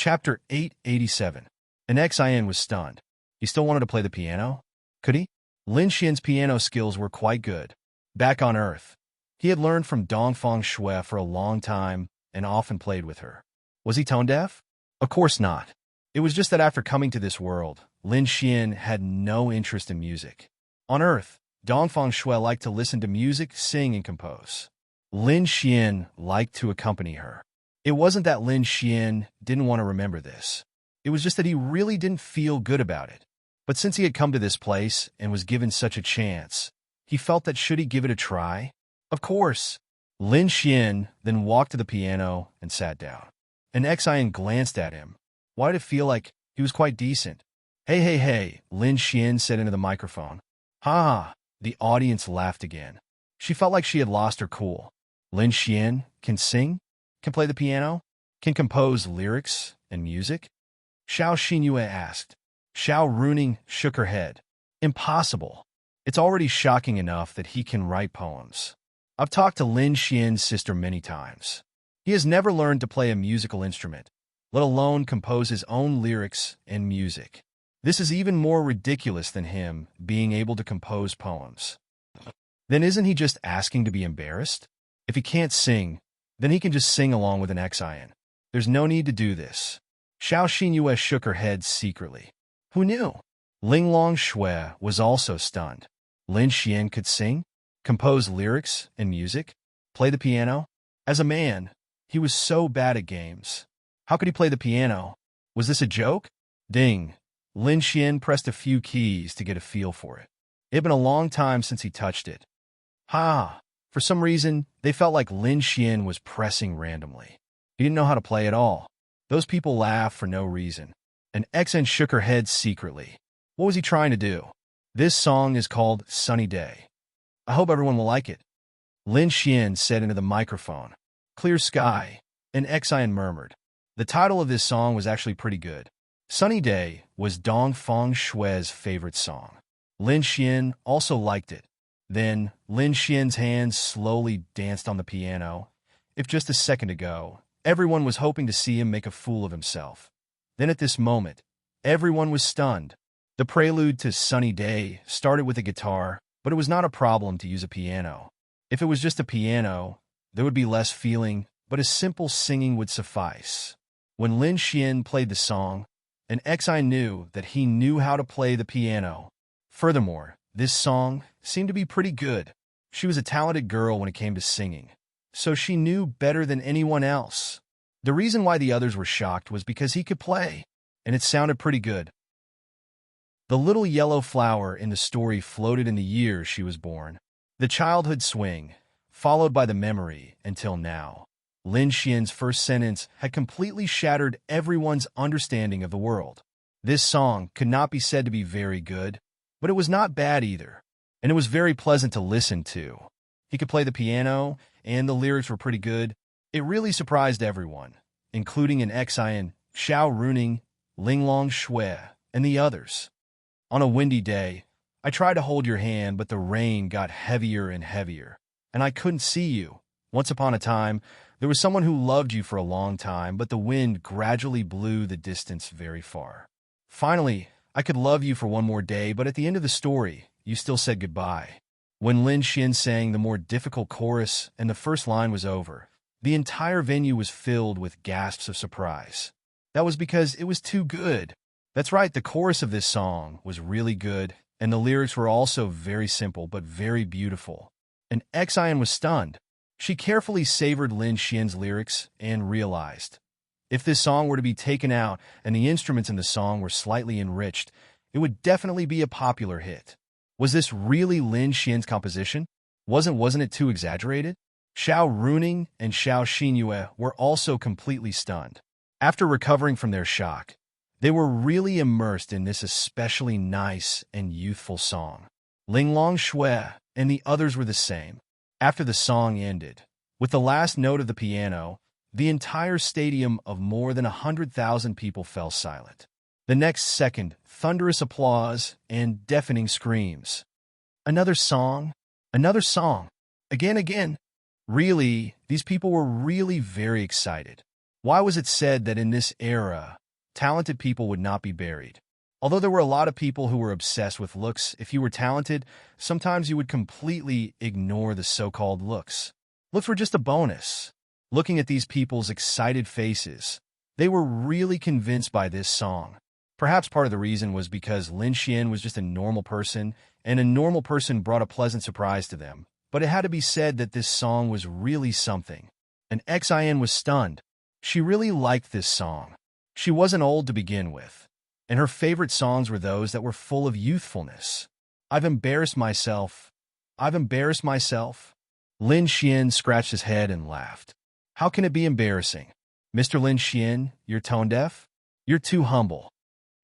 Chapter 887. And Xin was stunned. He still wanted to play the piano? Could he? Lin Xian's piano skills were quite good. Back on Earth, he had learned from Dongfang Shui for a long time and often played with her. Was he tone deaf? Of course not. It was just that after coming to this world, Lin Xian had no interest in music. On Earth, Dongfang Shui liked to listen to music, sing, and compose. Lin Xian liked to accompany her. It wasn't that Lin Xian didn't want to remember this. It was just that he really didn't feel good about it. But since he had come to this place and was given such a chance, he felt that should he give it a try? Of course. Lin Xian then walked to the piano and sat down. And Xin glanced at him. Why did it feel like he was quite decent? Hey, Lin Xian said into the microphone. Ha! The audience laughed again. She felt like she had lost her cool. Lin Xian can sing? Can play the piano? Can compose lyrics and music? Xiao Xinyue asked. Xiao Runing shook her head. Impossible. It's already shocking enough that he can write poems. I've talked to Lin Xian's sister many times. He has never learned to play a musical instrument, let alone compose his own lyrics and music. This is even more ridiculous than him being able to compose poems. Then isn't he just asking to be embarrassed? If he can't sing, then he can just sing along with an Xin. There's no need to do this. Xiao Xinyue shook her head secretly. Who knew? Linglong Shui was also stunned. Lin Xian could sing, compose lyrics and music, play the piano. As a man, he was so bad at games. How could he play the piano? Was this a joke? Ding. Lin Xian pressed a few keys to get a feel for it. It had been a long time since he touched it. Ha! For some reason, they felt like Lin Xian was pressing randomly. He didn't know how to play at all. Those people laughed for no reason. And Xin shook her head secretly. What was he trying to do? This song is called Sunny Day. I hope everyone will like it. Lin Xian said into the microphone. Clear sky. And Xin murmured. The title of this song was actually pretty good. Sunny Day was Dongfang Shui's favorite song. Lin Xian also liked it. Then, Lin Xian's hands slowly danced on the piano. If just a second ago, everyone was hoping to see him make a fool of himself. Then at this moment, everyone was stunned. The prelude to Sunny Day started with a guitar, but it was not a problem to use a piano. If it was just a piano, there would be less feeling, but a simple singing would suffice. When Lin Xian played the song, and Xin knew that he knew how to play the piano. Furthermore, this song seemed to be pretty good. She was a talented girl when it came to singing, so she knew better than anyone else. The reason why the others were shocked was because he could play, and it sounded pretty good. The little yellow flower in the story floated in the year she was born. The childhood swing, followed by the memory until now. Lin Xian's first sentence had completely shattered everyone's understanding of the world. This song could not be said to be very good, but it was not bad either, and it was very pleasant to listen to. He could play the piano, and the lyrics were pretty good. It really surprised everyone, including an Xin, Xiao Runing, Linglong Shui, and the others. On a windy day, I tried to hold your hand, but the rain got heavier and heavier, and I couldn't see you. Once upon a time, there was someone who loved you for a long time, but the wind gradually blew the distance very far. Finally, I could love you for one more day, but at the end of the story, you still said goodbye. When Lin Xian sang the more difficult chorus and the first line was over, the entire venue was filled with gasps of surprise. That was because it was too good. That's right, the chorus of this song was really good, and the lyrics were also very simple but very beautiful. And Xin was stunned. She carefully savored Lin Xian's lyrics and realized, if this song were to be taken out and the instruments in the song were slightly enriched, it would definitely be a popular hit. Was this really Lin Xian's composition? Wasn't it too exaggerated? Xiao Runing and Xiao Xinyue were also completely stunned. After recovering from their shock, they were really immersed in this especially nice and youthful song. Linglong Shui and the others were the same. After the song ended, with the last note of the piano, the entire stadium of more than 100,000 people fell silent. The next second, thunderous applause and deafening screams. Another song, again. Really, these people were really very excited. Why was it said that in this era, talented people would not be buried? Although there were a lot of people who were obsessed with looks, if you were talented, sometimes you would completely ignore the so-called looks. Looks were just a bonus. Looking at these people's excited faces, they were really convinced by this song. Perhaps part of the reason was because Lin Xian was just a normal person, and a normal person brought a pleasant surprise to them. But it had to be said that this song was really something. And Xin was stunned. She really liked this song. She wasn't old to begin with, and her favorite songs were those that were full of youthfulness. I've embarrassed myself. I've embarrassed myself. Lin Xian scratched his head and laughed. How can it be embarrassing? Mr. Lin Xian, you're tone deaf? You're too humble.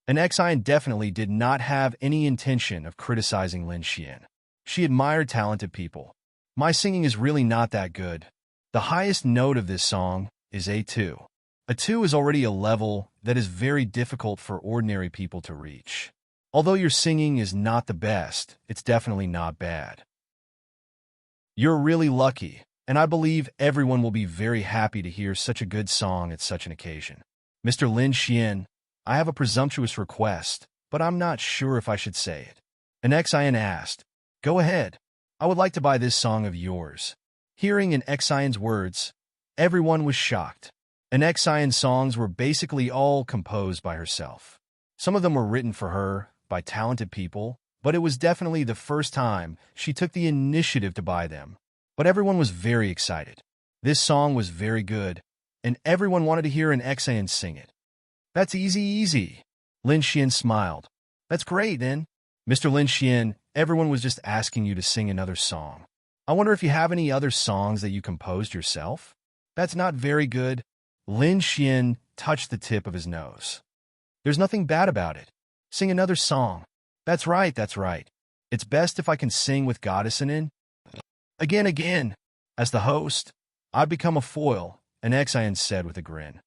And Xin definitely did not have any intention of criticizing Lin Xian. She admired talented people. My singing is really not that good. The highest note of this song is a 2. A 2 is already a level that is very difficult for ordinary people to reach. Although your singing is not the best, it's definitely not bad. You're really lucky, and I believe everyone will be very happy to hear such a good song at such an occasion. Mr. Lin Xian, I have a presumptuous request, but I'm not sure if I should say it. And Xin asked, Go ahead. I would like to buy this song of yours. Hearing in Xian's words, everyone was shocked. And Xian's songs were basically all composed by herself. Some of them were written for her by talented people, but it was definitely the first time she took the initiative to buy them. But everyone was very excited. This song was very good, and everyone wanted to hear an Xian sing it. That's easy. Lin Xian smiled. That's great, then. Mr. Lin Xian, everyone was just asking you to sing another song. I wonder if you have any other songs that you composed yourself? That's not very good. Lin Xian touched the tip of his nose. There's nothing bad about it. Sing another song. That's right. It's best if I can sing with goddess in. Again. As the host, I'd become a foil, and Xian said with a grin.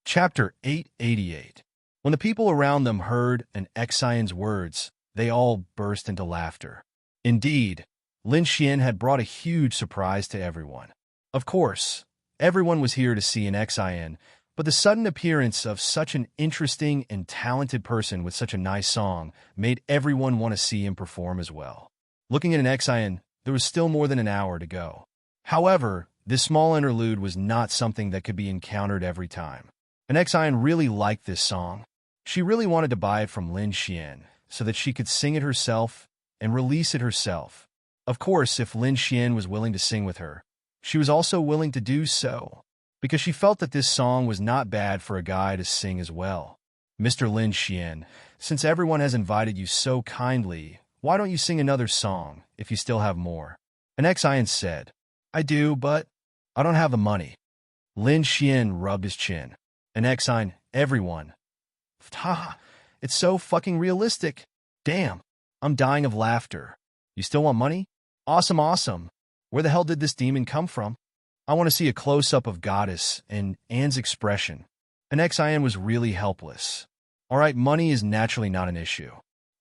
Chapter 888. When the people around them heard an Xian's words, they all burst into laughter. Indeed, Lin Xian had brought a huge surprise to everyone. Of course, everyone was here to see an Xian, but the sudden appearance of such an interesting and talented person with such a nice song made everyone want to see him perform as well. Looking at an Xian, there was still more than an hour to go. However, this small interlude was not something that could be encountered every time. An Xian really liked this song. She really wanted to buy it from Lin Xian so that she could sing it herself and release it herself. Of course, if Lin Xian was willing to sing with her, she was also willing to do so, because she felt that this song was not bad for a guy to sing as well. Mr. Lin Xian, since everyone has invited you so kindly, why don't you sing another song, if you still have more? And Xian said, I do, but I don't have the money. Lin Xian rubbed his chin. And Xian, everyone. Ha! It's so fucking realistic. Damn, I'm dying of laughter. You still want money? Awesome. Where the hell did this demon come from? I want to see a close-up of Goddess and Anne's expression. And Xian was really helpless. All right, money is naturally not an issue.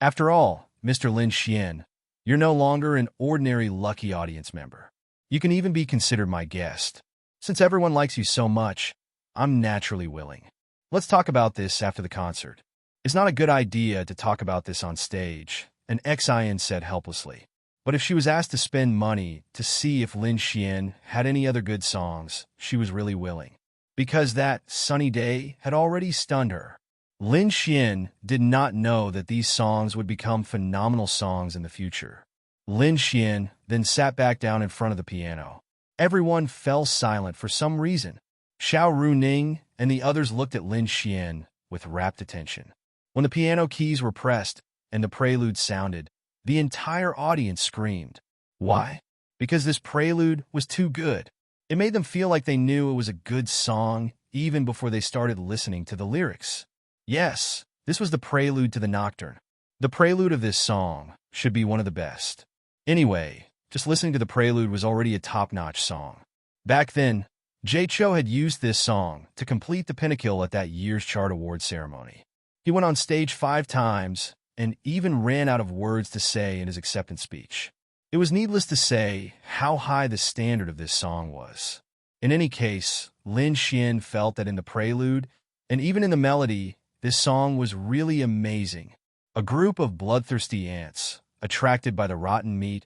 After all, Mr. Lin Xian, you're no longer an ordinary lucky audience member. You can even be considered my guest. Since everyone likes you so much, I'm naturally willing. Let's talk about this after the concert. It's not a good idea to talk about this on stage, and Xian said helplessly. But if she was asked to spend money to see if Lin Xian had any other good songs, she was really willing. Because that sunny day had already stunned her. Lin Xian did not know that these songs would become phenomenal songs in the future. Lin Xian then sat back down in front of the piano. Everyone fell silent for some reason. Xiao Runing and the others looked at Lin Xian with rapt attention. When the piano keys were pressed and the prelude sounded, the entire audience screamed. Why? Because this prelude was too good. It made them feel like they knew it was a good song even before they started listening to the lyrics. Yes, this was the prelude to the Nocturne. The prelude of this song should be one of the best. Anyway, just listening to the prelude was already a top-notch song. Back then, Jay Cho had used this song to complete the pinnacle at that year's chart award ceremony. He went on stage 5 times and even ran out of words to say in his acceptance speech. It was needless to say how high the standard of this song was. In any case, Lin Xian felt that in the prelude, and even in the melody, this song was really amazing. A group of bloodthirsty ants, attracted by the rotten meat.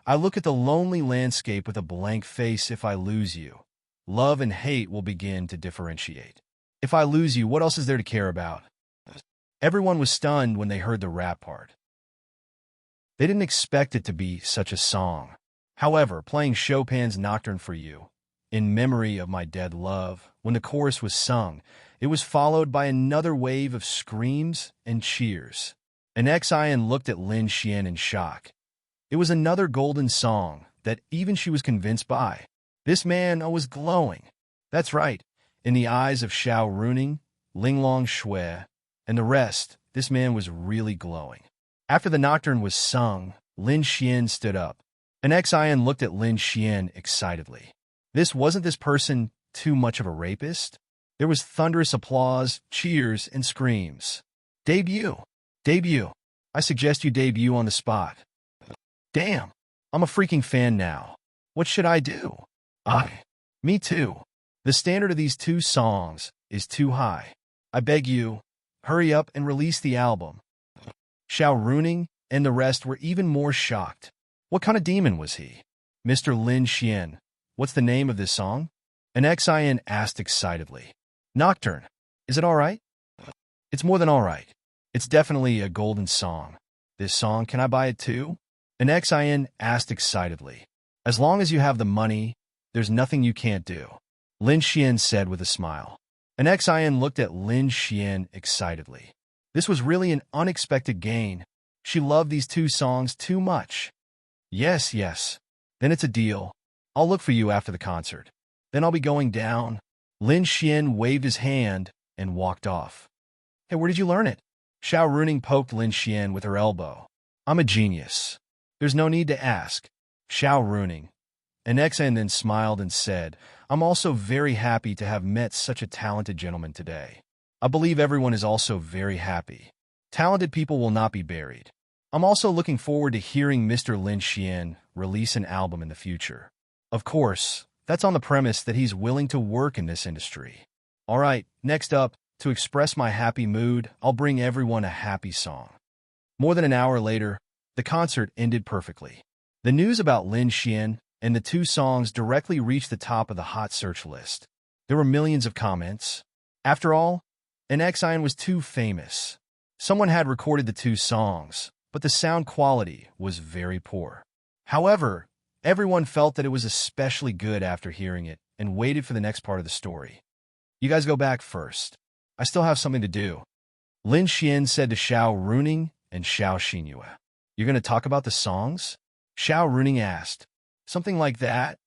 I look at the lonely landscape with a blank face. If I lose you, love and hate will begin to differentiate. If I lose you, what else is there to care about? Everyone was stunned when they heard the rap part. They didn't expect it to be such a song. However, playing Chopin's Nocturne for You, in memory of my dead love, when the chorus was sung, it was followed by another wave of screams and cheers. An Xian looked at Lin Xian in shock. It was another golden song that even she was convinced by. This man was glowing. That's right. In the eyes of Xiao Runing, Linglong Shui, and the rest, this man was really glowing. After the nocturne was sung, Lin Xian stood up. An Xian looked at Lin Xian excitedly. Wasn't this person too much of a rapist? There was thunderous applause, cheers, and screams. Debut! Debut! I suggest you debut on the spot. Damn! I'm a freaking fan now. What should I do? Me too. The standard of these two songs is too high. I beg you, hurry up and release the album. Xiao Runing and the rest were even more shocked. What kind of demon was he? Mr. Lin Xian, what's the name of this song? An Xian asked excitedly. Nocturne. Is it all right? It's more than all right. It's definitely a golden song. This song, can I buy it too? An Xian asked excitedly. As long as you have the money, there's nothing you can't do. Lin Xian said with a smile. An Xian looked at Lin Xian excitedly. This was really an unexpected gain. She loved these two songs too much. Yes. Then it's a deal. I'll look for you after the concert. Then I'll be going down. Lin Xian waved his hand and walked off. Hey, where did you learn it? Xiao Runing poked Lin Xian with her elbow. I'm a genius. There's no need to ask. Xiao Runing. An Xian then smiled and said, I'm also very happy to have met such a talented gentleman today. I believe everyone is also very happy. Talented people will not be buried. I'm also looking forward to hearing Mr. Lin Xian release an album in the future. Of course, that's on the premise that he's willing to work in this industry. All right, next up, to express my happy mood, I'll bring everyone a happy song. More than an hour later, the concert ended perfectly. The news about Lin Xian and the two songs directly reached the top of the hot search list. There were millions of comments. After all, an Xian was too famous. Someone had recorded the two songs, but the sound quality was very poor. However, everyone felt that it was especially good after hearing it and waited for the next part of the story. You guys go back first. I still have something to do. Lin Xian said to Xiao Runing and Xiao Xinyue. You're going to talk about the songs? Xiao Runing asked. Something like that?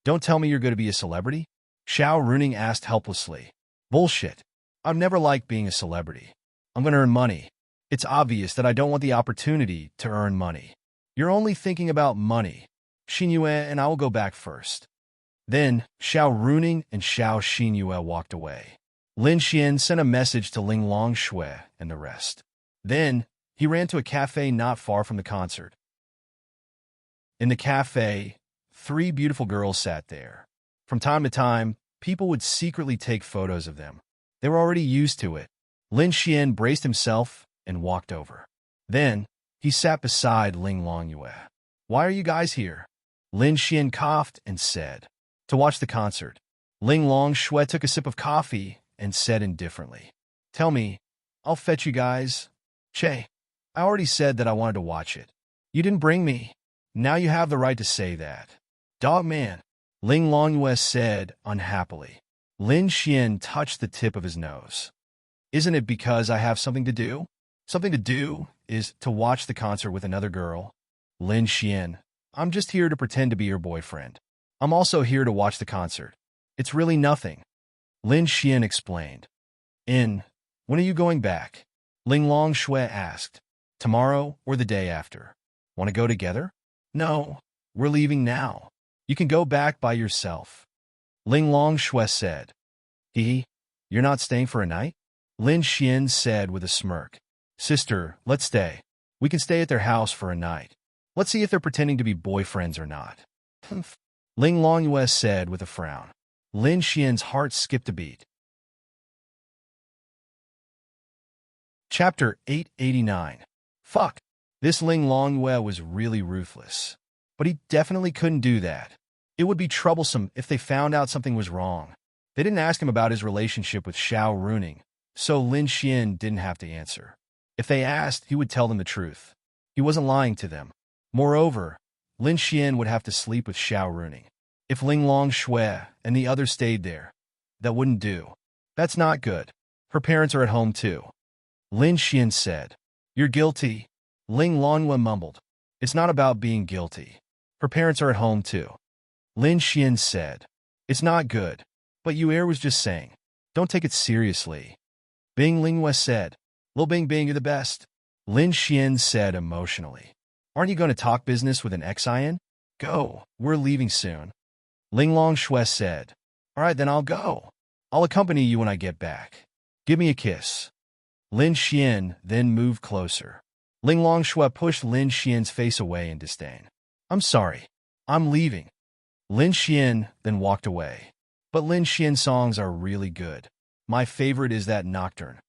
Don't tell me you're going to be a celebrity? Xiao Runing asked helplessly. Bullshit. I've never liked being a celebrity. I'm going to earn money. It's obvious that I don't want the opportunity to earn money. You're only thinking about money. Xinyue and I will go back first. Then, Xiao Runing and Xiao Xinyue walked away. Lin Xian sent a message to Linglong Shui and the rest. Then, he ran to a cafe not far from the concert. In the cafe, 3 beautiful girls sat there. From time to time, people would secretly take photos of them. They were already used to it. Lin Xian braced himself and walked over. Then, he sat beside Linglong Yue. Why are you guys here? Lin Xian coughed and said. To watch the concert. Linglong Shui took a sip of coffee and said indifferently. Tell me, I'll fetch you guys. Che, I already said that I wanted to watch it. You didn't bring me. Now you have the right to say that. Dog man, Linglong Yue said unhappily. Lin Xian touched the tip of his nose. Isn't it because I have something to do? Something to do is to watch the concert with another girl. Lin Xian, I'm just here to pretend to be your boyfriend. I'm also here to watch the concert. It's really nothing. Lin Xian explained. When are you going back? Linglong Shui asked. Tomorrow or the day after. Want to go together? No, we're leaving now. You can go back by yourself. Linglong Shui said. You're not staying for a night? Lin Xian said with a smirk. Sister, let's stay. We can stay at their house for a night. Let's see if they're pretending to be boyfriends or not. Linglong Yue said with a frown. Lin Xian's heart skipped a beat. Chapter 889. Fuck. This Ling Longyue was really ruthless. But he definitely couldn't do that. It would be troublesome if they found out something was wrong. They didn't ask him about his relationship with Xiao Runing, so Lin Xian didn't have to answer. If they asked, he would tell them the truth. He wasn't lying to them. Moreover, Lin Xian would have to sleep with Xiao Runing. If Ling Longyue and the others stayed there, that wouldn't do. That's not good. Her parents are at home too. Lin Xian said. You're guilty. Ling Longyue mumbled. It's not about being guilty. Her parents are at home too. Lin Xian said. It's not good. But Yuer was just saying. Don't take it seriously. Bing Lingyue said. Lil Bing Bing, you're the best. Lin Xian said emotionally. Aren't you going to talk business with an Xian? Go. We're leaving soon. Ling Longyue said. All right, then I'll go. I'll accompany you when I get back. Give me a kiss. Lin Xian then moved closer. Ling Longyue pushed Lin Xian's face away in disdain. I'm sorry. I'm leaving. Lin Xian then walked away. But Lin Xian's songs are really good. My favorite is that nocturne.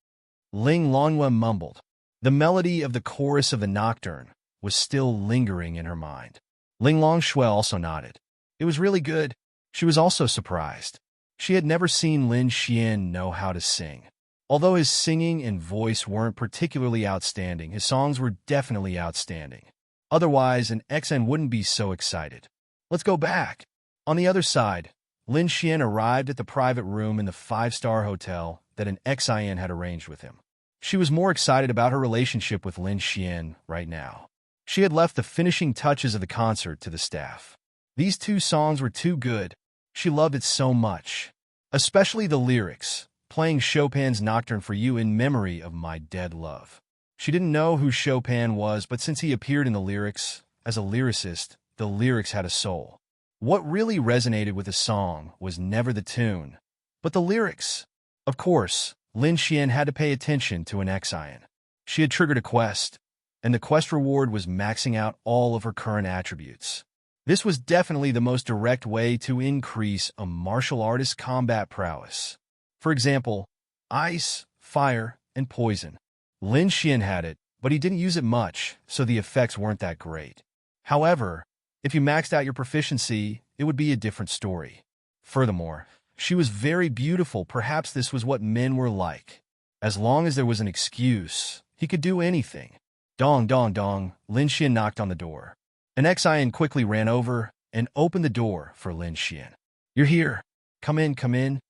Ling Longyue mumbled. The melody of the chorus of the nocturne was still lingering in her mind. Ling Longyue also nodded. It was really good. She was also surprised. She had never seen Lin Xian know how to sing. Although his singing and voice weren't particularly outstanding, his songs were definitely outstanding. Otherwise, an Xian wouldn't be so excited. Let's go back. On the other side, Lin Xian arrived at the private room in the 5-star hotel that an Xian had arranged with him. She was more excited about her relationship with Lin Xian right now. She had left the finishing touches of the concert to the staff. These 2 songs were too good. She loved it so much. Especially the lyrics, playing Chopin's Nocturne for you in memory of my dead love. She didn't know who Chopin was, but since he appeared in the lyrics, as a lyricist, the lyrics had a soul. What really resonated with the song was never the tune, but the lyrics. Of course, Lin Xian had to pay attention to an Xian. She had triggered a quest, and the quest reward was maxing out all of her current attributes. This was definitely the most direct way to increase a martial artist's combat prowess. For example, ice, fire, and poison. Lin Xian had it, but he didn't use it much, so the effects weren't that great. However, if you maxed out your proficiency, it would be a different story. Furthermore, she was very beautiful. Perhaps this was what men were like. As long as there was an excuse, he could do anything. Dong, dong, dong, Lin Xian knocked on the door. An Xian quickly ran over and opened the door for Lin Xian. You're here. Come in, come in.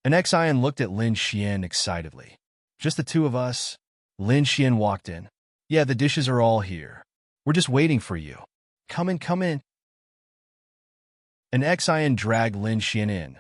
An Xian looked at Lin Xian excitedly. Just the 2 of us? Lin Xian walked in. Yeah, the dishes are all here. We're just waiting for you. Come in, come in. An Xian dragged Lin Xian in,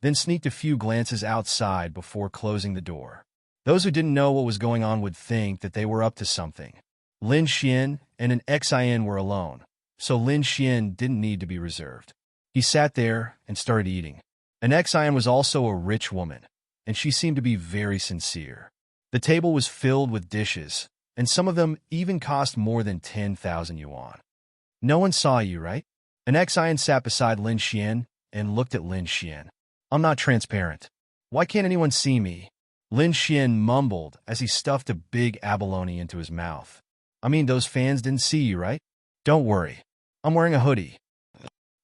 then sneaked a few glances outside before closing the door. Those who didn't know what was going on would think that they were up to something. Lin Xian and an Xian were alone, so Lin Xian didn't need to be reserved. He sat there and started eating. An Xian was also a rich woman, and she seemed to be very sincere. The table was filled with dishes, and some of them even cost more than 10,000 yuan. No one saw you, right? An Xian sat beside Lin Xian and looked at Lin Xian. I'm not transparent. Why can't anyone see me? Lin Xian mumbled as he stuffed a big abalone into his mouth. I mean, those fans didn't see you, right? Don't worry. I'm wearing a hoodie.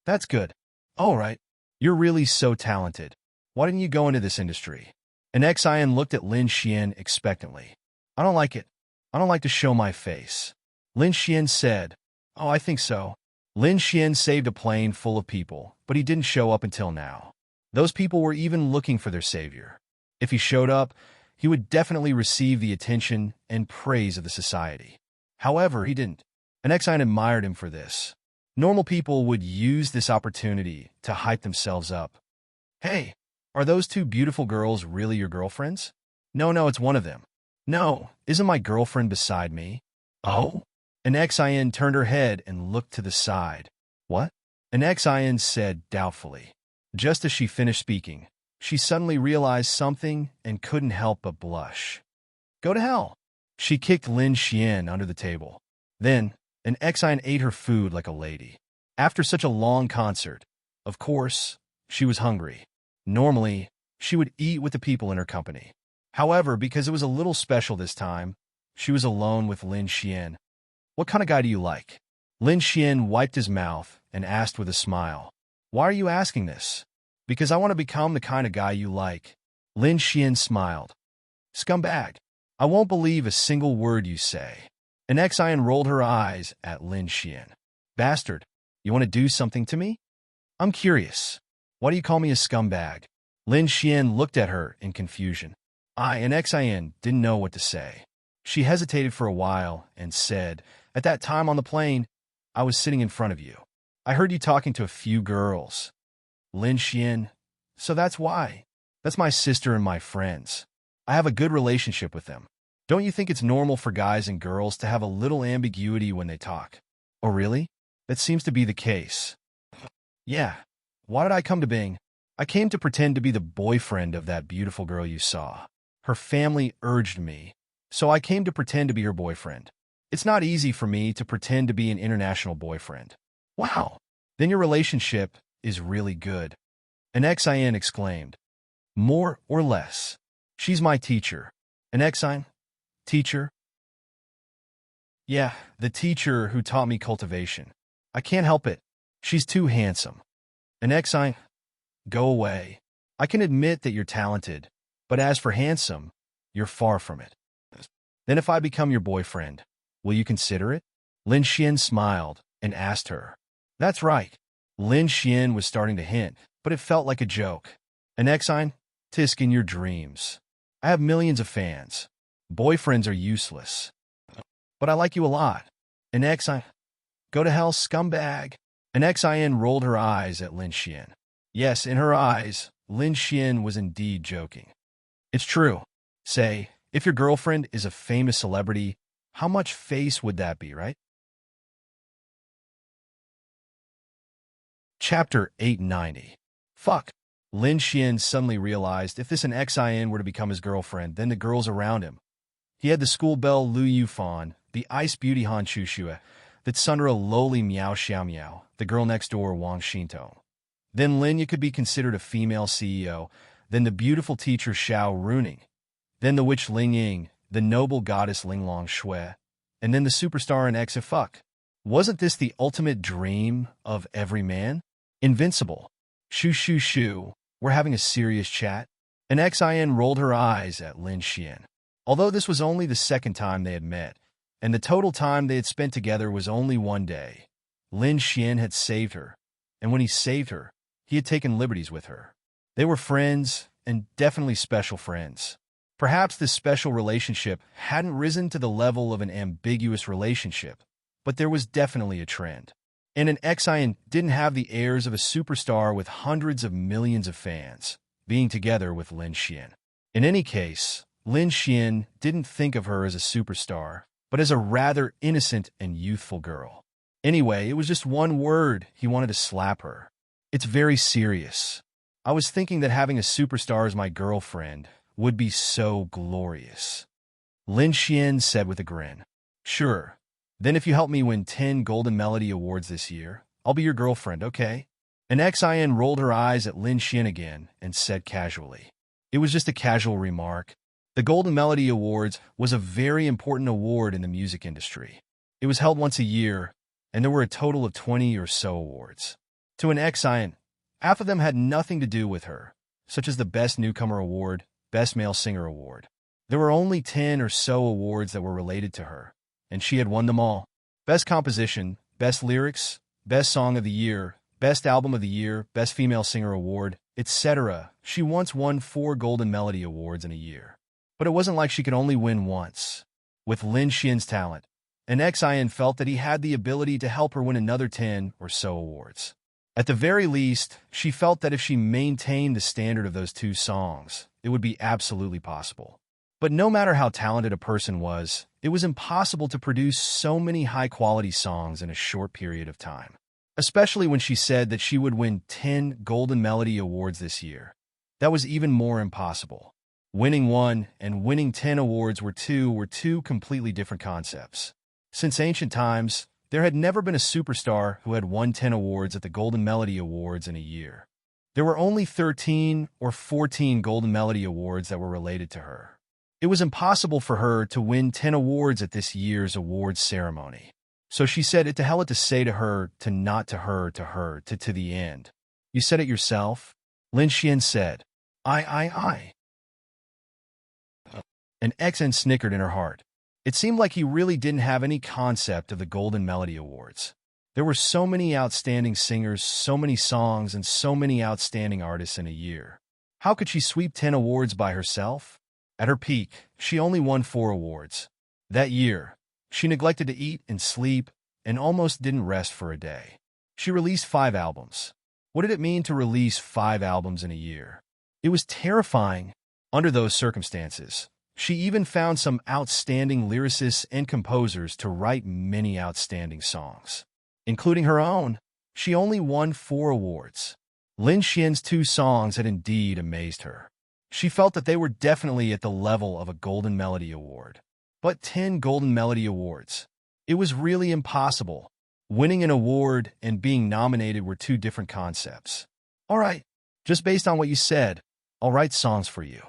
That's good. All right. You're really so talented. Why didn't you go into this industry? An Xian looked at Lin Xian expectantly. I don't like it. I don't like to show my face. Lin Xian said, Oh, I think so. Lin Xian saved a plane full of people, but he didn't show up until now. Those people were even looking for their savior. If he showed up, he would definitely receive the attention and praise of the society. However, he didn't. An Xian admired him for this. Normal people would use this opportunity to hype themselves up. Hey, are those 2 beautiful girls really your girlfriends? No, it's one of them. No, isn't my girlfriend beside me? Oh? An Xian turned her head and looked to the side. What? An Xian said doubtfully. Just as she finished speaking, she suddenly realized something and couldn't help but blush. Go to hell. She kicked Lin Xian under the table. Then, an Xian ate her food like a lady. After such a long concert, of course, she was hungry. Normally, she would eat with the people in her company. However, because it was a little special this time, she was alone with Lin Xian. What kind of guy do you like? Lin Xian wiped his mouth and asked with a smile. Why are you asking this? Because I want to become the kind of guy you like. Lin Xian smiled. Scumbag. I won't believe a single word you say. An Xian rolled her eyes at Lin Xian. Bastard, you want to do something to me? I'm curious. Why do you call me a scumbag? Lin Xian looked at her in confusion. An Xian didn't know what to say. She hesitated for a while and said, At that time on the plane, I was sitting in front of you. I heard you talking to a few girls. Lin Xian, so that's why. That's my sister and my friends. I have a good relationship with them. Don't you think it's normal for guys and girls to have a little ambiguity when they talk? Oh, really? That seems to be the case. Yeah. Why did I come to Bing? I came to pretend to be the boyfriend of that beautiful girl you saw. Her family urged me, so I came to pretend to be her boyfriend. It's not easy for me to pretend to be an international boyfriend. Wow. Then your relationship is really good. An Xian exclaimed. More or less. She's my teacher. An Xian? Teacher? Yeah, the teacher who taught me cultivation. I can't help it. She's too handsome. An Xian? Go away. I can admit that you're talented, but as for handsome, you're far from it. Then if I become your boyfriend, will you consider it? Lin Xian smiled and asked her. That's right. Lin Xian was starting to hint, but it felt like a joke. An Xian? Tisk in your dreams. I have millions of fans. Boyfriends are useless. But I like you a lot. An Xian? Go to hell, scumbag. An Xian rolled her eyes at Lin Xian. Yes, in her eyes, Lin Xian was indeed joking. It's true. Say, if your girlfriend is a famous celebrity, how much face would that be, right? Chapter 890. Fuck. Lin Xian suddenly realized if this an Xian were to become his girlfriend, then the girls around him. He had the school belle Lu Yufan, the ice beauty Han Chuxue, the tsundere lowly Miao Xiaomiao, the girl next door Wang Xintong. Then Lin Yu could be considered a female CEO, then the beautiful teacher Xiao Runing, then the witch Ling Ying, the noble goddess Ling Long Shui, and then the superstar in X. Fuck. Wasn't this the ultimate dream of every man? Invincible. Shoo shoo shoo. We're having a serious chat. An Xian rolled her eyes at Lin Xian. Although this was only the second time they had met, and the total time they had spent together was only one day, Lin Xian had saved her, and when he saved her, he had taken liberties with her. They were friends, and definitely special friends. Perhaps this special relationship hadn't risen to the level of an ambiguous relationship, but there was definitely a trend. And an Xian didn't have the airs of a superstar with hundreds of millions of fans, being together with Lin Xian. In any case, Lin Xian didn't think of her as a superstar, but as a rather innocent and youthful girl. Anyway, it was just one word he wanted to slap her. It's very serious. I was thinking that having a superstar as my girlfriend would be so glorious. Lin Xian said with a grin. Sure. Then if you help me win 10 Golden Melody Awards this year, I'll be your girlfriend, okay? An Xian rolled her eyes at Lin Xian again and said casually. It was just a casual remark. The Golden Melody Awards was a very important award in the music industry. It was held once a year, and there were a total of 20 or so awards. To an Xian, half of them had nothing to do with her, such as the Best Newcomer Award, Best Male Singer Award. There were only 10 or so awards that were related to her, and she had won them all. Best Composition, Best Lyrics, Best Song of the Year, Best Album of the Year, Best Female Singer Award, etc. She once won 4 Golden Melody Awards in a year. But it wasn't like she could only win once. With Lin Xian's talent, an Xian felt that he had the ability to help her win another 10 or so awards. At the very least, she felt that if she maintained the standard of those 2 songs, it would be absolutely possible. But no matter how talented a person was, it was impossible to produce so many high-quality songs in a short period of time. Especially when she said that she would win 10 Golden Melody Awards this year. That was even more impossible. Winning 1 and winning 10 awards were two completely different concepts. Since ancient times, there had never been a superstar who had won 10 awards at the Golden Melody Awards in a year. There were only 13 or 14 Golden Melody Awards that were related to her. It was impossible for her to win 10 awards at this year's awards ceremony. So she said it to hell it to say to her, to not to her, to the end. You said it yourself? Lin Xian said. I. And XN snickered in her heart. It seemed like he really didn't have any concept of the Golden Melody Awards. There were so many outstanding singers, so many songs, and so many outstanding artists in a year. How could she sweep 10 awards by herself? At her peak, she only won 4 awards. That year, she neglected to eat and sleep and almost didn't rest for a day. She released 5 albums. What did it mean to release 5 albums in a year? It was terrifying. Under those circumstances, she even found some outstanding lyricists and composers to write many outstanding songs. Including her own, she only won 4 awards. Lin Xian's 2 songs had indeed amazed her. She felt that they were definitely at the level of a Golden Melody Award. But 10 Golden Melody Awards. It was really impossible. Winning an award and being nominated were 2 different concepts. All right, just based on what you said, I'll write songs for you.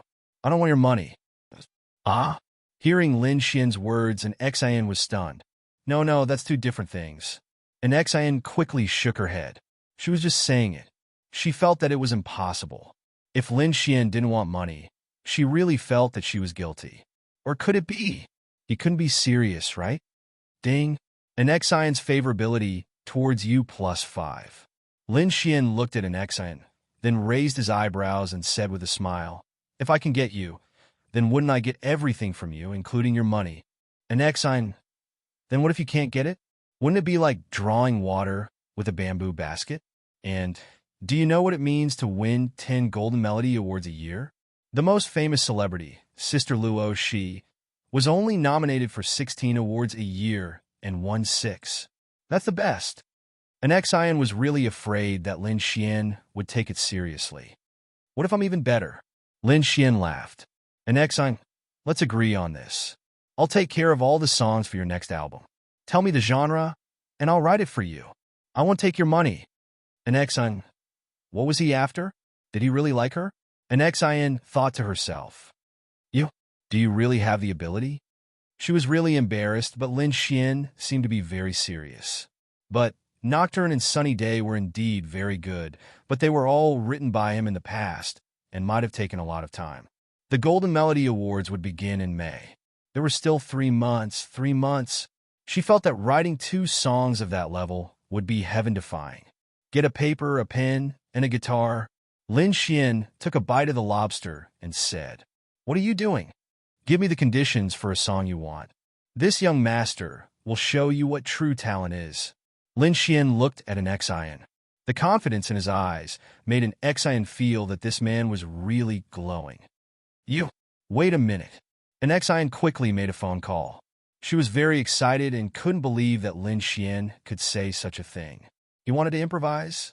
I don't want your money. Ah? Hearing Lin Xian's words, an Xin was stunned. No, that's 2 different things. An Xin quickly shook her head. She was just saying it. She felt that it was impossible. If Lin Xian didn't want money, she really felt that she was guilty. Or could it be? He couldn't be serious, right? Ding. An Xion's favorability towards you +5. Lin Xian looked at an Xin, then raised his eyebrows and said with a smile, If I can get you, then wouldn't I get everything from you, including your money? An Xin, then what if you can't get it? Wouldn't it be like drawing water with a bamboo basket? And do you know what it means to win 10 Golden Melody Awards a year? The most famous celebrity, Sister Luo Shi, was only nominated for 16 awards a year and won 6. That's the best. An Xin was really afraid that Lin Xian would take it seriously. What if I'm even better? Lin Xian laughed. An Xin, let's agree on this. I'll take care of all the songs for your next album. Tell me the genre, and I'll write it for you. I won't take your money. An Xin, what was he after? Did he really like her? An Xin thought to herself. Do you really have the ability? She was really embarrassed, but Lin Xian seemed to be very serious. But Nocturne and Sunny Day were indeed very good, but they were all written by him in the past and might have taken a lot of time. The Golden Melody Awards would begin in May. There were still 3 months. 3 months. She felt that writing 2 songs of that level would be heaven-defying. Get a paper, a pen, and a guitar. Lin Xian took a bite of the lobster and said, What are you doing? Give me the conditions for a song you want. This young master will show you what true talent is. Lin Xian looked at an Xin. The confidence in his eyes made an Xin feel that this man was really glowing. Wait a minute. An Xin quickly made a phone call. She was very excited and couldn't believe that Lin Xian could say such a thing. He wanted to improvise?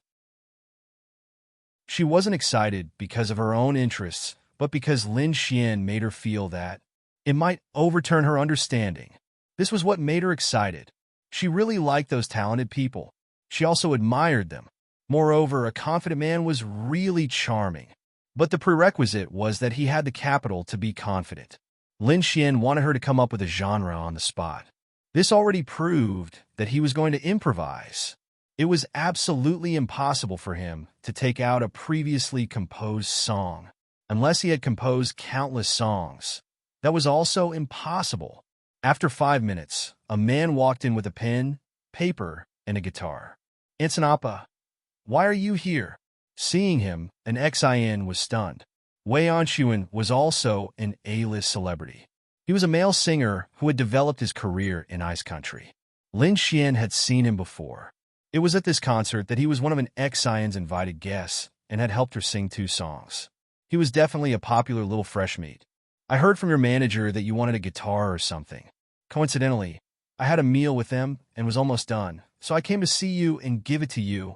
She wasn't excited because of her own interests, but because Lin Xian made her feel that it might overturn her understanding. This was what made her excited. She really liked those talented people. She also admired them. Moreover, a confident man was really charming. But the prerequisite was that he had the capital to be confident. Lin Xian wanted her to come up with a genre on the spot. This already proved that he was going to improvise. It was absolutely impossible for him to take out a previously composed song, unless he had composed countless songs. That was also impossible. After 5 minutes, a man walked in with a pen, paper, and a guitar. Insanapa, why are you here? Seeing him, an Xin was stunned. Wei Anshuan was also an A-list celebrity. He was a male singer who had developed his career in Ice Country. Lin Xian had seen him before. It was at this concert that he was one of an Xion's invited guests and had helped her sing 2 songs. He was definitely a popular little fresh meat. I heard from your manager that you wanted a guitar or something. Coincidentally, I had a meal with them and was almost done, so I came to see you and give it to you.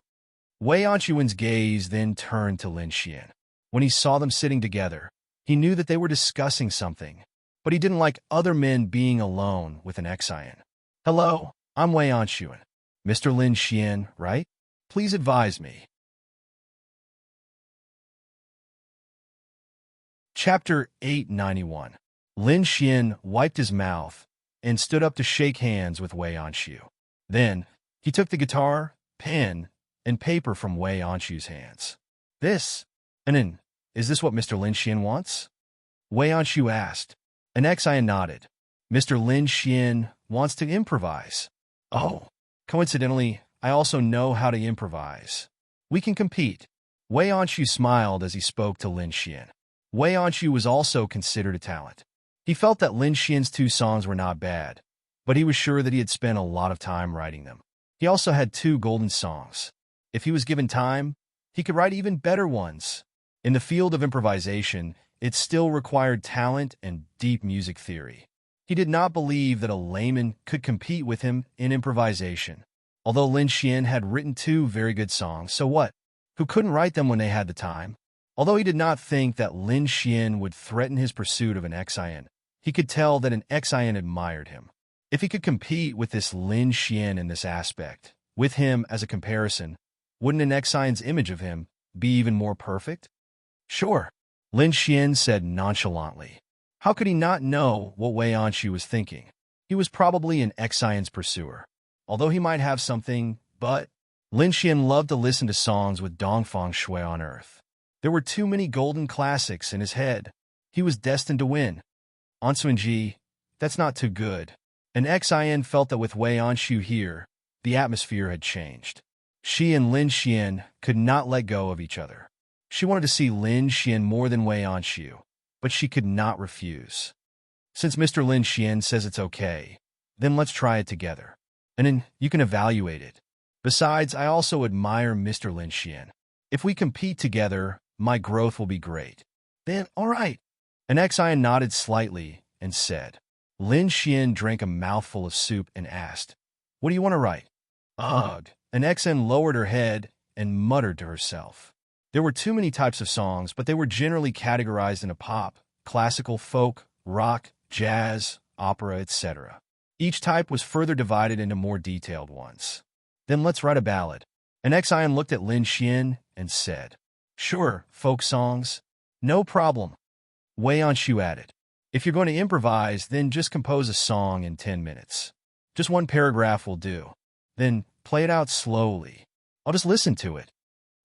Wei Anshuan's gaze then turned to Lin Xian. When he saw them sitting together, he knew that they were discussing something, but he didn't like other men being alone with an Xian. Hello, I'm Wei Anshuan. Mr. Lin Xian, right? Please advise me. Chapter 891. Lin Xian wiped his mouth and stood up to shake hands with Wei Anshu. Then, he took the guitar, pen, and paper from Wei Anshu's hands. Is this what Mr. Lin Xian wants? Wei Anshu asked. An Xian nodded. Mr. Lin Xian wants to improvise. Oh, coincidentally, I also know how to improvise. We can compete. Wei Anshu smiled as he spoke to Lin Xian. Wei Anshu was also considered a talent. He felt that Lin Xian's 2 songs were not bad, but he was sure that he had spent a lot of time writing them. He also had 2 golden songs. If he was given time, he could write even better ones. In the field of improvisation, it still required talent and deep music theory. He did not believe that a layman could compete with him in improvisation. Although Lin Xian had written 2 very good songs, so what? Who couldn't write them when they had the time? Although he did not think that Lin Xian would threaten his pursuit of an Xian, he could tell that an Xian admired him. If he could compete with this Lin Xian in this aspect, with him as a comparison, wouldn't an Xian's image of him be even more perfect? Sure, Lin Xian said nonchalantly. How could he not know what Wei Anshu was thinking? He was probably an Xian's pursuer. Although he might have something, but Lin Xian loved to listen to songs with Dongfang Shui on earth. There were too many golden classics in his head. He was destined to win. Ansuanji, that's not too good. An Xian felt that with Wei Anshu here, the atmosphere had changed. She and Lin Xian could not let go of each other. She wanted to see Lin Xian more than Wei Anshu, but she could not refuse. Since Mr. Lin Xian says it's okay, then let's try it together. And then you can evaluate it. Besides, I also admire Mr. Lin Xian. If we compete together, my growth will be great. Then, all right. An Xian nodded slightly and said. Lin Xian drank a mouthful of soup and asked, What do you want to write? Ugh. An Xian lowered her head and muttered to herself. There were too many types of songs, but they were generally categorized into pop, classical, folk, rock, jazz, opera, etc. Each type was further divided into more detailed ones. Then let's write a ballad. An Xian looked at Lin Xian and said, Sure, folk songs. No problem. Wei Anshu added, If you're going to improvise, then just compose a song in 10 minutes. Just 1 paragraph will do. Then play it out slowly. I'll just listen to it.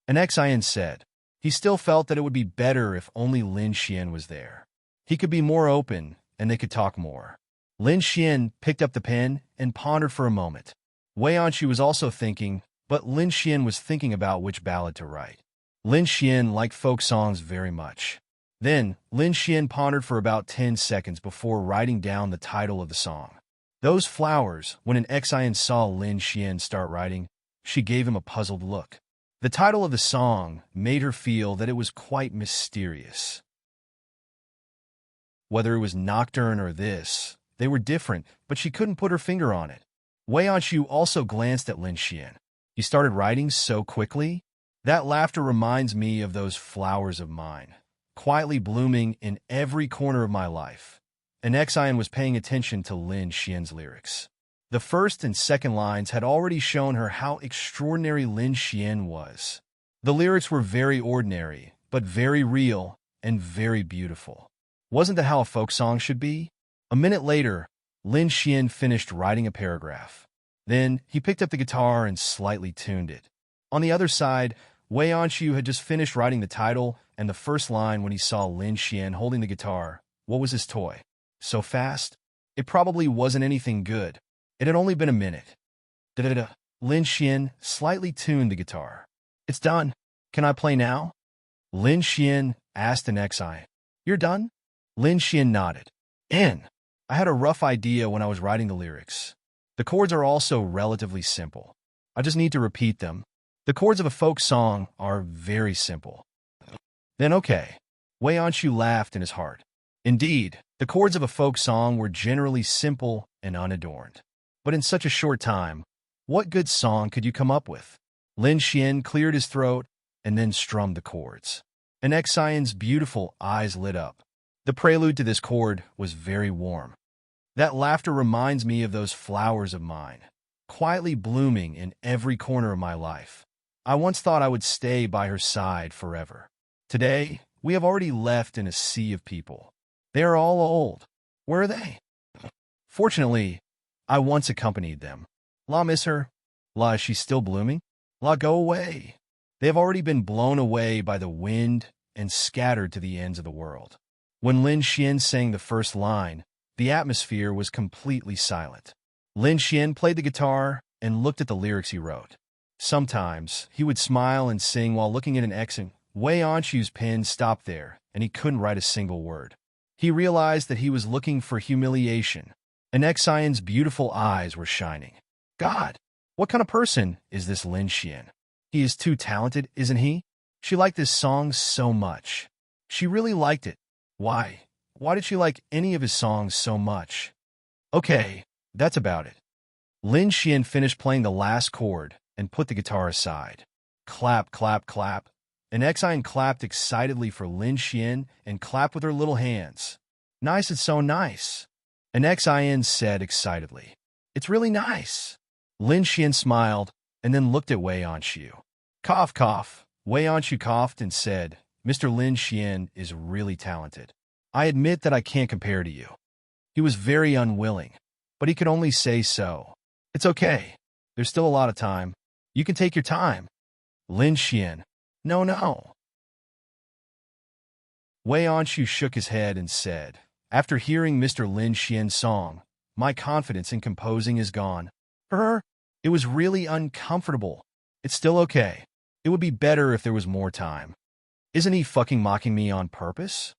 An Xian said. He still felt that it would be better if only Lin Xian was there. He could be more open, and they could talk more. Lin Xian picked up the pen and pondered for a moment. Wei Anshu was also thinking, but Lin Xian was thinking about which ballad to write. Lin Xian liked folk songs very much. Then, Lin Xian pondered for about 10 seconds before writing down the title of the song. Those flowers, when an Xian saw Lin Xian start writing, she gave him a puzzled look. The title of the song made her feel that it was quite mysterious. Whether it was Nocturne or this, they were different, but she couldn't put her finger on it. Wei Anshu also glanced at Lin Xian. You started writing so quickly? That laughter reminds me of those flowers of mine, quietly blooming in every corner of my life. An Xian was paying attention to Lin Xian's lyrics. The first and second lines had already shown her how extraordinary Lin Xian was. The lyrics were very ordinary, but very real and very beautiful. Wasn't that how a folk song should be? A minute later, Lin Xian finished writing a paragraph. Then, he picked up the guitar and slightly tuned it. On the other side, Wei Anshu had just finished writing the title and the first line when he saw Lin Xian holding the guitar. What was his toy? So fast? It probably wasn't anything good. It had only been a minute. Da-da-da. Lin Xian slightly tuned the guitar. It's done. Can I play now? Lin Xian asked an Xian. You're done? Lin Xian nodded. I had a rough idea when I was writing the lyrics. The chords are also relatively simple. I just need to repeat them. The chords of a folk song are very simple. Then okay. Wei Anshu laughed in his heart. Indeed, the chords of a folk song were generally simple and unadorned. But in such a short time, what good song could you come up with? Lin Xian cleared his throat and then strummed the chords. An Xian's beautiful eyes lit up. The prelude to this chord was very warm. That laughter reminds me of those flowers of mine, quietly blooming in every corner of my life. I once thought I would stay by her side forever. Today, We have already left in a sea of people. They are all old. Where are they? Fortunately, I once accompanied them. La, miss her. La, is she still blooming? La, go away. They have already been blown away by the wind and scattered to the ends of the world. When Lin Xian sang the first line, the atmosphere was completely silent. Lin Xian played the guitar and looked at the lyrics he wrote. Sometimes, he would smile and sing while looking at an X, and Wei Anshu's pen stopped there, and he couldn't write a single word. He realized that he was looking for humiliation, and Xian's beautiful eyes were shining. God, what kind of person is this Lin Xian? He is too talented, isn't he? She liked this song so much. She really liked it. Why? Why did she like any of his songs so much? Okay, that's about it. Lin Xian finished playing the last chord and put the guitar aside. Clap, clap, clap. And Xian clapped excitedly for Lin Xian and clapped with her little hands. Nice, it's so nice. And Xian said excitedly, It's really nice. Lin Xian smiled and then looked at Wei Anshu. Cough, cough. Wei Anshu coughed and said, Mr. Lin Xian is really talented. I admit that I can't compare to you. He was very unwilling, but he could only say so. It's okay. There's still a lot of time. You can take your time. Lin Xian. No, no. Wei Anshu shook his head and said, After hearing Mr. Lin Xian's song, my confidence in composing is gone. For her, it was really uncomfortable. It's still okay. It would be better if there was more time. Isn't he fucking mocking me on purpose?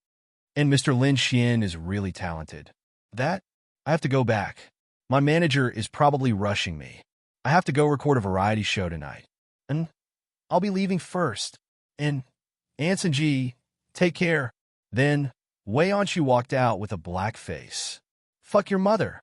And Mr. Lin Xian is really talented. I have to go back. My manager is probably rushing me. I have to go record a variety show tonight. And I'll be leaving first. And Anson Ji, take care. Then Wei Anshu walked out with a black face. Fuck your mother.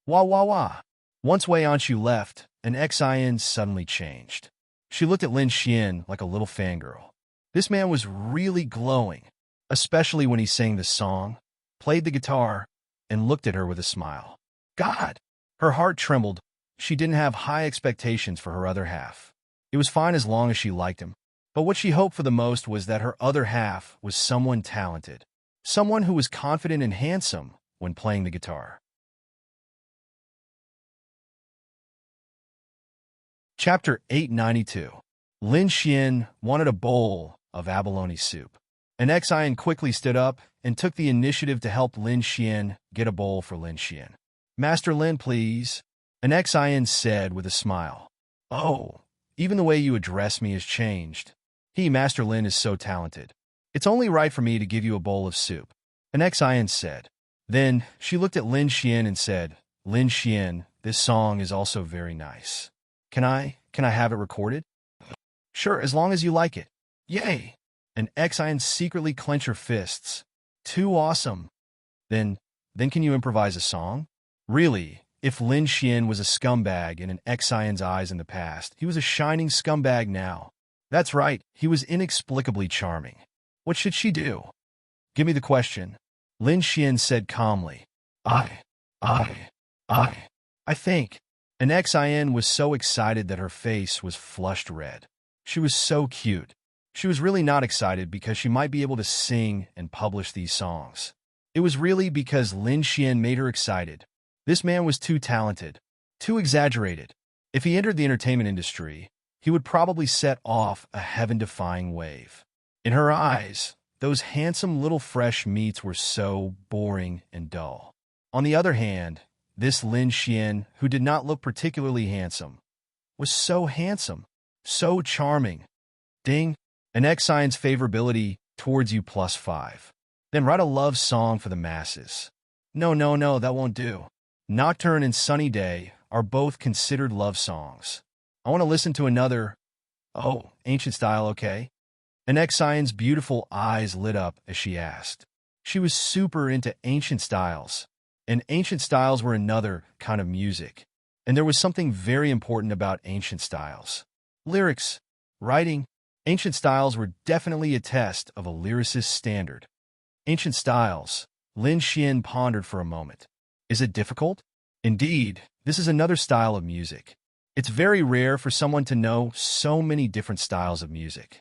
Wah wah wah. Once Wei Anshu left, an Xian suddenly changed. She looked at Lin Xian like a little fangirl. This man was really glowing, especially when he sang the song, played the guitar, and looked at her with a smile. God! Her heart trembled. She didn't have high expectations for her other half. It was fine as long as she liked him. But what she hoped for the most was that her other half was someone talented, someone who was confident and handsome when playing the guitar. Chapter 892. Lin Xian wanted a bowl of abalone soup. An Xian quickly stood up and took the initiative to help Lin Xian get a bowl for Lin Xian. Master Lin, please, an Xian said with a smile. Oh, even the way you address me has changed. Master Lin, is so talented. It's only right for me to give you a bowl of soup, an Xian said. Then she looked at Lin Xian and said, Lin Xian, this song is also very nice. Can I have it recorded? Sure, as long as you like it. Yay! An Xian secretly clenched her fists. Too awesome. Then can you improvise a song? Really, if Lin Xian was a scumbag in an Xian's eyes in the past, he was a shining scumbag now. That's right, he was inexplicably charming. What should she do? Give me the question. Lin Xian said calmly. I think. An Xian was so excited that her face was flushed red. She was so cute. She was really not excited because she might be able to sing and publish these songs. It was really because Lin Xian made her excited. This man was too talented, too exaggerated. If he entered the entertainment industry, he would probably set off a heaven-defying wave. In her eyes, those handsome little fresh meats were so boring and dull. On the other hand, this Lin Xian, who did not look particularly handsome, was so handsome, so charming. Ding, an Xian's favorability towards you +5. Then write a love song for the masses. No, that won't do. Nocturne and Sunny Day are both considered love songs. I want to listen to another. Oh, ancient style, okay? An Xian's beautiful eyes lit up as she asked. She was super into ancient styles, and ancient styles were another kind of music. And there was something very important about ancient styles. Lyrics, writing. Ancient styles were definitely a test of a lyricist's standard. Ancient styles. Lin Xian pondered for a moment. Is it difficult? Indeed, this is another style of music. It's very rare for someone to know so many different styles of music.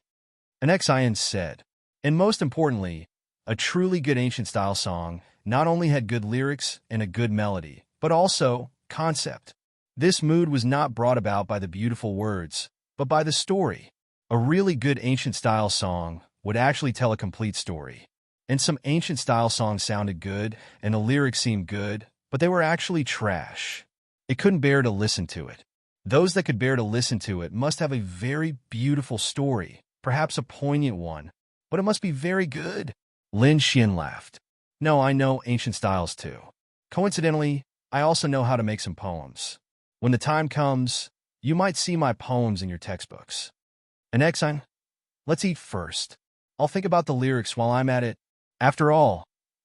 An Xian said, And most importantly, a truly good ancient-style song not only had good lyrics and a good melody, but also concept. This mood was not brought about by the beautiful words, but by the story. A really good ancient-style song would actually tell a complete story. And some ancient-style songs sounded good, and the lyrics seemed good, but they were actually trash. It couldn't bear to listen to it. Those that could bear to listen to it must have a very beautiful story, perhaps a poignant one, but it must be very good. Lin Xian laughed. No, I know ancient styles too. Coincidentally, I also know how to make some poems. When the time comes, you might see my poems in your textbooks. And Exine, let's eat first. I'll think about the lyrics while I'm at it. After all,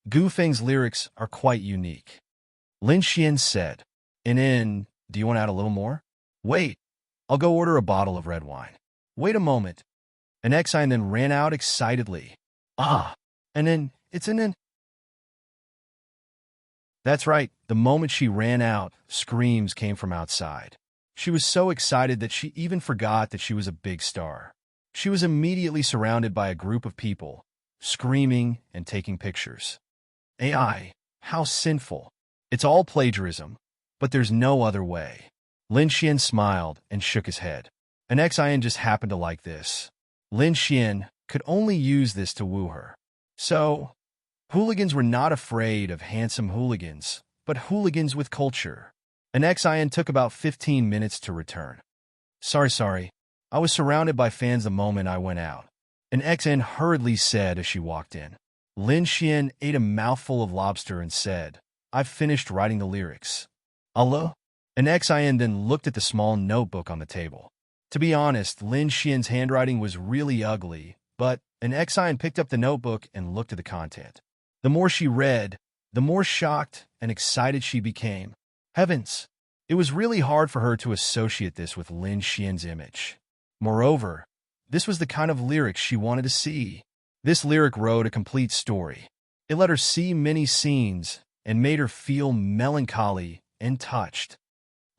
Gu Feng's lyrics are quite unique. Lin Xian said, and do you want to add a little more? Wait, I'll go order a bottle of red wine. Wait a moment. And Exine then ran out excitedly. And then, it's an in. That's right, the moment she ran out, screams came from outside. She was so excited that she even forgot that she was a big star. She was immediately surrounded by a group of people, screaming and taking pictures. AI, how sinful. It's all plagiarism, but there's no other way. Lin Xian smiled and shook his head. An Xian just happened to like this. Lin Xian could only use this to woo her. So, hooligans were not afraid of handsome hooligans, but hooligans with culture. An Xian took about 15 minutes to return. Sorry. I was surrounded by fans the moment I went out. An Xian hurriedly said as she walked in. Lin Xian ate a mouthful of lobster and said, I've finished writing the lyrics. Allah? An Xian then looked at the small notebook on the table. To be honest, Lin Xian's handwriting was really ugly, but an Xian picked up the notebook and looked at the content. The more she read, the more shocked and excited she became. Heavens! It was really hard for her to associate this with Lin Xian's image. Moreover, this was the kind of lyrics she wanted to see. This lyric wrote a complete story. It let her see many scenes and made her feel melancholy and touched.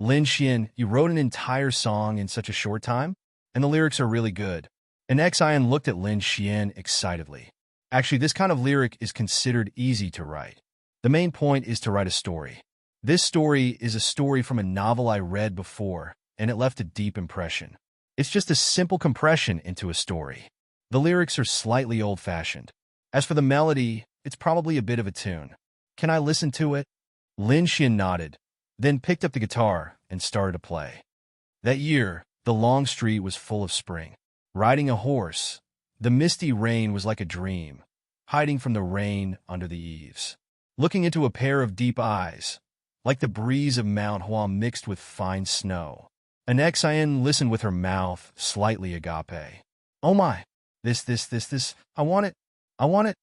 Lin Xian, you wrote an entire song in such a short time? And the lyrics are really good. An Xian looked at Lin Xian excitedly. Actually, this kind of lyric is considered easy to write. The main point is to write a story. This story is a story from a novel I read before, and it left a deep impression. It's just a simple compression into a story. The lyrics are slightly old-fashioned. As for the melody, it's probably a bit of a tune. Can I listen to it? Lin Xian nodded, then picked up the guitar and started to play. That year, the long street was full of spring. Riding a horse, the misty rain was like a dream, hiding from the rain under the eaves. Looking into a pair of deep eyes, like the breeze of Mount Hua mixed with fine snow. An Xian listened with her mouth slightly agape. Oh my, this, I want it.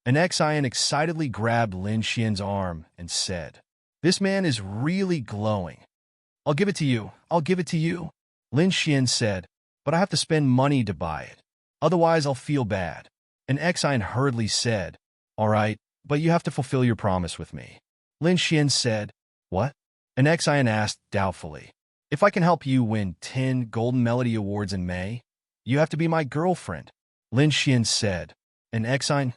An Xian excitedly grabbed Lin Xian's arm and said, This man is really glowing. I'll give it to you. Lin Xian said, but I have to spend money to buy it. Otherwise, I'll feel bad. An Xian hurriedly said, All right, but you have to fulfill your promise with me. Lin Xian said, What? An Xian asked doubtfully. If I can help you win 10 Golden Melody Awards in May, you have to be my girlfriend. Lin Xian said. An Xian,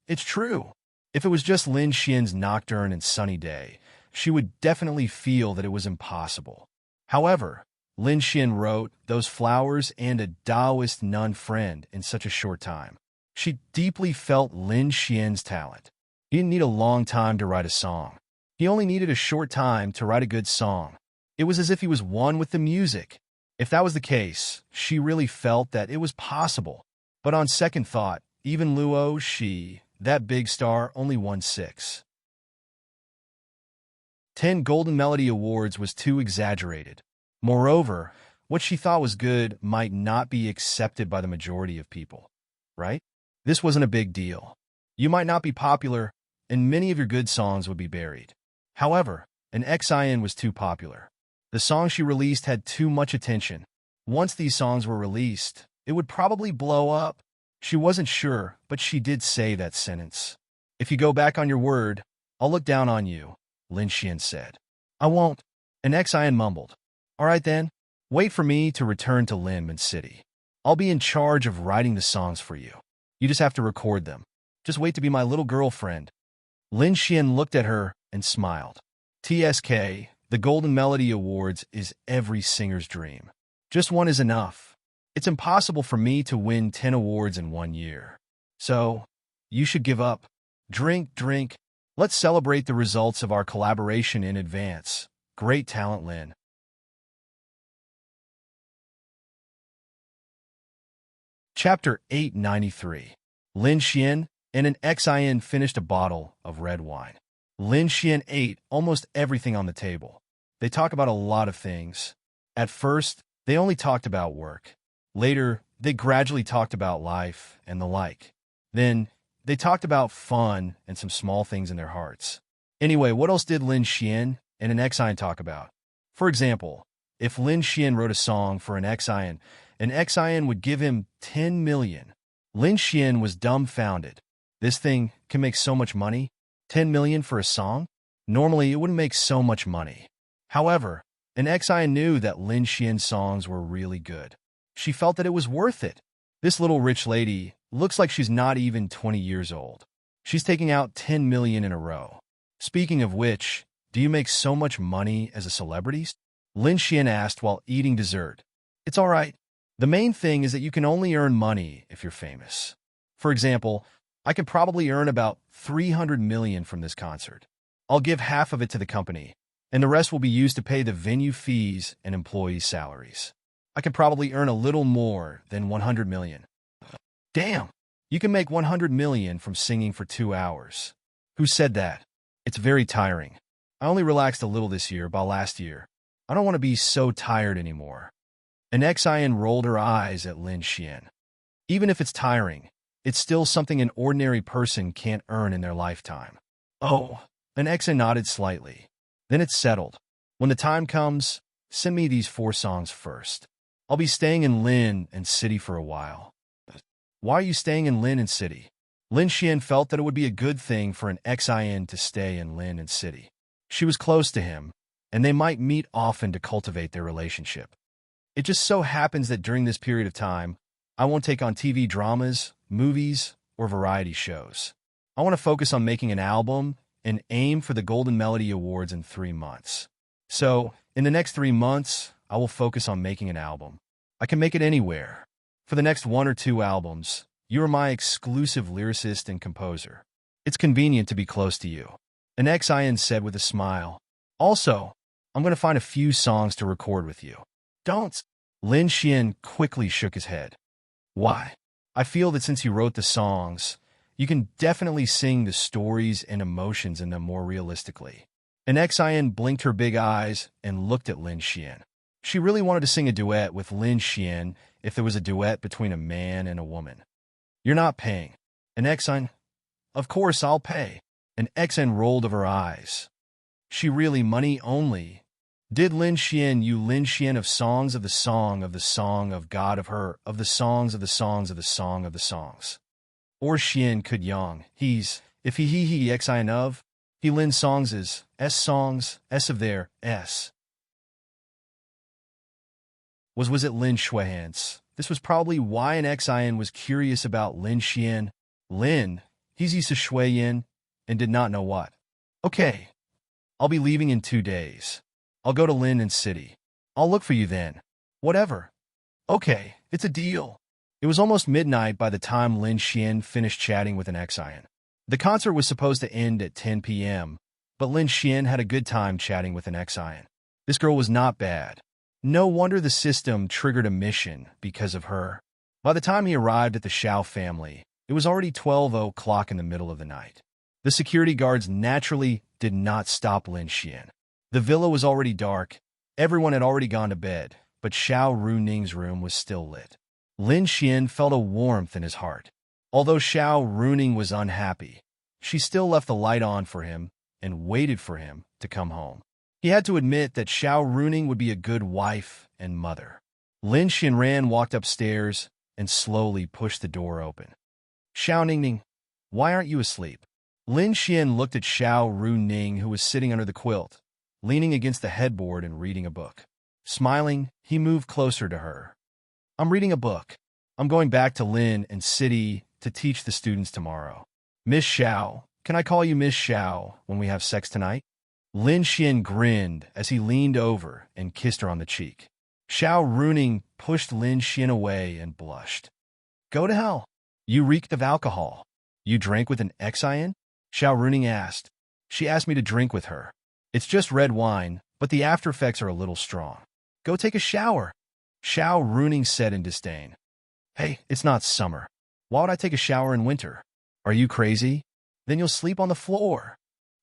it's true. If it was just Lin Xian's nocturne and sunny day, she would definitely feel that it was impossible. However, Lin Xian wrote those flowers and a Taoist nun friend in such a short time. She deeply felt Lin Xian's talent. He didn't need a long time to write a song. He only needed a short time to write a good song. It was as if he was one with the music. If that was the case, she really felt that it was possible. But on second thought, even Luo Shi, that big star, only won 6. 10 Golden Melody Awards was too exaggerated. Moreover, what she thought was good might not be accepted by the majority of people, right? This wasn't a big deal. You might not be popular, and many of your good songs would be buried. However, an Xian was too popular. The songs she released had too much attention. Once these songs were released, it would probably blow up. She wasn't sure, but she did say that sentence. If you go back on your word, I'll look down on you, Lin Xian said. I won't, an Xian mumbled. All right then, wait for me to return to Limban City. I'll be in charge of writing the songs for you. You just have to record them. Just wait to be my little girlfriend. Lin Xian looked at her and smiled. TSK, the Golden Melody Awards is every singer's dream. Just one is enough. It's impossible for me to win 10 awards in 1 year. So, you should give up. Drink. Let's celebrate the results of our collaboration in advance. Great talent, Lin. Chapter 893. Lin Xian and an Xin finished a bottle of red wine. Lin Xian ate almost everything on the table. They talk about a lot of things. At first, they only talked about work. Later, they gradually talked about life and the like. Then, they talked about fun and some small things in their hearts. Anyway, what else did Lin Xian and an Xin talk about? For example, if Lin Xian wrote a song for an Xin would give him 10 million. Lin Xian was dumbfounded. This thing can make so much money? 10 million for a song? Normally, it wouldn't make so much money. However, an Xin knew that Lin Xian's songs were really good. She felt that it was worth it. This little rich lady looks like she's not even 20 years old. She's taking out 10 million in a row. Speaking of which, do you make so much money as a celebrity? Lin Xian asked while eating dessert. It's all right. The main thing is that you can only earn money if you're famous. For example, I could probably earn about 300 million from this concert. I'll give half of it to the company, and the rest will be used to pay the venue fees and employee salaries. I could probably earn a little more than 100 million. Damn! You can make 100 million from singing for 2 hours. Who said that? It's very tiring. I only relaxed a little this year, about last year. I don't want to be so tired anymore. An Xin rolled her eyes at Lin Xian. Even if it's tiring, it's still something an ordinary person can't earn in their lifetime. Oh, an Xin nodded slightly. Then it's settled. When the time comes, send me these 4 songs first. I'll be staying in Lin and City for a while. Why are you staying in Lin and City? Lin Xian felt that it would be a good thing for an Xin to stay in Lin and City. She was close to him, and they might meet often to cultivate their relationship. It just so happens that during this period of time, I won't take on TV dramas, movies, or variety shows. I want to focus on making an album and aim for the Golden Melody Awards in 3 months. So, in the next 3 months, I will focus on making an album. I can make it anywhere. For the next 1 or 2 albums, you are my exclusive lyricist and composer. It's convenient to be close to you. An Xin said with a smile. Also, I'm going to find a few songs to record with you. Don't. Lin Xian quickly shook his head. Why? I feel that since you wrote the songs, you can definitely sing the stories and emotions in them more realistically. An Xin blinked her big eyes and looked at Lin Xian. She really wanted to sing a duet with Lin Xian if there was a duet between a man and a woman. You're not paying. An Xin? Of course I'll pay. An Xin rolled of her eyes. She really money only. Did Lin Xian you Lin Xian of songs of the song of the song of God of her of the songs of the songs of the song of the songs. Or Xian could yang, he's, if he Xin of, he Lin songs is, songs, S of their, S. Was it Lin Shuihan's? This was probably why an Xin was curious about Lin Xian. Lin, he's Isa Shuiyan, and did not know what. Okay, I'll be leaving in 2 days. I'll go to Lin and City. I'll look for you then. Whatever. Okay, it's a deal. It was almost midnight by the time Lin Xian finished chatting with an Xin. The concert was supposed to end at 10 p.m., but Lin Xian had a good time chatting with an Xin. This girl was not bad. No wonder the system triggered a mission because of her. By the time he arrived at the Xiao family, it was already 12 o'clock in the middle of the night. The security guards naturally did not stop Lin Xian. The villa was already dark. Everyone had already gone to bed, but Xiao Runing's room was still lit. Lin Xian felt a warmth in his heart. Although Xiao Runing was unhappy, she still left the light on for him and waited for him to come home. He had to admit that Xiao Runing would be a good wife and mother. Lin Xianran walked upstairs and slowly pushed the door open. Xiao Ningning, why aren't you asleep? Lin Xian looked at Xiao Runing, who was sitting under the quilt, leaning against the headboard and reading a book. Smiling, he moved closer to her. I'm reading a book. I'm going back to Lin and City to teach the students tomorrow. Miss Xiao, can I call you Miss Xiao when we have sex tonight? Lin Xian grinned as he leaned over and kissed her on the cheek. Xiao Runing pushed Lin Xian away and blushed. Go to hell. You reeked of alcohol. You drank with an Xian? Xiao Runing asked. She asked me to drink with her. It's just red wine, but the after effects are a little strong. Go take a shower. Xiao Runing said in disdain. Hey, it's not summer. Why would I take a shower in winter? Are you crazy? Then you'll sleep on the floor.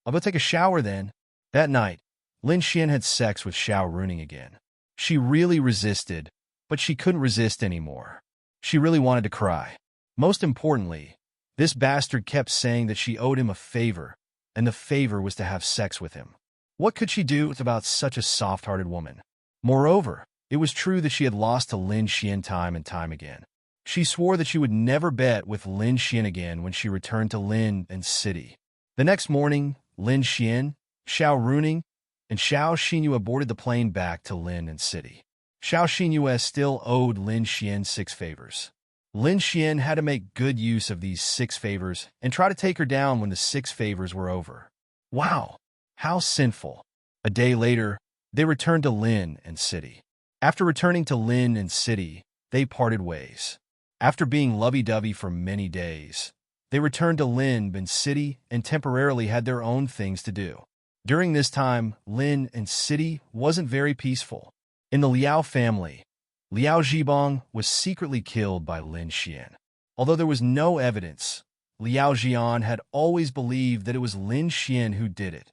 I'll go take a shower then. That night, Lin Xian had sex with Xiao Runing again. She really resisted, but she couldn't resist anymore. She really wanted to cry. Most importantly, this bastard kept saying that she owed him a favor, and the favor was to have sex with him. What could she do about such a soft-hearted woman? Moreover, it was true that she had lost to Lin Xian time and time again. She swore that she would never bet with Lin Xian again when she returned to Lin and City. The next morning, Lin Xian, Xiao Runing, and Xiao Xinyue boarded the plane back to Lin and City. Xiao Xinyue still owed Lin Xian 6 favors. Lin Xian had to make good use of these 6 favors and try to take her down when the 6 favors were over. Wow, how sinful. A day later, they returned to Lin and City. After returning to Lin and City, they parted ways. After being lovey-dovey for many days, they returned to Lin and City and temporarily had their own things to do. During this time, Lin and City wasn't very peaceful. In the Liao family, Liao Zhibong was secretly killed by Lin Xian. Although there was no evidence, Liao Jian had always believed that it was Lin Xian who did it.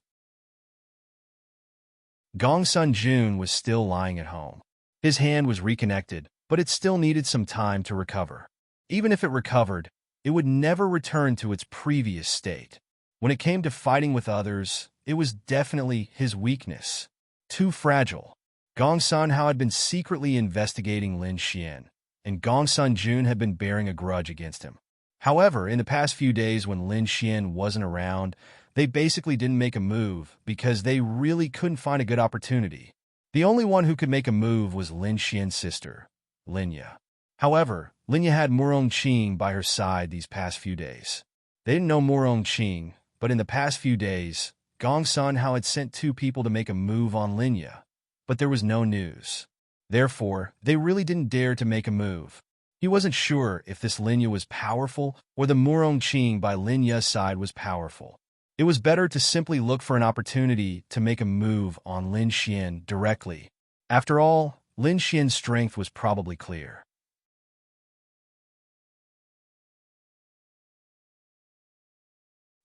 Gongsun Jun was still lying at home. His hand was reconnected, but it still needed some time to recover. Even if it recovered, it would never return to its previous state. When it came to fighting with others, it was definitely his weakness. Too fragile. Gongsun Hao had been secretly investigating Lin Xian, and Gongsun Jun had been bearing a grudge against him. However, in the past few days when Lin Xian wasn't around, they basically didn't make a move because they really couldn't find a good opportunity. The only one who could make a move was Lin Xian's sister, Linya. However, Linya had Murong Qing by her side these past few days. They didn't know Murong Qing, but in the past few days, Gongsun Hao had sent 2 people to make a move on Linya, but there was no news. Therefore, they really didn't dare to make a move. He wasn't sure if this Linya was powerful or the Murong Qing by Linya's side was powerful. It was better to simply look for an opportunity to make a move on Lin Xian directly. After all, Lin Xian's strength was probably clear.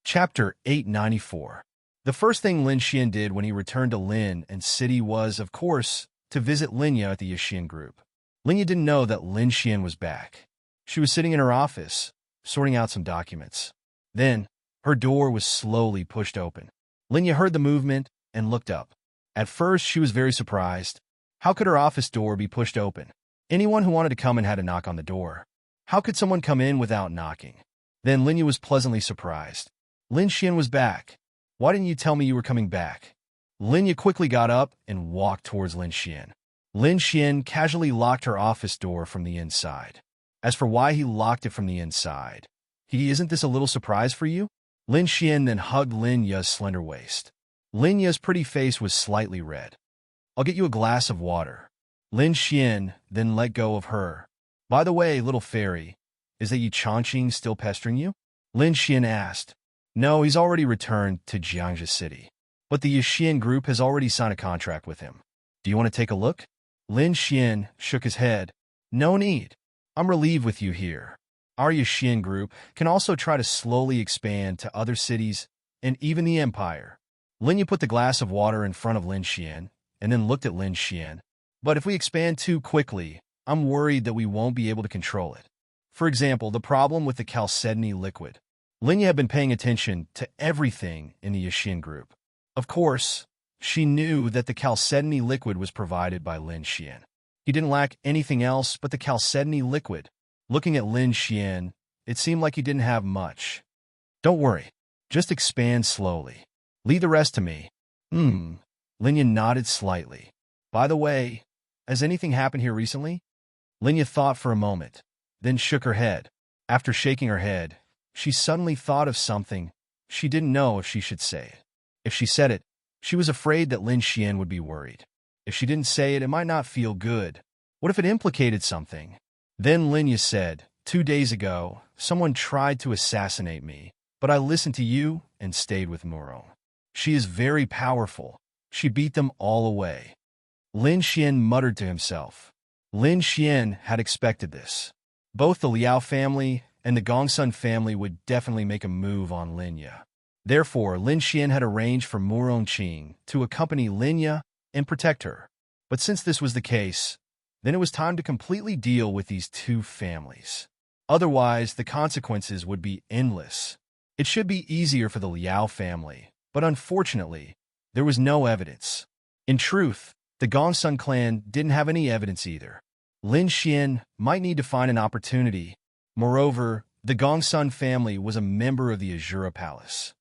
Chapter 894. The first thing Lin Xian did when he returned to Lin and City was, of course, to visit Linya at the Yixin group. Linya didn't know that Lin Xian was back. She was sitting in her office, sorting out some documents. Then, her door was slowly pushed open. Linya heard the movement and looked up. At first, she was very surprised. How could her office door be pushed open? Anyone who wanted to come in had to knock on the door. How could someone come in without knocking? Then Linya was pleasantly surprised. Lin Xian was back. Why didn't you tell me you were coming back? Linya quickly got up and walked towards Lin Xian. Lin Xian casually locked her office door from the inside. As for why he locked it from the inside, isn't this a little surprise for you? Lin Xian then hugged Linya's slender waist. Linya's pretty face was slightly red. I'll get you a glass of water. Lin Xian then let go of her. By the way, little fairy, is that Enchanting still pestering you? Lin Xian asked. No, he's already returned to Jiangxia City. But the Yixin group has already signed a contract with him. Do you want to take a look? Lin Xian shook his head. No need. I'm relieved with you here. Our Yixin group can also try to slowly expand to other cities and even the empire. Linya put the glass of water in front of Lin Xian and then looked at Lin Xian. But if we expand too quickly, I'm worried that we won't be able to control it. For example, the problem with the chalcedony liquid. Linya had been paying attention to everything in the Yixin group. Of course, she knew that the chalcedony liquid was provided by Lin Xian. He didn't lack anything else but the chalcedony liquid. Looking at Lin Xian, it seemed like he didn't have much. Don't worry, just expand slowly. Leave the rest to me. Linya nodded slightly. By the way, has anything happened here recently? Linya thought for a moment, then shook her head. After shaking her head, she suddenly thought of something. She didn't know if she should say it. If she said it, she was afraid that Lin Xian would be worried. If she didn't say it, it might not feel good. What if it implicated something? Then Linya said, 2 days ago, someone tried to assassinate me, but I listened to you and stayed with Murong. She is very powerful. She beat them all away. Lin Xian muttered to himself. Lin Xian had expected this. Both the Liao family and the Gongsun family would definitely make a move on Linya. Therefore, Lin Xian had arranged for Murong Qing to accompany Linya and protect her. But since this was the case, then it was time to completely deal with these two families. Otherwise, the consequences would be endless. It should be easier for the Liao family, but unfortunately, there was no evidence. In truth, the Gongsun clan didn't have any evidence either. Lin Xian might need to find an opportunity. Moreover, the Gongsun family was a member of the Azura Palace.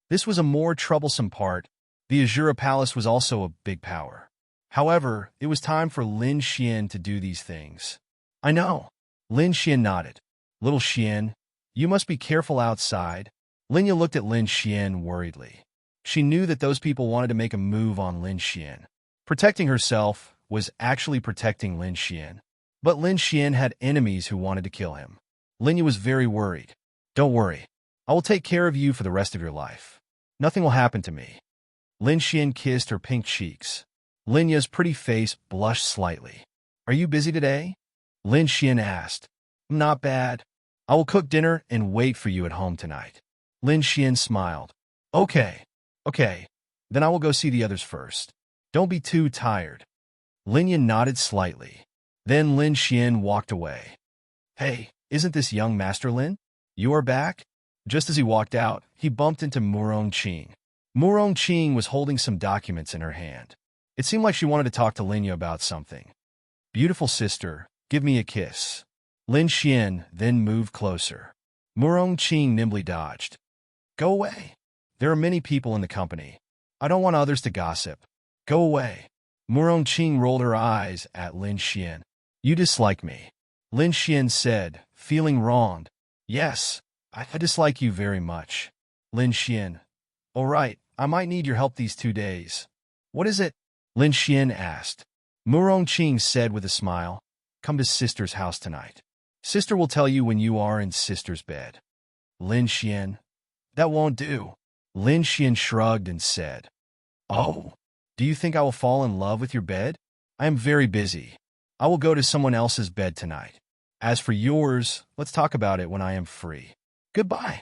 This was a more troublesome part. The Azura Palace was also a big power. However, it was time for Lin Xian to do these things. I know. Lin Xian nodded. Little Xian, you must be careful outside. Linya looked at Lin Xian worriedly. She knew that those people wanted to make a move on Lin Xian. Protecting herself was actually protecting Lin Xian. But Lin Xian had enemies who wanted to kill him. Linya was very worried. Don't worry. I will take care of you for the rest of your life. Nothing will happen to me. Lin Xian kissed her pink cheeks. Linya's pretty face blushed slightly. Are you busy today? Lin Xian asked. Not bad. I will cook dinner and wait for you at home tonight. Lin Xian smiled. Okay. Then I will go see the others first. Don't be too tired. Linya nodded slightly. Then Lin Xian walked away. Hey, isn't this young Master Lin? You are back? Just as he walked out, he bumped into Murong Qing. Murong Qing was holding some documents in her hand. It seemed like she wanted to talk to Linya about something. Beautiful sister, give me a kiss. Lin Xian then moved closer. Murong Qing nimbly dodged. Go away. There are many people in the company. I don't want others to gossip. Go away. Murong Qing rolled her eyes at Lin Xian. You dislike me. Lin Xian said, feeling wronged. Yes, I dislike you very much. Lin Xian. All right, I might need your help these 2 days. What is it? Lin Xian asked. Murong Qing said with a smile, come to sister's house tonight. Sister will tell you when you are in sister's bed. Lin Xian. That won't do. Lin Xian shrugged and said, Oh, do you think I will fall in love with your bed? I am very busy. I will go to someone else's bed tonight. As for yours, let's talk about it when I am free. Goodbye.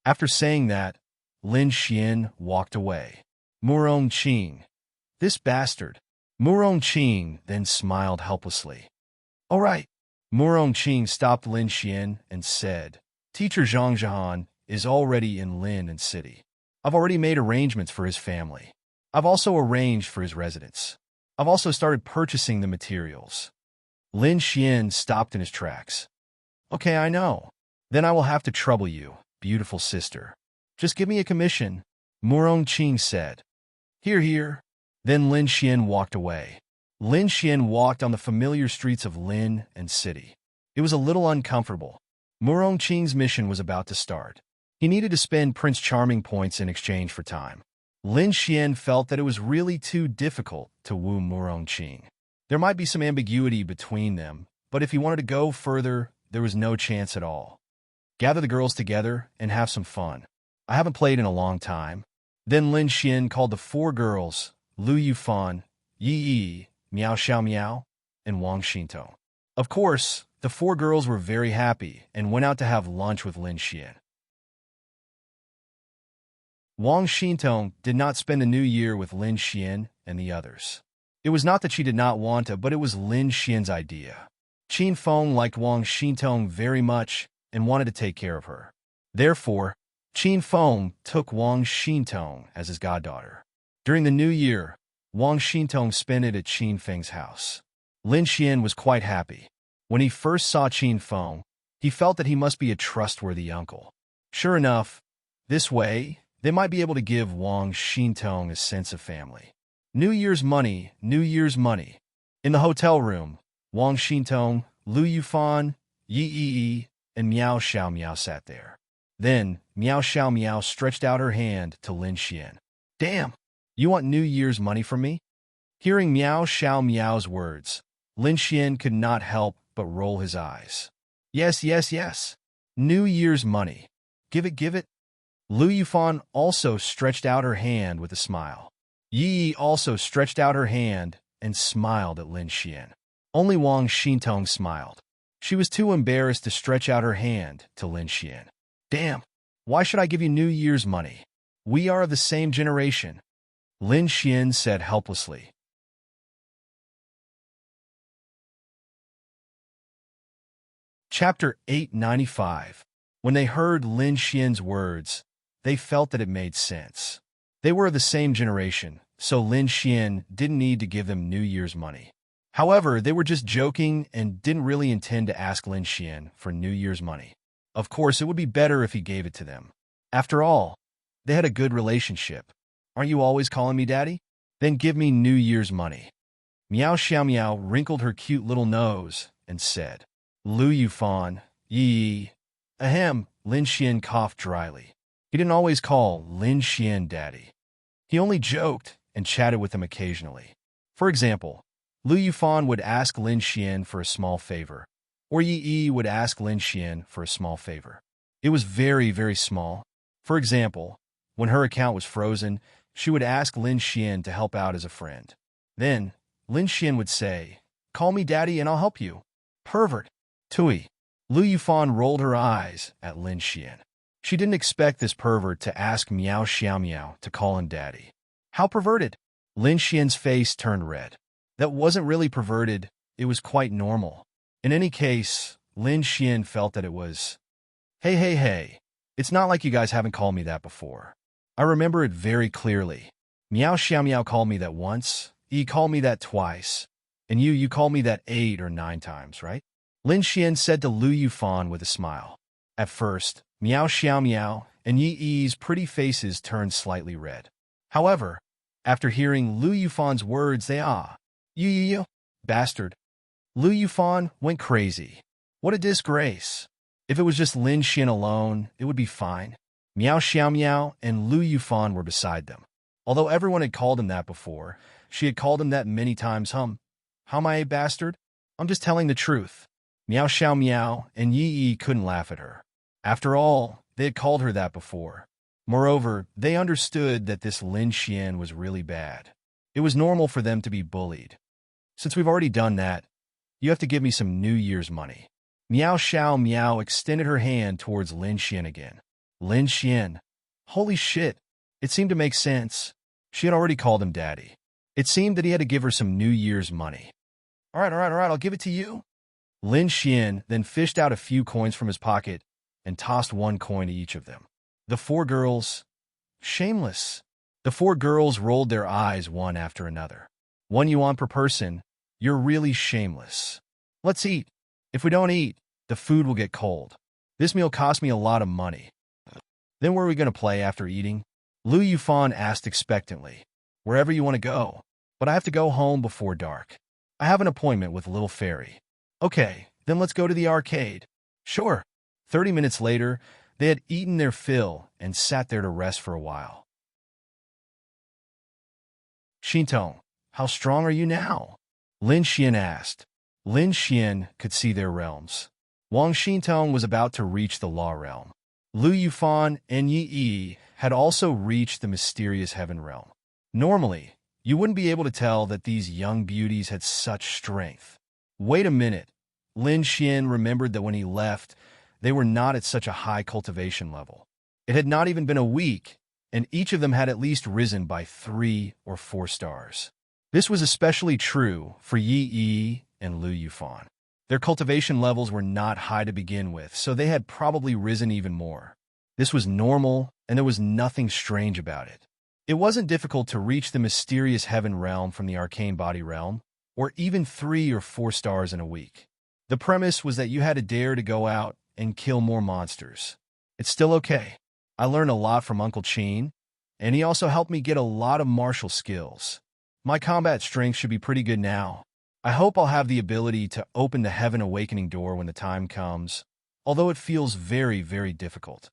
After saying that, Lin Xian walked away. Murong Qing. This bastard. Murong Qing then smiled helplessly. All right. Murong Qing stopped Lin Xian and said, Teacher Zhang Zhahan is already in Lin and City. I've already made arrangements for his family. I've also arranged for his residence. I've also started purchasing the materials. Lin Xian stopped in his tracks. Okay, I know. Then I will have to trouble you, beautiful sister. Just give me a commission, Murong Qing said. Here. Then Lin Xian walked away. Lin Xian walked on the familiar streets of Lin and City. It was a little uncomfortable. Murong Qing's mission was about to start. He needed to spend Prince Charming points in exchange for time. Lin Xian felt that it was really too difficult to woo Murong Qing. There might be some ambiguity between them, but if he wanted to go further, there was no chance at all. Gather the girls together and have some fun. I haven't played in a long time. Then Lin Xian called the 4 girls, Lu Yufan, Yi Yi, Miao Xiao Miao, and Wang Xintong. Of course, the 4 girls were very happy and went out to have lunch with Lin Xian. Wang Xintong did not spend the new year with Lin Xian and the others. It was not that she did not want to, but it was Lin Xian's idea. Qin Feng liked Wang Xintong very much and wanted to take care of her. Therefore, Qin Feng took Wang Xintong as his goddaughter. During the new year, Wang Xintong spent it at Qin Feng's house. Lin Xian was quite happy. When he first saw Qin Feng, he felt that he must be a trustworthy uncle. Sure enough, this way, they might be able to give Wang Xintong a sense of family. New Year's money, New Year's money. In the hotel room, Wang Xintong, Lu Yufan, Yi, and Meow Xiao Meow sat there. Then, Meow Xiao Meow stretched out her hand to Lin Xian. Damn! You want New Year's money from me? Hearing Meow Xiao Meow's words, Lin Xian could not help but roll his eyes. Yes, yes, yes. New Year's money. Give it, give it. Lu Yufan also stretched out her hand with a smile. Yi also stretched out her hand and smiled at Lin Xian. Only Wang Xintong smiled. She was too embarrassed to stretch out her hand to Lin Xian. Damn, why should I give you New Year's money? We are of the same generation, Lin Xian said helplessly. Chapter 895. When they heard Lin Xian's words, they felt that it made sense. They were of the same generation, so Lin Xian didn't need to give them New Year's money. However, they were just joking and didn't really intend to ask Lin Xian for New Year's money. Of course, it would be better if he gave it to them. After all, they had a good relationship. Aren't you always calling me daddy? Then give me New Year's money. Meow Xiao Meow wrinkled her cute little nose and said, Lu Yufan, Yi. Ahem, Lin Xian coughed dryly. He didn't always call Lin Xian daddy. He only joked and chatted with him occasionally. For example, Lu Yufan would ask Lin Xian for a small favor, or Yi would ask Lin Xian for a small favor. It was very, very small. For example, when her account was frozen, she would ask Lin Xian to help out as a friend. Then, Lin Xian would say, Call me daddy and I'll help you. Pervert. Tui. Lu Yufan rolled her eyes at Lin Xian. She didn't expect this pervert to ask Meow Xiao Meow to call him daddy. How perverted? Lin Xian's face turned red. That wasn't really perverted, it was quite normal. In any case, Lin Xian felt that it was. Hey. It's not like you guys haven't called me that before. I remember it very clearly. Meow Xiao Meow called me that once, Yi called me that twice, and you called me that 8 or 9 times, right? Lin Xian said to Lu Yufan with a smile. At first, Meow Xiao Meow and Yi's pretty faces turned slightly red. However, after hearing Lu Yufan's words, they you, bastard. Lu Yufan went crazy. What a disgrace. If it was just Lin Xian alone, it would be fine. Meow Xiao Meow and Lu Yufan were beside them. Although everyone had called him that before, she had called him that many times. How am I a bastard? I'm just telling the truth. Meow Xiao Meow and Yi couldn't laugh at her. After all, they had called her that before. Moreover, they understood that this Lin Xian was really bad. It was normal for them to be bullied. Since we've already done that, you have to give me some New Year's money. Meow Xiao Meow extended her hand towards Lin Xian again. Lin Xian. Holy shit. It seemed to make sense. She had already called him daddy. It seemed that he had to give her some New Year's money. All right, I'll give it to you. Lin Xian then fished out a few coins from his pocket and tossed 1 coin to each of them. The 4 girls. Shameless. The 4 girls rolled their eyes one after another. 1 yuan per person. You're really shameless. Let's eat. If we don't eat, the food will get cold. This meal cost me a lot of money. Then where are we going to play after eating? Lu Yufan asked expectantly. Wherever you want to go. But I have to go home before dark. I have an appointment with Little Fairy. Okay, then let's go to the arcade. Sure. 30 minutes later, they had eaten their fill and sat there to rest for a while. Xintong, how strong are you now? Lin Xian asked. Lin Xian could see their realms. Wang Xintong was about to reach the Law Realm. Lu Yufan and Yi had also reached the mysterious Heaven Realm. Normally, you wouldn't be able to tell that these young beauties had such strength. Wait a minute. Lin Xian remembered that when he left, they were not at such a high cultivation level. It had not even been a week, and each of them had at least risen by 3 or 4 stars. This was especially true for Yi and Lu Yufan. Their cultivation levels were not high to begin with, so they had probably risen even more. This was normal, and there was nothing strange about it. It wasn't difficult to reach the mysterious Heaven Realm from the Arcane Body Realm, or even 3 or 4 stars in a week. The premise was that you had to dare to go out and kill more monsters. It's still okay. I learned a lot from Uncle Chin, and he also helped me get a lot of martial skills. My combat strength should be pretty good now. I hope I'll have the ability to open the Heaven Awakening door when the time comes, although it feels very, very difficult.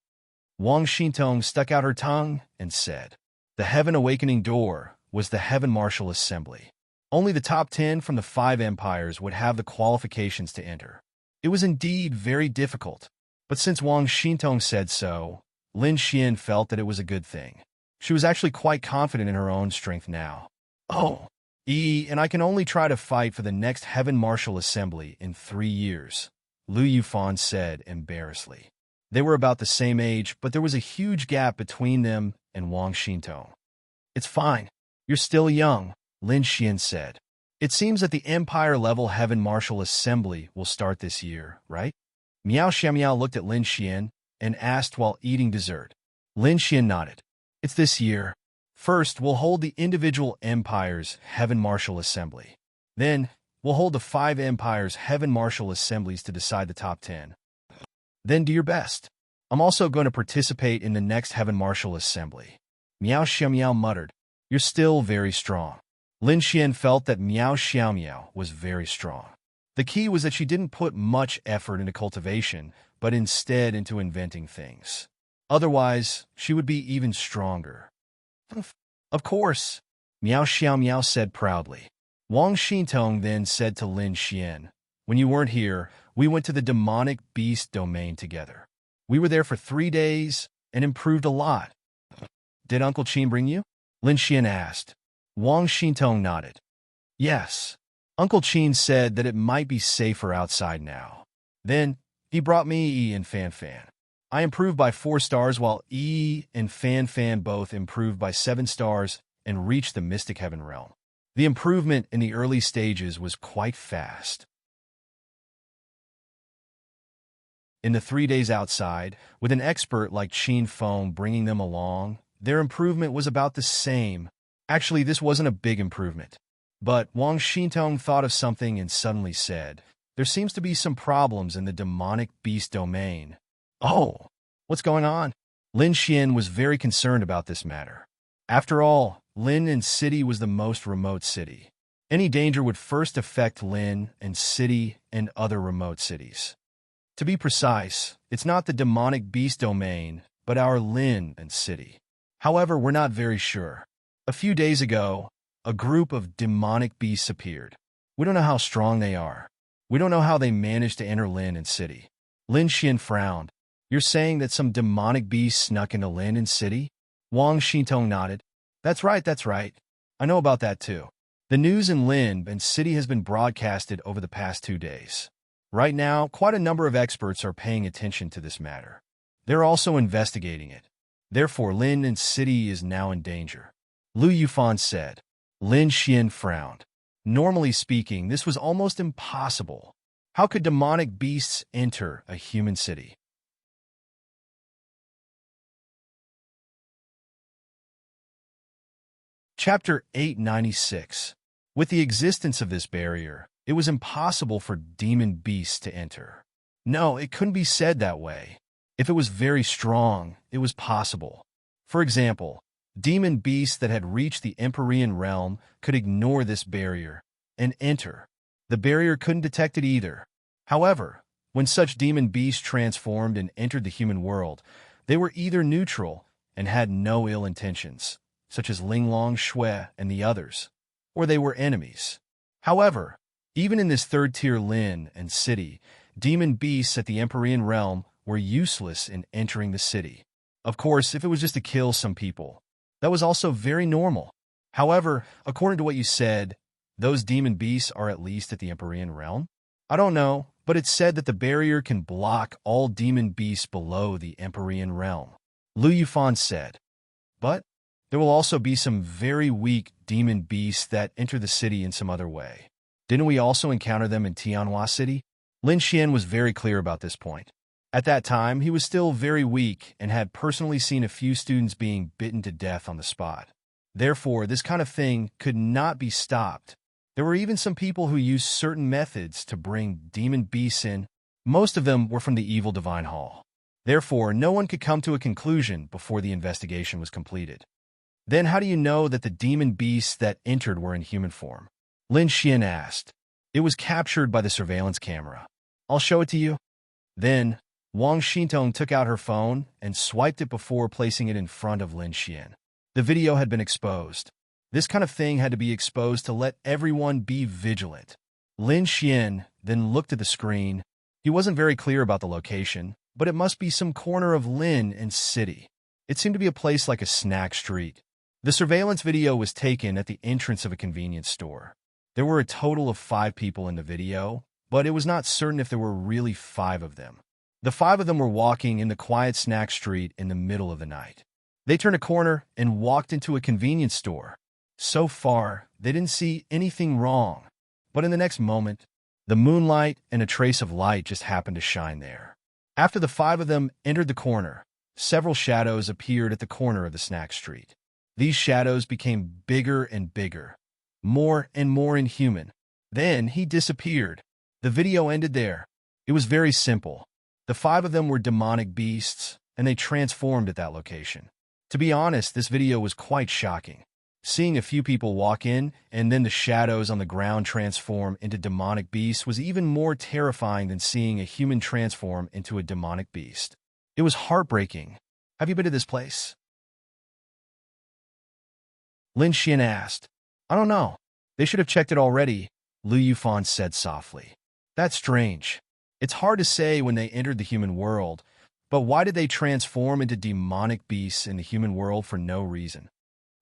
Wang Xintong stuck out her tongue and said, the Heaven Awakening door was the Heaven Martial Assembly. Only the top 10 from the 5 empires would have the qualifications to enter. It was indeed very difficult, but since Wang Xintong said so, Lin Xian felt that it was a good thing. She was actually quite confident in her own strength now. Oh, and I can only try to fight for the next Heaven Martial Assembly in 3 years, Lu Yufan said embarrassedly. They were about the same age, but there was a huge gap between them and Wang Xintong. It's fine. You're still young, Lin Xian said. It seems that the Empire-level Heaven Martial Assembly will start this year, right? Miao Xiamiao looked at Lin Xian and asked while eating dessert. Lin Xian nodded. It's this year. First, we'll hold the individual empires' Heaven Martial Assembly. Then, we'll hold the 5 empires' Heaven Martial Assemblies to decide the top 10. Then do your best. I'm also going to participate in the next Heaven Martial Assembly. Miao Xiamiao muttered. You're still very strong. Lin Xian felt that Miao Xiamiao was very strong. The key was that she didn't put much effort into cultivation, but instead into inventing things. Otherwise, she would be even stronger. Of course, Miao Xiaomiao said proudly. Wang Xintong then said to Lin Xian, when you weren't here, we went to the demonic beast domain together. We were there for 3 days and improved a lot. Did Uncle Qin bring you? Lin Xian asked. Wang Xintong nodded. Yes. Uncle Qin said that it might be safer outside now. Then, he brought me Yi and Fan Fan. I improved by 4 stars while Yi and Fan Fan both improved by 7 stars and reached the Mystic Heaven realm. The improvement in the early stages was quite fast. In the 3 days outside, with an expert like Qin Feng bringing them along, their improvement was about the same. Actually, this wasn't a big improvement. But Wang Xintong thought of something and suddenly said, there seems to be some problems in the demonic beast domain. Oh, what's going on? Lin Xian was very concerned about this matter. After all, Lin and City was the most remote city. Any danger would first affect Lin and City and other remote cities. To be precise, it's not the demonic beast domain, but our Lin and City. However, we're not very sure. A few days ago, a group of demonic beasts appeared. We don't know how strong they are. We don't know how they managed to enter Lin and City. Lin Xian frowned. You're saying that some demonic beast snuck into Lin and City? Wang Xintong nodded. That's right. I know about that too. The news in Lin and City has been broadcasted over the past 2 days. Right now, quite a number of experts are paying attention to this matter. They're also investigating it. Therefore, Lin and City is now in danger. Lu Yufan said. Lin Xian frowned. Normally speaking, this was almost impossible. How could demonic beasts enter a human city? Chapter 896. With the existence of this barrier, it was impossible for demon beasts to enter. No, it couldn't be said that way. If it was very strong, it was possible. For example, demon beasts that had reached the Empyrean realm could ignore this barrier and enter. The barrier couldn't detect it either. However, when such demon beasts transformed and entered the human world, they were either neutral and had no ill intentions, such as Linglong Shui and the others, or they were enemies. However, even in this third-tier Lin and City, demon beasts at the Empyrean realm were useless in entering the city. Of course, if it was just to kill some people, that was also very normal. However, according to what you said, those demon beasts are at least at the Empyrean realm? I don't know, but it's said that the barrier can block all demon beasts below the Empyrean realm. Lu Yufan said. But there will also be some very weak demon beasts that enter the city in some other way. Didn't we also encounter them in Tianhua City? Lin Xian was very clear about this point. At that time, he was still very weak and had personally seen a few students being bitten to death on the spot. Therefore, this kind of thing could not be stopped. There were even some people who used certain methods to bring demon beasts in. Most of them were from the evil divine hall. Therefore, no one could come to a conclusion before the investigation was completed. Then how do you know that the demon beasts that entered were in human form? Lin Xian asked. It was captured by the surveillance camera. I'll show it to you. Then, Wang Xintong took out her phone and swiped it before placing it in front of Lin Xian. The video had been exposed. This kind of thing had to be exposed to let everyone be vigilant. Lin Xian then looked at the screen. He wasn't very clear about the location, but it must be some corner of Lin and City. It seemed to be a place like a snack street. The surveillance video was taken at the entrance of a convenience store. There were a total of 5 people in the video, but it was not certain if there were really 5 of them. The 5 of them were walking in the quiet snack street in the middle of the night. They turned a corner and walked into a convenience store. So far, they didn't see anything wrong. But in the next moment, the moonlight and a trace of light just happened to shine there. After the 5 of them entered the corner, several shadows appeared at the corner of the snack street. These shadows became bigger and bigger, more and more inhuman. Then he disappeared. The video ended there. It was very simple. The 5 of them were demonic beasts, and they transformed at that location. To be honest, this video was quite shocking. Seeing a few people walk in, and then the shadows on the ground transform into demonic beasts was even more terrifying than seeing a human transform into a demonic beast. It was heartbreaking. Have you been to this place? Lin Xian asked. I don't know. They should have checked it already, Lu Yufan said softly. That's strange. It's hard to say when they entered the human world, but why did they transform into demonic beasts in the human world for no reason?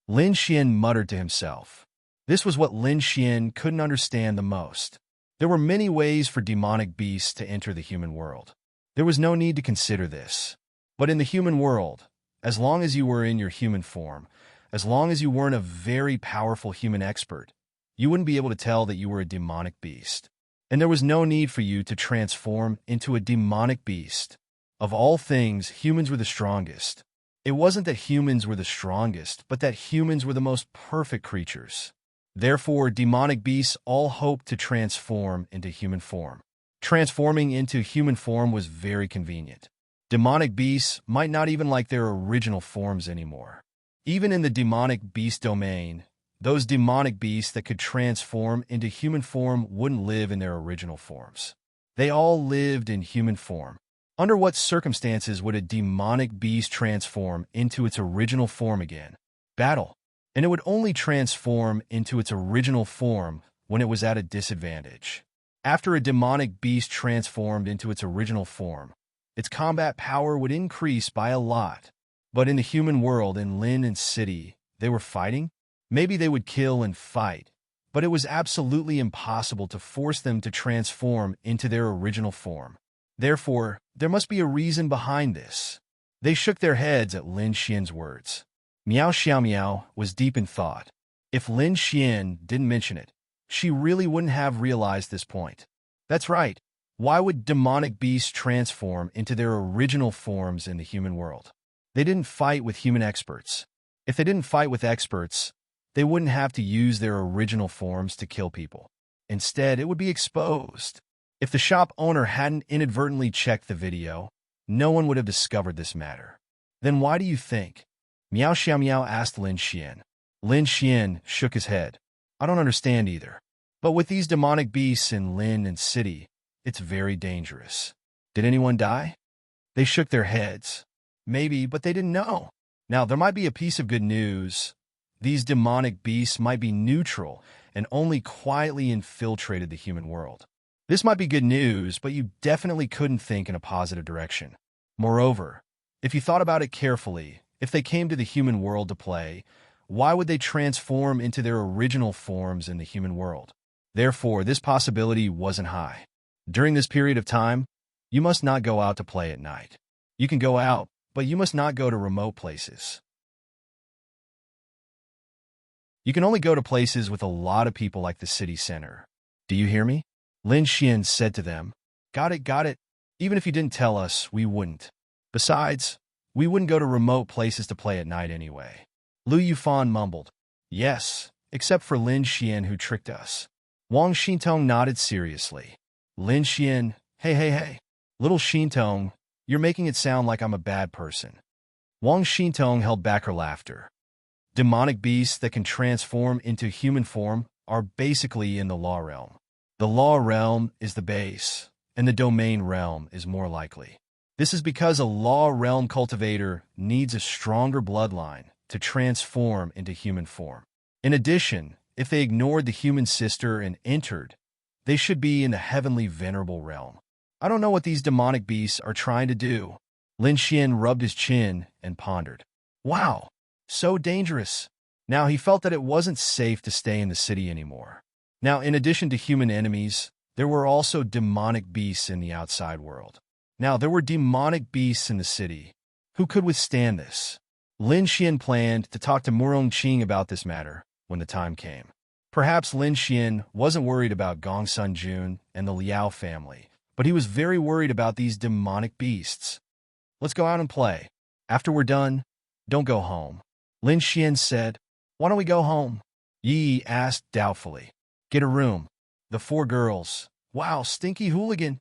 Lin Xian muttered to himself. This was what Lin Xian couldn't understand the most. There were many ways for demonic beasts to enter the human world. There was no need to consider this. But in the human world, as long as you were in your human form, as long as you weren't a very powerful human expert, you wouldn't be able to tell that you were a demonic beast. And there was no need for you to transform into a demonic beast. Of all things, humans were the strongest. It wasn't that humans were the strongest, but that humans were the most perfect creatures. Therefore, demonic beasts all hoped to transform into human form. Transforming into human form was very convenient. Demonic beasts might not even like their original forms anymore. Even in the demonic beast domain, those demonic beasts that could transform into human form wouldn't live in their original forms. They all lived in human form. Under what circumstances would a demonic beast transform into its original form again? Battle. And it would only transform into its original form when it was at a disadvantage. After a demonic beast transformed into its original form, its combat power would increase by a lot. But in the human world, in Lin and City, they were fighting? Maybe they would kill and fight, but it was absolutely impossible to force them to transform into their original form. Therefore, there must be a reason behind this. They shook their heads at Lin Xian's words. Miao Xiaomiao was deep in thought. If Lin Xian didn't mention it, she really wouldn't have realized this point. That's right. Why would demonic beasts transform into their original forms in the human world? They didn't fight with human experts. If they didn't fight with experts, they wouldn't have to use their original forms to kill people. Instead, it would be exposed. If the shop owner hadn't inadvertently checked the video, no one would have discovered this matter. Then why do you think? Miao Xiaomiao asked Lin Xian. Lin Xian shook his head. I don't understand either. But with these demonic beasts in Lin and City, it's very dangerous. Did anyone die? They shook their heads. Maybe, but they didn't know. Now, there might be a piece of good news. These demonic beasts might be neutral and only quietly infiltrated the human world. This might be good news, but you definitely couldn't think in a positive direction. Moreover, if you thought about it carefully, if they came to the human world to play, why would they transform into their original forms in the human world? Therefore, this possibility wasn't high. During this period of time, you must not go out to play at night. You can go out, but you must not go to remote places. You can only go to places with a lot of people like the city center. Do you hear me? Lin Xian said to them. Got it, got it. Even if you didn't tell us, we wouldn't. Besides, we wouldn't go to remote places to play at night anyway. Lu Yufan mumbled. Yes, except for Lin Xian who tricked us. Wang Xintong nodded seriously. Lin Xian, hey. Little Xintong, you're making it sound like I'm a bad person. Wang Xintong held back her laughter. Demonic beasts that can transform into human form are basically in the law realm. The law realm is the base, and the domain realm is more likely. This is because a law realm cultivator needs a stronger bloodline to transform into human form. In addition, if they ignored the human sister and entered, they should be in the heavenly venerable realm. I don't know what these demonic beasts are trying to do. Lin Xian rubbed his chin and pondered. Wow, so dangerous. Now he felt that it wasn't safe to stay in the city anymore. Now, in addition to human enemies, there were also demonic beasts in the outside world. Now, there were demonic beasts in the city. Who could withstand this? Lin Xian planned to talk to Murong Qing about this matter when the time came. Perhaps Lin Xian wasn't worried about Gong Sun Jun and the Liao family, but he was very worried about these demonic beasts. Let's go out and play. After we're done, don't go home. Lin Xian said. Why don't we go home? Yi asked doubtfully. Get a room. The 4 girls. Wow, stinky hooligan.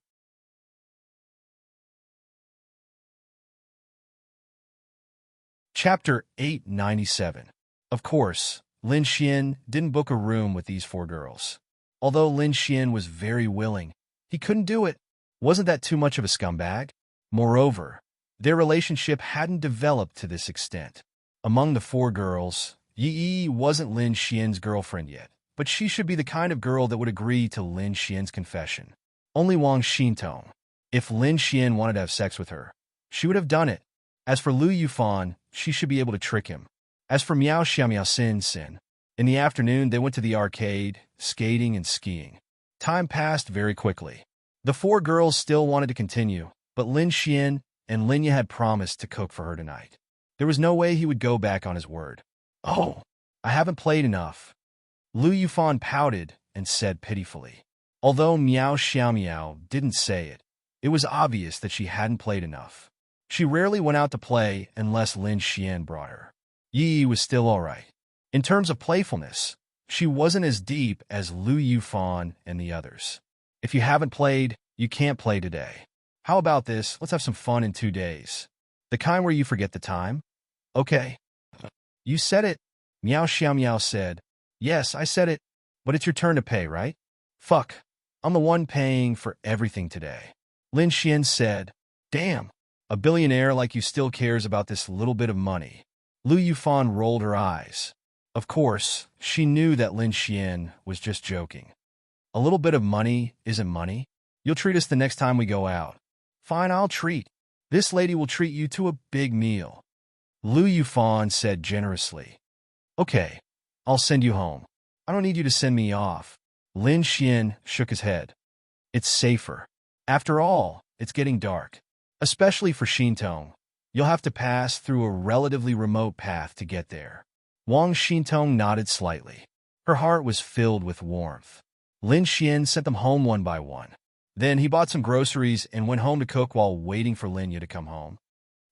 Chapter 897. Of course, Lin Xian didn't book a room with these 4 girls. Although Lin Xian was very willing, he couldn't do it. Wasn't that too much of a scumbag? Moreover, their relationship hadn't developed to this extent. Among the 4 girls, Yi wasn't Lin Xian's girlfriend yet, but she should be the kind of girl that would agree to Lin Xian's confession. Only Wang Xintong. If Lin Xian wanted to have sex with her, she would have done it. As for Lu Yufan, she should be able to trick him. As for Miao Xiaomiao Sin, in the afternoon they went to the arcade, skating and skiing. Time passed very quickly. The 4 girls still wanted to continue, but Lin Xian and Linya had promised to cook for her tonight. There was no way he would go back on his word. Oh, I haven't played enough. Lu Yufan pouted and said pitifully. Although Miao Xiaomiao didn't say it, it was obvious that she hadn't played enough. She rarely went out to play unless Lin Xian brought her. Yi was still all right. In terms of playfulness, she wasn't as deep as Lu Yufan and the others. If you haven't played, you can't play today. How about this? Let's have some fun in 2 days. The kind where you forget the time? Okay. You said it. Miao Xiaomiao said. Yes, I said it. But it's your turn to pay, right? Fuck. I'm the one paying for everything today. Lin Xian said. Damn. A billionaire like you still cares about this little bit of money. Lu Yufan rolled her eyes. Of course, she knew that Lin Xian was just joking. A little bit of money isn't money. You'll treat us the next time we go out. Fine, I'll treat. This lady will treat you to a big meal. Lu Yufan said generously. Okay, I'll send you home. I don't need you to send me off. Lin Xian shook his head. It's safer. After all, it's getting dark. Especially for Xintong. You'll have to pass through a relatively remote path to get there. Wang Xintong nodded slightly. Her heart was filled with warmth. Lin Xian sent them home one by one. Then he bought some groceries and went home to cook while waiting for Linya to come home.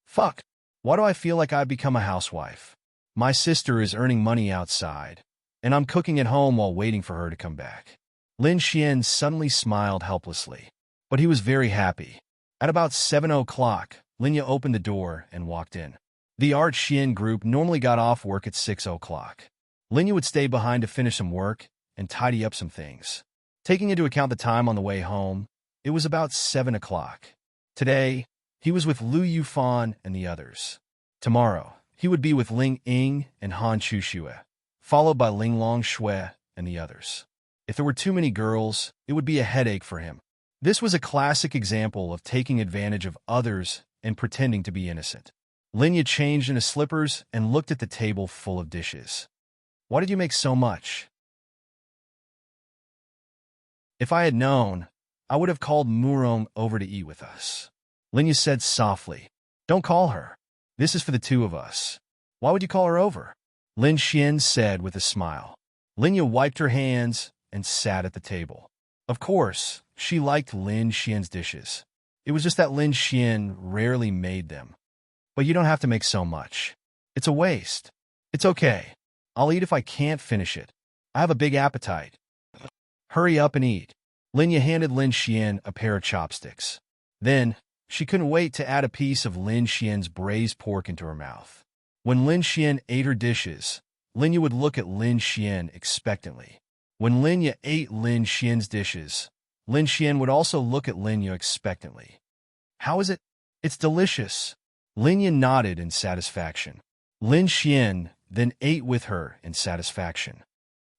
Fuck. Why do I feel like I've become a housewife? My sister is earning money outside, and I'm cooking at home while waiting for her to come back. Lin Xian suddenly smiled helplessly, but he was very happy. At about 7 o'clock, Linya opened the door and walked in. The Art Xian group normally got off work at 6 o'clock. Linya would stay behind to finish some work and tidy up some things. Taking into account the time on the way home, it was about 7 o'clock. Today, he was with Lu Yufan and the others. Tomorrow, he would be with Ling Ying and Han Chuxue, followed by Ling Long Shui and the others. If there were too many girls, it would be a headache for him. This was a classic example of taking advantage of others and pretending to be innocent. Linya changed into slippers and looked at the table full of dishes. Why did you make so much? If I had known, I would have called Murong over to eat with us. Linya said softly. Don't call her. This is for the 2 of us. Why would you call her over? Lin Xian said with a smile. Linya wiped her hands and sat at the table. Of course, she liked Lin Xian's dishes. It was just that Lin Xian rarely made them. But you don't have to make so much. It's a waste. It's okay. I'll eat if I can't finish it. I have a big appetite. Hurry up and eat. Linya handed Lin Xian a pair of chopsticks. Then, she couldn't wait to add a piece of Lin Xian's braised pork into her mouth. When Lin Xian ate her dishes, Linya would look at Lin Xian expectantly. When Linya ate Lin Xian's dishes, Lin Xian would also look at Linya expectantly. How is it? It's delicious. Linya nodded in satisfaction. Lin Xian then ate with her in satisfaction.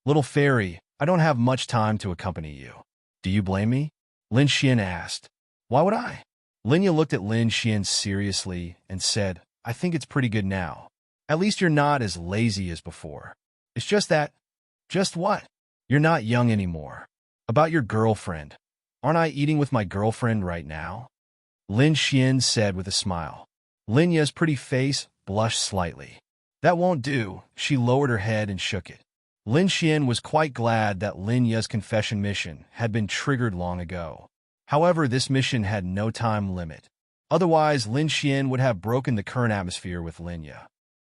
Little fairy, I don't have much time to accompany you. Do you blame me? Lin Xian asked. Why would I? Linya looked at Lin Xian seriously and said, I think it's pretty good now. At least you're not as lazy as before. It's just that. Just what? You're not young anymore. About your girlfriend. Aren't I eating with my girlfriend right now? Lin Xian said with a smile. Linya's pretty face blushed slightly. That won't do. She lowered her head and shook it. Lin Xian was quite glad that Linya's confession mission had been triggered long ago. However, this mission had no time limit. Otherwise, Lin Xian would have broken the current atmosphere with Linya.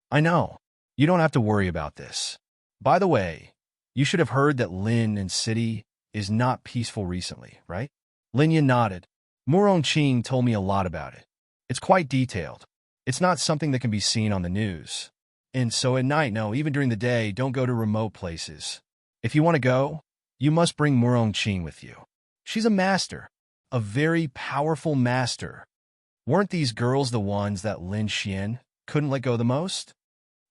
I know. You don't have to worry about this. By the way, you should have heard that Lin and City is not peaceful recently, right? Linya nodded. Murong-Qing told me a lot about it. It's quite detailed. It's not something that can be seen on the news. And so at night, no, even during the day, don't go to remote places. If you want to go, you must bring Murong-Qing with you. She's a master. A very powerful master. Weren't these girls the ones that Lin Xian couldn't let go the most?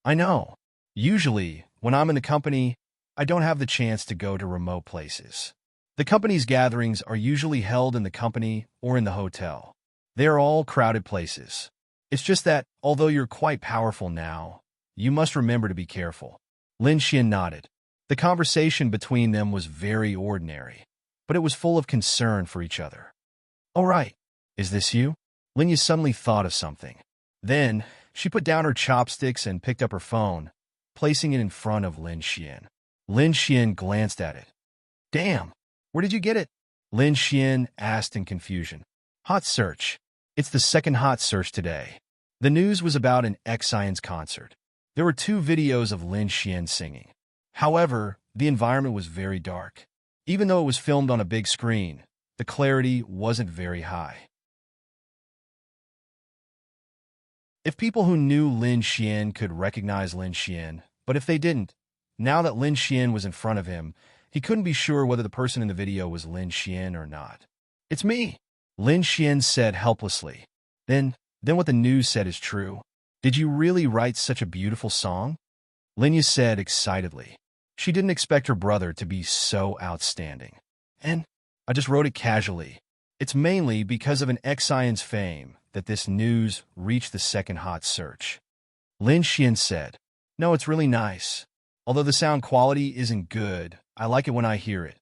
I know. Usually, when I'm in the company, I don't have the chance to go to remote places. The company's gatherings are usually held in the company or in the hotel. They are all crowded places. It's just that, although you're quite powerful now, you must remember to be careful. Lin Xian nodded. The conversation between them was very ordinary, but it was full of concern for each other. All right, is this you? Linya suddenly thought of something. Then, she put down her chopsticks and picked up her phone, placing it in front of Lin Xian. Lin Xian glanced at it. Damn, where did you get it? Lin Xian asked in confusion. Hot search. It's the second hot search today. The news was about an Xian's concert. There were 2 videos of Lin Xian singing. However, the environment was very dark. Even though it was filmed on a big screen, the clarity wasn't very high. If people who knew Lin Xian could recognize Lin Xian, but if they didn't, now that Lin Xian was in front of him, he couldn't be sure whether the person in the video was Lin Xian or not. It's me, Lin Xian said helplessly. Then what the news said is true. Did you really write such a beautiful song? Linya said excitedly. She didn't expect her brother to be so outstanding. And I just wrote it casually. It's mainly because of an Xian's fame that this news reached the second hot search. Lin Xian said, No, it's really nice. Although the sound quality isn't good, I like it when I hear it.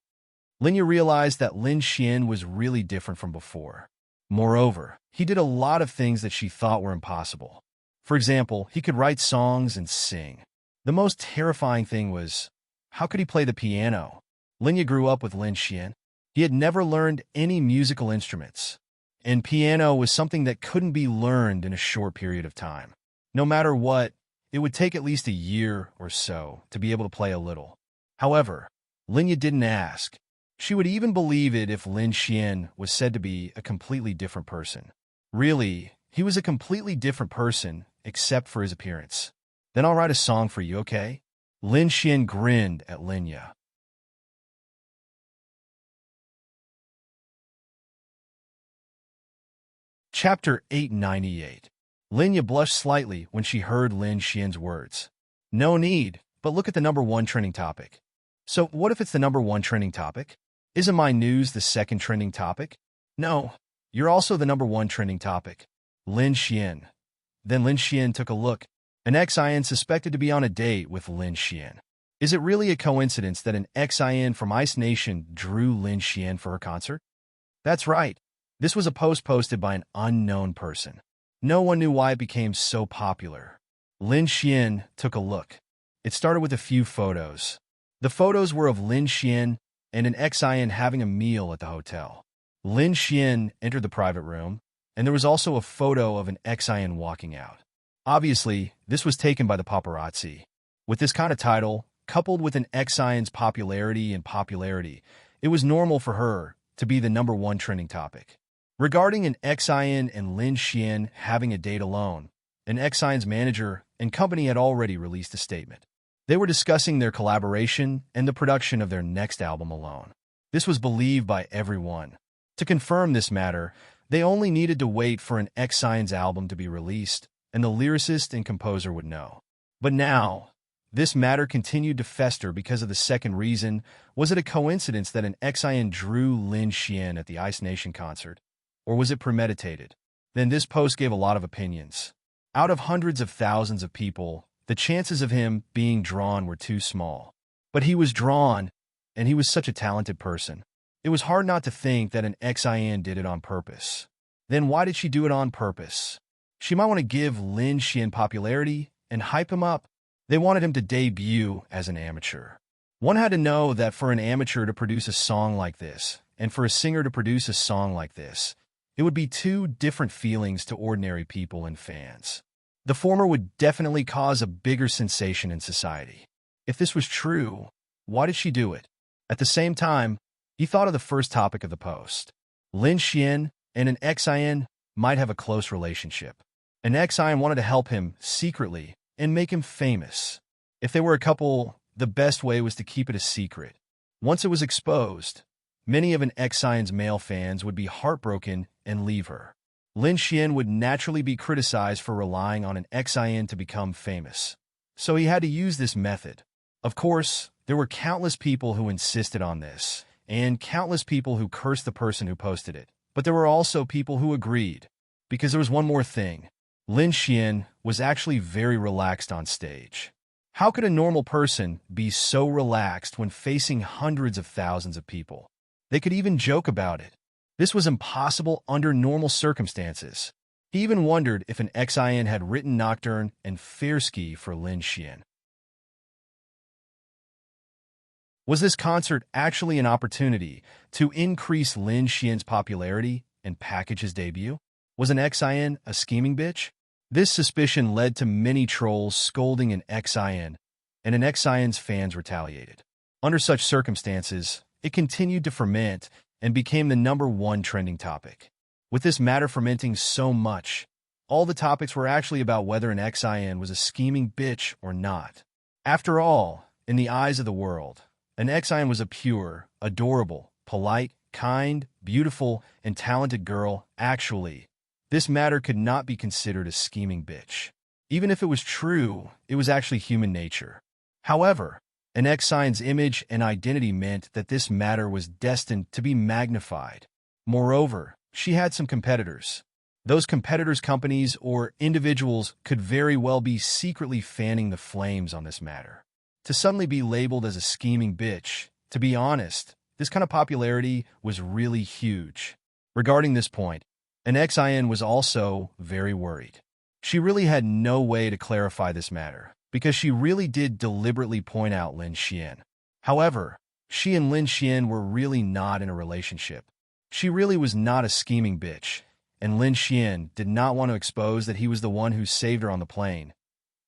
Linya realized that Lin Xian was really different from before. Moreover, he did a lot of things that she thought were impossible. For example, he could write songs and sing. The most terrifying thing was, how could he play the piano? Linya grew up with Lin Xian. He had never learned any musical instruments, and piano was something that couldn't be learned in a short period of time. No matter what, it would take at least a year or so to be able to play a little. However, Linya didn't ask. She would even believe it if Lin Xian was said to be a completely different person. Really, he was a completely different person, except for his appearance. Then I'll write a song for you, okay? Lin Xian grinned at Linya. Chapter 898. Linya blushed slightly when she heard Lin Xian's words. No need, but look at the #1 trending topic. So what if it's the #1 trending topic? Isn't my news the second trending topic? No, you're also the #1 trending topic. Lin Xian. Then Lin Xian took a look. An Xian suspected to be on a date with Lin Xian. Is it really a coincidence that an Xian from Ice Nation drew Lin Xian for her concert? That's right. This was a post posted by an unknown person. No one knew why it became so popular. Lin Xian took a look. It started with a few photos. The photos were of Lin Xian and an Xian having a meal at the hotel. Lin Xian entered the private room, and there was also a photo of an Xian walking out. Obviously, this was taken by the paparazzi. With this kind of title, coupled with an Xian's popularity, it was normal for her to be the #1 trending topic. Regarding an Xian and Lin Xian having a date alone, an Xian's manager and company had already released a statement. They were discussing their collaboration and the production of their next album alone. This was believed by everyone. To confirm this matter, they only needed to wait for an Xian's album to be released, and the lyricist and composer would know. But now, this matter continued to fester because of the second reason. Was it a coincidence that an Xian drew Lin Xian at the Ice Nation concert? Or was it premeditated? Then this post gave a lot of opinions. Out of hundreds of thousands of people, the chances of him being drawn were too small. But he was drawn, and he was such a talented person. It was hard not to think that an Xian did it on purpose. Then why did she do it on purpose? She might want to give Lin Xian popularity and hype him up. They wanted him to debut as an amateur. One had to know that for an amateur to produce a song like this, and for a singer to produce a song like this, it would be two different feelings to ordinary people and fans. The former would definitely cause a bigger sensation in society. If this was true, why did she do it? At the same time, he thought of the first topic of the post. Lin Xian and an Xian might have a close relationship. An Xian wanted to help him secretly and make him famous. If they were a couple, the best way was to keep it a secret. Once it was exposed, many of an Xian's male fans would be heartbroken and leave her. Lin Xian would naturally be criticized for relying on an Xian to become famous. So he had to use this method. Of course, there were countless people who insisted on this, and countless people who cursed the person who posted it. But there were also people who agreed. Because there was one more thing. Lin Xian was actually very relaxed on stage. How could a normal person be so relaxed when facing hundreds of thousands of people? They could even joke about it. This was impossible under normal circumstances. He even wondered if an Xian had written Nocturne and Fairski for Lin Xian. Was this concert actually an opportunity to increase Lin Xian's popularity and package his debut? Was an Xian a scheming bitch? This suspicion led to many trolls scolding an Xian, and an Xian's fans retaliated. Under such circumstances, it continued to ferment and became the #1 trending topic. With this matter fermenting so much, all the topics were actually about whether an Xian was a scheming bitch or not. After all, in the eyes of the world, an Xian was a pure, adorable, polite, kind, beautiful, and talented girl. Actually, this matter could not be considered a scheming bitch. Even if it was true, it was actually human nature. However, an Xian's image and identity meant that this matter was destined to be magnified. Moreover, she had some competitors. Those competitors' companies or individuals could very well be secretly fanning the flames on this matter. To suddenly be labeled as a scheming bitch, to be honest, this kind of popularity was really huge. Regarding this point, an Xian was also very worried. She really had no way to clarify this matter, because she really did deliberately point out Lin Xian. However, she and Lin Xian were really not in a relationship. She really was not a scheming bitch, and Lin Xian did not want to expose that he was the one who saved her on the plane.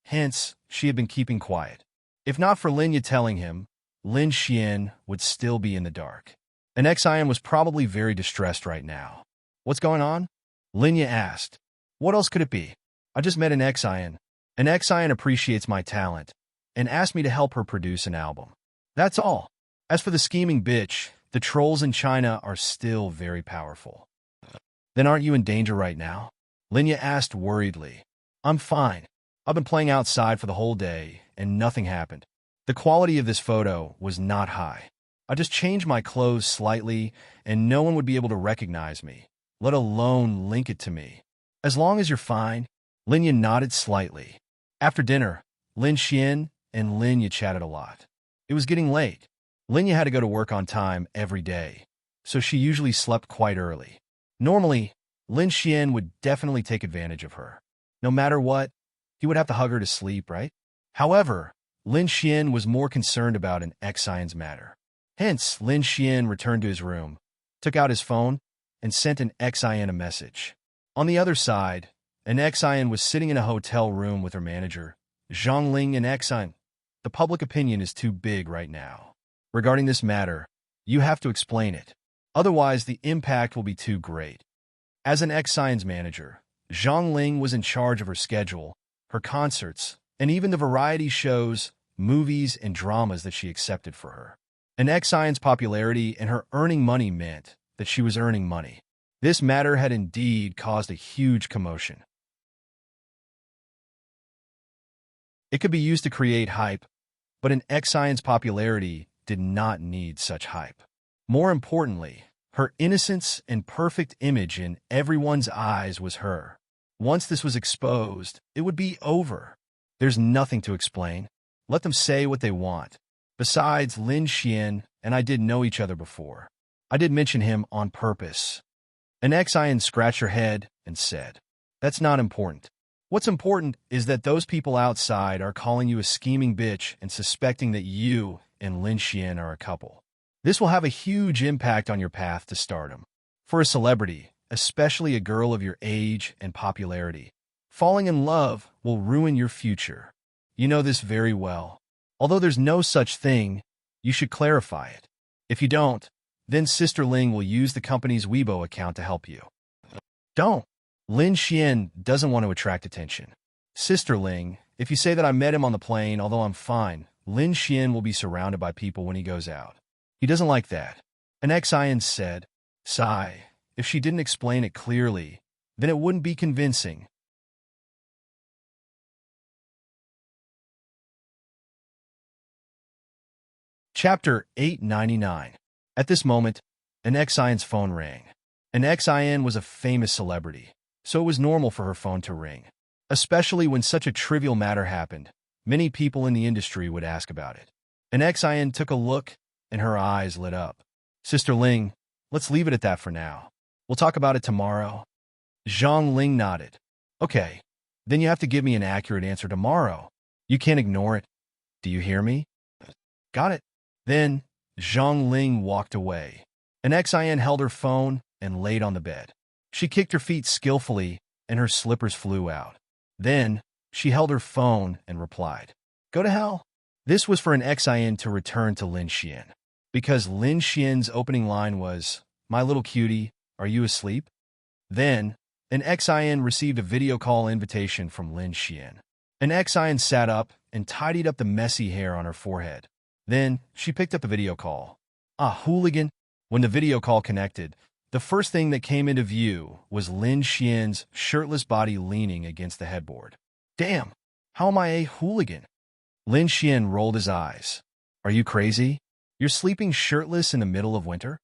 Hence, she had been keeping quiet. If not for Linya telling him, Lin Xian would still be in the dark. An Xian was probably very distressed right now. What's going on? Linya asked. What else could it be? I just met an Xian. An Xian appreciates my talent and asked me to help her produce an album. That's all. As for the scheming bitch, the trolls in China are still very powerful. Then aren't you in danger right now? Linya asked worriedly. I'm fine. I've been playing outside for the whole day, and nothing happened. The quality of this photo was not high. I just changed my clothes slightly, and no one would be able to recognize me, let alone link it to me. As long as you're fine, Linya nodded slightly. After dinner, Lin Xian and Linya chatted a lot. It was getting late. Linya had to go to work on time every day, so she usually slept quite early. Normally, Lin Xian would definitely take advantage of her. No matter what, he would have to hug her to sleep, right? However, Lin Xian was more concerned about an Xian's matter. Hence, Lin Xian returned to his room, took out his phone, and sent an Xian a message. On the other side, an Xian was sitting in a hotel room with her manager, Zhang Ling and Xian. The public opinion is too big right now. Regarding this matter, you have to explain it. Otherwise, the impact will be too great. As an Xian's manager, Zhang Ling was in charge of her schedule, her concerts, and even the variety shows movies, and dramas that she accepted for her. An Xian's popularity and her earning money meant that she was earning money. This matter had indeed caused a huge commotion. It could be used to create hype, but an Xian's popularity did not need such hype. More importantly, her innocence and perfect image in everyone's eyes was her. Once this was exposed, it would be over. There's nothing to explain. Let them say what they want. Besides, Lin Xian and I did know each other before. I did mention him on purpose. An Xian scratched her head and said, "That's not important. What's important is that those people outside are calling you a scheming bitch and suspecting that you and Lin Xian are a couple. This will have a huge impact on your path to stardom. For a celebrity, especially a girl of your age and popularity, falling in love will ruin your future. You know this very well. Although there's no such thing, you should clarify it. If you don't, then Sister Ling will use the company's Weibo account to help you." Don't. Lin Xian doesn't want to attract attention. Sister Ling, if you say that I met him on the plane, although I'm fine, Lin Xian will be surrounded by people when he goes out. He doesn't like that. An Xian said, "Sigh, if she didn't explain it clearly, then it wouldn't be convincing." Chapter 899. At this moment, an Xian's phone rang. An Xian was a famous celebrity, so it was normal for her phone to ring. Especially when such a trivial matter happened, many people in the industry would ask about it. An Xian took a look, and her eyes lit up. "Sister Ling, let's leave it at that for now. We'll talk about it tomorrow." Zhang Ling nodded. "Okay, then you have to give me an accurate answer tomorrow. You can't ignore it. Do you hear me?" "Got it." Then, Zhang Ling walked away. An Xian held her phone and laid on the bed. She kicked her feet skillfully, and her slippers flew out. Then, she held her phone and replied, "Go to hell." This was for an Xian to return to Lin Xian, because Lin Xian's opening line was, "My little cutie, are you asleep?" Then, an Xian received a video call invitation from Lin Xian. An Xian sat up and tidied up the messy hair on her forehead. Then, she picked up the video call. Hooligan! When the video call connected, the first thing that came into view was Lin Xian's shirtless body leaning against the headboard. "Damn! How am I a hooligan?" Lin Xian rolled his eyes. "Are you crazy? You're sleeping shirtless in the middle of winter?"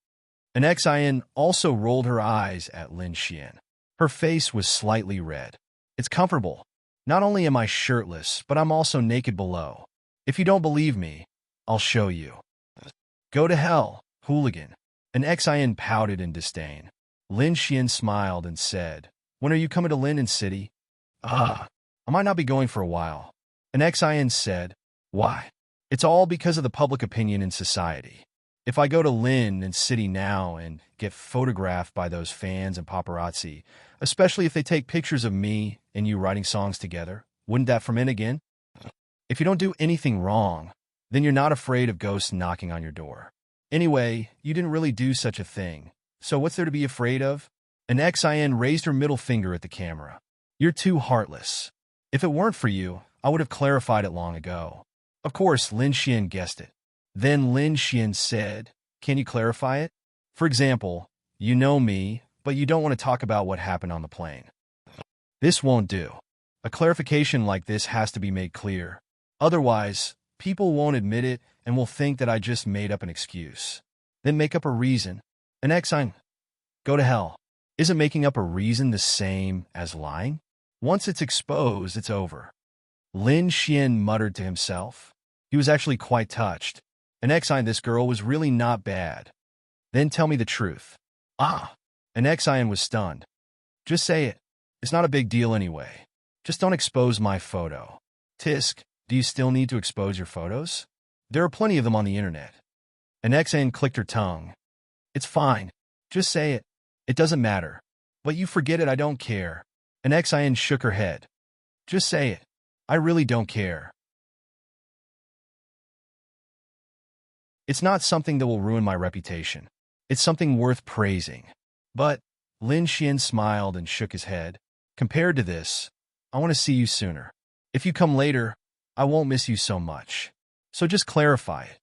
An Xian also rolled her eyes at Lin Xian. Her face was slightly red. "It's comfortable. Not only am I shirtless, but I'm also naked below. If you don't believe me, I'll show you." "Go to hell, hooligan." An Xian pouted in disdain. Lin Xian smiled and said, "When are you coming to Lin City?" I might not be going for a while." An Xian said, "Why?" "It's all because of the public opinion in society. If I go to Lin City now and get photographed by those fans and paparazzi, especially if they take pictures of me and you writing songs together, wouldn't that ferment again? If you don't do anything wrong, then you're not afraid of ghosts knocking on your door. Anyway, you didn't really do such a thing, so what's there to be afraid of?" An Xian raised her middle finger at the camera. "You're too heartless. If it weren't for you, I would have clarified it long ago." Of course, Lin Xian guessed it. Then Lin Xian said, "Can you clarify it? For example, you know me, but you don't want to talk about what happened on the plane." "This won't do. A clarification like this has to be made clear. Otherwise, people won't admit it and will think that I just made up an excuse. Then make up a reason." An Xian, "Go to hell. Isn't making up a reason the same as lying? Once it's exposed, it's over." Lin Xian muttered to himself. He was actually quite touched. An Xian, this girl was really not bad. "Then tell me the truth." An Xian was stunned. "Just say it. It's not a big deal anyway. Just don't expose my photo." "Tisk, do you still need to expose your photos? There are plenty of them on the internet." An Xian clicked her tongue. "It's fine. Just say it. It doesn't matter. But you forget it, I don't care." An Xian shook her head. "Just say it. I really don't care. It's not something that will ruin my reputation. It's something worth praising." "But," Lin Xian smiled and shook his head, "compared to this, I want to see you sooner. If you come later, I won't miss you so much." So just clarify it.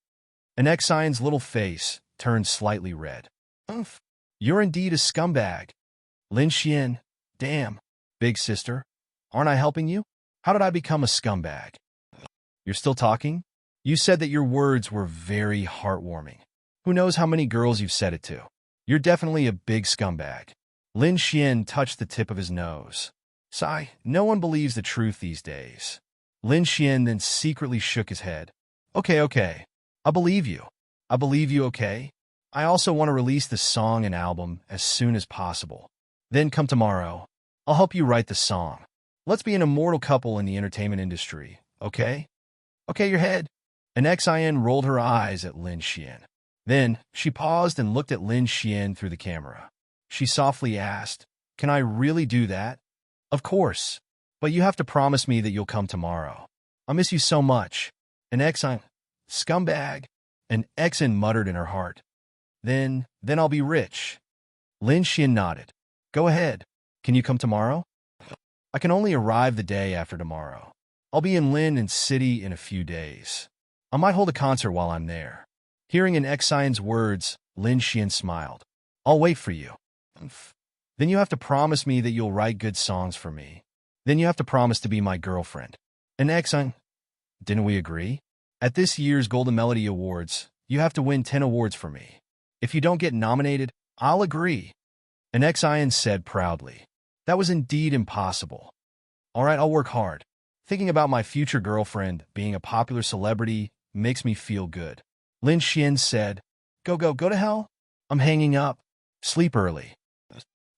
And Xian's little face turned slightly red. Umph. You're indeed a scumbag. Lin Xian, damn. Big sister, aren't I helping you? How did I become a scumbag? You're still talking? You said that your words were very heartwarming. Who knows how many girls you've said it to? You're definitely a big scumbag. Lin Xian touched the tip of his nose. Sigh, no one believes the truth these days. Lin Xian then secretly shook his head. Okay. I believe you. Okay? I also want to release the song and album as soon as possible. Then come tomorrow. I'll help you write the song. Let's be an immortal couple in the entertainment industry, okay? Okay, your head. And Xian rolled her eyes at Lin Xian. Then, she paused and looked at Lin Xian through the camera. She softly asked, Can I really do that? Of course. But you have to promise me that you'll come tomorrow. I miss you so much. And Xian, scumbag. And Xian muttered in her heart. Then I'll be rich. Lin Xian nodded. Go ahead. Can you come tomorrow? I can only arrive the day after tomorrow. I'll be in Lin City in a few days. I might hold a concert while I'm there. Hearing in Xian's words, Lin Xian smiled. I'll wait for you. Then you have to promise me that you'll write good songs for me. Then you have to promise to be my girlfriend. And Xian, didn't we agree? At this year's Golden Melody Awards, you have to win 10 awards for me. If you don't get nominated, I'll agree. And Xian said proudly. That was indeed impossible. All right, I'll work hard. Thinking about my future girlfriend being a popular celebrity makes me feel good. Lin Xian said, Go to hell. I'm hanging up. Sleep early.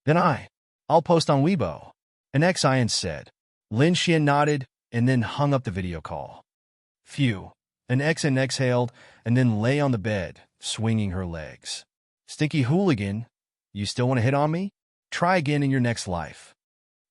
Then I'll post on Weibo. And Xian said. Lin Xian nodded and then hung up the video call. Phew. And Xian exhaled and then lay on the bed, swinging her legs. Stinky hooligan, you still want to hit on me? Try again in your next life.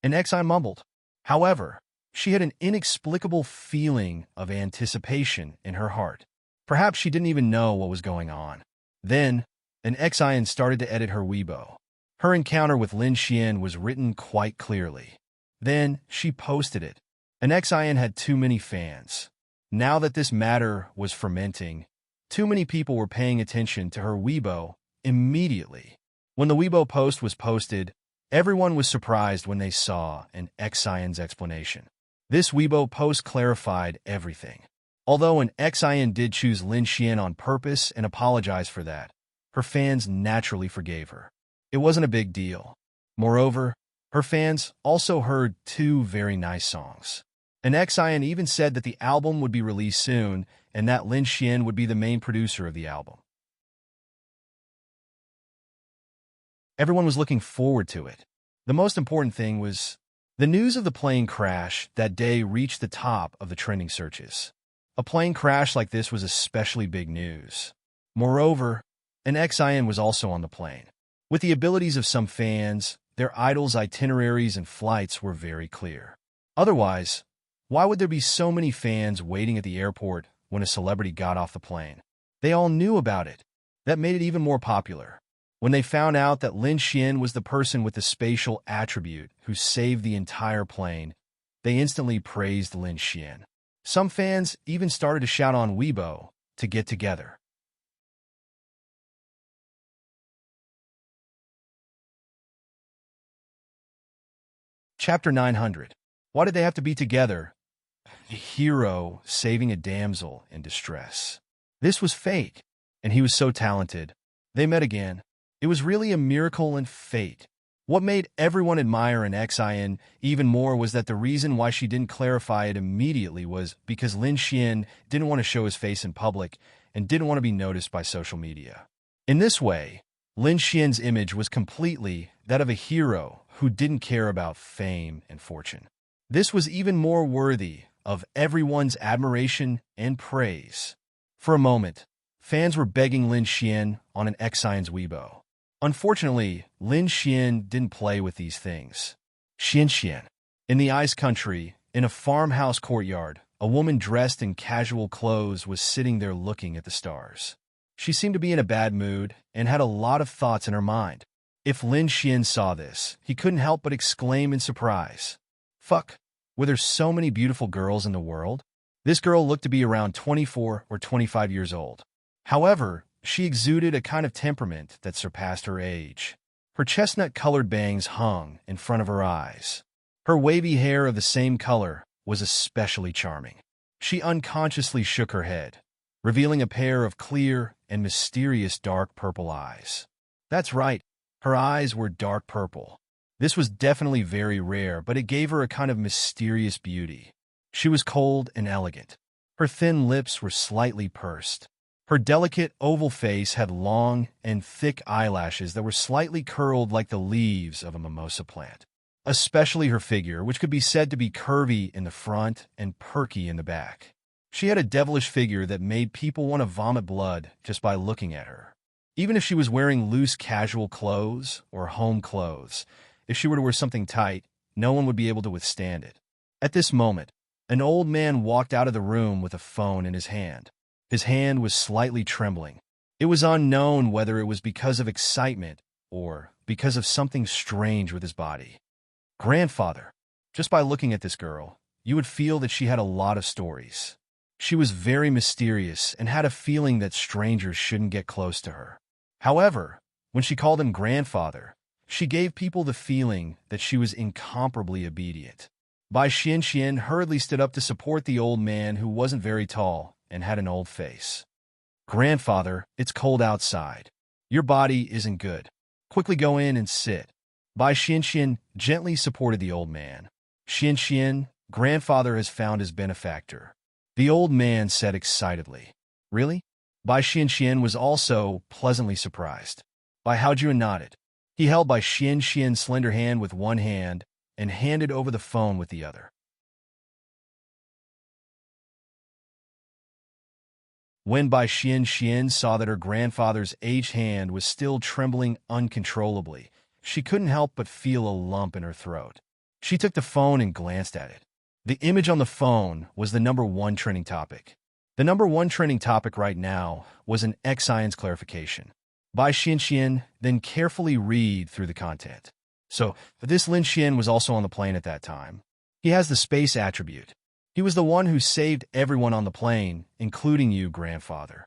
And Xian mumbled. However, she had an inexplicable feeling of anticipation in her heart. Perhaps she didn't even know what was going on. Then, an Xian started to edit her Weibo. Her encounter with Lin Xian was written quite clearly. Then, she posted it. An Xian had too many fans. Now that this matter was fermenting, too many people were paying attention to her Weibo immediately. When the Weibo post was posted, everyone was surprised when they saw an Xian's explanation. This Weibo post clarified everything. Although an Xian did choose Lin Xian on purpose and apologize for that, her fans naturally forgave her. It wasn't a big deal. Moreover, her fans also heard 2 very nice songs. An Xian even said that the album would be released soon and that Lin Xian would be the main producer of the album. Everyone was looking forward to it. The most important thing was the news of the plane crash that day reached the top of the trending searches. A plane crash like this was especially big news. Moreover, an Xian was also on the plane. With the abilities of some fans, their idols' itineraries and flights were very clear. Otherwise, why would there be so many fans waiting at the airport when a celebrity got off the plane? They all knew about it. That made it even more popular. When they found out that Lin Xian was the person with the spatial attribute who saved the entire plane, they instantly praised Lin Xian. Some fans even started to shout on Weibo to get together. Chapter 900. Why did they have to be together? A hero saving a damsel in distress. This was fate, and he was so talented. They met again. It was really a miracle and fate. What made everyone admire an Xian even more was that the reason why she didn't clarify it immediately was because Lin Xian didn't want to show his face in public and didn't want to be noticed by social media. In this way, Lin Xian's image was completely that of a hero who didn't care about fame and fortune. This was even more worthy of everyone's admiration and praise. For a moment, fans were begging Lin Xian on an Xian's Weibo. Unfortunately, Lin Xian didn't play with these things. Xian. In the ice country, in a farmhouse courtyard, a woman dressed in casual clothes was sitting there looking at the stars. She seemed to be in a bad mood and had a lot of thoughts in her mind. If Lin Xian saw this, he couldn't help but exclaim in surprise. Fuck, were there so many beautiful girls in the world? This girl looked to be around 24 or 25 years old. However, she exuded a kind of temperament that surpassed her age. Her chestnut-colored bangs hung in front of her eyes. Her wavy hair of the same color was especially charming. She unconsciously shook her head, revealing a pair of clear and mysterious dark purple eyes. That's right, her eyes were dark purple. This was definitely very rare, but it gave her a kind of mysterious beauty. She was cold and elegant. Her thin lips were slightly pursed. Her delicate oval face had long and thick eyelashes that were slightly curled like the leaves of a mimosa plant. Especially her figure, which could be said to be curvy in the front and perky in the back. She had a devilish figure that made people want to vomit blood just by looking at her. Even if she was wearing loose casual clothes or home clothes, if she were to wear something tight, no one would be able to withstand it. At this moment, an old man walked out of the room with a phone in his hand. His hand was slightly trembling. It was unknown whether it was because of excitement or because of something strange with his body. Grandfather. Just by looking at this girl, you would feel that she had a lot of stories. She was very mysterious and had a feeling that strangers shouldn't get close to her. However, when she called him grandfather, she gave people the feeling that she was incomparably obedient. Bai Xianxian hurriedly stood up to support the old man who wasn't very tall and had an old face. Grandfather, it's cold outside. Your body isn't good. Quickly go in and sit. Bai Xianxian gently supported the old man. Xianxian, grandfather has found his benefactor. The old man said excitedly. Really? Bai Xianxian was also pleasantly surprised. Bai Haojuan nodded. He held Bai Xianxian's slender hand with one hand and handed over the phone with the other. When Bai Xianxian saw that her grandfather's aged hand was still trembling uncontrollably, she couldn't help but feel a lump in her throat. She took the phone and glanced at it. The image on the phone was the #1 trending topic. The #1 trending topic right now was an X-Science clarification. Bai Xianxian then carefully read through the content. So, this Lin Xian was also on the plane at that time. He has the space attribute. He was the one who saved everyone on the plane, including you, grandfather.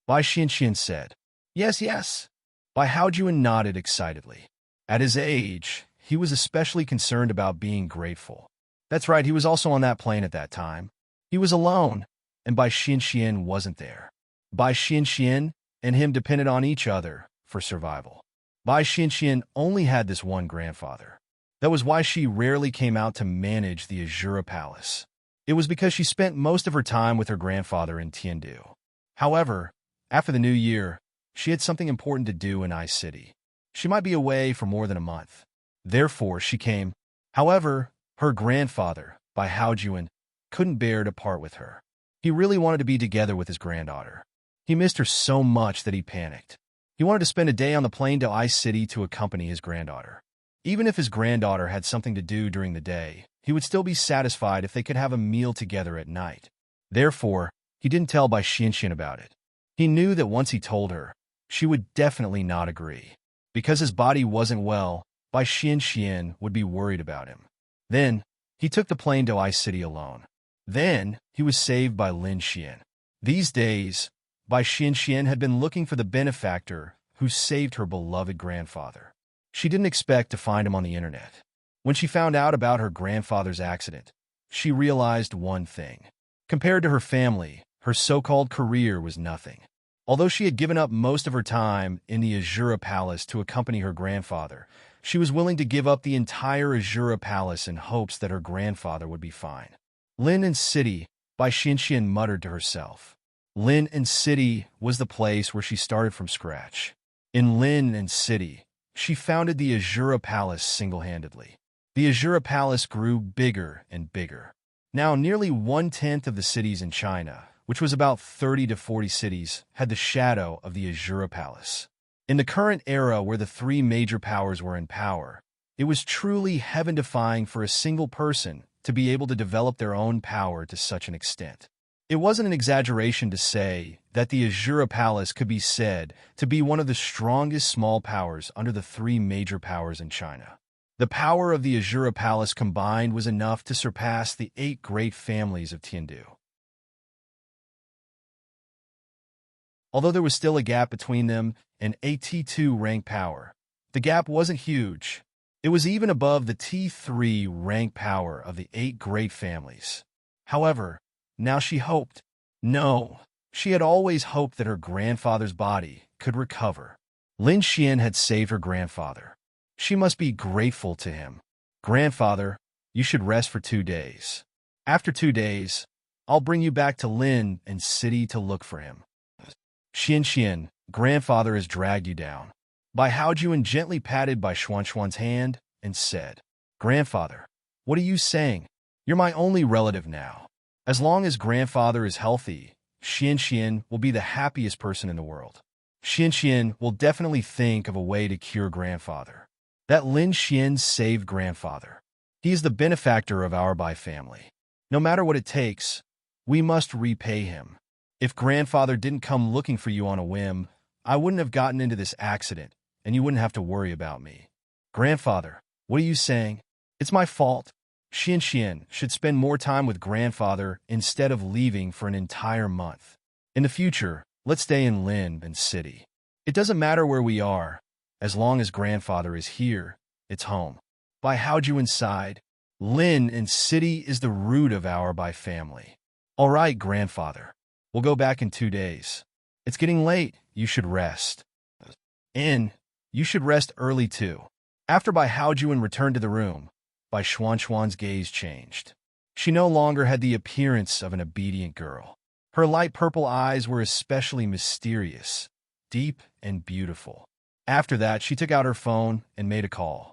Bai Xianxian said. Yes, yes. Bai Haojuan nodded excitedly. At his age, he was especially concerned about being grateful. That's right, he was also on that plane at that time. He was alone, and Bai Xianxian wasn't there. Bai Xianxian and him depended on each other for survival. Bai Xianxian only had this one grandfather. That was why she rarely came out to manage the Azura Palace. It was because she spent most of her time with her grandfather in Tiandu. However, after the new year, she had something important to do in Ice City. She might be away for more than a month. Therefore, she came. However, her grandfather, Bai Haojuan, couldn't bear to part with her. He really wanted to be together with his granddaughter. He missed her so much that he panicked. He wanted to spend a day on the plane to Ice City to accompany his granddaughter. Even if his granddaughter had something to do during the day, he would still be satisfied if they could have a meal together at night. Therefore, he didn't tell Bai Xianxian about it. He knew that once he told her, she would definitely not agree. Because his body wasn't well, Bai Xianxian would be worried about him. Then, he took the plane to Ice City alone. Then, he was saved by Lin Xian. These days, Bai Xianxian had been looking for the benefactor who saved her beloved grandfather. She didn't expect to find him on the internet. When she found out about her grandfather's accident, she realized one thing. Compared to her family, her so-called career was nothing. Although she had given up most of her time in the Azura Palace to accompany her grandfather, she was willing to give up the entire Azura Palace in hopes that her grandfather would be fine. Lin and City, Bai Xianxian muttered to herself. Lin and City was the place where she started from scratch. In Lin and City, she founded the Azura Palace single-handedly. The Azura Palace grew bigger and bigger. Now, nearly 1/10 of the cities in China, which was about 30 to 40 cities, had the shadow of the Azura Palace. In the current era where the three major powers were in power, it was truly heaven-defying for a single person to be able to develop their own power to such an extent. It wasn't an exaggeration to say that the Azura Palace could be said to be one of the strongest small powers under the three major powers in China. The power of the Azura Palace combined was enough to surpass the 8 great families of Tiandu. Although there was still a gap between them and a T2 rank power, the gap wasn't huge. It was even above the T3 rank power of the 8 great families. However, now she hoped. No, she had always hoped that her grandfather's body could recover. Lin Xian had saved her grandfather. She must be grateful to him. Grandfather, you should rest for 2 days. After 2 days, I'll bring you back to Lin and City to look for him. Xian, grandfather has dragged you down. Bai Haojuan gently patted Bai Xuan's hand and said, Grandfather, what are you saying? You're my only relative now. As long as grandfather is healthy, Xian will be the happiest person in the world. Xian will definitely think of a way to cure grandfather. That Lin Xian saved grandfather. He is the benefactor of our Bai family. No matter what it takes, we must repay him. If grandfather didn't come looking for you on a whim, I wouldn't have gotten into this accident, and you wouldn't have to worry about me. Grandfather, what are you saying? It's my fault. Xian should spend more time with grandfather instead of leaving for an entire month. In the future, let's stay in Lin and City. It doesn't matter where we are. As long as grandfather is here, it's home. Bai Haojuan sighed. Lin and City is the root of our Bai family. All right, grandfather. We'll go back in 2 days. It's getting late. You should rest. You should rest early too. After Bai Haojuan returned to the room, Bai Xuan's gaze changed. She no longer had the appearance of an obedient girl. Her light purple eyes were especially mysterious, deep, and beautiful. After that, she took out her phone and made a call.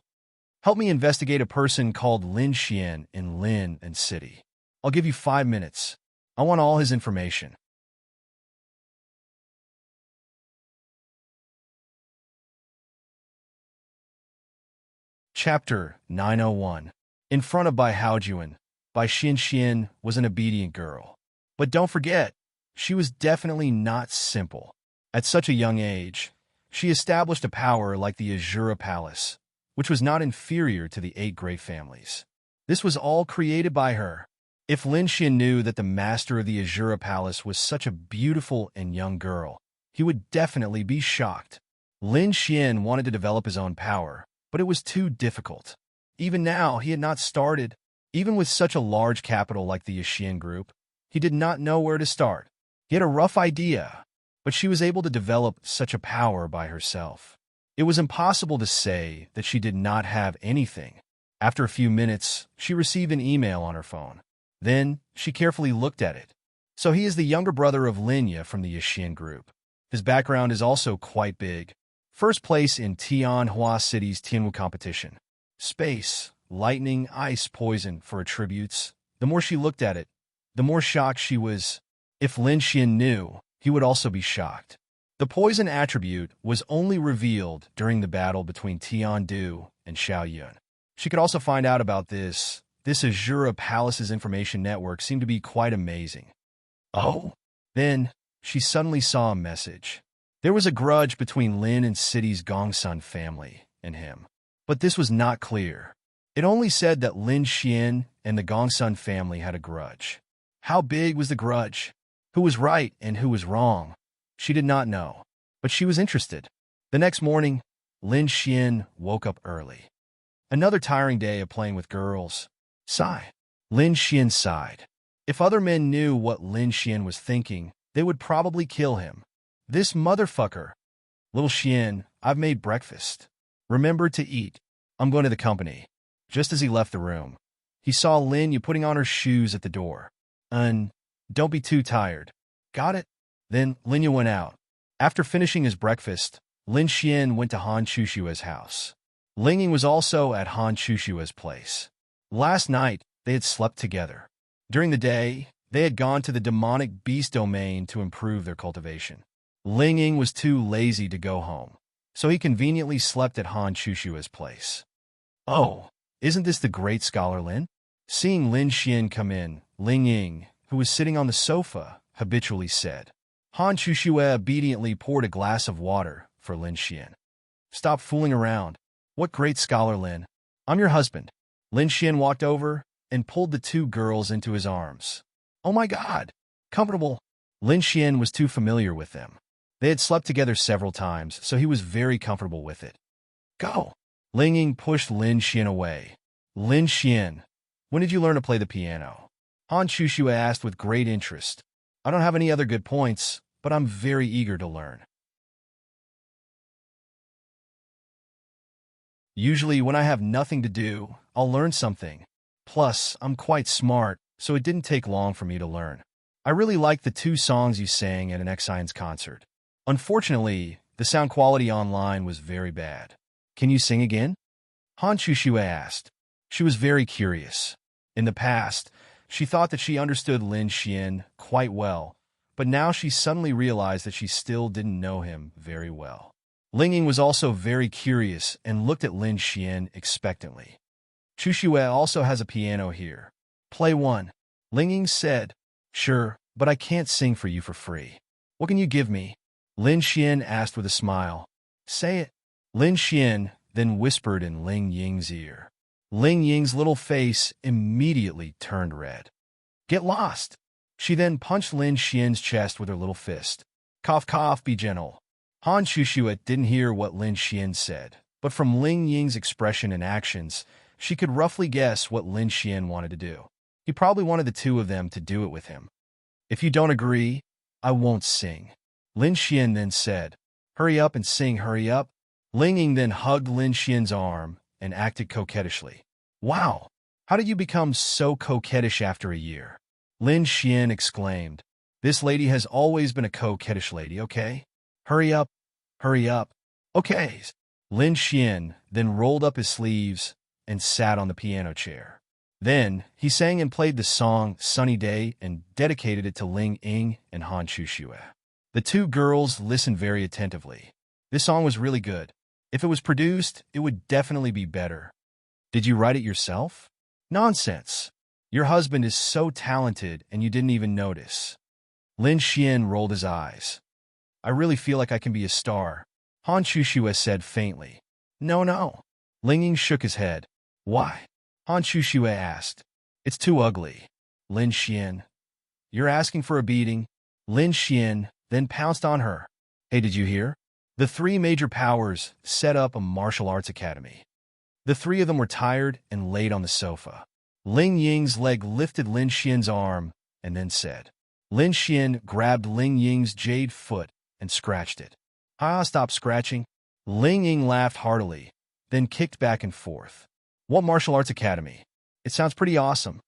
Help me investigate a person called Lin Xian in Lin and City. I'll give you 5 minutes. I want all his information. Chapter 901. In front of Bai Haojuan, Bai Xian was an obedient girl. But don't forget, she was definitely not simple. At such a young age, she established a power like the Azura Palace, which was not inferior to the 8 great families. This was all created by her. If Lin Xian knew that the master of the Azura Palace was such a beautiful and young girl, he would definitely be shocked. Lin Xian wanted to develop his own power, but it was too difficult. Even now, he had not started. Even with such a large capital like the Yixian group, he did not know where to start. He had a rough idea, but she was able to develop such a power by herself. It was impossible to say that she did not have anything. After a few minutes, she received an email on her phone. Then, she carefully looked at it. So he is the younger brother of Linya from the Yixian group. His background is also quite big. First place in Tianhua City's Tianwu competition. Space, lightning, ice, poison for attributes. The more she looked at it, the more shocked she was. If Lin Xian knew, he would also be shocked. The poison attribute was only revealed during the battle between Tian Du and Xiao Yun. She could also find out about this. This Azura Palace's information network seemed to be quite amazing. Oh? Then, she suddenly saw a message. There was a grudge between Lin and City's Gongsun family and him. But this was not clear. It only said that Lin Xian and the Gongsun family had a grudge. How big was the grudge? Who was right and who was wrong? She did not know, but she was interested. The next morning, Lin Xian woke up early. Another tiring day of playing with girls. Sigh. Lin Xian sighed. If other men knew what Lin Xian was thinking, they would probably kill him. This motherfucker. Little Xian, I've made breakfast. Remember to eat. I'm going to the company. Just as he left the room, he saw Lin putting on her shoes at the door. Don't be too tired. Got it? Then Lin went out. After finishing his breakfast, Lin Xian went to Han Chushua's house. Ling Ying was also at Han Chushua's place. Last night, they had slept together. During the day, they had gone to the demonic beast domain to improve their cultivation. Ling Ying was too lazy to go home, so he conveniently slept at Han Chushua's place. Oh, isn't this the great scholar Lin? Seeing Lin Xian come in, Ling Ying, who was sitting on the sofa, habitually said. Han Chushue obediently poured a glass of water for Lin Xian. Stop fooling around. What great scholar Lin. I'm your husband. Lin Xian walked over and pulled the 2 girls into his arms. Oh my God! Comfortable. Lin Xian was too familiar with them. They had slept together several times, so he was very comfortable with it. Go! Ling Ying pushed Lin Xian away. Lin Xian, when did you learn to play the piano? Han Chushue asked with great interest. I don't have any other good points, but I'm very eager to learn. Usually when I have nothing to do, I'll learn something. Plus, I'm quite smart, so it didn't take long for me to learn. I really liked the 2 songs you sang at an X-Science concert. Unfortunately, the sound quality online was very bad. Can you sing again? Han Chushue asked. She was very curious. In the past, she thought that she understood Lin Xian quite well, but now she suddenly realized that she still didn't know him very well. Ling Ying was also very curious and looked at Lin Xian expectantly. Chushue also has a piano here. Play one. Ling Ying said. Sure, but I can't sing for you for free. What can you give me? Lin Xian asked with a smile. Say it. Lin Xian then whispered in Ling Ying's ear. Ling Ying's little face immediately turned red. Get lost. She then punched Lin Xian's chest with her little fist. Cough, cough, be gentle. Han Chushue didn't hear what Lin Xian said, but from Ling Ying's expression and actions, she could roughly guess what Lin Xian wanted to do. He probably wanted the 2 of them to do it with him. If you don't agree, I won't sing. Lin Xian then said. Hurry up and sing, hurry up. Ling Ying then hugged Lin Xian's arm and acted coquettishly. Wow, how did you become so coquettish after a year? Lin Xian exclaimed. This lady has always been a coquettish lady, okay? Hurry up, hurry up. Okay. Lin Xian then rolled up his sleeves and sat on the piano chair. Then, he sang and played the song Sunny Day and dedicated it to Ling Ying and Han Chushue. The 2 girls listened very attentively. This song was really good. If it was produced, it would definitely be better. Did you write it yourself? Nonsense. Your husband is so talented and you didn't even notice. Lin Xian rolled his eyes. I really feel like I can be a star, Han Chushue said faintly. No. Ling Ying shook his head. Why? Han Chushue asked. It's too ugly. Lin Xian. You're asking for a beating? Lin Xian then pounced on her. Hey, did you hear? The 3 major powers set up a martial arts academy. The 3 of them were tired and laid on the sofa. Ling Ying's leg lifted Lin Xian's arm and then said. Lin Xian grabbed Ling Ying's jade foot and scratched it. Stop scratching. Ling Ying laughed heartily, then kicked back and forth. What martial arts academy? It sounds pretty awesome.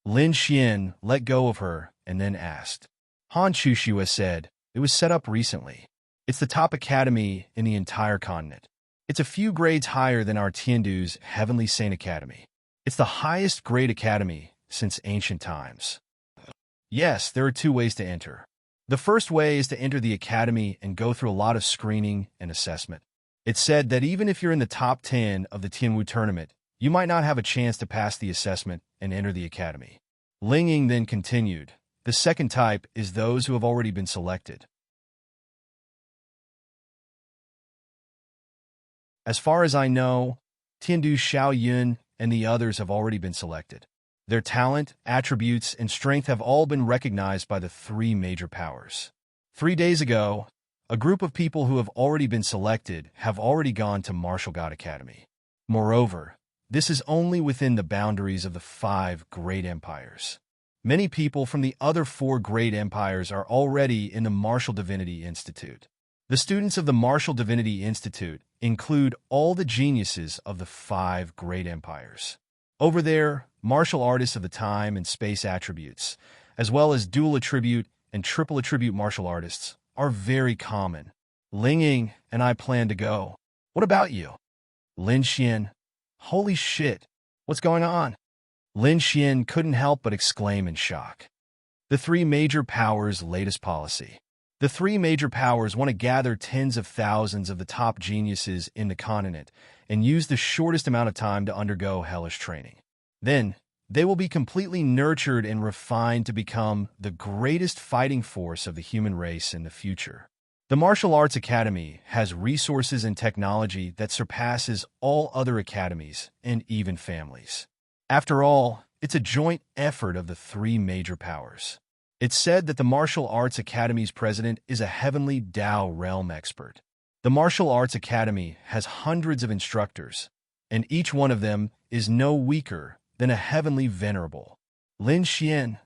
Lin Xian let go of her and then asked. Han Chushue said, it was set up recently. It's the top academy in the entire continent. It's a few grades higher than our Tiandu's Heavenly Saint Academy. It's the highest grade academy since ancient times. Yes, there are 2 ways to enter. The first way is to enter the academy and go through a lot of screening and assessment. It's said that even if you're in the top 10 of the Tianwu tournament, you might not have a chance to pass the assessment and enter the academy. Ling Ying then continued. The second type is those who have already been selected. As far as I know, Tiandu Xiao Yun and the others have already been selected. Their talent, attributes, and strength have all been recognized by the 3 major powers. 3 days ago, a group of people who have already been selected have already gone to Martial God Academy. Moreover, this is only within the boundaries of the 5 great empires. Many people from the other 4 great empires are already in the Martial Divinity Institute. The students of the Martial Divinity Institute include all the geniuses of the 5 great empires. Over there, martial artists of the time and space attributes, as well as dual attribute and triple attribute martial artists, are very common. Ling Ying and I plan to go. What about you? Lin Xian. Holy shit, what's going on? Lin Xian couldn't help but exclaim in shock. The 3 major powers' latest policy. The 3 major powers want to gather tens of thousands of the top geniuses in the continent and use the shortest amount of time to undergo hellish training. Then, they will be completely nurtured and refined to become the greatest fighting force of the human race in the future. The Martial Arts Academy has resources and technology that surpasses all other academies and even families. After all, it's a joint effort of the 3 major powers. It's said that the Martial Arts Academy's president is a heavenly Tao realm expert. The Martial Arts Academy has hundreds of instructors, and each one of them is no weaker than a heavenly venerable. Lin Xian.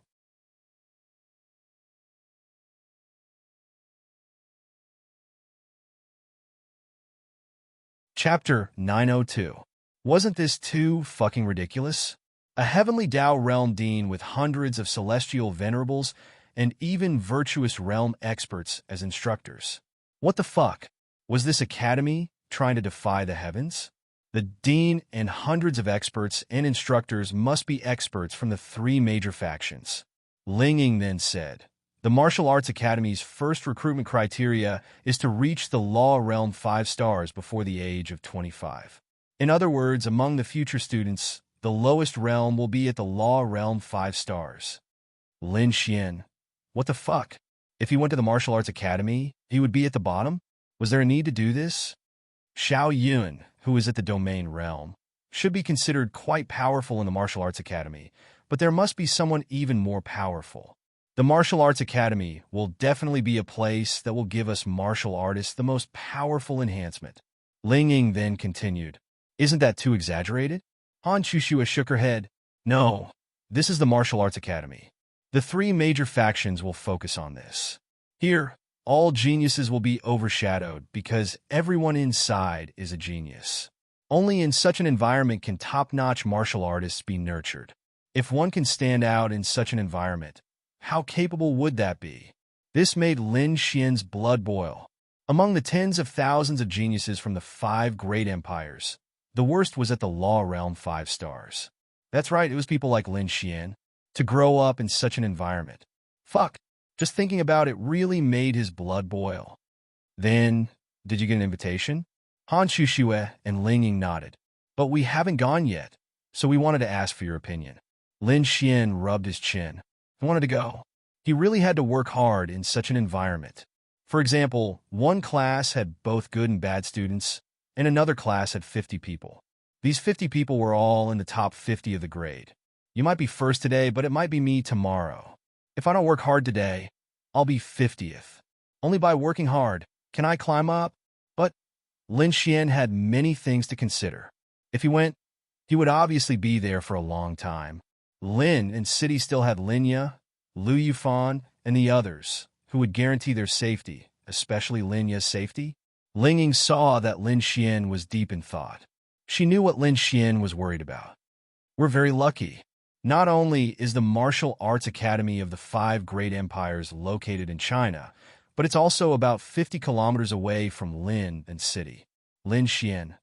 Chapter 902. Wasn't this too fucking ridiculous? A heavenly Tao realm dean with hundreds of celestial venerables and even virtuous realm experts as instructors. What the fuck? Was this academy trying to defy the heavens? The dean and hundreds of experts and instructors must be experts from the three major factions. Ling Ying then said, the Martial Arts Academy's first recruitment criteria is to reach the Law Realm 5 stars before the age of 25. In other words, among the future students, the lowest realm will be at the Law Realm 5 stars. Lin Xian. What the fuck? If he went to the Martial Arts Academy, he would be at the bottom? Was there a need to do this? Xiao Yun, who is at the Domain Realm, should be considered quite powerful in the Martial Arts Academy, but there must be someone even more powerful. The Martial Arts Academy will definitely be a place that will give us martial artists the most powerful enhancement. Ling Ying then continued, isn't that too exaggerated? Han Chushua shook her head. No, this is the Martial Arts Academy. The three major factions will focus on this. Here, all geniuses will be overshadowed because everyone inside is a genius. Only in such an environment can top-notch martial artists be nurtured. If one can stand out in such an environment, how capable would that be? This made Lin Xian's blood boil. Among the tens of thousands of geniuses from the 5 great empires, the worst was at the Law Realm 5 stars. That's right, it was people like Lin Xian. To grow up in such an environment. Fuck, just thinking about it really made his blood boil. Then, did you get an invitation? Han Chushue and Ling Ying nodded. But we haven't gone yet, so we wanted to ask for your opinion. Lin Xian rubbed his chin. He wanted to go. He really had to work hard in such an environment. For example, one class had both good and bad students, and another class had 50 people. These 50 people were all in the top 50 of the grade. You might be first today, but it might be me tomorrow. If I don't work hard today, I'll be 50th. Only by working hard can I climb up. But Lin Xian had many things to consider. If he went, he would obviously be there for a long time. Lin and City still had Linya, Lu Yufan, and the others, who would guarantee their safety, especially Linya's safety. Ling Ying saw that Lin Xian was deep in thought. She knew what Lin Xian was worried about. We're very lucky. Not only is the Martial Arts Academy of the 5 great empires located in China, but it's also about 50 kilometers away from Lin and City. Lin Xian.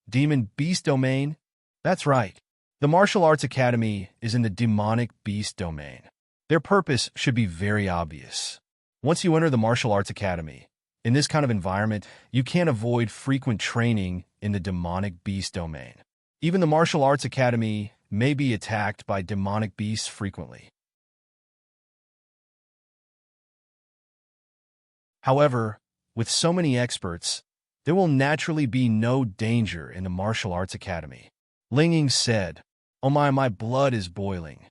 Demon Beast Domain? That's right. The Martial Arts Academy is in the Demonic Beast Domain. Their purpose should be very obvious. Once you enter the Martial Arts Academy, in this kind of environment, you can't avoid frequent training in the Demonic Beast Domain. Even the Martial Arts Academy may be attacked by demonic beasts frequently. However, with so many experts, there will naturally be no danger in the Martial Arts Academy. Ling Ying said, oh my blood is boiling.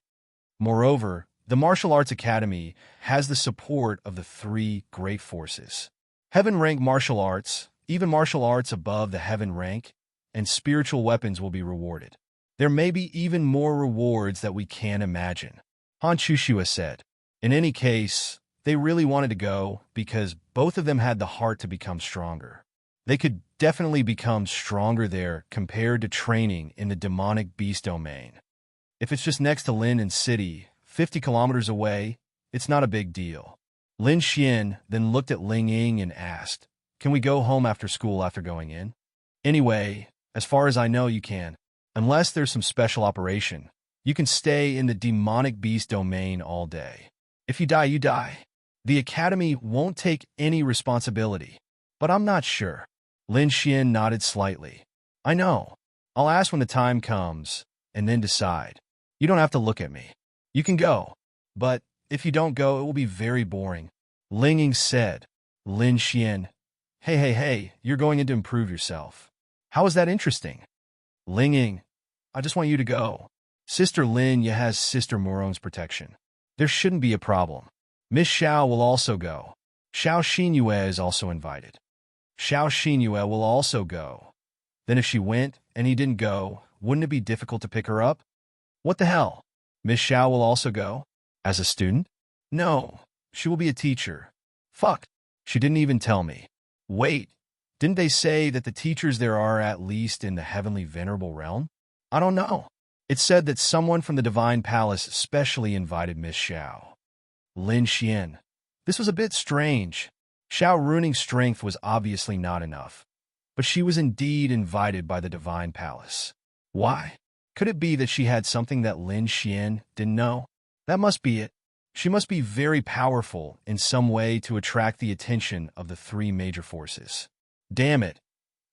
Moreover, the Martial Arts Academy has the support of the 3 great forces. Heaven rank martial arts, even martial arts above the heaven rank, and spiritual weapons will be rewarded. There may be even more rewards that we can't imagine. Han Chushua said. In any case, they really wanted to go because both of them had the heart to become stronger. They could definitely become stronger there compared to training in the Demonic Beast Domain. If it's just next to Lin and City, 50 kilometers away, it's not a big deal. Lin Xian then looked at Ling Ying and asked, can we go home after school after going in? Anyway, as far as I know, you can. Unless there's some special operation, you can stay in the Demonic Beast Domain all day. If you die, you die. The Academy won't take any responsibility. But I'm not sure. Lin Xian nodded slightly. I know. I'll ask when the time comes, and then decide. You don't have to look at me. You can go. But if you don't go, it will be very boring. Ling Ying said. Lin Xian. Hey, you're going in to improve yourself. How is that interesting? Ling Ying. I just want you to go. Sister Lin has Sister Moron's protection. There shouldn't be a problem. Miss Xiao will also go. Xiao Xinyue is also invited. Xiao Xinyue will also go. Then if she went and he didn't go, wouldn't it be difficult to pick her up? What the hell? Miss Xiao will also go? As a student? No, she will be a teacher. Fuck. She didn't even tell me. Wait, didn't they say that the teachers there are at least in the heavenly venerable realm? I don't know. It said that someone from the Divine Palace specially invited Miss Xiao. Lin Xian. This was a bit strange. Xiao ruining strength was obviously not enough. But she was indeed invited by the Divine Palace. Why? Could it be that she had something that Lin Xian didn't know? That must be it. She must be very powerful in some way to attract the attention of the three major forces. Damn it.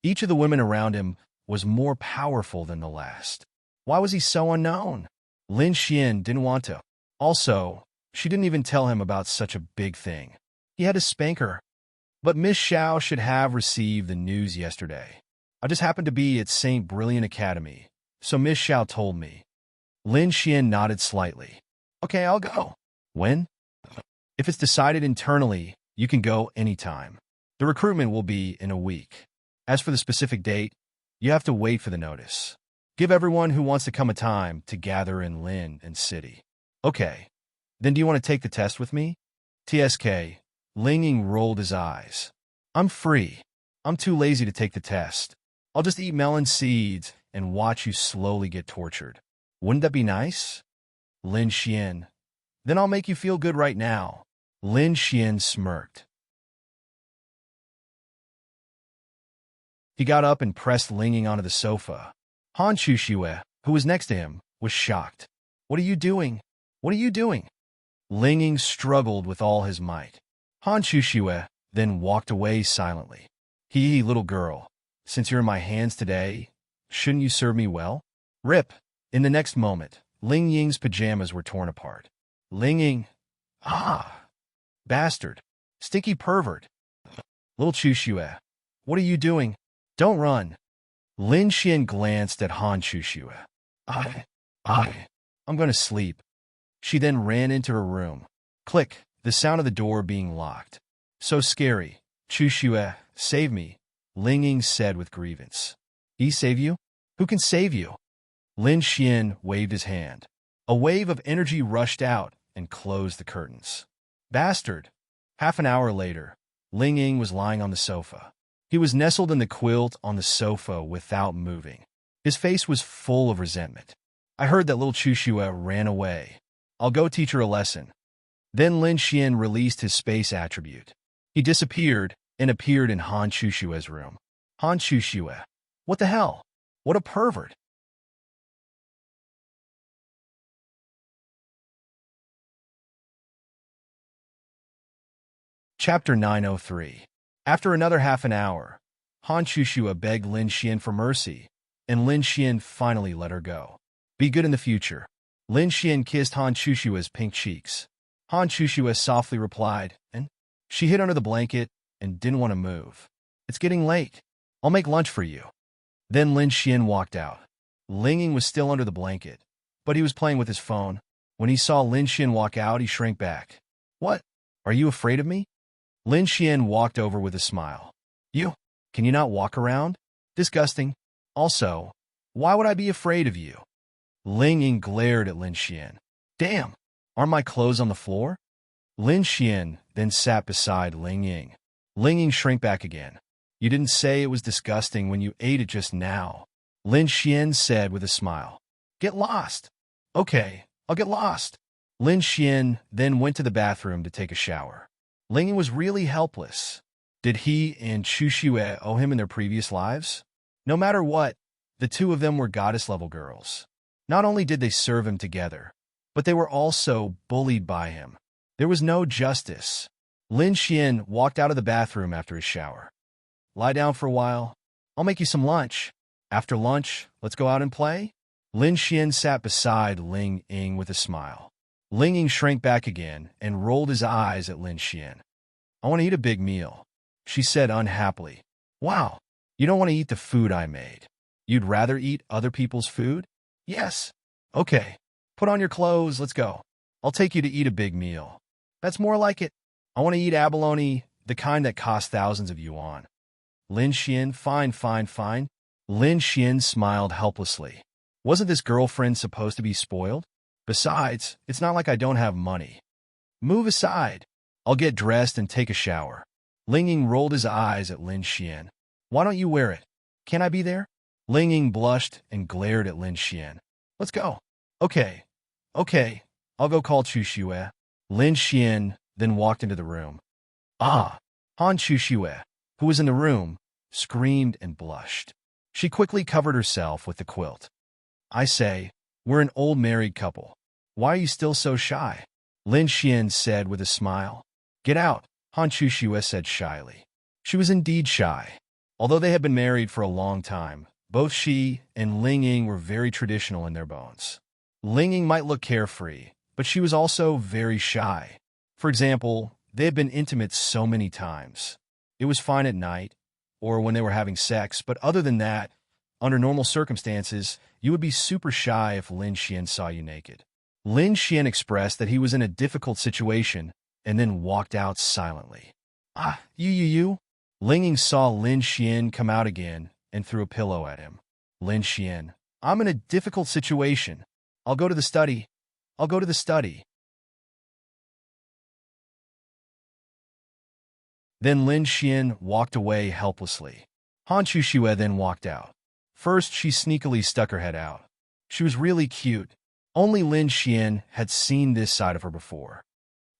Each of the women around him was more powerful than the last. Why was he so unknown? Lin Xian didn't want to. Also, she didn't even tell him about such a big thing. He had to spank her. But Miss Xiao should have received the news yesterday. I just happened to be at St. Brilliant Academy, so Miss Xiao told me. Lin Xian nodded slightly. Okay, I'll go. When? If it's decided internally, you can go anytime. The recruitment will be in a week. As for the specific date, you have to wait for the notice. Give everyone who wants to come a time to gather in Lin and City. Okay. Then do you want to take the test with me? TSK. Ling Ying rolled his eyes. I'm free. I'm too lazy to take the test. I'll just eat melon seeds and watch you slowly get tortured. Wouldn't that be nice? Lin Xian. Then I'll make you feel good right now. Lin Xian smirked. He got up and pressed Ling Ying onto the sofa. Han Chuxue, who was next to him, was shocked. What are you doing? What are you doing? Ling Ying struggled with all his might. Han Chuxue then walked away silently. Hee, little girl, since you're in my hands today, shouldn't you serve me well? Rip. In the next moment, Ling Ying's pajamas were torn apart. Ling Ying. Ah. Bastard. Stinky pervert. Little Chuxue. What are you doing? Don't run. Lin Xian glanced at Han Chuxue. I'm going to sleep. She then ran into her room. Click, the sound of the door being locked. So scary. Chuxue, save me, Ling Ying said with grievance. He save you? Who can save you? Lin Xian waved his hand. A wave of energy rushed out and closed the curtains. Bastard. Half an hour later, Ling Ying was lying on the sofa. He was nestled in the quilt on the sofa without moving. His face was full of resentment. I heard that little Chuxue ran away. I'll go teach her a lesson. Then Lin Xian released his space attribute. He disappeared and appeared in Han Chuxue's room. Han Chuxue. What the hell? What a pervert. Chapter 903. After another half an hour, Han Chuxue begged Lin Xian for mercy, and Lin Xian finally let her go. Be good in the future. Lin Xian kissed Han Chuxue's pink cheeks. Han Chuxue softly replied, and she hid under the blanket and didn't want to move. It's getting late. I'll make lunch for you. Then Lin Xian walked out. Ling Ying was still under the blanket, but he was playing with his phone. When he saw Lin Xian walk out, he shrank back. What? Are you afraid of me? Lin Xian walked over with a smile. You? Can you not walk around? Disgusting. Also, why would I be afraid of you? Ling Ying glared at Lin Xian. Damn, aren't my clothes on the floor? Lin Xian then sat beside Ling Ying. Ling Ying shrank back again. You didn't say it was disgusting when you ate it just now, Lin Xian said with a smile. Get lost. Okay, I'll get lost. Lin Xian then went to the bathroom to take a shower. Ling Ying was really helpless. Did he and Chuxue owe him in their previous lives? No matter what, the two of them were goddess-level girls. Not only did they serve him together, but they were also bullied by him. There was no justice. Lin Xian walked out of the bathroom after his shower. Lie down for a while. I'll make you some lunch. After lunch, let's go out and play? Lin Xian sat beside Ling Ying with a smile. Ling Ying shrank back again and rolled his eyes at Lin Xian. I want to eat a big meal, she said unhappily. Wow, you don't want to eat the food I made. You'd rather eat other people's food? Yes. Okay, put on your clothes, let's go. I'll take you to eat a big meal. That's more like it. I want to eat abalone, the kind that costs thousands of yuan. Lin Xian, fine, fine, fine. Lin Xian smiled helplessly. Wasn't this girlfriend supposed to be spoiled? Besides, it's not like I don't have money. Move aside. I'll get dressed and take a shower. Ling Ying rolled his eyes at Lin Xian. Why don't you wear it? Can I be there? Ling Ying blushed and glared at Lin Xian. Let's go. Okay. Okay. I'll go call Chu Xue. Lin Xian then walked into the room. Ah! Han Chu Xue, who was in the room, screamed and blushed. She quickly covered herself with the quilt. I say, we're an old married couple. Why are you still so shy? Lin Xian said with a smile. Get out, Han Chu Xue said shyly. She was indeed shy. Although they had been married for a long time, both she and Ling Ying were very traditional in their bones. Ling Ying might look carefree, but she was also very shy. For example, they had been intimate so many times. It was fine at night, or when they were having sex, but other than that, under normal circumstances, you would be super shy if Lin Xian saw you naked. Lin Xian expressed that he was in a difficult situation and then walked out silently. Ah, you. Ling Ying saw Lin Xian come out again and threw a pillow at him. Lin Xian, I'm in a difficult situation. I'll go to the study. Then Lin Xian walked away helplessly. Han Chu Xue then walked out. First, she sneakily stuck her head out. She was really cute. Only Lin Xian had seen this side of her before.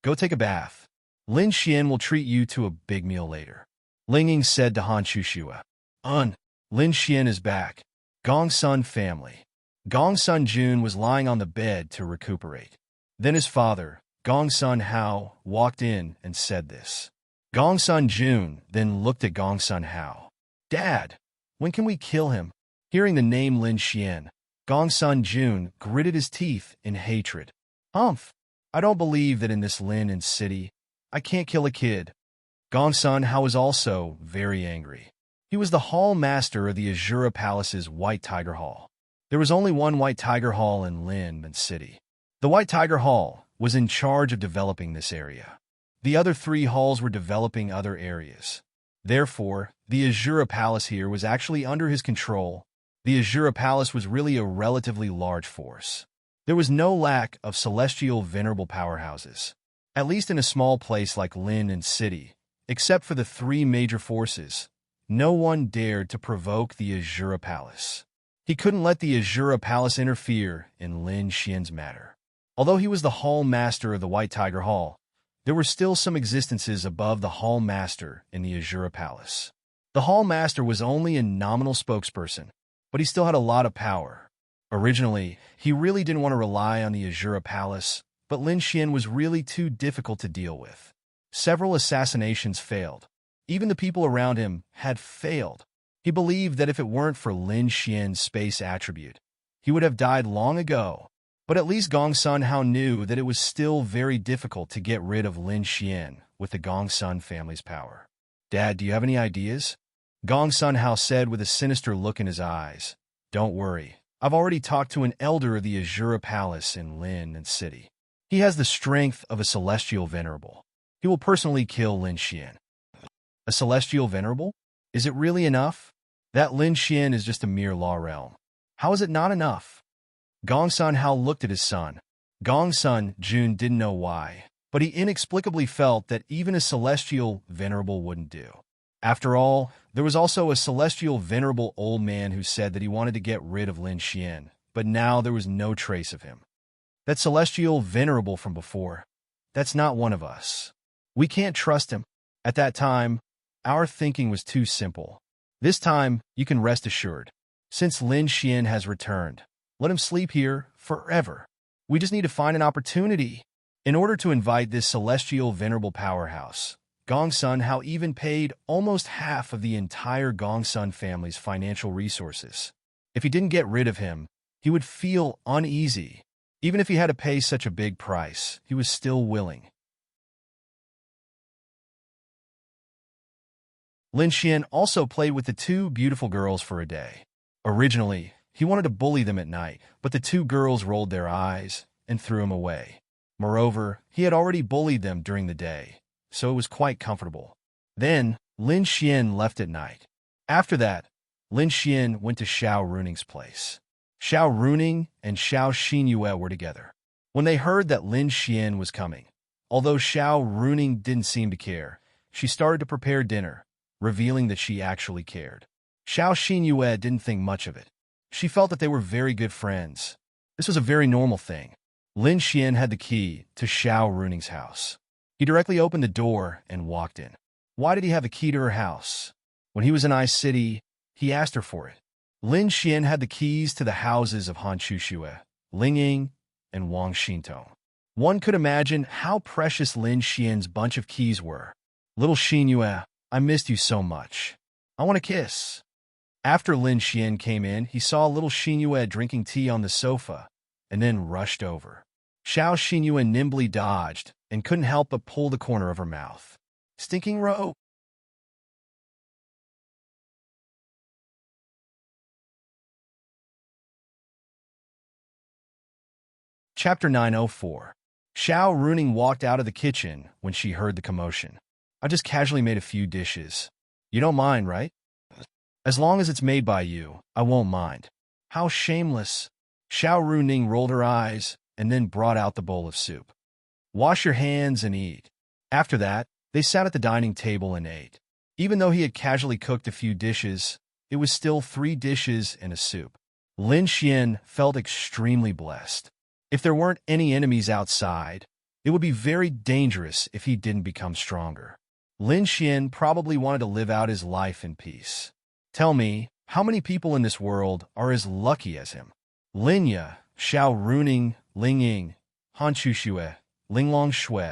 Go take a bath. Lin Xian will treat you to a big meal later. Ling Ying said to Han Chu Xue. Lin Xian is back. Gongsun family. Gongsun Jun was lying on the bed to recuperate. Then his father, Gongsun Hao, walked in and said this. Gongsun Jun then looked at Gongsun Hao. Dad, when can we kill him? Hearing the name Lin Xian, Gongsun Jun gritted his teeth in hatred. Humph! I don't believe that in this Lin and city. I can't kill a kid. Gongsun Hao was also very angry. He was the hall master of the Azura Palace's White Tiger Hall. There was only one White Tiger Hall in Lin and city. The White Tiger Hall was in charge of developing this area. The other 3 halls were developing other areas. Therefore, the Azura Palace here was actually under his control. The Azura Palace was really a relatively large force. There was no lack of celestial venerable powerhouses, at least in a small place like Lin and city. Except for the 3 major forces, no one dared to provoke the Azura Palace. He couldn't let the Azura Palace interfere in Lin Xian's matter. Although he was the hall master of the White Tiger Hall, there were still some existences above the hall master in the Azura Palace. The hall master was only a nominal spokesperson, but he still had a lot of power. Originally, he really didn't want to rely on the Azura Palace, but Lin Xian was really too difficult to deal with. Several assassinations failed. Even the people around him had failed. He believed that if it weren't for Lin Xian's space attribute, he would have died long ago. But at least Gongsun Hao knew that it was still very difficult to get rid of Lin Xian with the Gongsun family's power. Dad, do you have any ideas? Gongsun Hao said with a sinister look in his eyes. Don't worry. I've already talked to an elder of the Azura Palace in Lin and city. He has the strength of a celestial venerable. He will personally kill Lin Xian. A celestial venerable? Is it really enough? That Lin Xian is just a mere law realm. How is it not enough? Gongsun Hao looked at his son. Gongsun Jun didn't know why, but he inexplicably felt that even a celestial venerable wouldn't do. After all, there was also a celestial venerable old man who said that he wanted to get rid of Lin Xian, but now there was no trace of him. That celestial venerable from before, that's not one of us. We can't trust him. At that time, our thinking was too simple. This time, you can rest assured. Since Lin Xian has returned, let him sleep here forever. We just need to find an opportunity. In order to invite this celestial venerable powerhouse, Gongsun Hao even paid almost half of the entire Gongsun family's financial resources. If he didn't get rid of him, he would feel uneasy. Even if he had to pay such a big price, he was still willing. Lin Xian also played with the 2 beautiful girls for a day. Originally, he wanted to bully them at night, but the 2 girls rolled their eyes and threw him away. Moreover, he had already bullied them during the day, so it was quite comfortable. Then, Lin Xian left at night. After that, Lin Xian went to Xiao Runing's place. Xiao Runing and Xiao Xinyue were together. When they heard that Lin Xian was coming, although Xiao Runing didn't seem to care, she started to prepare dinner, revealing that she actually cared. Xiao Xinyue didn't think much of it. She felt that they were very good friends. This was a very normal thing. Lin Xian had the key to Xiao Runing's house. He directly opened the door and walked in. Why did he have a key to her house? When he was in Ice City, he asked her for it. Lin Xian had the keys to the houses of Han Chuxue, Ling Ying, and Wang Xintong. One could imagine how precious Lin Xian's bunch of keys were. Little Xinyue, I missed you so much. I want a kiss. After Lin Xian came in, he saw little Xinyue drinking tea on the sofa, and then rushed over. Xiao Xinyue nimbly dodged and couldn't help but pull the corner of her mouth. Stinking rogue. Chapter 904. Xiao Runing walked out of the kitchen when she heard the commotion. I just casually made a few dishes. You don't mind, right? As long as it's made by you, I won't mind. How shameless. Xiao Runing rolled her eyes and then brought out the bowl of soup. Wash your hands and eat. After that, they sat at the dining table and ate. Even though he had casually cooked a few dishes, it was still 3 dishes and a soup. Lin Xian felt extremely blessed. If there weren't any enemies outside, it would be very dangerous if he didn't become stronger. Lin Xian probably wanted to live out his life in peace. Tell me, how many people in this world are as lucky as him? Linya, Xiao Runing, Ling Ying, Han Chuxue, Ling Long Shui.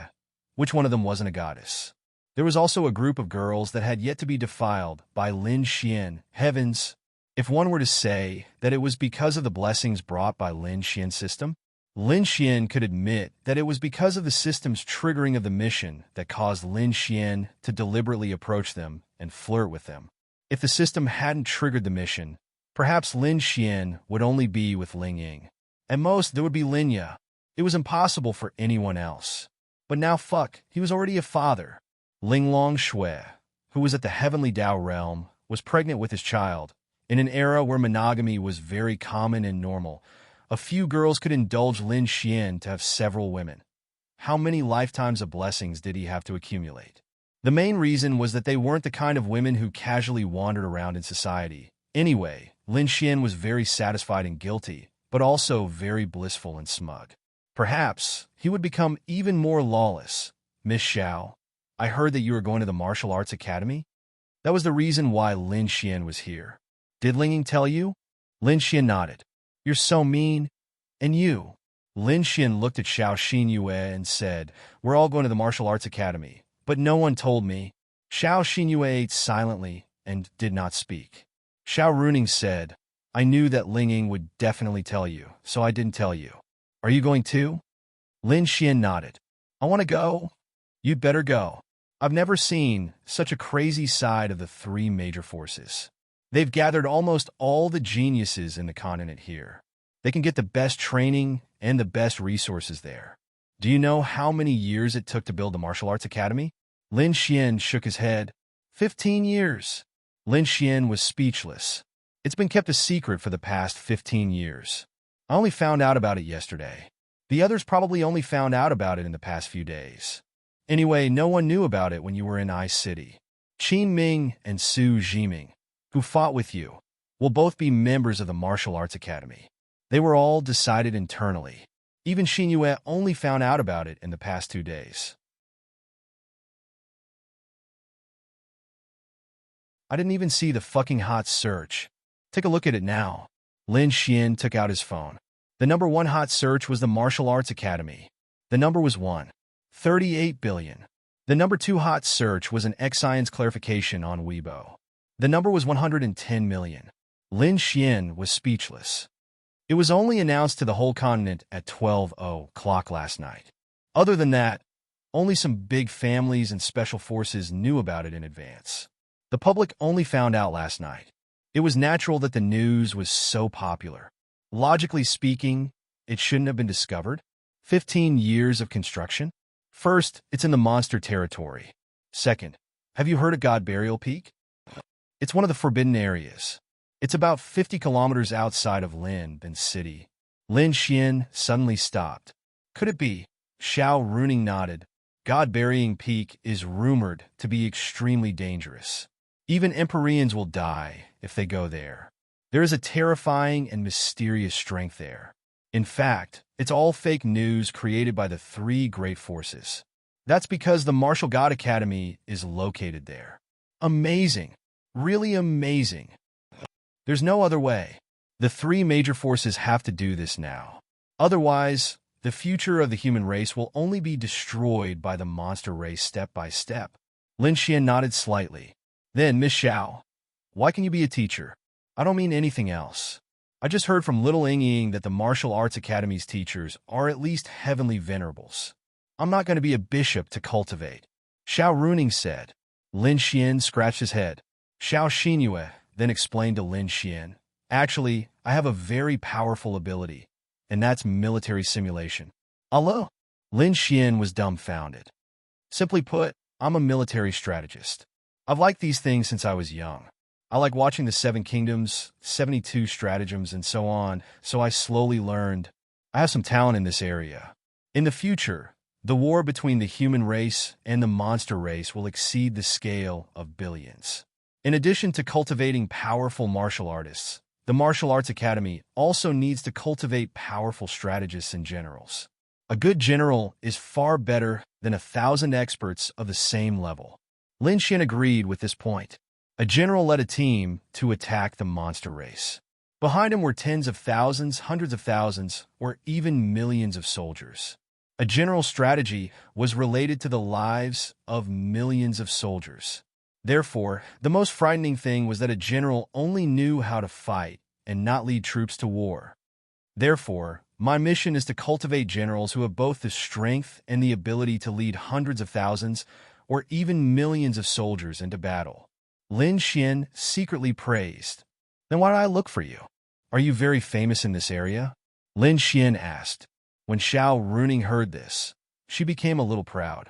Which one of them wasn't a goddess? There was also a group of girls that had yet to be defiled by Lin Xian. Heavens, if one were to say that it was because of the blessings brought by Lin Xian's system, Lin Xian could admit that it was because of the system's triggering of the mission that caused Lin Xian to deliberately approach them and flirt with them. If the system hadn't triggered the mission, perhaps Lin Xian would only be with Ling Ying. At most, there would be Linya. It was impossible for anyone else. But now fuck, he was already a father. Ling Long Shui, who was at the heavenly Dao realm, was pregnant with his child. In an era where monogamy was very common and normal, a few girls could indulge Lin Xian to have several women. How many lifetimes of blessings did he have to accumulate? The main reason was that they weren't the kind of women who casually wandered around in society. Anyway, Lin Xian was very satisfied and guilty, but also very blissful and smug. Perhaps he would become even more lawless. Miss Xiao, I heard that you were going to the martial arts academy? That was the reason why Lin Xian was here. Did Ling Ying tell you? Lin Xian nodded. You're so mean. And you? Lin Xian looked at Xiao Xinyue and said, we're all going to the martial arts academy, but no one told me. Xiao Xinyue ate silently and did not speak. Xiao Runing said, I knew that Ling Ying would definitely tell you, so I didn't tell you. Are you going too? Lin Xian nodded. I want to go. You'd better go. I've never seen such a crazy side of the 3 major forces. They've gathered almost all the geniuses in the continent here. They can get the best training and the best resources there. Do you know how many years it took to build the martial arts academy? Lin Xian shook his head. 15 years. Lin Xian was speechless. It's been kept a secret for the past 15 years. I only found out about it yesterday. The others probably only found out about it in the past few days. Anyway, no one knew about it when you were in Ice City. Qin Ming and Su Jiming, who fought with you, will both be members of the martial arts academy. They were all decided internally. Even Xinyue only found out about it in the past 2 days. I didn't even see the fucking hot search. Take a look at it now. Lin Xian took out his phone. The number 1 hot search was the martial arts academy. The number was 1.38 billion. The number 2 hot search was an X-Science clarification on Weibo. The number was 110 million. Lin Xian was speechless. It was only announced to the whole continent at 12:00 last night. Other than that, only some big families and special forces knew about it in advance. The public only found out last night. It was natural that the news was so popular. Logically speaking, it shouldn't have been discovered. 15 years of construction? First, it's in the monster territory. Second, have you heard of God Burial Peak? It's one of the forbidden areas. It's about 50 kilometers outside of Linbin City. Lin Xian suddenly stopped. Could it be? Xiao Runing nodded. God Burying Peak is rumored to be extremely dangerous. Even Empyreans will die if they go there. There is a terrifying and mysterious strength there. In fact, it's all fake news created by the three great forces. That's because the Martial God Academy is located there. Amazing. Really amazing. There's no other way. The three major forces have to do this now. Otherwise, the future of the human race will only be destroyed by the monster race step by step. Lin Xian nodded slightly. Then, Miss Xiao, why can you be a teacher? I don't mean anything else. I just heard from Little Ying that the Martial Arts Academy's teachers are at least heavenly venerables. I'm not going to be a bishop to cultivate. Xiao Runing said. Lin Xian scratched his head. Xiao Xinyue then explained to Lin Xian, actually, I have a very powerful ability, and that's military simulation. Hello? Lin Xian was dumbfounded. Simply put, I'm a military strategist. I've liked these things since I was young. I like watching the Seven Kingdoms, 72 stratagems, and so on, so I slowly learned. I have some talent in this area. In the future, the war between the human race and the monster race will exceed the scale of billions. In addition to cultivating powerful martial artists, the Martial Arts Academy also needs to cultivate powerful strategists and generals. A good general is far better than 1,000 experts of the same level. Lin Xian agreed with this point. A general led a team to attack the monster race. Behind him were tens of thousands, hundreds of thousands, or even millions of soldiers. A general's strategy was related to the lives of millions of soldiers. Therefore, the most frightening thing was that a general only knew how to fight and not lead troops to war. Therefore, my mission is to cultivate generals who have both the strength and the ability to lead hundreds of thousands or even millions of soldiers into battle. Lin Xian secretly praised. Then why did I look for you? Are you very famous in this area? Lin Xian asked. When Xiao Runing heard this, she became a little proud.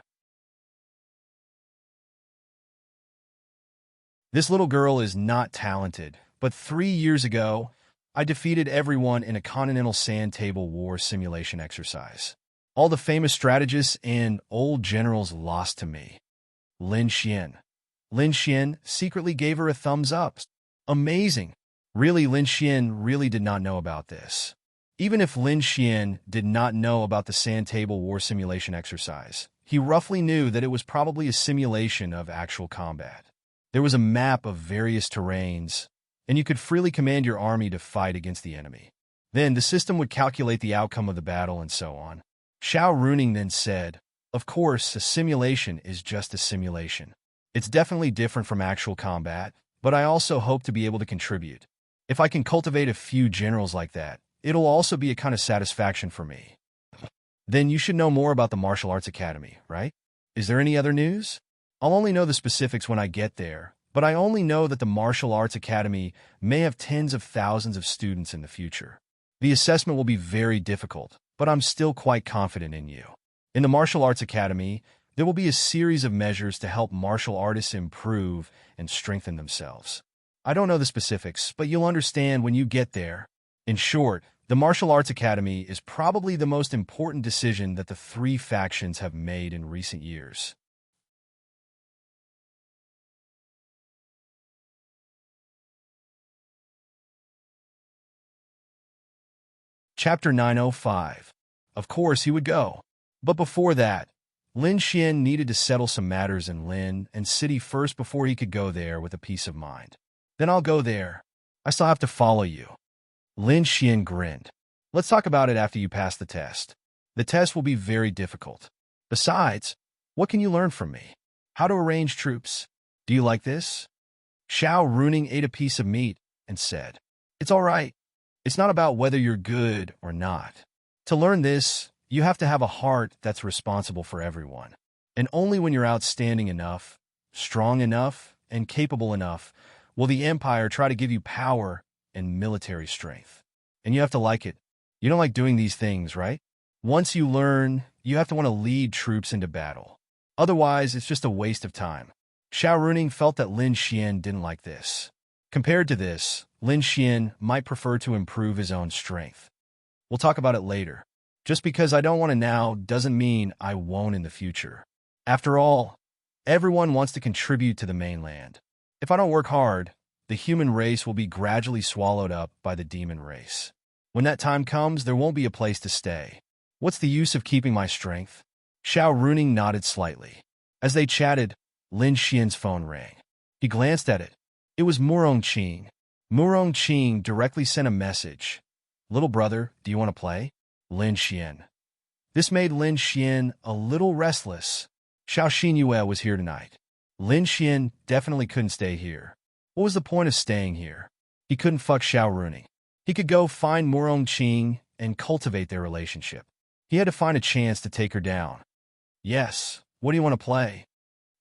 This little girl is not talented, but 3 years ago, I defeated everyone in a continental sand table war simulation exercise. All the famous strategists and old generals lost to me. Lin Xian. Lin Xian secretly gave her a thumbs up. Amazing. Really, Lin Xian really did not know about this. Even if Lin Xian did not know about the sand table war simulation exercise, he roughly knew that it was probably a simulation of actual combat. There was a map of various terrains, and you could freely command your army to fight against the enemy. Then the system would calculate the outcome of the battle and so on. Xiao Runing then said, of course, a simulation is just a simulation. It's definitely different from actual combat, but I also hope to be able to contribute. If I can cultivate a few generals like that, it'll also be a kind of satisfaction for me. Then you should know more about the Martial Arts Academy, right? Is there any other news? I'll only know the specifics when I get there, but I only know that the Martial Arts Academy may have tens of thousands of students in the future. The assessment will be very difficult, but I'm still quite confident in you. In the Martial Arts Academy, there will be a series of measures to help martial artists improve and strengthen themselves. I don't know the specifics, but you'll understand when you get there. In short, the Martial Arts Academy is probably the most important decision that the three factions have made in recent years. Chapter 905. Of course he would go. But before that, Lin Xian needed to settle some matters in Lin and City first before he could go there with a peace of mind. Then I'll go there. I still have to follow you. Lin Xian grinned. Let's talk about it after you pass the test. The test will be very difficult. Besides, what can you learn from me? How to arrange troops. Do you like this? Xiao Runing ate a piece of meat and said, it's all right. It's not about whether you're good or not. To learn this, you have to have a heart that's responsible for everyone. And only when you're outstanding enough, strong enough, and capable enough will the Empire try to give you power and military strength. And you have to like it. You don't like doing these things, right? Once you learn, you have to want to lead troops into battle. Otherwise, it's just a waste of time. Xiao Runing felt that Lin Xian didn't like this. Compared to this, Lin Xian might prefer to improve his own strength. We'll talk about it later. Just because I don't want to now doesn't mean I won't in the future. After all, everyone wants to contribute to the mainland. If I don't work hard, the human race will be gradually swallowed up by the demon race. When that time comes, there won't be a place to stay. What's the use of keeping my strength? Xiao Runing nodded slightly. As they chatted, Lin Xian's phone rang. He glanced at it. It was Murong Qing. Murong Qing directly sent a message. Little brother, do you want to play? Lin Xian. This made Lin Xian a little restless. Xiao Xinyue was here tonight. Lin Xian definitely couldn't stay here. What was the point of staying here? He couldn't fuck Xiao Runing. He could go find Murong Qing and cultivate their relationship. He had to find a chance to take her down. Yes, what do you want to play?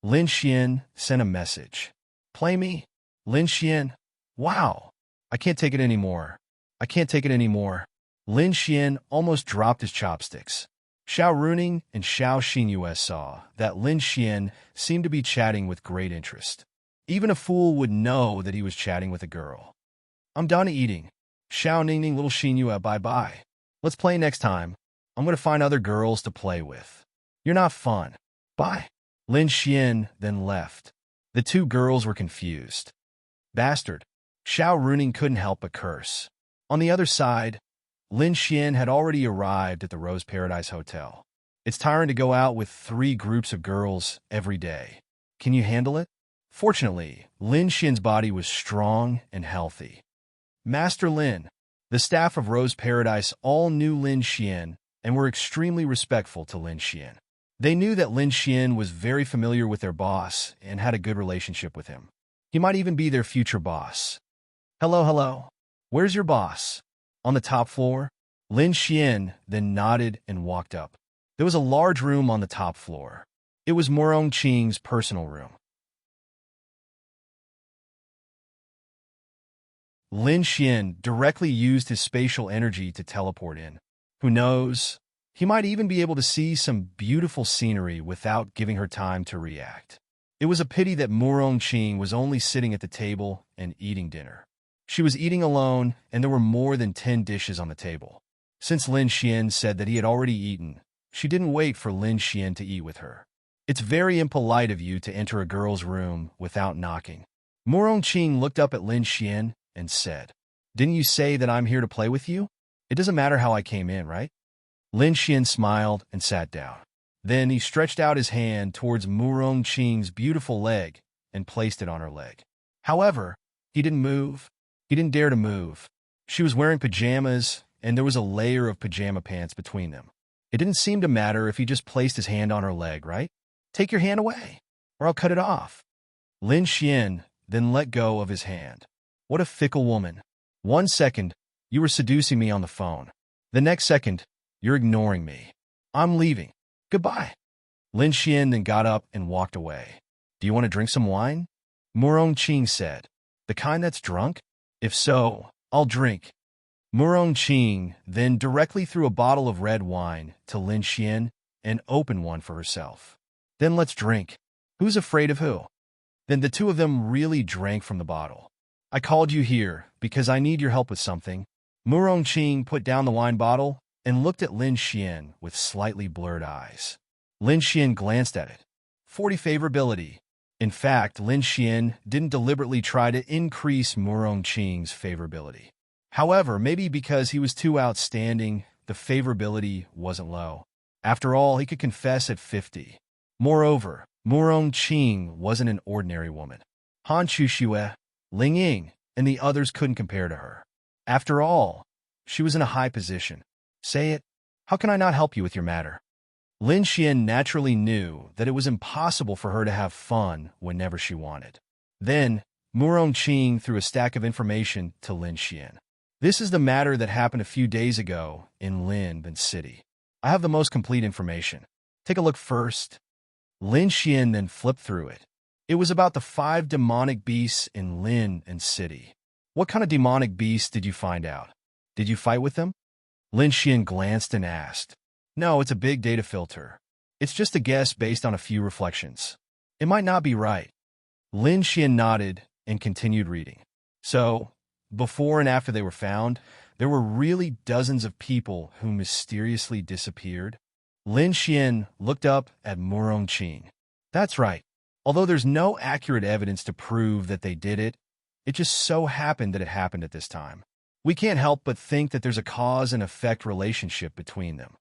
Lin Xian sent a message. Play me? Lin Xian. Wow. I can't take it anymore. I can't take it anymore. Lin Xian almost dropped his chopsticks. Xiao Runing and Xiao Xinyue saw that Lin Xian seemed to be chatting with great interest. Even a fool would know that he was chatting with a girl. I'm done eating. Xiao Ningning little Xinyue bye-bye. Let's play next time. I'm going to find other girls to play with. You're not fun. Bye. Lin Xian then left. The two girls were confused. Bastard. Xiao Runing couldn't help but curse. On the other side, Lin Xian had already arrived at the Rose Paradise Hotel. It's tiring to go out with 3 groups of girls every day. Can you handle it? Fortunately, Lin Xian's body was strong and healthy. Master Lin, the staff of Rose Paradise all knew Lin Xian and were extremely respectful to Lin Xian. They knew that Lin Xian was very familiar with their boss and had a good relationship with him. He might even be their future boss. Hello. Where's your boss? On the top floor? Lin Xian then nodded and walked up. There was a large room on the top floor. It was Murong Qing's personal room. Lin Xian directly used his spatial energy to teleport in. Who knows? He might even be able to see some beautiful scenery without giving her time to react. It was a pity that Murong Qing was only sitting at the table and eating dinner. She was eating alone, and there were more than 10 dishes on the table. Since Lin Xian said that he had already eaten, she didn't wait for Lin Xian to eat with her. It's very impolite of you to enter a girl's room without knocking. Murong Qing looked up at Lin Xian and said, Didn't you say that I'm here to play with you? It doesn't matter how I came in, right? Lin Xian smiled and sat down. Then he stretched out his hand towards Murong Qing's beautiful leg and placed it on her leg. However, he didn't move. He didn't dare to move. She was wearing pajamas, and there was a layer of pajama pants between them. It didn't seem to matter if he just placed his hand on her leg, right? Take your hand away, or I'll cut it off. Lin Xian then let go of his hand. What a fickle woman. 1 second, you were seducing me on the phone. The next second, you're ignoring me. I'm leaving. Goodbye. Lin Xian then got up and walked away. Do you want to drink some wine? Murong Qing said. The kind that's drunk? If so, I'll drink. Murong Qing then directly threw a bottle of red wine to Lin Xian and opened one for herself. Then let's drink. Who's afraid of who? Then the two of them really drank from the bottle. I called you here because I need your help with something. Murong Qing put down the wine bottle and looked at Lin Xian with slightly blurred eyes. Lin Xian glanced at it. 40 favorability. In fact, Lin Xian didn't deliberately try to increase Murong Qing's favorability. However, maybe because he was too outstanding, the favorability wasn't low. After all, he could confess at 50. Moreover, Murong Qing wasn't an ordinary woman. Han Chuxue, Ling Ying, and the others couldn't compare to her. After all, she was in a high position. Say it. How can I not help you with your matter? Lin Xian naturally knew that it was impossible for her to have fun whenever she wanted. Then, Murong Qing threw a stack of information to Lin Xian. This is the matter that happened a few days ago in Linban City. I have the most complete information. Take a look first. Lin Xian then flipped through it. It was about the 5 demonic beasts in Linban City. What kind of demonic beasts did you find out? Did you fight with them? Lin Xian glanced and asked. No, it's a big data filter. It's just a guess based on a few reflections. It might not be right. Lin Xian nodded and continued reading. So, before and after they were found, there were really dozens of people who mysteriously disappeared. Lin Xian looked up at Murong Qing. That's right. Although there's no accurate evidence to prove that they did it, it just so happened that it happened at this time. We can't help but think that there's a cause and effect relationship between them.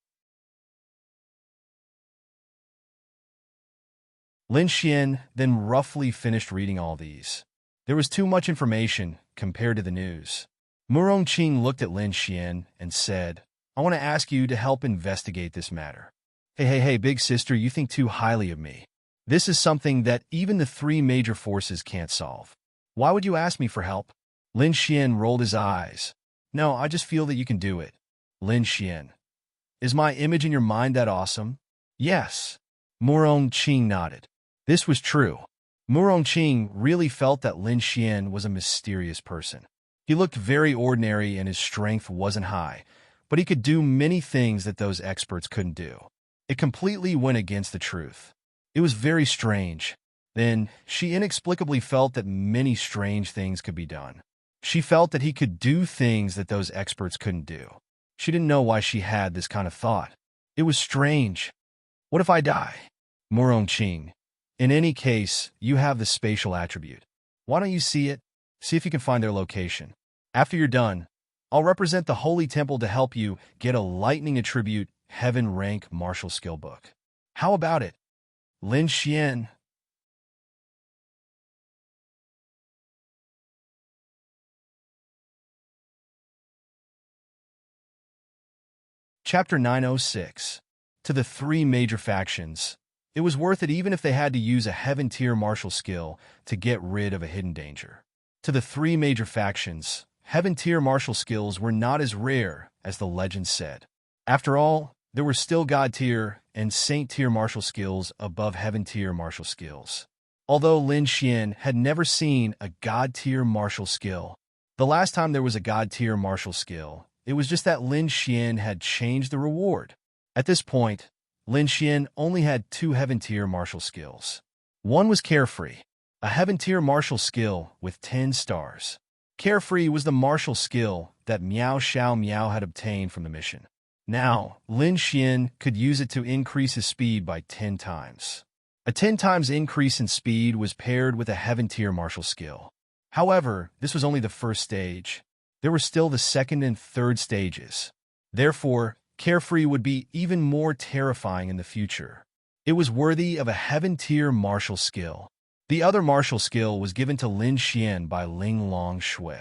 Lin Xian then roughly finished reading all these. There was too much information compared to the news. Murong Qing looked at Lin Xian and said, I want to ask you to help investigate this matter. Hey, big sister, you think too highly of me. This is something that even the three major forces can't solve. Why would you ask me for help? Lin Xian rolled his eyes. No, I just feel that you can do it. Lin Xian. Is my image in your mind that awesome? Yes. Murong Qing nodded. This was true. Murong Qing really felt that Lin Xian was a mysterious person. He looked very ordinary and his strength wasn't high, but he could do many things that those experts couldn't do. It completely went against the truth. It was very strange. Then, she inexplicably felt that many strange things could be done. She felt that he could do things that those experts couldn't do. She didn't know why she had this kind of thought. It was strange. What if I die? Murong Qing. In any case, you have the spatial attribute. Why don't you see it? See if you can find their location. After you're done, I'll represent the Holy Temple to help you get a lightning attribute Heaven rank martial skill book. How about it? Lin Xian. Chapter 906. To the three major factions. It was worth it even if they had to use a heaven tier martial skill to get rid of a hidden danger. To the three major factions, heaven tier martial skills were not as rare as the legend said. After all, there were still God tier and Saint tier martial skills above heaven tier martial skills. Although Lin Xian had never seen a God tier martial skill, the last time there was a God tier martial skill, it was just that Lin Xian had changed the reward. At this point, Lin Xian only had two heaven tier martial skills. One was Carefree, a heaven tier martial skill with 10 stars. Carefree was the martial skill that Miao Xiao Miao had obtained from the mission. Now, Lin Xian could use it to increase his speed by 10 times. A 10 times increase in speed was paired with a heaven tier martial skill. However, this was only the first stage. There were still the second and third stages. Therefore, Carefree would be even more terrifying in the future. It was worthy of a heaven tier martial skill. The other martial skill was given to Lin Xian by Ling Long Shui.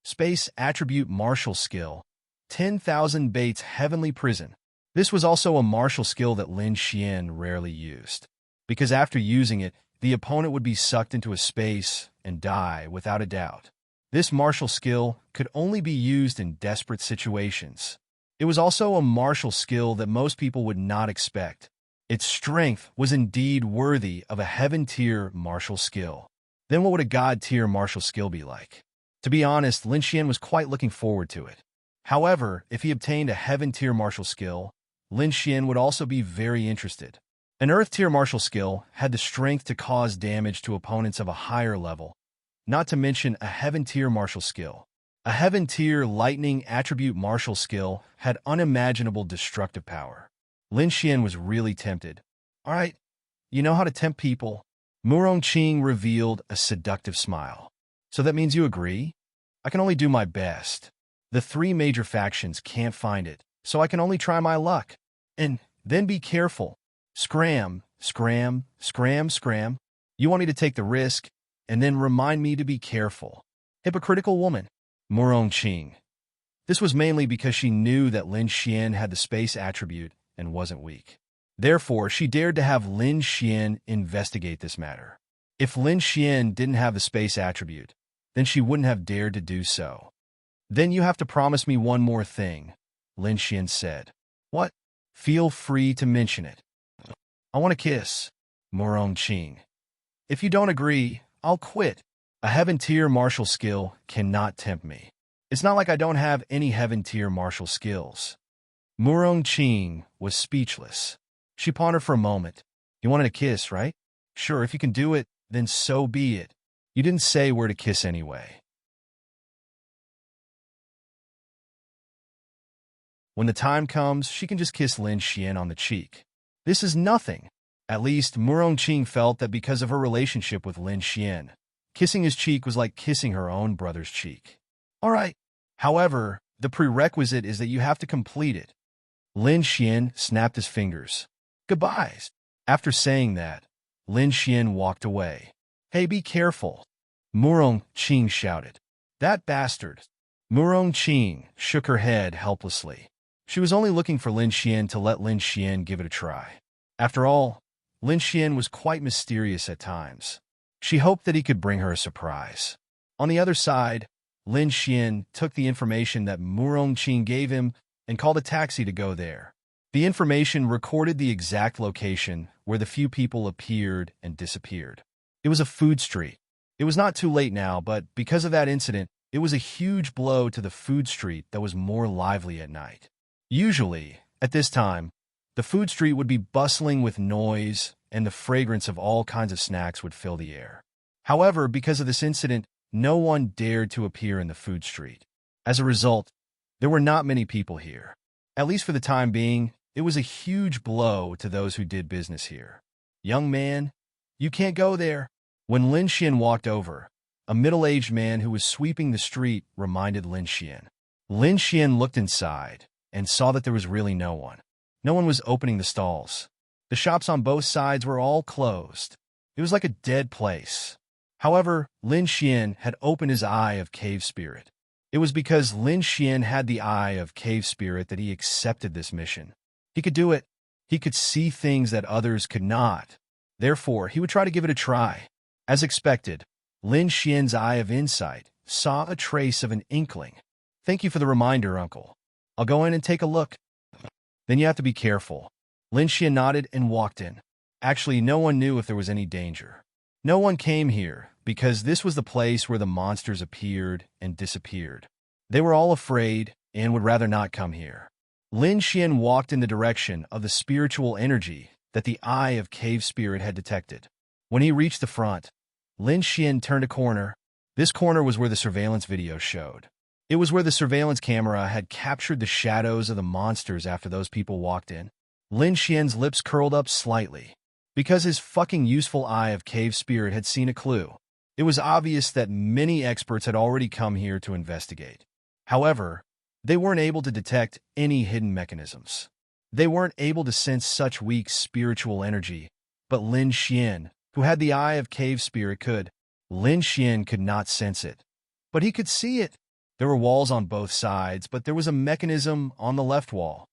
Space Attribute Martial Skill. 10,000 Bates Heavenly Prison. This was also a martial skill that Lin Xian rarely used, because after using it, the opponent would be sucked into a space and die without a doubt. This martial skill could only be used in desperate situations. It was also a martial skill that most people would not expect. Its strength was indeed worthy of a heaven tier martial skill. Then what would a god tier martial skill be like? To be honest, Lin Xian was quite looking forward to it. However, if he obtained a heaven tier martial skill, Lin Xian would also be very interested. An earth tier martial skill had the strength to cause damage to opponents of a higher level, not to mention a heaven tier martial skill. A heaven tier lightning attribute martial skill had unimaginable destructive power. Lin Xian was really tempted. All right, you know how to tempt people. Murong Qing revealed a seductive smile. So that means you agree? I can only do my best. The three major factions can't find it, so I can only try my luck. And then be careful. Scram, scram, scram, scram. You want me to take the risk, and then remind me to be careful. Hypocritical woman. Murong Qing. This was mainly because she knew that Lin Xian had the space attribute and wasn't weak. Therefore, she dared to have Lin Xian investigate this matter. If Lin Xian didn't have the space attribute, then she wouldn't have dared to do so. Then you have to promise me one more thing, Lin Xian said. What? Feel free to mention it. I want a kiss, Murong Qing. If you don't agree, I'll quit. A heaven tier martial skill cannot tempt me. It's not like I don't have any heaven tier martial skills. Murong Qing was speechless. She pondered for a moment. You wanted a kiss, right? Sure, if you can do it, then so be it. You didn't say where to kiss anyway. When the time comes, she can just kiss Lin Xian on the cheek. This is nothing. At least, Murong Qing felt that because of her relationship with Lin Xian, kissing his cheek was like kissing her own brother's cheek. All right. However, the prerequisite is that you have to complete it. Lin Xian snapped his fingers. Goodbyes. After saying that, Lin Xian walked away. Hey, be careful. Murong Qing shouted. That bastard. Murong Qing shook her head helplessly. She was only looking for Lin Xian to let Lin Xian give it a try. After all, Lin Xian was quite mysterious at times. She hoped that he could bring her a surprise. On the other side, Lin Xian took the information that Murong Qing gave him and called a taxi to go there. The information recorded the exact location where the few people appeared and disappeared. It was a food street. It was not too late now, but because of that incident, it was a huge blow to the food street that was more lively at night. Usually, at this time, the food street would be bustling with noise and the fragrance of all kinds of snacks would fill the air. However, because of this incident, no one dared to appear in the food street. As a result, there were not many people here. At least for the time being, it was a huge blow to those who did business here. Young man, you can't go there. When Lin Xian walked over, a middle-aged man who was sweeping the street reminded Lin Xian. Lin Xian looked inside and saw that there was really no one. No one was opening the stalls. The shops on both sides were all closed. It was like a dead place. However, Lin Xian had opened his eye of cave spirit. It was because Lin Xian had the eye of cave spirit that he accepted this mission. He could do it. He could see things that others could not. Therefore, he would try to give it a try. As expected, Lin Xian's eye of insight saw a trace of an inkling. Thank you for the reminder, Uncle. I'll go in and take a look. Then you have to be careful. Lin Xian nodded and walked in. Actually, no one knew if there was any danger. No one came here because this was the place where the monsters appeared and disappeared. They were all afraid and would rather not come here. Lin Xian walked in the direction of the spiritual energy that the eye of cave spirit had detected. When he reached the front, Lin Xian turned a corner. This corner was where the surveillance video showed. It was where the surveillance camera had captured the shadows of the monsters after those people walked in. Lin Xian's lips curled up slightly. Because his fucking useful eye of cave spirit had seen a clue, it was obvious that many experts had already come here to investigate. However, they weren't able to detect any hidden mechanisms. They weren't able to sense such weak spiritual energy, but Lin Xian, who had the eye of cave spirit, could. Lin Xian could not sense it, but he could see it. There were walls on both sides, but there was a mechanism on the left wall.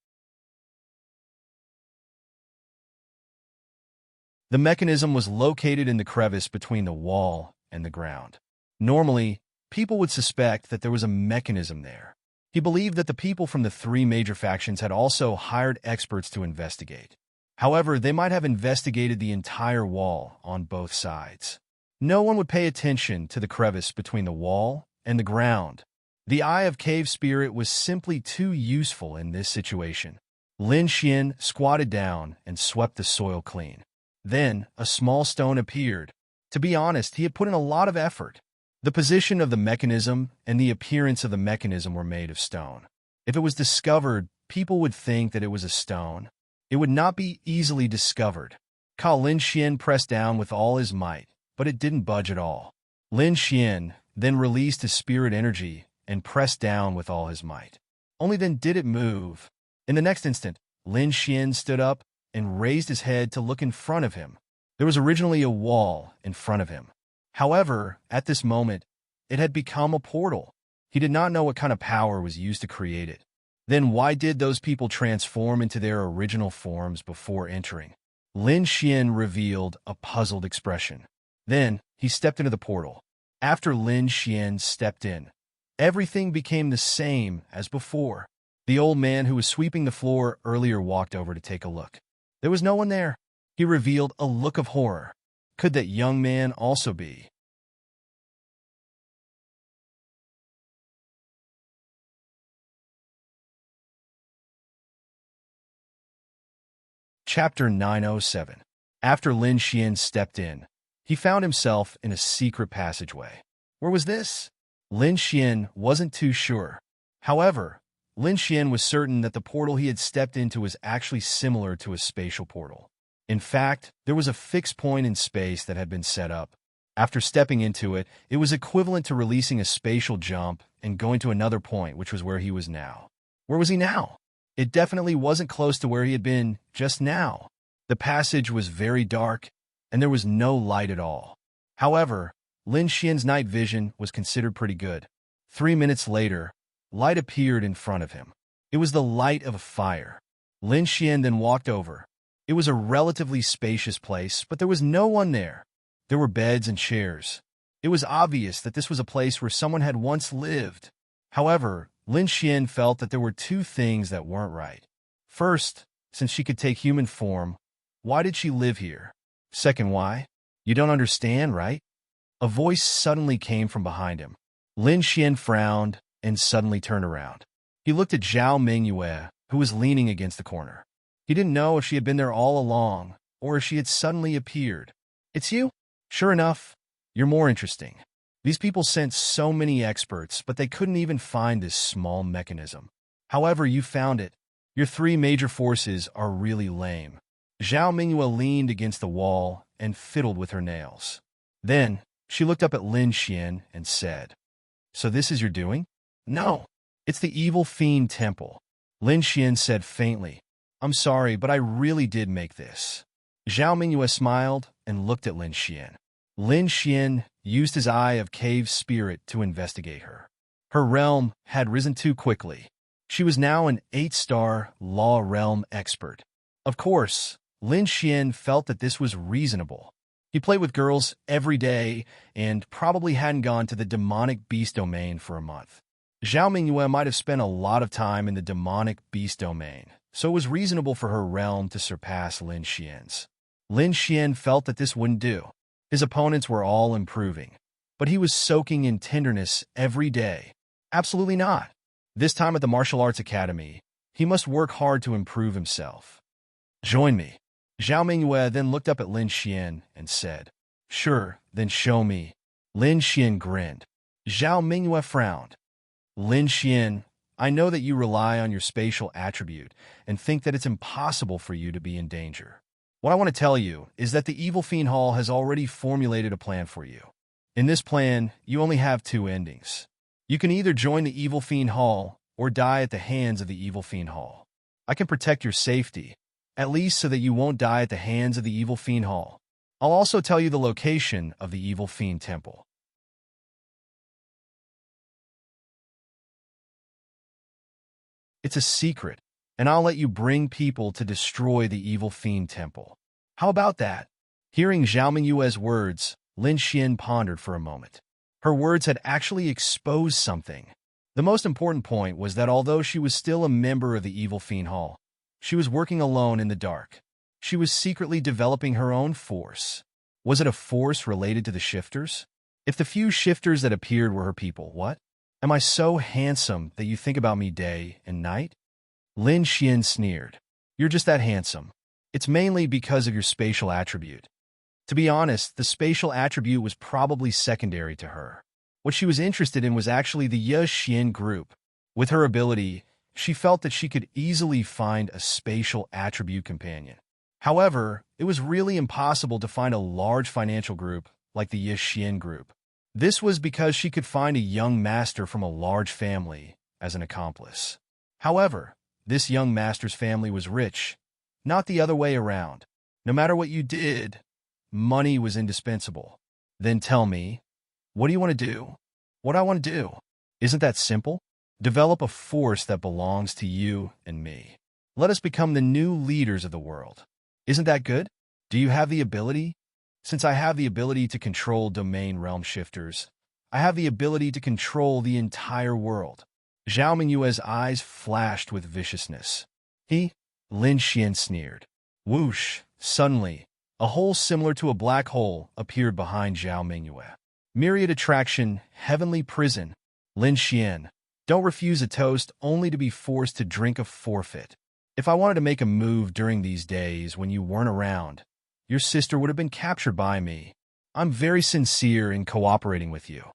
The mechanism was located in the crevice between the wall and the ground. Normally, people would suspect that there was a mechanism there. He believed that the people from the three major factions had also hired experts to investigate. However, they might have investigated the entire wall on both sides. No one would pay attention to the crevice between the wall and the ground. The eye of cave spirit was simply too useful in this situation. Lin Xian squatted down and swept the soil clean. Then, a small stone appeared. To be honest, he had put in a lot of effort. The position of the mechanism and the appearance of the mechanism were made of stone. If it was discovered, people would think that it was a stone. It would not be easily discovered. Lin Xian pressed down with all his might, but it didn't budge at all. Lin Xian then released his spirit energy and pressed down with all his might. Only then did it move. In the next instant, Lin Xian stood up and raised his head to look in front of him. There was originally a wall in front of him. However, at this moment, it had become a portal. He did not know what kind of power was used to create it. Then why did those people transform into their original forms before entering? Lin Xian revealed a puzzled expression. Then, he stepped into the portal. After Lin Xian stepped in, everything became the same as before. The old man who was sweeping the floor earlier walked over to take a look. There was no one there. He revealed a look of horror. Could that young man also be? Chapter 907. After Lin Xian stepped in, he found himself in a secret passageway. Where was this? Lin Xian wasn't too sure. However, Lin Xian was certain that the portal he had stepped into was actually similar to a spatial portal. In fact, there was a fixed point in space that had been set up. After stepping into it, it was equivalent to releasing a spatial jump and going to another point, which was where he was now. Where was he now? It definitely wasn't close to where he had been just now. The passage was very dark, and there was no light at all. However, Lin Xian's night vision was considered pretty good. 3 minutes later, light appeared in front of him. It was the light of a fire. Lin Xian then walked over. It was a relatively spacious place, but there was no one there. There were beds and chairs. It was obvious that this was a place where someone had once lived. However, Lin Xian felt that there were two things that weren't right. First, since she could take human form, why did she live here? Second, why? You don't understand, right? A voice suddenly came from behind him. Lin Xian frowned and suddenly turned around. He looked at Zhao Mingyue, who was leaning against the corner. He didn't know if she had been there all along, or if she had suddenly appeared. It's you? Sure enough, you're more interesting. These people sent so many experts, but they couldn't even find this small mechanism. However, you found it. Your 3 major forces are really lame. Zhao Mingyue leaned against the wall and fiddled with her nails. Then, she looked up at Lin Xian and said, "So this is your doing?" "No, it's the Evil Fiend Temple," Lin Xian said faintly. "I'm sorry, but I really did make this." Zhao Mingyue smiled and looked at Lin Xian. Lin Xian used his Eye of Cave Spirit to investigate her. Her realm had risen too quickly. She was now an 8-star Law Realm expert. Of course, Lin Xian felt that this was reasonable. He played with girls every day and probably hadn't gone to the demonic beast domain for a month. Zhao Mingyue might have spent a lot of time in the demonic beast domain, so it was reasonable for her realm to surpass Lin Xian's. Lin Xian felt that this wouldn't do. His opponents were all improving, but he was soaking in tenderness every day. Absolutely not. This time at the Martial Arts Academy, he must work hard to improve himself. "Join me." Zhao Mingyue then looked up at Lin Xian and said, "Sure, then show me." Lin Xian grinned. Zhao Mingyue frowned. "Lin Xian, I know that you rely on your spatial attribute and think that it's impossible for you to be in danger. What I want to tell you is that the Evil Fiend Hall has already formulated a plan for you. In this plan, you only have 2 endings. You can either join the Evil Fiend Hall or die at the hands of the Evil Fiend Hall. I can protect your safety, at least so that you won't die at the hands of the Evil Fiend Hall. I'll also tell you the location of the Evil Fiend Temple. It's a secret, and I'll let you bring people to destroy the Evil Fiend Temple. How about that?" Hearing Zhao Mingyue's words, Lin Xian pondered for a moment. Her words had actually exposed something. The most important point was that although she was still a member of the Evil Fiend Hall, she was working alone in the dark. She was secretly developing her own force. Was it a force related to the shifters? If the few shifters that appeared were her people, what? Am I so handsome that you think about me day and night? Lin Xian sneered. You're just that handsome. It's mainly because of your spatial attribute. To be honest, the spatial attribute was probably secondary to her. What she was interested in was actually the Ye Xian group. With her ability, she felt that she could easily find a spatial attribute companion. However, it was really impossible to find a large financial group like the Ye Xian group. This was because she could find a young master from a large family as an accomplice. However, this young master's family was rich, not the other way around. No matter what you did, money was indispensable. Then tell me, what do you want to do? What I want to do? Isn't that simple? Develop a force that belongs to you and me. Let us become the new leaders of the world. Isn't that good? Do you have the ability? Since I have the ability to control domain realm shifters, I have the ability to control the entire world. Zhao Mingyue's eyes flashed with viciousness. Lin Xian sneered. Whoosh! Suddenly, a hole similar to a black hole appeared behind Zhao Mingyue. Myriad attraction, heavenly prison. Lin Xian, don't refuse a toast only to be forced to drink a forfeit. If I wanted to make a move during these days when you weren't around, your sister would have been captured by me. I'm very sincere in cooperating with you.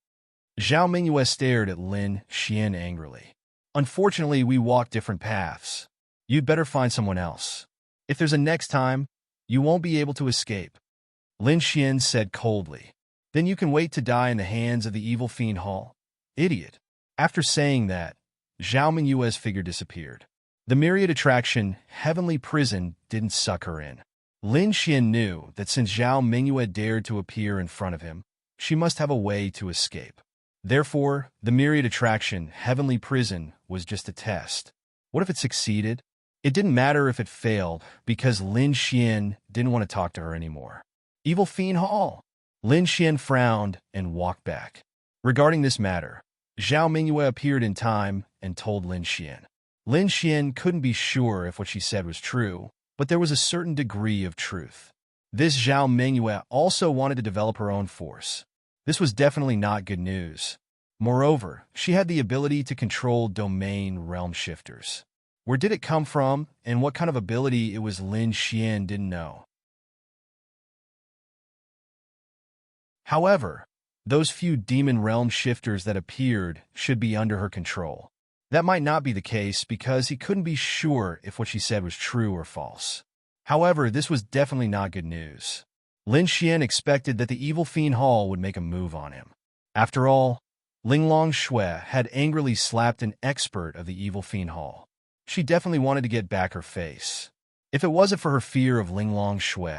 Zhao Mingyue stared at Lin Xian angrily. Unfortunately, we walk different paths. You'd better find someone else. If there's a next time, you won't be able to escape. Lin Xian said coldly. Then you can wait to die in the hands of the evil fiend Hall. Idiot. After saying that, Zhao Mingyue's figure disappeared. The myriad attraction, heavenly prison, didn't suck her in. Lin Xian knew that since Zhao Mingyue dared to appear in front of him, she must have a way to escape. Therefore, the myriad attraction, heavenly prison, was just a test. What if it succeeded? It didn't matter if it failed, because Lin Xian didn't want to talk to her anymore. Evil Fiend Hall! Lin Xian frowned and walked back. Regarding this matter, Zhao Mingyue appeared in time and told Lin Xian. Lin Xian couldn't be sure if what she said was true, but there was a certain degree of truth. This Zhao Mingyue also wanted to develop her own force. This was definitely not good news. Moreover, she had the ability to control domain realm shifters. Where did it come from, and what kind of ability it was Lin Xian didn't know. However, those few demon realm shifters that appeared should be under her control. That might not be the case because he couldn't be sure if what she said was true or false. However, this was definitely not good news. Lin Xian expected that the evil fiend Hall would make a move on him. After all, Linglong Shui had angrily slapped an expert of the evil fiend Hall. She definitely wanted to get back her face. If it wasn't for her fear of Linglong Shui,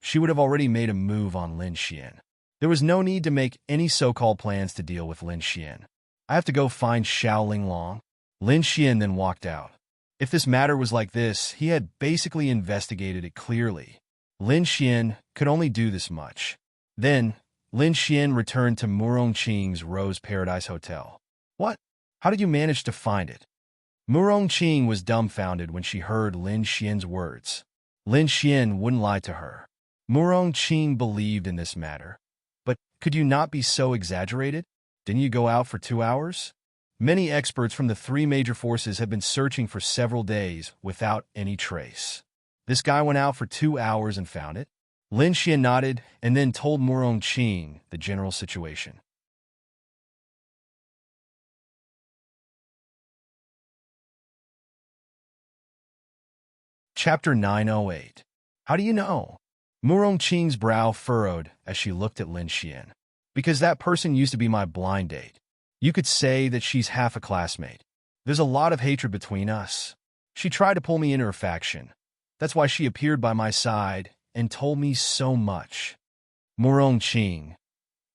she would have already made a move on Lin Xian. There was no need to make any so-called plans to deal with Lin Xian. I have to go find Xiao Linglong. Lin Xian then walked out. If this matter was like this, he had basically investigated it clearly. Lin Xian could only do this much. Then, Lin Xian returned to Murongqing's Rose Paradise Hotel. What? How did you manage to find it? Murongqing was dumbfounded when she heard Lin Xian's words. Lin Xian wouldn't lie to her. Murongqing believed in this matter. But could you not be so exaggerated? Didn't you go out for 2 hours? Many experts from the 3 major forces have been searching for several days without any trace. This guy went out for 2 hours and found it? Lin Xian nodded and then told Murongqing the general situation. Chapter 908. How do you know? Murongqing's brow furrowed as she looked at Lin Xian. Because that person used to be my blind date. You could say that she's half a classmate. There's a lot of hatred between us. She tried to pull me into her faction. That's why she appeared by my side and told me so much. Murongqing.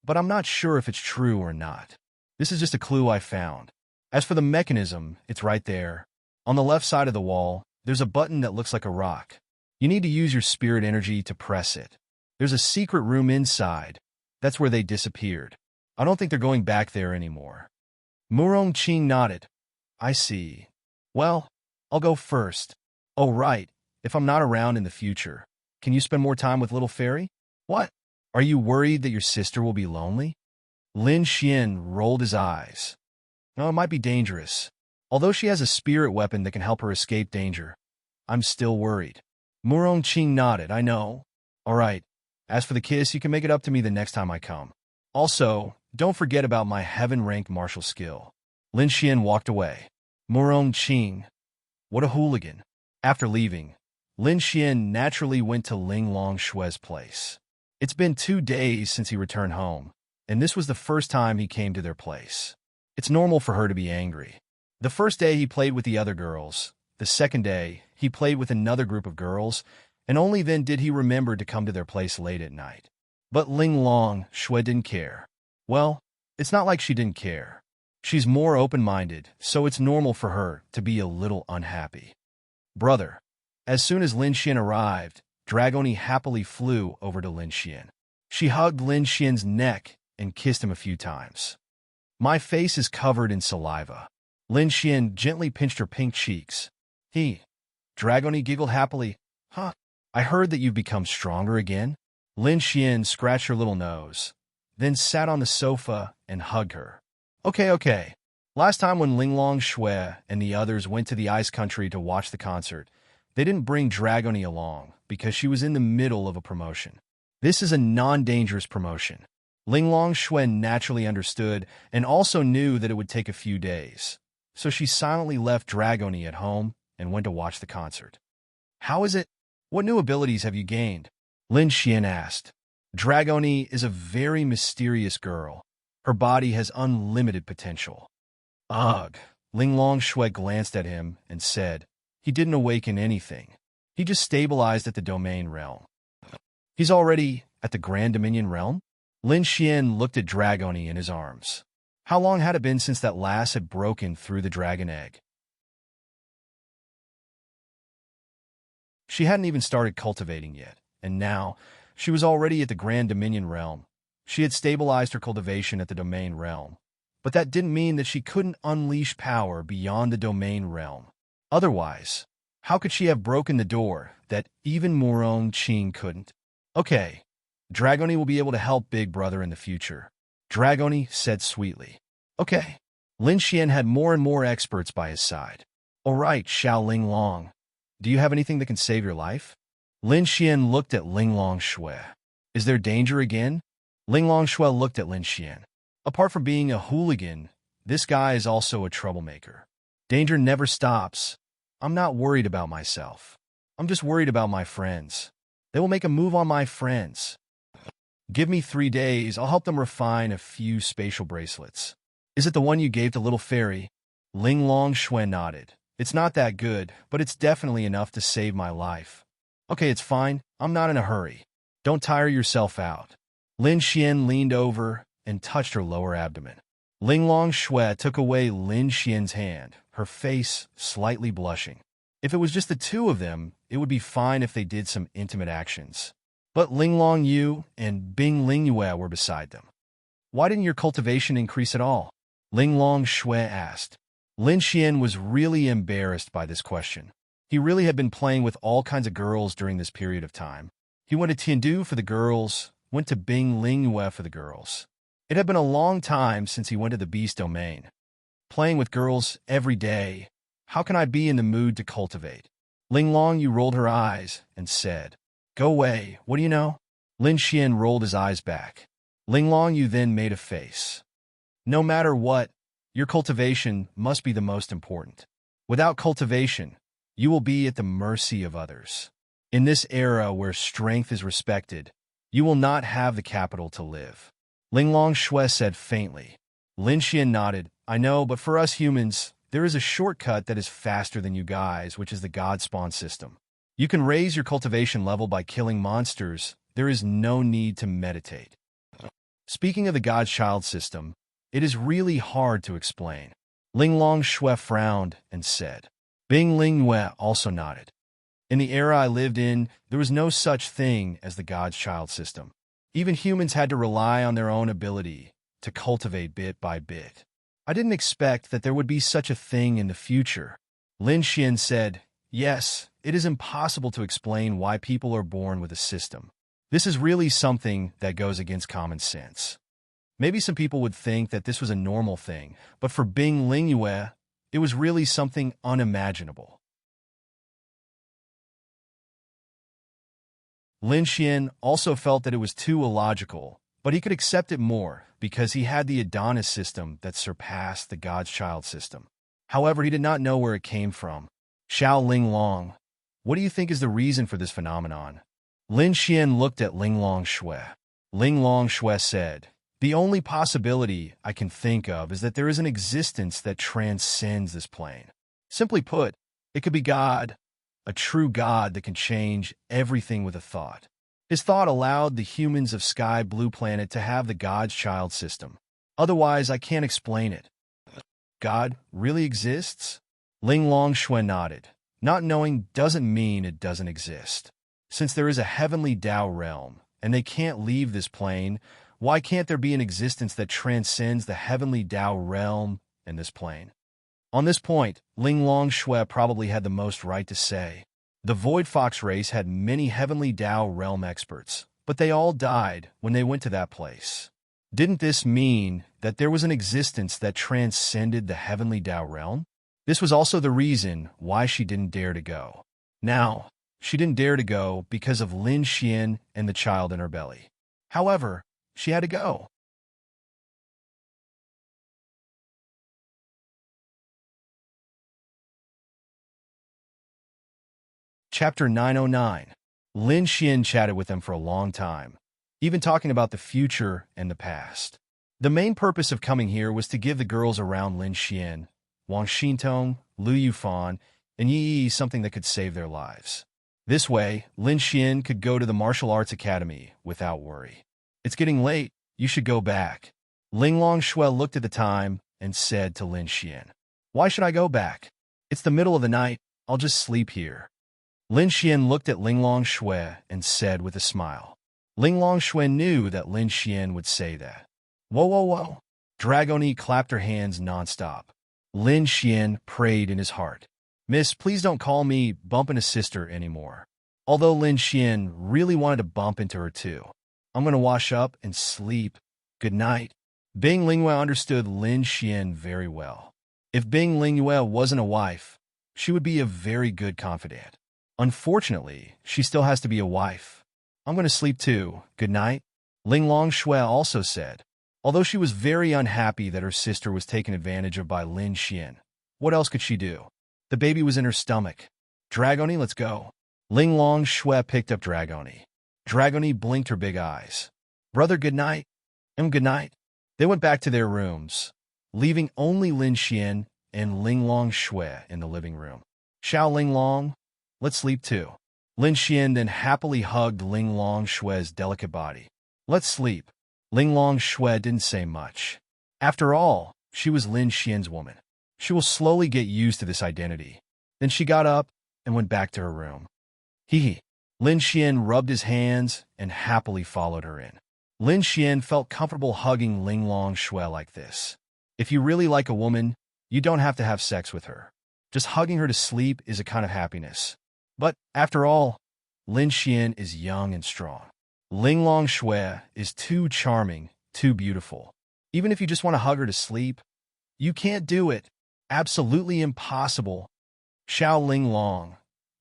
But I'm not sure if it's true or not. This is just a clue I found. As for the mechanism, it's right there. On the left side of the wall, there's a button that looks like a rock. You need to use your spirit energy to press it. There's a secret room inside. That's where they disappeared. I don't think they're going back there anymore. Murongqing nodded. I see. Well, I'll go first. Oh, right. If I'm not around in the future, can you spend more time with little fairy? What? Are you worried that your sister will be lonely? Lin Xian rolled his eyes. No, it might be dangerous. Although she has a spirit weapon that can help her escape danger, I'm still worried. Murongqing nodded. I know. All right. As for the kiss, you can make it up to me the next time I come. Also, don't forget about my heaven-ranked martial skill. Lin Xian walked away. Murongqing. What a hooligan. After leaving, Lin Xian naturally went to Linglong Shui's place. It's been 2 days since he returned home, and this was the first time he came to their place. It's normal for her to be angry. The first day he played with the other girls. The second day, he played with another group of girls, and only then did he remember to come to their place late at night. But Linglong Shui didn't care. Well, it's not like she didn't care. She's more open-minded, so it's normal for her to be a little unhappy. Brother. As soon as Lin Xian arrived, Dragoni happily flew over to Lin Xian. She hugged Lin Xian's neck and kissed him a few times. My face is covered in saliva. Lin Xian gently pinched her pink cheeks. Dragoni giggled happily. Huh? I heard that you've become stronger again? Lin Xian scratched her little nose, then sat on the sofa and hugged her. Okay. Last time when Linglong Shui and the others went to the ice country to watch the concert, They didn't bring Dragoni along because she was in the middle of a promotion. This is a non-dangerous promotion. Linglong Shui naturally understood and also knew that it would take a few days. So she silently left Dragoni at home and went to watch the concert. How is it? What new abilities have you gained? Lin Xian asked. Dragoni is a very mysterious girl. Her body has unlimited potential. Ugh. Linglong Shui glanced at him and said, he didn't awaken anything. He just stabilized at the domain realm. He's already at the Grand Dominion realm? Lin Xian looked at Dragoni in his arms. How long had it been since that lass had broken through the dragon egg? She hadn't even started cultivating yet, and now she was already at the Grand Dominion realm. She had stabilized her cultivation at the domain realm, but that didn't mean that she couldn't unleash power beyond the domain realm. Otherwise, how could she have broken the door that even Morong Qing couldn't? Okay, Dragoni will be able to help Big Brother in the future, Dragoni said sweetly. Okay. Lin Xian had more and more experts by his side. All right, Xiao Linglong. Do you have anything that can save your life? Lin Xian looked at Linglong Shui. Is there danger again? Linglong Shui looked at Lin Xian. Apart from being a hooligan, this guy is also a troublemaker. Danger never stops. I'm not worried about myself. I'm just worried about my friends. They will make a move on my friends. Give me 3 days, I'll help them refine a few spatial bracelets. Is it the one you gave to Little Fairy? Linglong Shui nodded. It's not that good, but it's definitely enough to save my life. Okay, it's fine. I'm not in a hurry. Don't tire yourself out. Lin Xian leaned over and touched her lower abdomen. Linglong Shui took away Lin Xian's hand, her face slightly blushing. If it was just the two of them, it would be fine if they did some intimate actions. But Linglong Yu and Bing Lingyue were beside them. Why didn't your cultivation increase at all? Linglong Shui asked. Lin Xian was really embarrassed by this question. He really had been playing with all kinds of girls during this period of time. He went to Tiandu for the girls, went to Bing Lingyue for the girls. It had been a long time since he went to the beast domain. Playing with girls every day. How can I be in the mood to cultivate? Linglong Yu rolled her eyes and said, Go away, what do you know? Lin Xian rolled his eyes back. Linglong Yu then made a face. No matter what, your cultivation must be the most important. Without cultivation, you will be at the mercy of others. In this era where strength is respected, you will not have the capital to live. Linglong Shui said faintly. Lin Xian nodded. I know, but for us humans, there is a shortcut that is faster than you guys, which is the God Spawn system. You can raise your cultivation level by killing monsters. There is no need to meditate. Speaking of the God Child system, it is really hard to explain. Linglong Shui frowned and said. Bing Lingyue also nodded. In the era I lived in, there was no such thing as the God's Child system. Even humans had to rely on their own ability to cultivate bit by bit. I didn't expect that there would be such a thing in the future. Lin Xian said, Yes, it is impossible to explain why people are born with a system. This is really something that goes against common sense. Maybe some people would think that this was a normal thing, but for Bing Lingyue, it was really something unimaginable. Lin Xian also felt that it was too illogical, but he could accept it more because he had the Adonis system that surpassed the God's Child system. However, he did not know where it came from. Xiao Linglong, what do you think is the reason for this phenomenon? Lin Xian looked at Linglong Shui. Linglong Shui said, The only possibility I can think of is that there is an existence that transcends this plane. Simply put, it could be God, a true God that can change everything with a thought. His thought allowed the humans of Sky Blue Planet to have the God's Child system. Otherwise, I can't explain it. God really exists? Linglong Shui nodded. Not knowing doesn't mean it doesn't exist. Since there is a heavenly Tao realm, and they can't leave this plane, why can't there be an existence that transcends the heavenly Tao realm and this plane? On this point, Linglong Shui probably had the most right to say. The Void Fox race had many heavenly Tao realm experts, but they all died when they went to that place. Didn't this mean that there was an existence that transcended the heavenly Tao realm? This was also the reason why she didn't dare to go. Now, she didn't dare to go because of Lin Xian and the child in her belly. However, she had to go. Chapter 909. Lin Xian chatted with them for a long time, even talking about the future and the past. The main purpose of coming here was to give the girls around Lin Xian, Wang Xintong, Lu Yufan, and Yi Yi something that could save their lives. This way, Lin Xian could go to the martial arts academy without worry. It's getting late. You should go back. Ling Longshui looked at the time and said to Lin Xian, "Why should I go back? It's the middle of the night. I'll just sleep here." Lin Xian looked at Ling Longshui and said with a smile. Ling Longshui knew that Lin Xian would say that. Whoa, whoa, whoa. Dragoni clapped her hands nonstop. Lin Xian prayed in his heart. "Miss, please don't call me bumping a sister anymore." Although Lin Xian really wanted to bump into her too. "I'm going to wash up and sleep. Good night." Bing Lingyue understood Lin Xian very well. If Bing Lingyue wasn't a wife, she would be a very good confidant. Unfortunately, she still has to be a wife. "I'm going to sleep too. Good night." Ling Longshui also said. Although she was very unhappy that her sister was taken advantage of by Lin Xian, what else could she do? The baby was in her stomach. "Dragoni, let's go." Ling Longshui picked up Dragoni. Dragoni blinked her big eyes. "Brother, good night." Good night." They went back to their rooms, leaving only Lin Xian and Ling Longshui in the living room. "Xiao Ling Long, let's sleep too." Lin Xian then happily hugged Ling Longshui's delicate body. "Let's sleep." Ling Longshui didn't say much. After all, she was Lin Xian's woman. She will slowly get used to this identity. Then she got up and went back to her room. Hee. Lin Xian rubbed his hands and happily followed her in. Lin Xian felt comfortable hugging Ling Longshui like this. If you really like a woman, you don't have to have sex with her. Just hugging her to sleep is a kind of happiness. But, after all, Lin Xian is young and strong. Ling Longshui is too charming, too beautiful. Even if you just want to hug her to sleep, you can't do it. Absolutely impossible. Xiao Ling Long,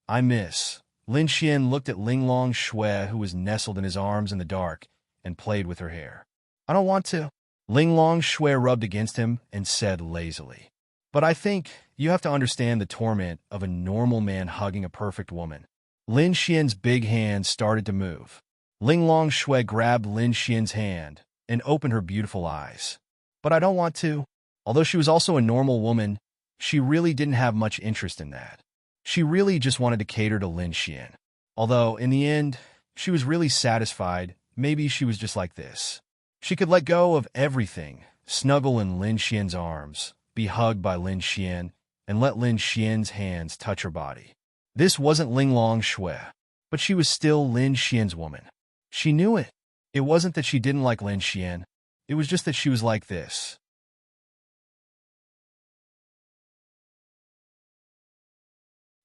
I miss. Lin Xian looked at Ling Longshui, who was nestled in his arms in the dark, and played with her hair. "I don't want to." Ling Longshui rubbed against him and said lazily. "But I think you have to understand the torment of a normal man hugging a perfect woman." Lin Xian's big hand started to move. Ling Longshui grabbed Lin Xian's hand and opened her beautiful eyes. "But I don't want to." Although she was also a normal woman, she really didn't have much interest in that. She really just wanted to cater to Lin Xian. Although, in the end, she was really satisfied. Maybe she was just like this. She could let go of everything, snuggle in Lin Xian's arms, be hugged by Lin Xian, and let Lin Xian's hands touch her body. This wasn't Ling Longshui, but she was still Lin Xian's woman. She knew it. It wasn't that she didn't like Lin Xian. It was just that she was like this.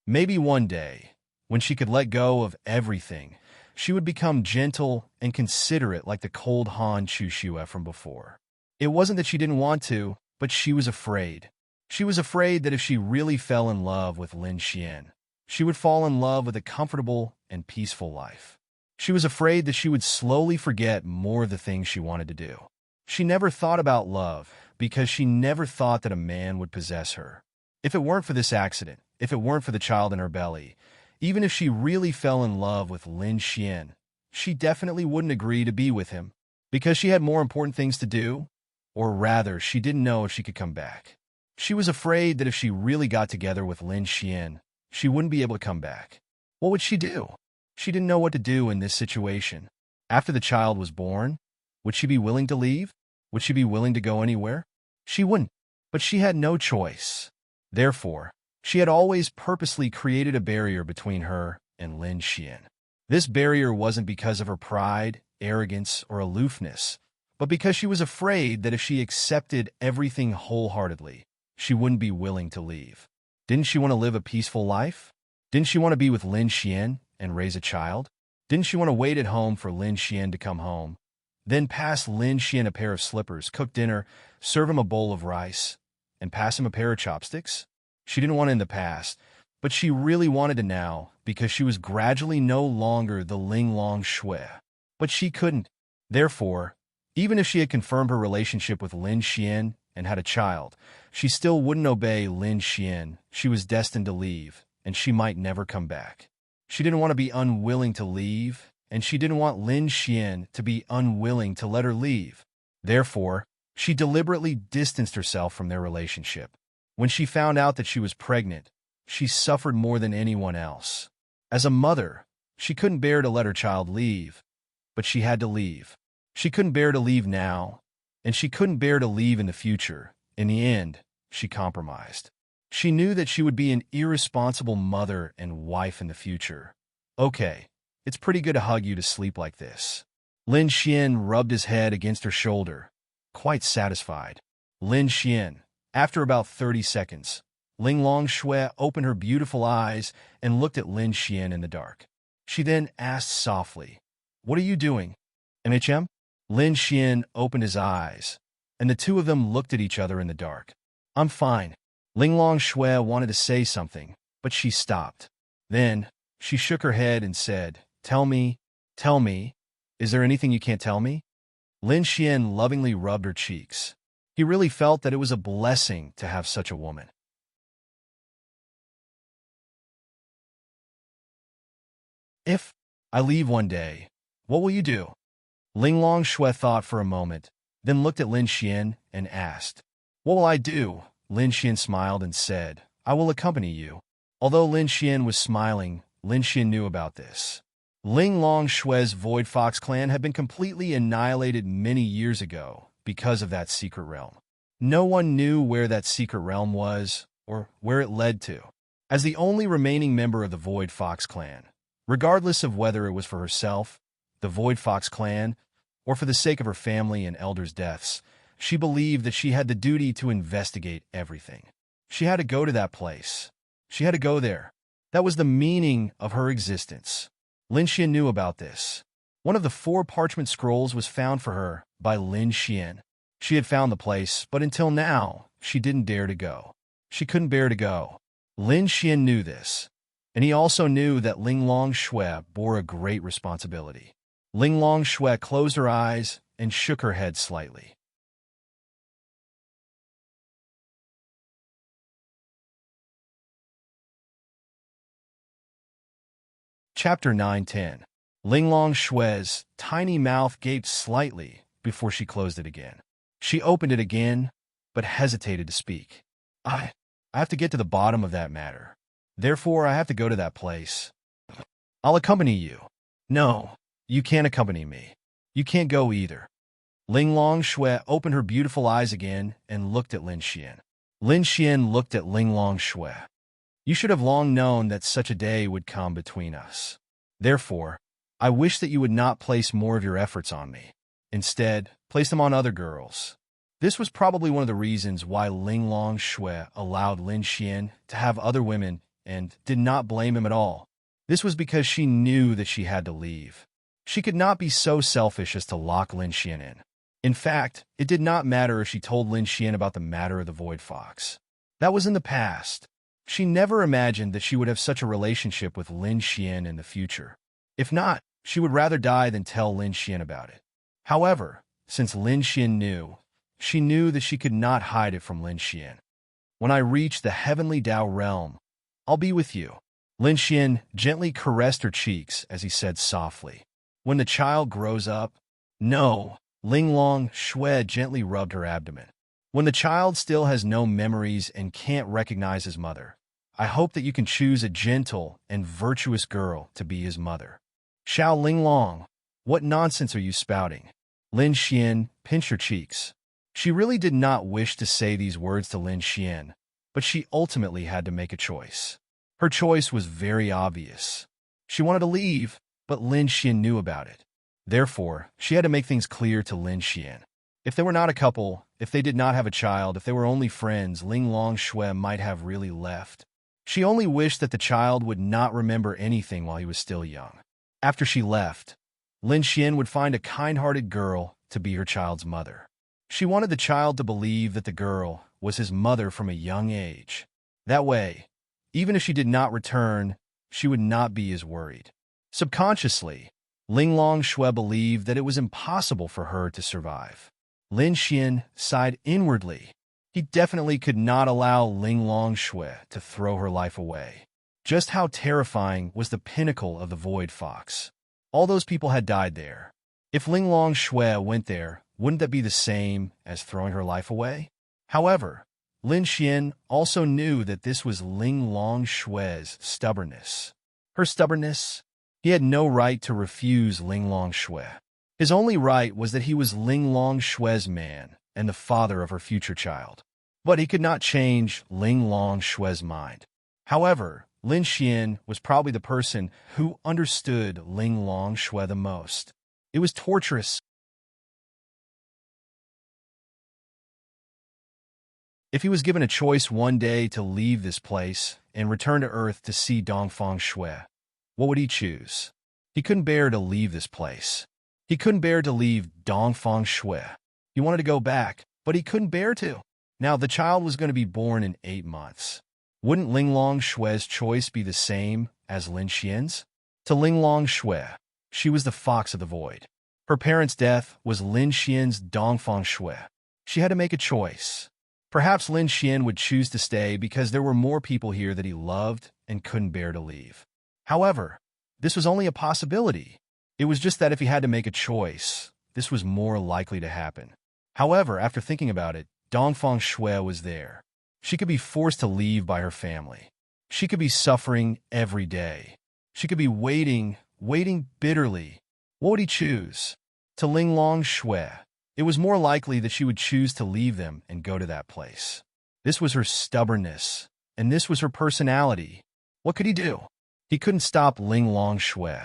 Maybe one day, when she could let go of everything, she would become gentle and considerate like the cold Han Chushue from before. It wasn't that she didn't want to, but she was afraid. She was afraid that if she really fell in love with Lin Xian, she would fall in love with a comfortable and peaceful life. She was afraid that she would slowly forget more of the things she wanted to do. She never thought about love because she never thought that a man would possess her. If it weren't for this accident, if it weren't for the child in her belly, even if she really fell in love with Lin Xian, she definitely wouldn't agree to be with him because she had more important things to do, or rather, she didn't know if she could come back. She was afraid that if she really got together with Lin Xian, she wouldn't be able to come back. What would she do? She didn't know what to do in this situation. After the child was born, would she be willing to leave? Would she be willing to go anywhere? She wouldn't, but she had no choice. Therefore, she had always purposely created a barrier between her and Lin Xian. This barrier wasn't because of her pride, arrogance, or aloofness, but because she was afraid that if she accepted everything wholeheartedly, she wouldn't be willing to leave. Didn't she want to live a peaceful life? Didn't she want to be with Lin Xian and raise a child? Didn't she want to wait at home for Lin Xian to come home, then pass Lin Xian a pair of slippers, cook dinner, serve him a bowl of rice, and pass him a pair of chopsticks? She didn't want it in the past, But she really wanted to now because she was gradually no longer the Ling Long Shui. But she couldn't. Therefore, even if she had confirmed her relationship with Lin Xian and had a child, she still wouldn't obey Lin Xian. She was destined to leave, and she might never come back. She didn't want to be unwilling to leave, and she didn't want Lin Xian to be unwilling to let her leave. Therefore, she deliberately distanced herself from their relationship. When she found out that she was pregnant, she suffered more than anyone else. As a mother, she couldn't bear to let her child leave, but she had to leave. She couldn't bear to leave now, and she couldn't bear to leave in the future. In the end, she compromised. She knew that she would be an irresponsible mother and wife in the future. Okay, it's pretty good to hug you to sleep like this. Lin Xian rubbed his head against her shoulder, quite satisfied. Lin Xian, after about 30 seconds, Ling Long Shui opened her beautiful eyes and looked at Lin Xian in the dark. She then asked softly, "What are you doing, MHM?" Lin Xian opened his eyes, and the two of them looked at each other in the dark. "I'm fine." Ling Long Shui wanted to say something, but she stopped. Then, she shook her head and said, tell me, is there anything you can't tell me?" Lin Xian lovingly rubbed her cheeks. He really felt that it was a blessing to have such a woman. "If I leave one day, what will you do?" Ling Long Shui thought for a moment, then looked at Lin Xian and asked. "What will I do?" Lin Xian smiled and said, "I will accompany you." Although Lin Xian was smiling, Lin Xian knew about this. Ling Long Shui's Void Fox clan had been completely annihilated many years ago because of that secret realm. No one knew where that secret realm was or where it led to. As the only remaining member of the Void Fox clan, regardless of whether it was for herself, the Void Fox clan, or for the sake of her family and elders' deaths, she believed that she had the duty to investigate everything. She had to go to that place. She had to go there. That was the meaning of her existence. Lin Xian knew about this. One of the 4 parchment scrolls was found for her by Lin Xian. She had found the place, but until now, she didn't dare to go. She couldn't bear to go. Lin Xian knew this, and he also knew that Ling Long Shui bore a great responsibility. Ling Long Shui closed her eyes and shook her head slightly. Chapter 9-10. Ling Long Shui's tiny mouth gaped slightly before she closed it again. She opened it again, but hesitated to speak. I have to get to the bottom of that matter. Therefore, I have to go to that place. I'll accompany you. No, you can't accompany me. You can't go either. Ling Long Shui opened her beautiful eyes again and looked at Lin Xian. Lin Xian looked at Ling Long Shui. You should have long known that such a day would come between us. Therefore, I wish that you would not place more of your efforts on me. Instead, place them on other girls. This was probably one of the reasons why Ling Long Shui allowed Lin Xian to have other women and did not blame him at all. This was because she knew that she had to leave. She could not be so selfish as to lock Lin Xian in. In fact, it did not matter if she told Lin Xian about the matter of the Void Fox. That was in the past. She never imagined that she would have such a relationship with Lin Xian in the future. If not, she would rather die than tell Lin Xian about it. However, since Lin Xian knew, she knew that she could not hide it from Lin Xian. When I reach the heavenly Tao realm, I'll be with you. Lin Xian gently caressed her cheeks as he said softly. When the child grows up, no, Ling Long Shui gently rubbed her abdomen. When the child still has no memories and can't recognize his mother, I hope that you can choose a gentle and virtuous girl to be his mother. Xiao Ling Long, what nonsense are you spouting? Lin Xian pinched her cheeks. She really did not wish to say these words to Lin Xian, but she ultimately had to make a choice. Her choice was very obvious. She wanted to leave, but Lin Xian knew about it. Therefore, she had to make things clear to Lin Xian. If they were not a couple, if they did not have a child, if they were only friends, Ling Long Shui might have really left. She only wished that the child would not remember anything while he was still young. After she left, Lin Xian would find a kind-hearted girl to be her child's mother. She wanted the child to believe that the girl was his mother from a young age. That way, Even if she did not return, she would not be as worried. Subconsciously, Ling Longshui believed that it was impossible for her to survive. Lin Xian sighed inwardly. He definitely could not allow Ling Longshui to throw her life away. Just how terrifying was the pinnacle of the Void Fox? All those people had died there. If Ling Longshui went there, wouldn't that be the same as throwing her life away? However, Lin Xian also knew that this was Ling Longshui's stubbornness. Her stubbornness? He had no right to refuse Ling Longshui. His only right was that he was Ling Longshui's man and the father of her future child. But he could not change Ling Longshui's mind. However, Lin Xian was probably the person who understood Ling Longshui the most. It was torturous. If he was given a choice one day to leave this place and return to Earth to see Dongfang Shui, what would he choose? He couldn't bear to leave this place. He couldn't bear to leave Dongfang Shui. He wanted to go back, but he couldn't bear to. Now, the child was going to be born in 8 months. Wouldn't Ling Longshui's choice be the same as Lin Xian's? To Ling Longshui, she was the fox of the void. Her parents' death was Lin Xian's Dongfang Shui. She had to make a choice. Perhaps Lin Xian would choose to stay because there were more people here that he loved and couldn't bear to leave. However, this was only a possibility. It was just that if he had to make a choice, this was more likely to happen. However, after thinking about it, Dongfang Shui was there. She could be forced to leave by her family. She could be suffering every day. She could be waiting bitterly. What would he choose? To Ling Longshui, it was more likely that she would choose to leave them and go to that place. This was her stubbornness, and this was her personality. What could he do? He couldn't stop Ling Longshui.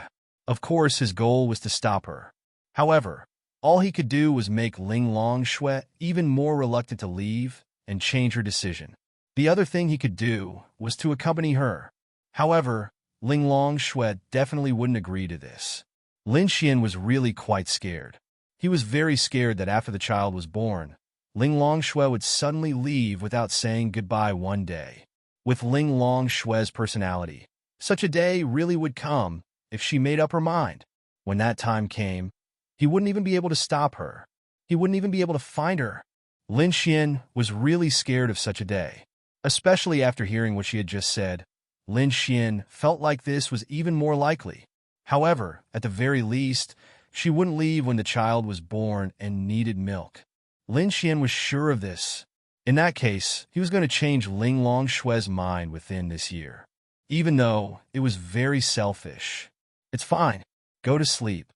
Of course, his goal was to stop her. However, all he could do was make Ling Longshui even more reluctant to leave and change her decision. The other thing he could do was to accompany her. However, Ling Longshui definitely wouldn't agree to this. Lin Xian was really quite scared. He was very scared that after the child was born, Ling Longshui would suddenly leave without saying goodbye one day. With Ling Longshui's personality, such a day really would come if she made up her mind. When that time came, he wouldn't even be able to stop her. He wouldn't even be able to find her. Lin Xian was really scared of such a day. Especially after hearing what she had just said, Lin Xian felt like this was even more likely. However, at the very least, she wouldn't leave when the child was born and needed milk. Lin Xian was sure of this. In that case, he was going to change Ling Longshui's mind within this year. Even though it was very selfish. It's fine. Go to sleep.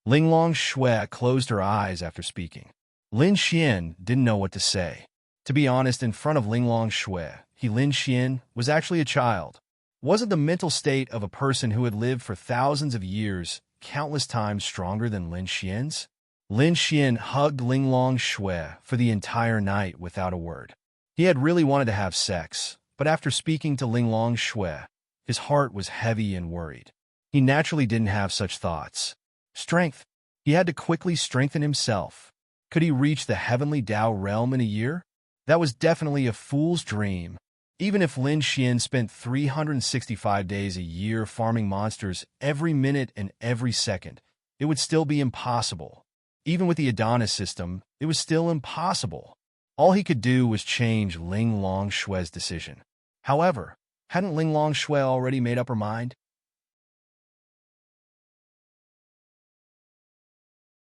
Ling Longshui closed her eyes after speaking. Lin Xian didn't know what to say. To be honest, in front of Ling Longshui, Lin Xian was actually a child. Wasn't the mental state of a person who had lived for thousands of years countless times stronger than Lin Xian's? Lin Xian hugged Ling Longshui for the entire night without a word. He had really wanted to have sex, but after speaking to Ling Longshui, his heart was heavy and worried. He naturally didn't have such thoughts. Strength. He had to quickly strengthen himself. Could he reach the heavenly Tao realm in a year? That was definitely a fool's dream. Even if Lin Xian spent 365 days a year farming monsters every minute and every second, it would still be impossible. Even with the Adonis system, it was still impossible. All he could do was change Ling Longshui's decision. However, hadn't Ling Longshui already made up her mind?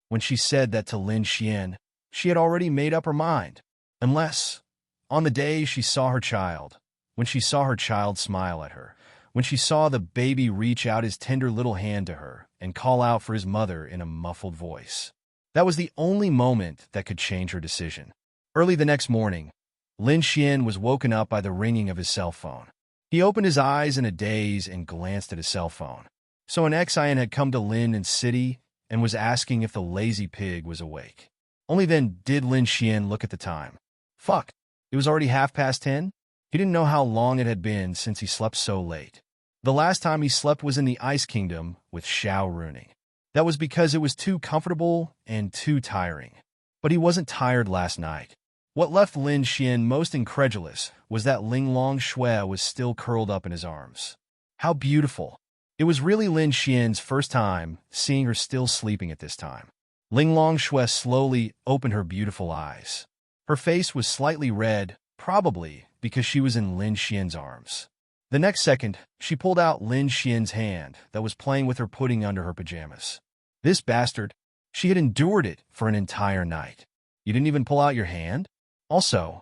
When she said that to Lin Xian, she had already made up her mind. Unless, on the day she saw her child, when she saw her child smile at her, when she saw the baby reach out his tender little hand to her and call out for his mother in a muffled voice. That was the only moment that could change her decision. Early the next morning, Lin Xian was woken up by the ringing of his cell phone. He opened his eyes in a daze and glanced at his cell phone. So an ex-IN had come to Lin and City and was asking if the lazy pig was awake. Only then did Lin Xian look at the time. Fuck, it was already 10:30? He didn't know how long it had been since he slept so late. The last time he slept was in the Ice Kingdom with Xiao Runing. That was because it was too comfortable and too tiring. But he wasn't tired last night. What left Lin Xian most incredulous was that Ling Long Shui was still curled up in his arms. How beautiful! It was really Lin Xian's first time seeing her still sleeping at this time. Ling Long Shui slowly opened her beautiful eyes. Her face was slightly red, probably because she was in Lin Xian's arms. The next second, she pulled out Lin Xian's hand that was playing with her pudding under her pajamas. This bastard! She had endured it for an entire night. You didn't even pull out your hand? Also,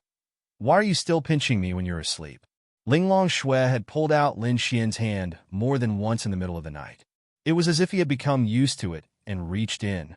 why are you still pinching me when you're asleep? Ling Long Shui had pulled out Lin Xian's hand more than once in the middle of the night. It was as if he had become used to it and reached in.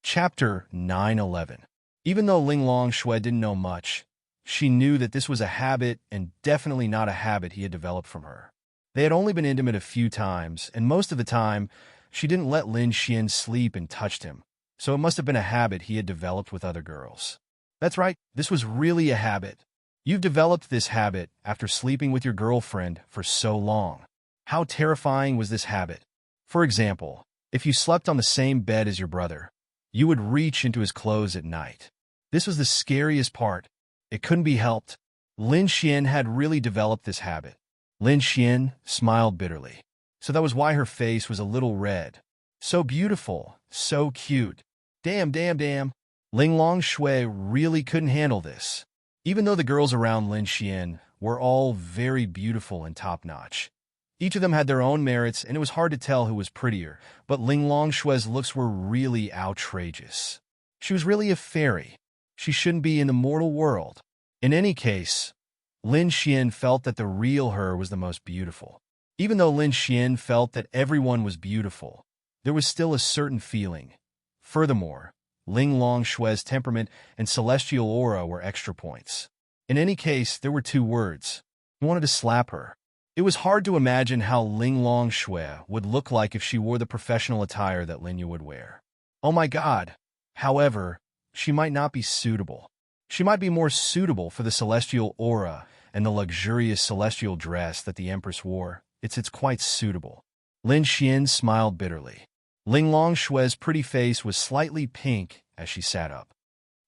Chapter 9:11. Even though Ling Long Shui didn't know much, she knew that this was a habit and definitely not a habit he had developed from her. They had only been intimate a few times, and most of the time, she didn't let Lin Xian sleep and touched him, so it must have been a habit he had developed with other girls. That's right, this was really a habit. You've developed this habit after sleeping with your girlfriend for so long. How terrifying was this habit? For example, if you slept on the same bed as your brother, you would reach into his clothes at night. This was the scariest part. It couldn't be helped. Lin Xian had really developed this habit. Lin Xian smiled bitterly. So that was why her face was a little red. So beautiful, so cute. Damn, damn, damn. Ling Long Shui really couldn't handle this. Even though the girls around Lin Xian were all very beautiful and top-notch. Each of them had their own merits, and it was hard to tell who was prettier, but Ling Long Shui's looks were really outrageous. She was really a fairy. She shouldn't be in the mortal world. In any case, Lin Xian felt that the real her was the most beautiful. Even though Lin Xian felt that everyone was beautiful, there was still a certain feeling. Furthermore, Ling Long Shui's temperament and celestial aura were extra points. In any case, there were two words. He wanted to slap her. It was hard to imagine how Ling Long Shui would look like if she wore the professional attire that Lin Yu would wear. Oh my god! However, she might not be suitable. She might be more suitable for the celestial aura and the luxurious celestial dress that the Empress wore. It's quite suitable. Lin Xian smiled bitterly. Ling Long Shui's pretty face was slightly pink as she sat up.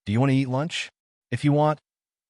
Do you want to eat lunch? If you want,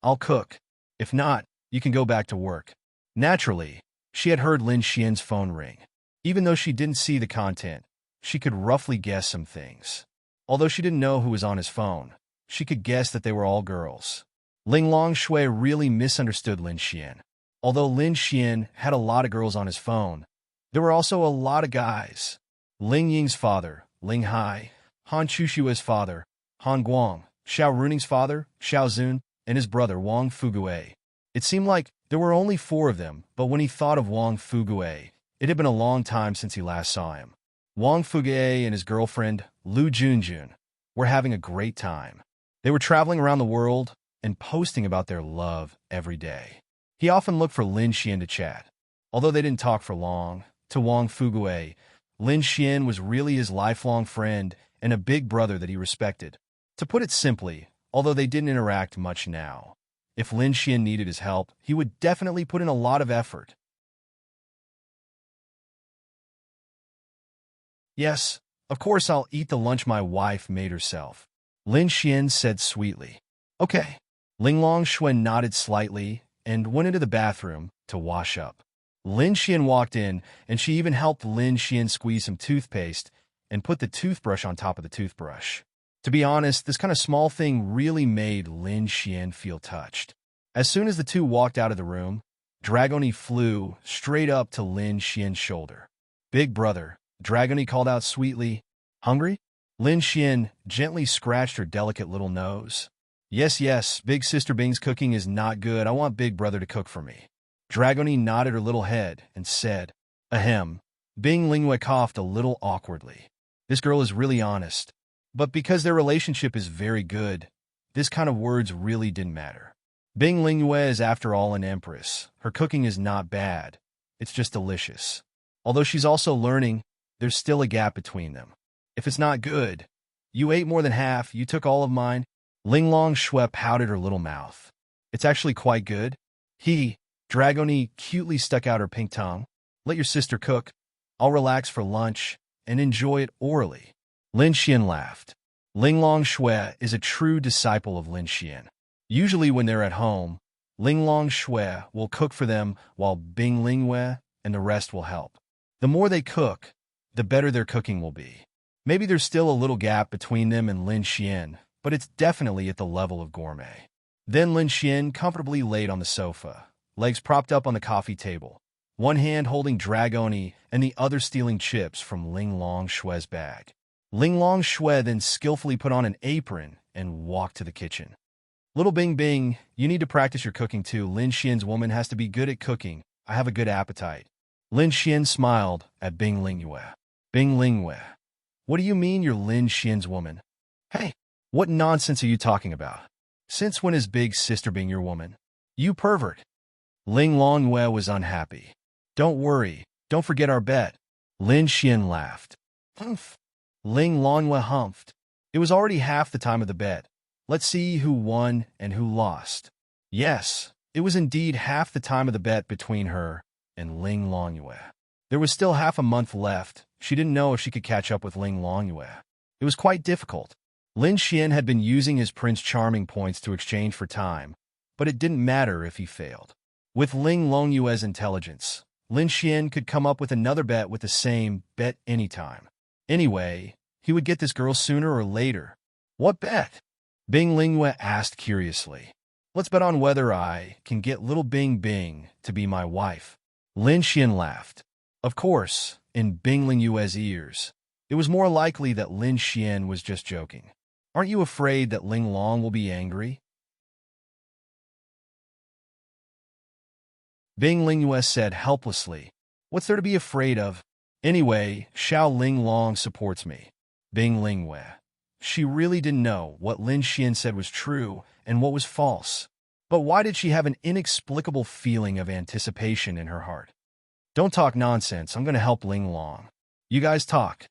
I'll cook. If not, you can go back to work. Naturally, she had heard Lin Xian's phone ring. Even though she didn't see the content, she could roughly guess some things. Although she didn't know who was on his phone, she could guess that they were all girls. Ling Long Shui really misunderstood Lin Xian. Although Lin Xian had a lot of girls on his phone, there were also a lot of guys. Ling Ying's father, Ling Hai, Han Chushua's father, Han Guang, Xiao Runing's father, Xiao Zun, and his brother Wang Fugue. It seemed like there were only 4 of them, but when he thought of Wang Fugue, it had been a long time since he last saw him. Wang Fugue and his girlfriend, Lu Junjun, were having a great time. They were traveling around the world and posting about their love every day. He often looked for Lin Xian to chat. Although they didn't talk for long, to Wang Fugue, Lin Xian was really his lifelong friend and a big brother that he respected. To put it simply, although they didn't interact much now, if Lin Xian needed his help, he would definitely put in a lot of effort. Yes, of course I'll eat the lunch my wife made herself, Lin Xian said sweetly. Okay. Ling Long Shui nodded slightly and went into the bathroom to wash up. Lin Xian walked in, and she even helped Lin Xian squeeze some toothpaste and put the toothbrush on top of the toothbrush. To be honest, this kind of small thing really made Lin Xian feel touched. As soon as the two walked out of the room, Dragoni flew straight up to Lin Xian's shoulder. Big brother, Dragoni called out sweetly. Hungry? Lin Xian gently scratched her delicate little nose. Yes, Big Sister Bing's cooking is not good. I want Big Brother to cook for me. Dragoni nodded her little head and said, Ahem. Bing Lingyue coughed a little awkwardly. This girl is really honest. But because their relationship is very good, this kind of words really didn't matter. Bing Lingyue is after all an empress. Her cooking is not bad. It's just delicious. Although she's also learning, there's still a gap between them. If it's not good, you ate more than half, you took all of mine. Ling Long Shui pouted her little mouth. It's actually quite good. Dragoni cutely stuck out her pink tongue. Let your sister cook. I'll relax for lunch and enjoy it orally. Lin Xian laughed. Ling Long Shui is a true disciple of Lin Xian. Usually when they're at home, Ling Long Shui will cook for them while Bing Lingwei and the rest will help. The more they cook, the better their cooking will be. Maybe there's still a little gap between them and Lin Xian, but it's definitely at the level of gourmet. Then Lin Xian comfortably laid on the sofa, legs propped up on the coffee table, one hand holding dragoni and the other stealing chips from Ling Long Shui's bag. Ling Long Shui then skillfully put on an apron and walked to the kitchen. Little Bing Bing, you need to practice your cooking too. Lin Xian's woman has to be good at cooking. I have a good appetite. Lin Xian smiled at Bing Lingwei. Bing Lingwei, what do you mean you're Lin Xian's woman? Hey, what nonsense are you talking about? Since when is big sister being your woman? You pervert. Ling Longwei was unhappy. Don't worry, don't forget our bet. Lin Xian laughed. Humph. Ling Longwei humphed. It was already half the time of the bet. Let's see who won and who lost. Yes, it was indeed half the time of the bet between her and Ling Longwei. There was still half a month left. She didn't know if she could catch up with Ling Longwei. It was quite difficult. Lin Xian had been using his Prince Charming points to exchange for time, but it didn't matter if he failed. With Ling Longyue's intelligence, Lin Xian could come up with another bet with the same bet anytime. Anyway, he would get this girl sooner or later. What bet? Bing Lingwei asked curiously. Let's bet on whether I can get little Bing Bing to be my wife. Lin Xian laughed. Of course, in Bing Lingwei's ears, it was more likely that Lin Xian was just joking. Aren't you afraid that Ling Long will be angry? Bing Lingwei said helplessly. What's there to be afraid of? Anyway, Xiao Ling Long supports me. Bing Lingwei. She really didn't know what Lin Xian said was true and what was false. But why did she have an inexplicable feeling of anticipation in her heart? Don't talk nonsense, I'm going to help Ling Long. You guys talk.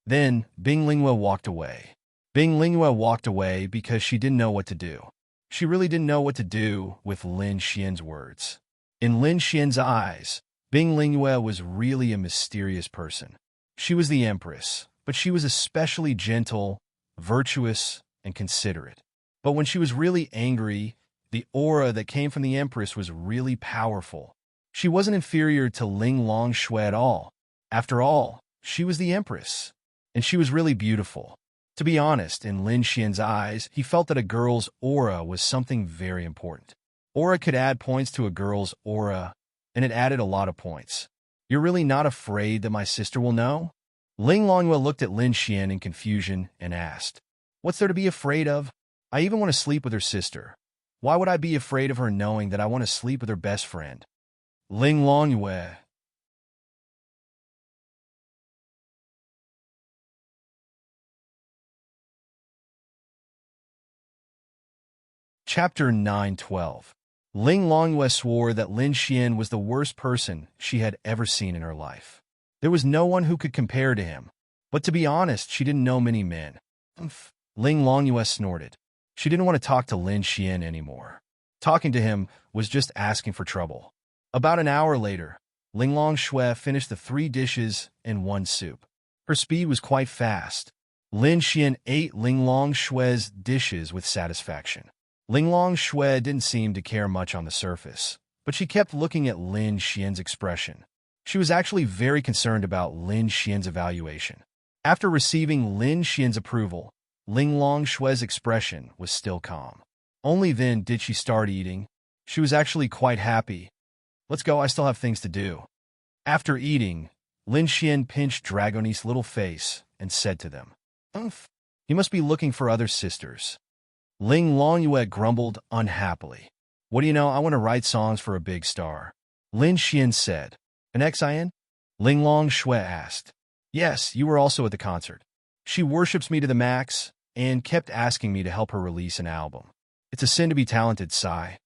Then, Bing Lingwei walked away. Bing Lingwei walked away because she didn't know what to do. She really didn't know what to do with Lin Xian's words. In Lin Xian's eyes, Bing Lingwei was really a mysterious person. She was the empress, but she was especially gentle, virtuous, and considerate. But when she was really angry, the aura that came from the empress was really powerful. She wasn't inferior to Ling Long Shui at all. After all, she was the empress, and she was really beautiful. To be honest, in Lin Xian's eyes, he felt that a girl's aura was something very important. Aura could add points to a girl's aura, and it added a lot of points. You're really not afraid that my sister will know? Ling Longwei looked at Lin Xian in confusion and asked, What's there to be afraid of? I even want to sleep with her sister. Why would I be afraid of her knowing that I want to sleep with her best friend? Ling Longwei. Chapter 9:12. Ling Longwei swore that Lin Xian was the worst person she had ever seen in her life. There was no one who could compare to him. But to be honest, she didn't know many men. Umph. Ling Longwei snorted. She didn't want to talk to Lin Xian anymore. Talking to him was just asking for trouble. About an hour later, Ling Long Shui finished the 3 dishes and 1 soup. Her speed was quite fast. Lin Xian ate Ling Long Shui's dishes with satisfaction. Ling Long Shui didn't seem to care much on the surface, but she kept looking at Lin Xian's expression. She was actually very concerned about Lin Xian's evaluation. After receiving Lin Xian's approval, Ling Long Shui's expression was still calm. Only then did she start eating. She was actually quite happy. Let's go, I still have things to do. After eating, Lin Xian pinched Dragoni's little face and said to them, Umph, he must be looking for other sisters. Ling Longyue grumbled unhappily. What do you know, I want to write songs for a big star. Lin Xian said. An Xian? Ling Long Shui asked. Yes, you were also at the concert. She worships me to the max and kept asking me to help her release an album. It's a sin to be talented, Sai.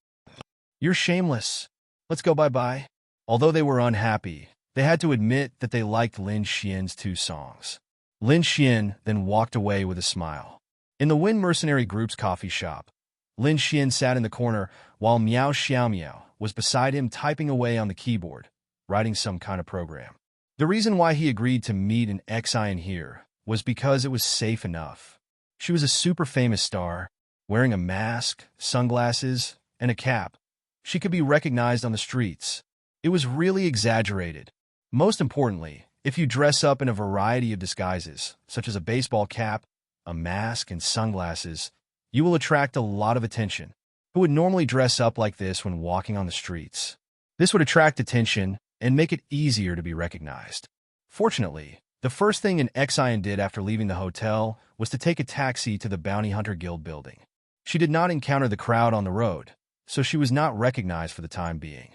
You're shameless. Let's go bye-bye. Although they were unhappy, they had to admit that they liked Lin Xian's 2 songs. Lin Xian then walked away with a smile. In the Wind Mercenary Group's coffee shop, Lin Xian sat in the corner while Miao Xiaomiao was beside him typing away on the keyboard, writing some kind of program. The reason why he agreed to meet an Xian here was because it was safe enough. She was a super famous star, wearing a mask, sunglasses, and a cap. She could be recognized on the streets. It was really exaggerated. Most importantly, if you dress up in a variety of disguises, such as a baseball cap, a mask, and sunglasses, you will attract a lot of attention. Who would normally dress up like this when walking on the streets? This would attract attention and make it easier to be recognized. Fortunately, the first thing an Xian did after leaving the hotel was to take a taxi to the Bounty Hunter Guild building. She did not encounter the crowd on the road, so she was not recognized for the time being.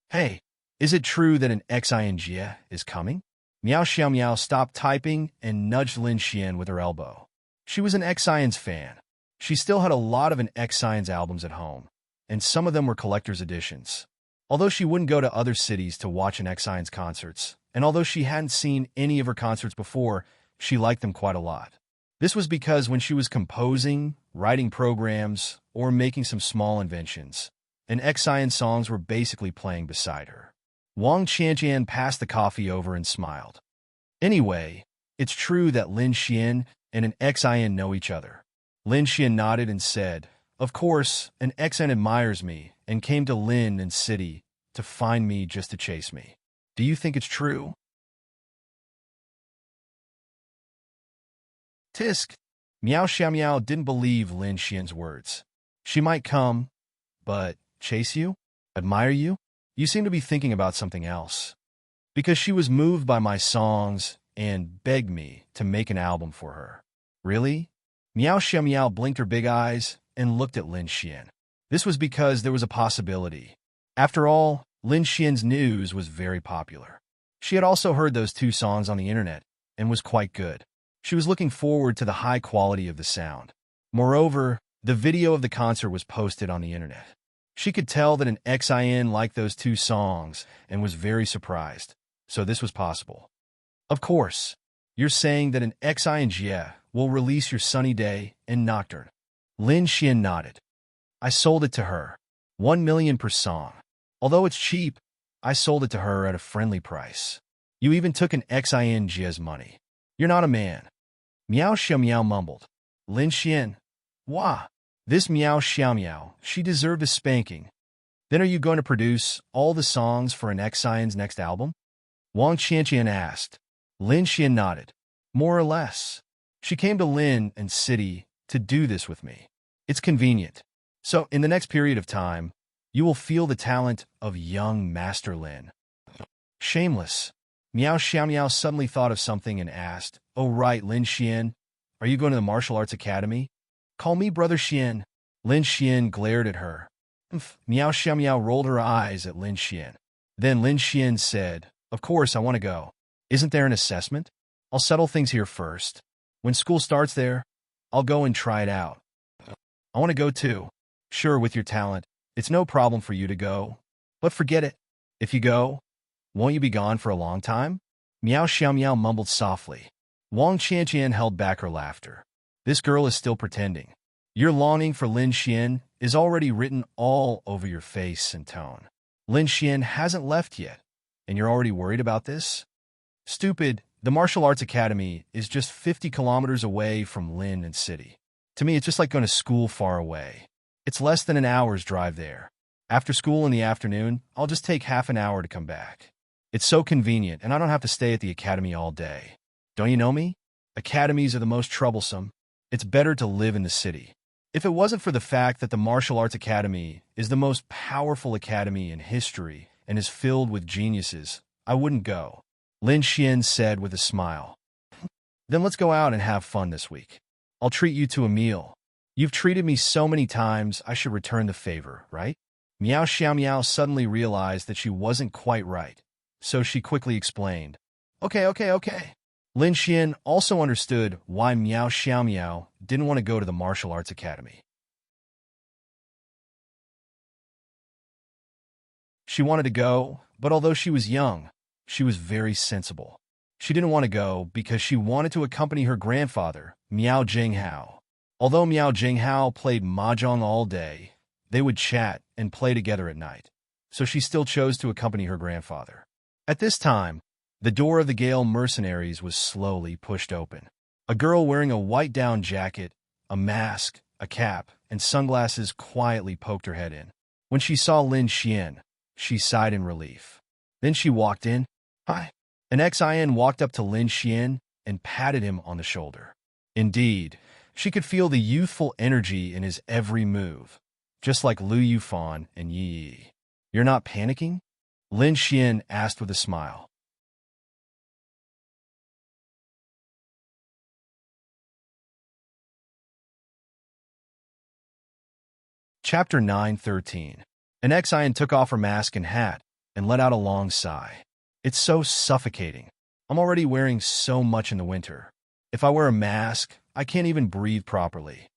Hey, is it true that an Xian Jie is coming? Miao Xiaomiao stopped typing and nudged Lin Xian with her elbow. She was an Xian's fan. She still had a lot of an Xian's albums at home, and some of them were collector's editions. Although she wouldn't go to other cities to watch an Xian's concerts, and although she hadn't seen any of her concerts before, she liked them quite a lot. This was because when she was composing, writing programs, or making some small inventions, an Xian songs were basically playing beside her. Wang Qianqian passed the coffee over and smiled. Anyway, it's true that Lin Xian and an Xian know each other. Lin Xian nodded and said, "Of course, an Xian admires me and came to Lin and City to find me just to chase me. Do you think it's true?" Tisk. Miao Xiaomiao didn't believe Lin Xian's words. She might come, but chase you? Admire you? You seem to be thinking about something else. Because she was moved by my songs and begged me to make an album for her. Really? Miao Xiaomiao blinked her big eyes and looked at Lin Xian. This was because there was a possibility. After all, Lin Xian's news was very popular. She had also heard those two songs on the internet and was quite good. She was looking forward to the high quality of the sound. Moreover, the video of the concert was posted on the internet. She could tell that an Xian liked those two songs and was very surprised. So this was possible. Of course, you're saying that an Xian Jie will release your Sunny Day and Nocturne. Lin Xian nodded. I sold it to her. 1 million per song. Although it's cheap, I sold it to her at a friendly price. You even took an Xian Jie's money. You're not a man. Miao Xiaomiao mumbled. Lin Xian. Wah. This Miao Xiaomiao, she deserved a spanking. Then are you going to produce all the songs for an Xian's next album? Wang Qianqian asked. Lin Xian nodded. More or less. She came to Lin and City to do this with me. It's convenient. So, in the next period of time, you will feel the talent of young Master Lin. Shameless. Miao Xiaomiao suddenly thought of something and asked, Oh right, Lin Xian, are you going to the martial arts academy? Call me Brother Xian. Lin Xian glared at her. Miao Xiaomiao rolled her eyes at Lin Xian. Then Lin Xian said, Of course, I want to go. Isn't there an assessment? I'll settle things here first. When school starts there, I'll go and try it out. I want to go too. Sure, with your talent, it's no problem for you to go. But forget it. If you go, won't you be gone for a long time? Miao Xiaomiao mumbled softly. Wang Qianqian held back her laughter. This girl is still pretending. Your longing for Lin Xian is already written all over your face and tone. Lin Xian hasn't left yet, and you're already worried about this? Stupid, the martial arts academy is just 50 kilometers away from Lin and City. To me, it's just like going to school far away. It's less than an hour's drive there. After school in the afternoon, I'll just take half an hour to come back. It's so convenient, and I don't have to stay at the academy all day. Don't you know me? Academies are the most troublesome. It's better to live in the city. If it wasn't for the fact that the Martial Arts Academy is the most powerful academy in history and is filled with geniuses, I wouldn't go. Lin Xian said with a smile. Then let's go out and have fun this week. I'll treat you to a meal. You've treated me so many times, I should return the favor, right? Miao Xiaomiao suddenly realized that she wasn't quite right, so she quickly explained. Okay. Lin Xian also understood why Miao Xiaomiao didn't want to go to the martial arts academy. She wanted to go, but although she was young, she was very sensible. She didn't want to go because she wanted to accompany her grandfather, Miao Jinghao. Although Miao Jinghao played mahjong all day, they would chat and play together at night, so she still chose to accompany her grandfather. At this time, The door of the Gale mercenaries was slowly pushed open. A girl wearing a white down jacket, a mask, a cap, and sunglasses quietly poked her head in. When she saw Lin Xian, she sighed in relief. Then she walked in. Hi. An XIN walked up to Lin Xian and patted him on the shoulder. Indeed, she could feel the youthful energy in his every move, just like Lu Yufan and Yi Yi. You're not panicking? Lin Xian asked with a smile. Chapter 9:13. An XIN took off her mask and hat and let out a long sigh. It's so suffocating. I'm already wearing so much in the winter. If I wear a mask, I can't even breathe properly.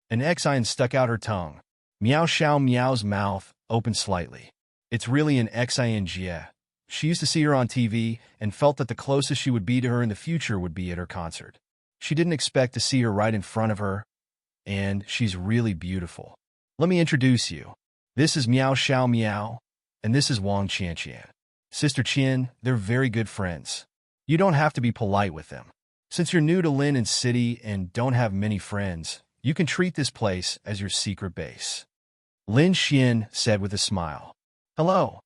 An XIN stuck out her tongue. Miao Xiao Miao's mouth opened slightly. It's really an XIN Jie. She used to see her on TV and felt that the closest she would be to her in the future would be at her concert. She didn't expect to see her right in front of her, and she's really beautiful. Let me introduce you. This is Miao Xiao Miao, and this is Wang Qianqian. Sister Qian, they're very good friends. You don't have to be polite with them. Since you're new to Lin and City and don't have many friends, you can treat this place as your secret base. Lin Xian said with a smile. Hello,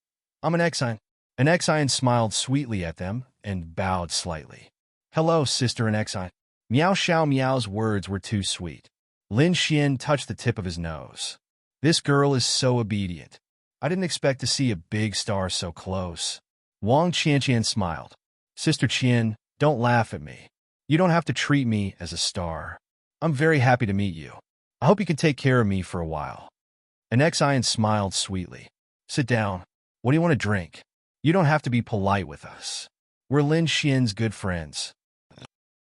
I'm an XIN. An XIN smiled sweetly at them and bowed slightly. Hello, sister and XIN. Miao Xiao Miao's words were too sweet. Lin Xian touched the tip of his nose. This girl is so obedient. I didn't expect to see a big star so close. Wang Qianqian smiled. Sister Qian, don't laugh at me. You don't have to treat me as a star. I'm very happy to meet you. I hope you can take care of me for a while. An XIN smiled sweetly. Sit down. What do you want to drink? You don't have to be polite with us. We're Lin Xian's good friends.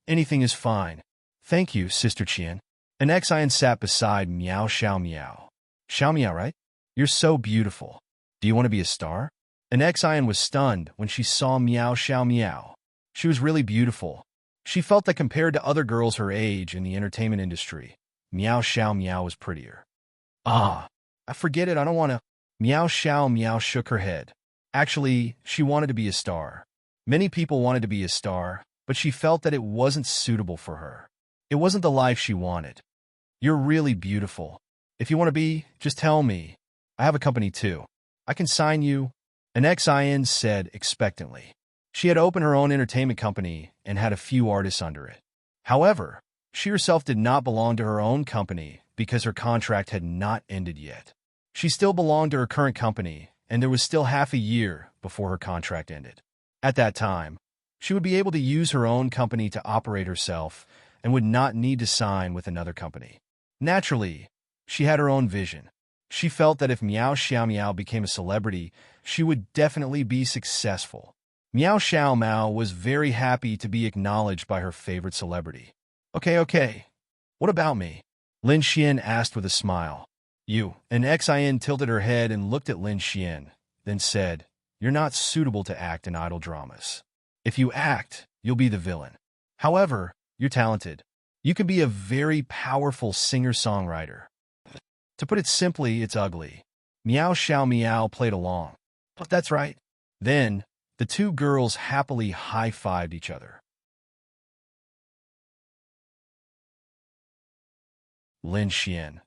Anything is fine. Thank you, Sister Qian. An XIN sat beside Miao Xiao Miao. Xiao Miao, right? You're so beautiful. Do you want to be a star? An XIN was stunned when she saw Miao Xiao Miao. She was really beautiful. She felt that compared to other girls her age in the entertainment industry, Miao Xiao Miao was prettier. I forget it, I don't want to. Miao Xiao Miao shook her head. Actually, she wanted to be a star. Many people wanted to be a star, but she felt that it wasn't suitable for her. It wasn't the life she wanted. You're really beautiful. If you want to be, just tell me. I have a company too. I can sign you. An XIN said expectantly. She had opened her own entertainment company and had a few artists under it. However, she herself did not belong to her own company because her contract had not ended yet. She still belonged to her current company, and there was still half a year before her contract ended. At that time, she would be able to use her own company to operate herself and would not need to sign with another company. Naturally, she had her own vision. She felt that if Miao Xiao Miao became a celebrity, she would definitely be successful. Miao Xiao Miao was very happy to be acknowledged by her favorite celebrity. Okay. What about me? Lin Xian asked with a smile. You. An XIN tilted her head and looked at Lin Xian, then said, You're not suitable to act in idol dramas. If you act, you'll be the villain. However, you're talented. You can be a very powerful singer-songwriter. To put it simply, it's ugly. Miao Xiao Miao played along. That's right. Then, the two girls happily high-fived each other. Lin Xian.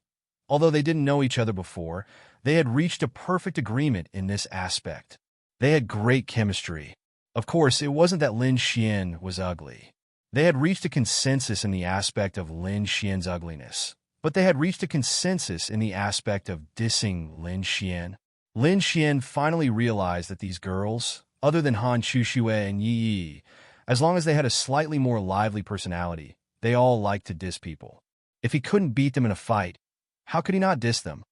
Although they didn't know each other before, they had reached a perfect agreement in this aspect. They had great chemistry. Of course, it wasn't that Lin Xian was ugly. They had reached a consensus in the aspect of Lin Xian's ugliness. But they had reached a consensus in the aspect of dissing Lin Xian. Lin Xian finally realized that these girls, other than Han Chuxue and Yi Yi, as long as they had a slightly more lively personality, they all liked to diss people. If he couldn't beat them in a fight, how could he not diss them?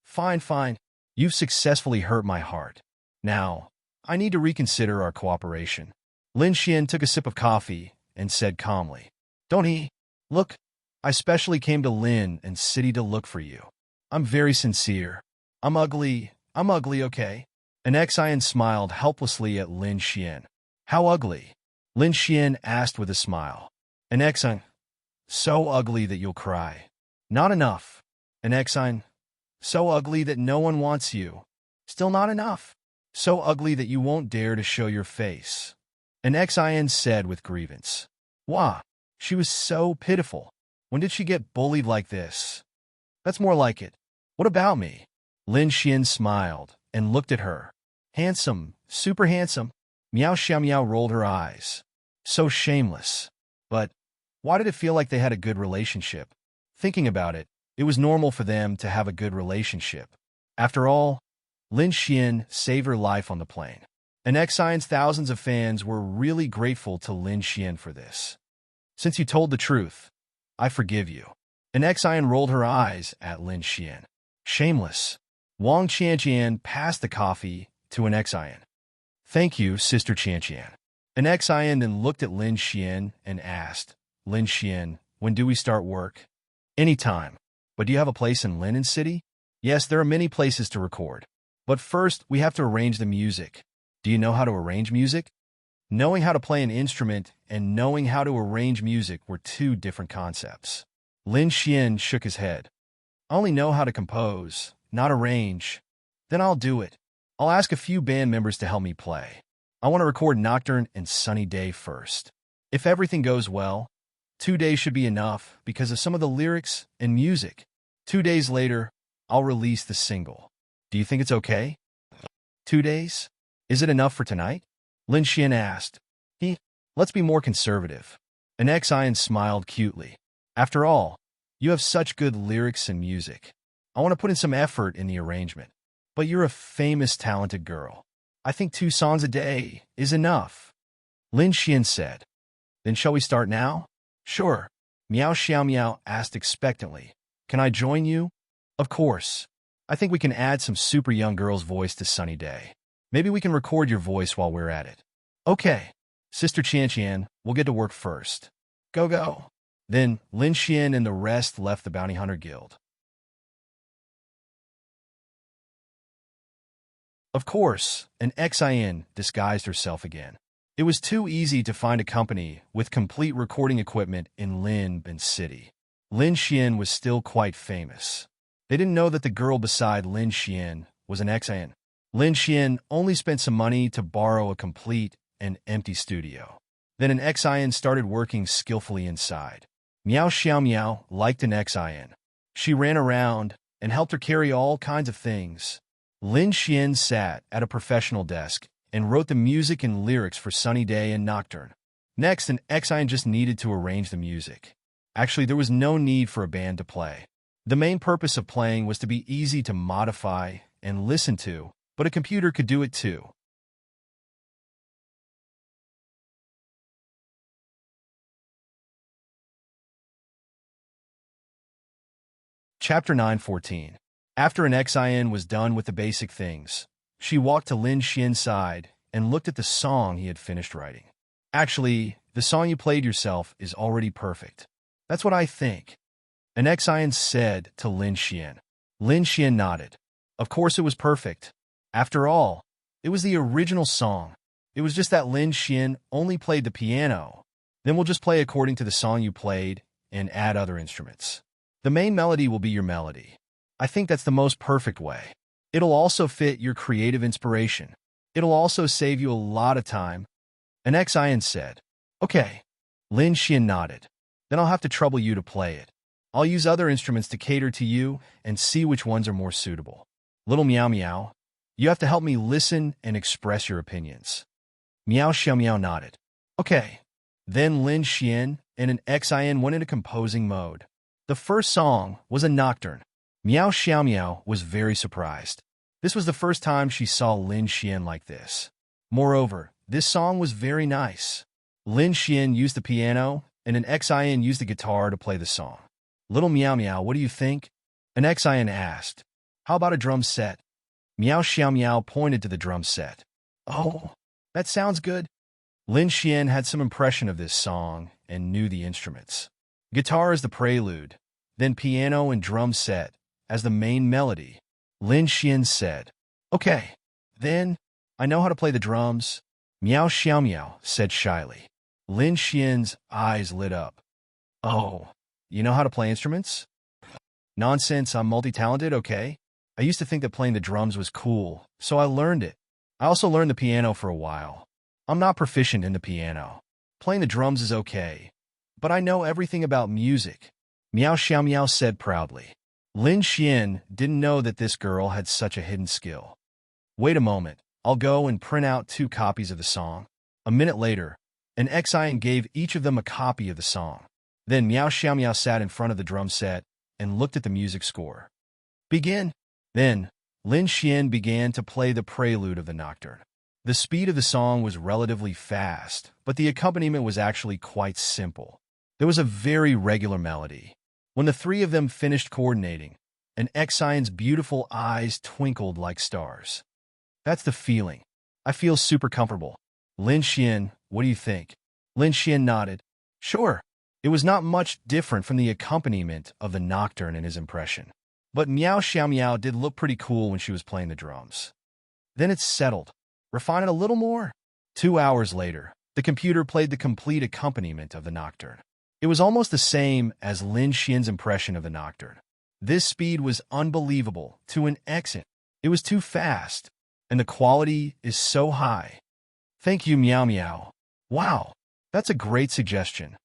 Fine. You've successfully hurt my heart. Now, I need to reconsider our cooperation. Lin Xian took a sip of coffee and said calmly, Don't he? Look, I specially came to Lin and City to look for you. I'm very sincere. I'm ugly, okay? An XIN smiled helplessly at Lin Xian. How ugly? Lin Xian asked with a smile. An XIN. So ugly that you'll cry. Not enough. An XIN. So ugly that no one wants you. Still not enough. So ugly that you won't dare to show your face. An Xin said with grievance. Wah, she was so pitiful. When did she get bullied like this? That's more like it. What about me? Lin Xian smiled and looked at her. Handsome, super handsome. Miao Xiaomiao rolled her eyes. So shameless. But why did it feel like they had a good relationship? Thinking about it, it was normal for them to have a good relationship. After all, Lin Xian saved her life on the plane. And Xion's thousands of fans were really grateful to Lin Xian for this. Since you told the truth, I forgive you. And Xion rolled her eyes at Lin Xian. Shameless. Wang Qianqian passed the coffee to an Xion. Thank you, Sister Qianqian. An Xion then looked at Lin Xian and asked, Lin Xian, when do we start work? Anytime. But do you have a place in Linen City? Yes, there are many places to record. But first, we have to arrange the music. Do you know how to arrange music? Knowing how to play an instrument and knowing how to arrange music were two different concepts. Lin Xian shook his head. I only know how to compose, not arrange. Then I'll do it. I'll ask a few band members to help me play. I want to record Nocturne and Sunny Day first. If everything goes well, 2 days should be enough because of some of the lyrics and music. 2 days later, I'll release the single. Do you think it's okay? 2 days? Is it enough for tonight? Lin Xian asked. Let's be more conservative. An Xion smiled cutely. After all, you have such good lyrics and music. I want to put in some effort in the arrangement. But you're a famous, talented girl. I think 2 songs a day is enough. Lin Xian said. Then shall we start now? Sure. Miao Xiaomiao asked expectantly. Can I join you? Of course. I think we can add some super young girl's voice to Sunny Day. Maybe we can record your voice while we're at it. Okay. Sister Qianqian, we'll get to work first. Go, go. Then Lin Xian and the rest left the Bounty Hunter Guild. Of course, an Xian disguised herself again. It was too easy to find a company with complete recording equipment in Linbin City. Lin Xian was still quite famous. They didn't know that the girl beside Lin Xian was an Xian. Lin Xian only spent some money to borrow a complete and empty studio. Then an Xian started working skillfully inside. Miao Xiaomiao liked an Xian. She ran around and helped her carry all kinds of things. Lin Xian sat at a professional desk and wrote the music and lyrics for Sunny Day and Nocturne. Next, an Xian just needed to arrange the music. Actually, there was no need for a band to play. The main purpose of playing was to be easy to modify and listen to, but a computer could do it too. Chapter 9:14. After an Xian was done with the basic things, she walked to Lin Xian's side and looked at the song he had finished writing. Actually, the song you played yourself is already perfect. That's what I think. An Xian said to Lin Xian. Lin Xian nodded. Of course it was perfect. After all, it was the original song. It was just that Lin Xian only played the piano. Then we'll just play according to the song you played and add other instruments. The main melody will be your melody. I think that's the most perfect way. It'll also fit your creative inspiration. It'll also save you a lot of time. An Xian said. Okay. Lin Xian nodded. Then I'll have to trouble you to play it. I'll use other instruments to cater to you and see which ones are more suitable. Little Meow Meow, you have to help me listen and express your opinions. Miao Xiaomiao nodded. Okay. Then Lin Xian and an Xian went into composing mode. The first song was a nocturne. Miao Xiaomiao was very surprised. This was the first time she saw Lin Xian like this. Moreover, this song was very nice. Lin Xian used the piano, and an Xian used the guitar to play the song. Little Meow Meow, what do you think? An Xian asked. How about a drum set? Miao Xiaomiao pointed to the drum set. Oh, that sounds good. Lin Xian had some impression of this song and knew the instruments. Guitar is the prelude, then piano and drum set as the main melody. Lin Xian said. Okay, then I know how to play the drums. Miao Xiaomiao said shyly. Lin Xian's eyes lit up. Oh, you know how to play instruments? Nonsense, I'm multi-talented, okay? I used to think that playing the drums was cool, so I learned it. I also learned the piano for a while. I'm not proficient in the piano. Playing the drums is okay, but I know everything about music, Miao Xiaomiao said proudly. Lin Xian didn't know that this girl had such a hidden skill. Wait a moment, I'll go and print out 2 copies of the song. A minute later, an Xian gave each of them a copy of the song. Then Miao Xiaomiao sat in front of the drum set and looked at the music score. Begin. Then, Lin Xian began to play the prelude of the nocturne. The speed of the song was relatively fast, but the accompaniment was actually quite simple. There was a very regular melody. When the 3 of them finished coordinating, an Xian's beautiful eyes twinkled like stars. That's the feeling. I feel super comfortable. Lin Xian, what do you think? Lin Xian nodded. Sure. It was not much different from the accompaniment of the nocturne in his impression. But Miao Xiaomiao did look pretty cool when she was playing the drums. Then it's settled. Refine it a little more. 2 hours later, the computer played the complete accompaniment of the nocturne. It was almost the same as Lin Xian's impression of the nocturne. This speed was unbelievable to an exit. It was too fast, and the quality is so high. Thank you, Miao Miao. Wow, that's a great suggestion.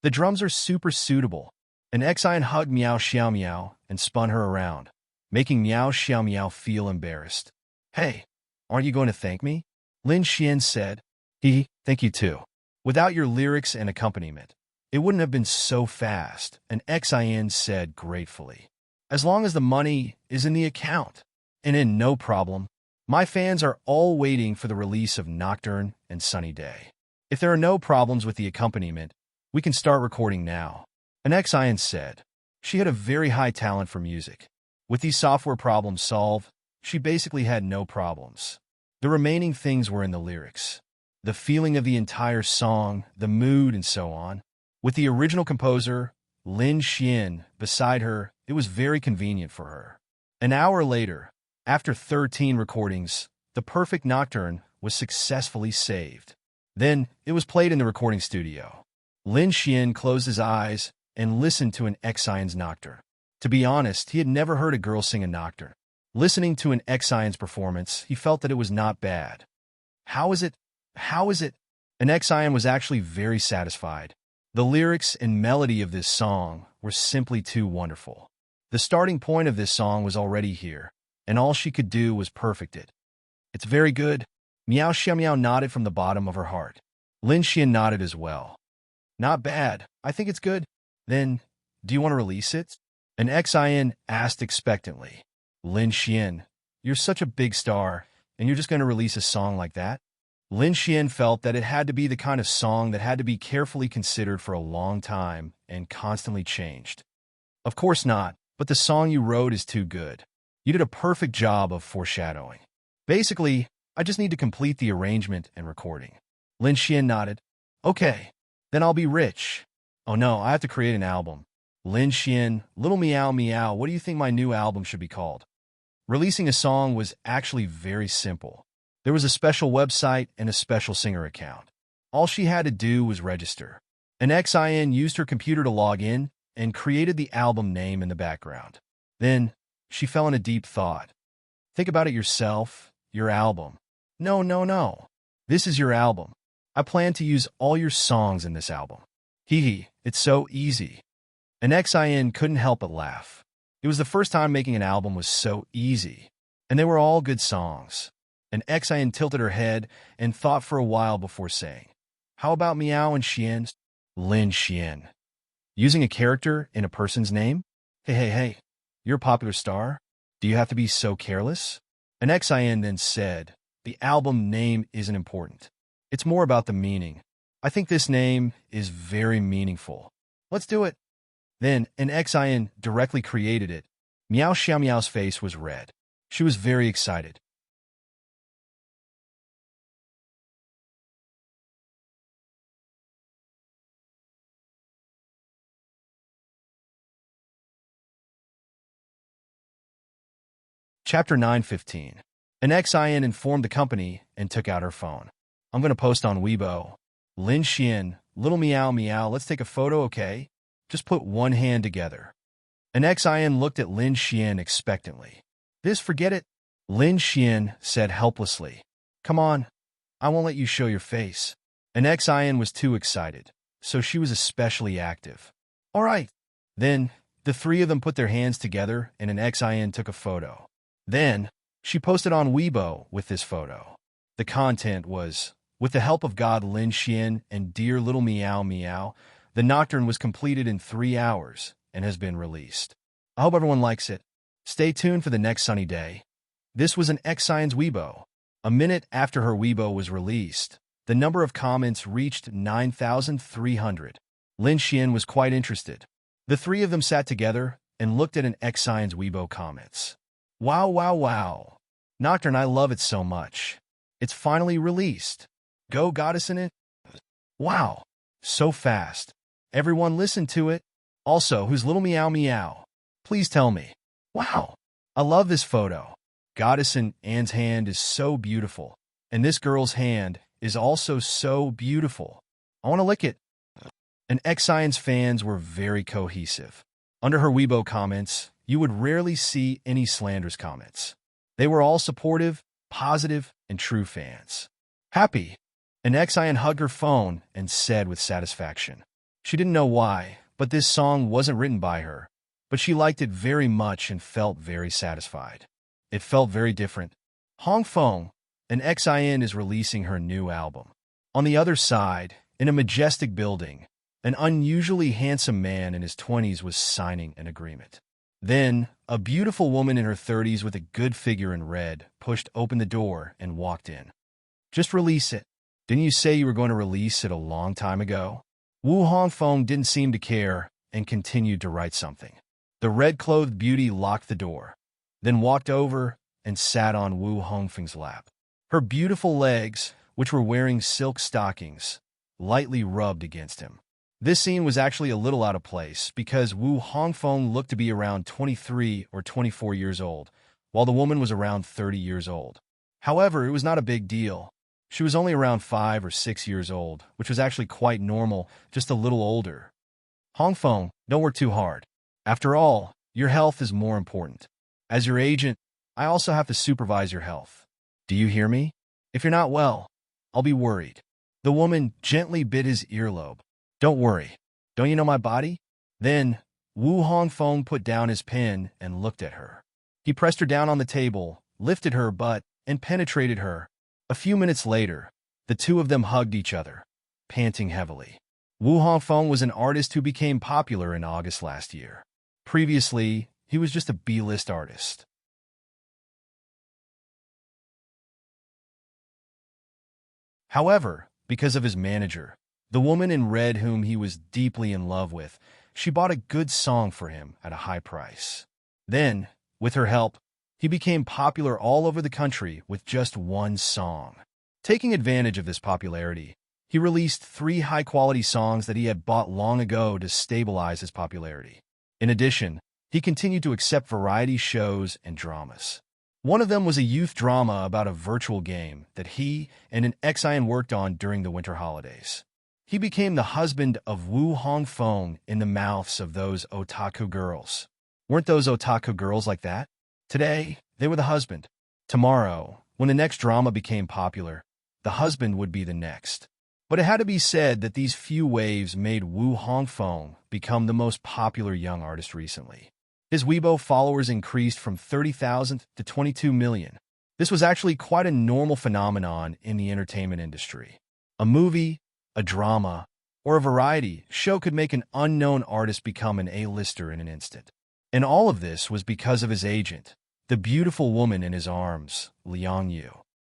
The drums are super suitable. An Xian hugged Miao Xiaomiao and spun her around, making Miao Xiaomiao feel embarrassed. Hey, aren't you going to thank me? Lin Xian said. Thank you too. Without your lyrics and accompaniment, it wouldn't have been so fast, an Xian said gratefully. As long as the money is in the account. And in no problem. My fans are all waiting for the release of Nocturne and Sunny Day. If there are no problems with the accompaniment, we can start recording now. An Xian said. She had a very high talent for music. With these software problems solved, she basically had no problems. The remaining things were in the lyrics. The feeling of the entire song, the mood, and so on. With the original composer, Lin Xian, beside her, it was very convenient for her. An hour later, after 13 recordings, the perfect nocturne was successfully saved. Then, it was played in the recording studio. Lin Xian closed his eyes and listened to an Xian's nocturne. To be honest, he had never heard a girl sing a nocturne. Listening to an Xian's performance, he felt that it was not bad. How is it? An Xian was actually very satisfied. The lyrics and melody of this song were simply too wonderful. The starting point of this song was already here, and all she could do was perfect it. It's very good. Miao Xiaomiao nodded from the bottom of her heart. Lin Xian nodded as well. Not bad. I think it's good. Then, do you want to release it? An Xian asked expectantly. Lin Xian, you're such a big star, and you're just going to release a song like that? Lin Xian felt that it had to be the kind of song that had to be carefully considered for a long time and constantly changed. Of course not, but the song you wrote is too good. You did a perfect job of foreshadowing. Basically, I just need to complete the arrangement and recording. Lin Xian nodded. Okay, then I'll be rich. Oh no, I have to create an album. Lin Xian, Little Meow Meow, what do you think my new album should be called? Releasing a song was actually very simple. There was a special website and a special singer account. All she had to do was register. An Xian used her computer to log in and created the album name in the background. Then, she fell in a deep thought. Think about it yourself, your album. No. This is your album. I plan to use all your songs in this album. It's so easy. An Xian couldn't help but laugh. It was the first time making an album was so easy, and they were all good songs. An Xian tilted her head and thought for a while before saying, How about Miao and Xian? Lin Xian. Using a character in a person's name? Hey, you're a popular star? Do you have to be so careless? An Xian then said, The album name isn't important. It's more about the meaning. I think this name is very meaningful. Let's do it. Then an Xian directly created it. Miao Xiaomiao's face was red. She was very excited. Chapter 9:15. An Xian informed the company and took out her phone. I'm going to post on Weibo. Lin Xian, Little Meow Meow, let's take a photo, okay? Just put one hand together. An Xian looked at Lin Xian expectantly. Forget it. Lin Xian said helplessly. Come on, I won't let you show your face. And Xian was too excited, so she was especially active. All right. Then, the three of them put their hands together and an Xian took a photo. Then, she posted on Weibo with this photo. The content was, with the help of God Lin Xian and dear little Meow Meow, the Nocturne was completed in 3 hours and has been released. I hope everyone likes it. Stay tuned for the next sunny day. This was an Xian's Weibo. A minute after her Weibo was released, the number of comments reached 9,300. Lin Xian was quite interested. The three of them sat together and looked at an Xian's Weibo comments. Wow, wow, wow. Nocturne, I love it so much. It's finally released. Go goddess in it. Wow. So fast. Everyone listen to it. Also, who's little Meow Meow? Please tell me. Wow. I love this photo. Goddess in Anne's hand is so beautiful. And this girl's hand is also so beautiful. I want to lick it. And Xian's fans were very cohesive. Under her Weibo comments, you would rarely see any slanderous comments. They were all supportive, positive, and true fans. Happy. And Xian hugged her phone and said with satisfaction. She didn't know why, but this song wasn't written by her. But she liked it very much and felt very satisfied. It felt very different. Hong Feng, and Xian is releasing her new album. On the other side, in a majestic building, an unusually handsome man in his 20s was signing an agreement. Then, a beautiful woman in her 30s with a good figure in red pushed open the door and walked in. Just release it. Didn't you say you were going to release it a long time ago? Wu Hongfeng didn't seem to care and continued to write something. The red-clothed beauty locked the door, then walked over and sat on Wu Hongfeng's lap. Her beautiful legs, which were wearing silk stockings, lightly rubbed against him. This scene was actually a little out of place because Wu Hongfeng looked to be around 23 or 24 years old, while the woman was around 30 years old. However, it was not a big deal. She was only around 5 or 6 years old, which was actually quite normal, just a little older. Hongfeng, don't work too hard. After all, your health is more important. As your agent, I also have to supervise your health. Do you hear me? If you're not well, I'll be worried. The woman gently bit his earlobe. Don't worry. Don't you know my body? Then, Wu Hongfeng put down his pen and looked at her. He pressed her down on the table, lifted her butt, and penetrated her. A few minutes later, the two of them hugged each other, panting heavily. Wu Hongfeng was an artist who became popular in August last year. Previously, he was just a B-list artist. However, because of his manager, the woman in red whom he was deeply in love with, she bought a good song for him at a high price. Then, with her help, he became popular all over the country with just one song. Taking advantage of this popularity, he released 3 high-quality songs that he had bought long ago to stabilize his popularity. In addition, he continued to accept variety shows and dramas. One of them was a youth drama about a virtual game that he and an Xian worked on during the winter holidays. He became the husband of Wu Hongfeng in the mouths of those otaku girls. Weren't those otaku girls like that? Today, they were the husband. Tomorrow, when the next drama became popular, the husband would be the next. But it had to be said that these few waves made Wu Hongfeng become the most popular young artist recently. His Weibo followers increased from 30,000 to 22 million. This was actually quite a normal phenomenon in the entertainment industry. A movie, a drama, or a variety show could make an unknown artist become an A-lister in an instant. And all of this was because of his agent, the beautiful woman in his arms, Liang Yu.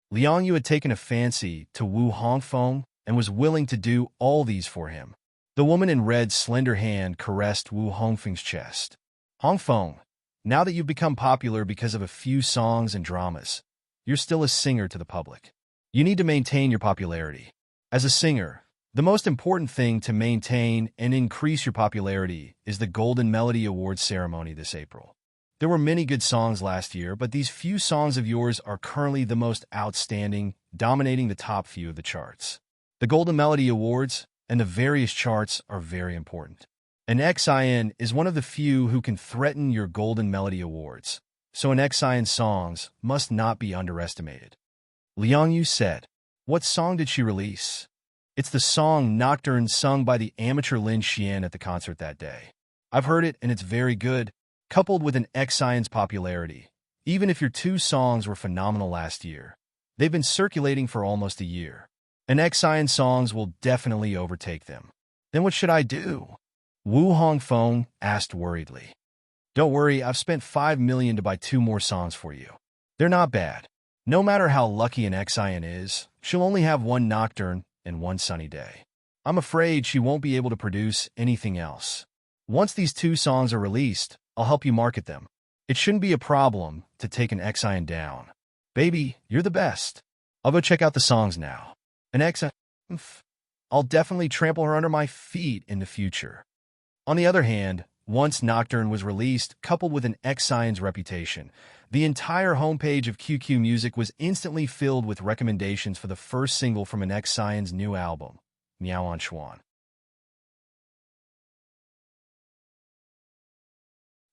Liang Yu had taken a fancy to Wu Hongfeng and was willing to do all these for him. The woman in red's slender hand caressed Wu Hongfeng's chest. Hongfeng, now that you've become popular because of a few songs and dramas, you're still a singer to the public. You need to maintain your popularity. As a singer, the most important thing to maintain and increase your popularity is the Golden Melody Awards ceremony this April. There were many good songs last year, but these few songs of yours are currently the most outstanding, dominating the top few of the charts. The Golden Melody Awards and the various charts are very important. An Xian is one of the few who can threaten your Golden Melody Awards, so Xian's songs must not be underestimated. Liang Yu said, "What song did she release?" "It's the song Nocturne sung by the amateur Lin Xian at the concert that day. I've heard it and it's very good, coupled with Xian's popularity. Even if your two songs were phenomenal last year, they've been circulating for almost a year. Xian songs will definitely overtake them." "Then what should I do?" Wu Hongfeng asked worriedly. "Don't worry, I've spent 5 million to buy 2 more songs for you. They're not bad. No matter how lucky Xian is, she'll only have 1 Nocturne and 1 Sunny Day. I'm afraid she won't be able to produce anything else. Once these 2 songs are released, I'll help you market them. It shouldn't be a problem to take Xian down. Baby, you're the best. I'll go check out the songs now. Xian, I'll definitely trample her under my feet in the future." On the other hand, once Nocturne was released, coupled with Xian's reputation, the entire homepage of QQ Music was instantly filled with recommendations for the first single from Xian's new album, Miao An Xuan.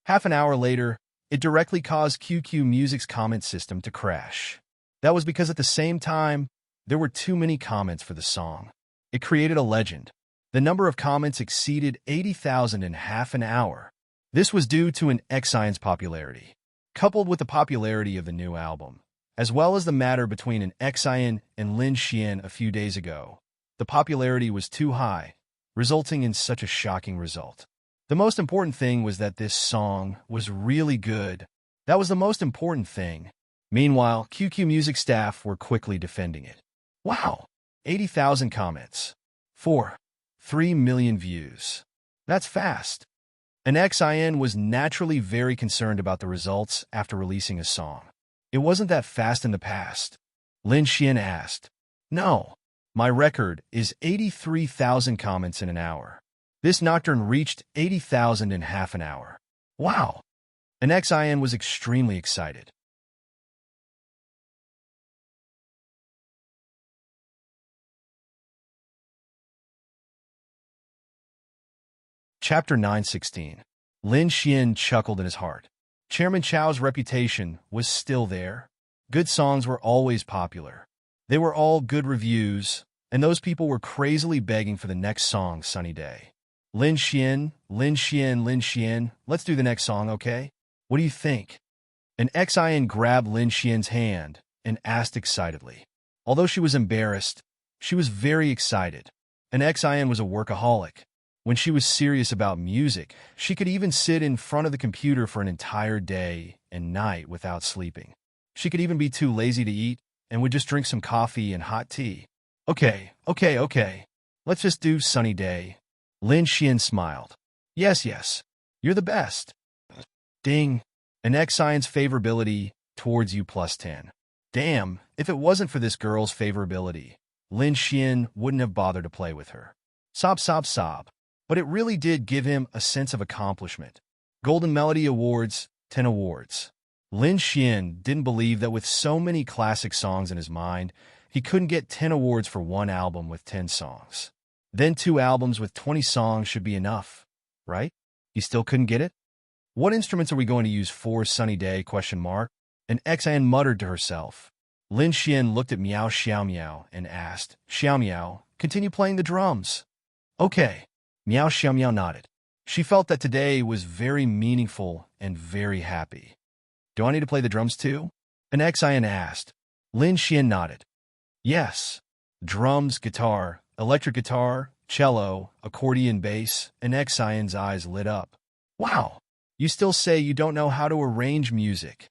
Half an hour later, it directly caused QQ Music's comment system to crash. That was because at the same time, there were too many comments for the song. It created a legend. The number of comments exceeded 80,000 in half an hour. This was due to Xian's popularity, coupled with the popularity of the new album, as well as the matter between Xian and Lin Xian a few days ago. The popularity was too high, resulting in such a shocking result. The most important thing was that this song was really good. That was the most important thing. Meanwhile, QQ Music staff were quickly defending it. Wow! 80,000 comments. 3 million views. That's fast. Xian was naturally very concerned about the results after releasing a song. "It wasn't that fast in the past?" Lin Xian asked. "No. My record is 83,000 comments in an hour. This Nocturne reached 80,000 in half an hour. Wow!" Xian was extremely excited. Chapter 916. Lin Xian chuckled in his heart. Chairman Chow's reputation was still there. Good songs were always popular. They were all good reviews, and those people were crazily begging for the next song, Sunny Day. Lin Xian, Lin Xian, Lin Xian, let's do the next song, okay? What do you think?" Xian grabbed Lin Xian's hand and asked excitedly. Although she was embarrassed, she was very excited. Xian was a workaholic. When she was serious about music, she could even sit in front of the computer for an entire day and night without sleeping. She could even be too lazy to eat and would just drink some coffee and hot tea. Okay. Let's just do Sunny Day." Lin Xian smiled. Yes. You're the best." Ding. Xian's favorability towards you +10. Damn, if it wasn't for this girl's favorability, Lin Xian wouldn't have bothered to play with her. Sob. But it really did give him a sense of accomplishment. Golden Melody Awards, 10 awards. Lin Xian didn't believe that with so many classic songs in his mind, he couldn't get 10 awards for one album with 10 songs. Then 2 albums with 20 songs should be enough, right? He still couldn't get it? "What instruments are we going to use for Sunny Day?" Xian muttered to herself. Lin Xian looked at Miao Xiaomiao and asked, "Xiaomiao, continue playing the drums." "Okay." Miao Xiaomiao nodded. She felt that today was very meaningful and very happy. "Do I need to play the drums too?" Xian asked. Lin Xian nodded. Yes. Drums, guitar, electric guitar, cello, accordion, bass, Xian's eyes lit up. "Wow, you still say you don't know how to arrange music."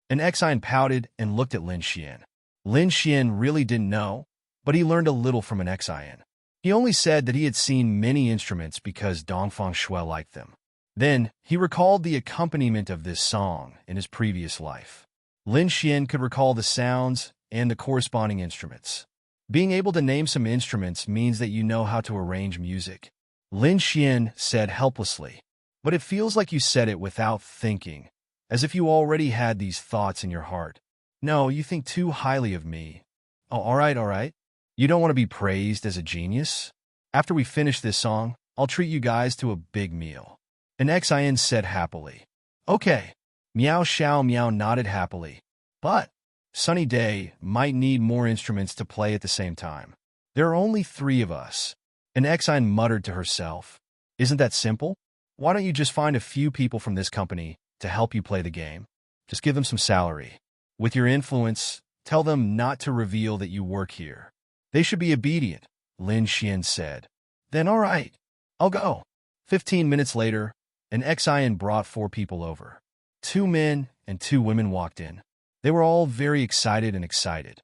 Xian pouted and looked at Lin Xian. Lin Xian really didn't know, but he learned a little from Xian. He only said that he had seen many instruments because Dongfang Shui liked them. Then, he recalled the accompaniment of this song in his previous life. Lin Xian could recall the sounds and the corresponding instruments. Being able to name some instruments means that you know how to arrange music. Lin Xian said helplessly. But it feels like you said it without thinking, as if you already had these thoughts in your heart. No, you think too highly of me. Oh, all right. You don't want to be praised as a genius? After we finish this song, I'll treat you guys to a big meal. Xian said happily. Okay. Meow Xiao Meow nodded happily. But Sunny Day might need more instruments to play at the same time. There are only 3 of us. An Exine muttered to herself. Isn't that simple? Why don't you just find a few people from this company to help you play the game? Just give them some salary. With your influence, tell them not to reveal that you work here. They should be obedient, Lin Xian said. Then all right, I'll go. 15 minutes later, an Exine brought 4 people over. 2 men and 2 women walked in. They were all very excited and excited.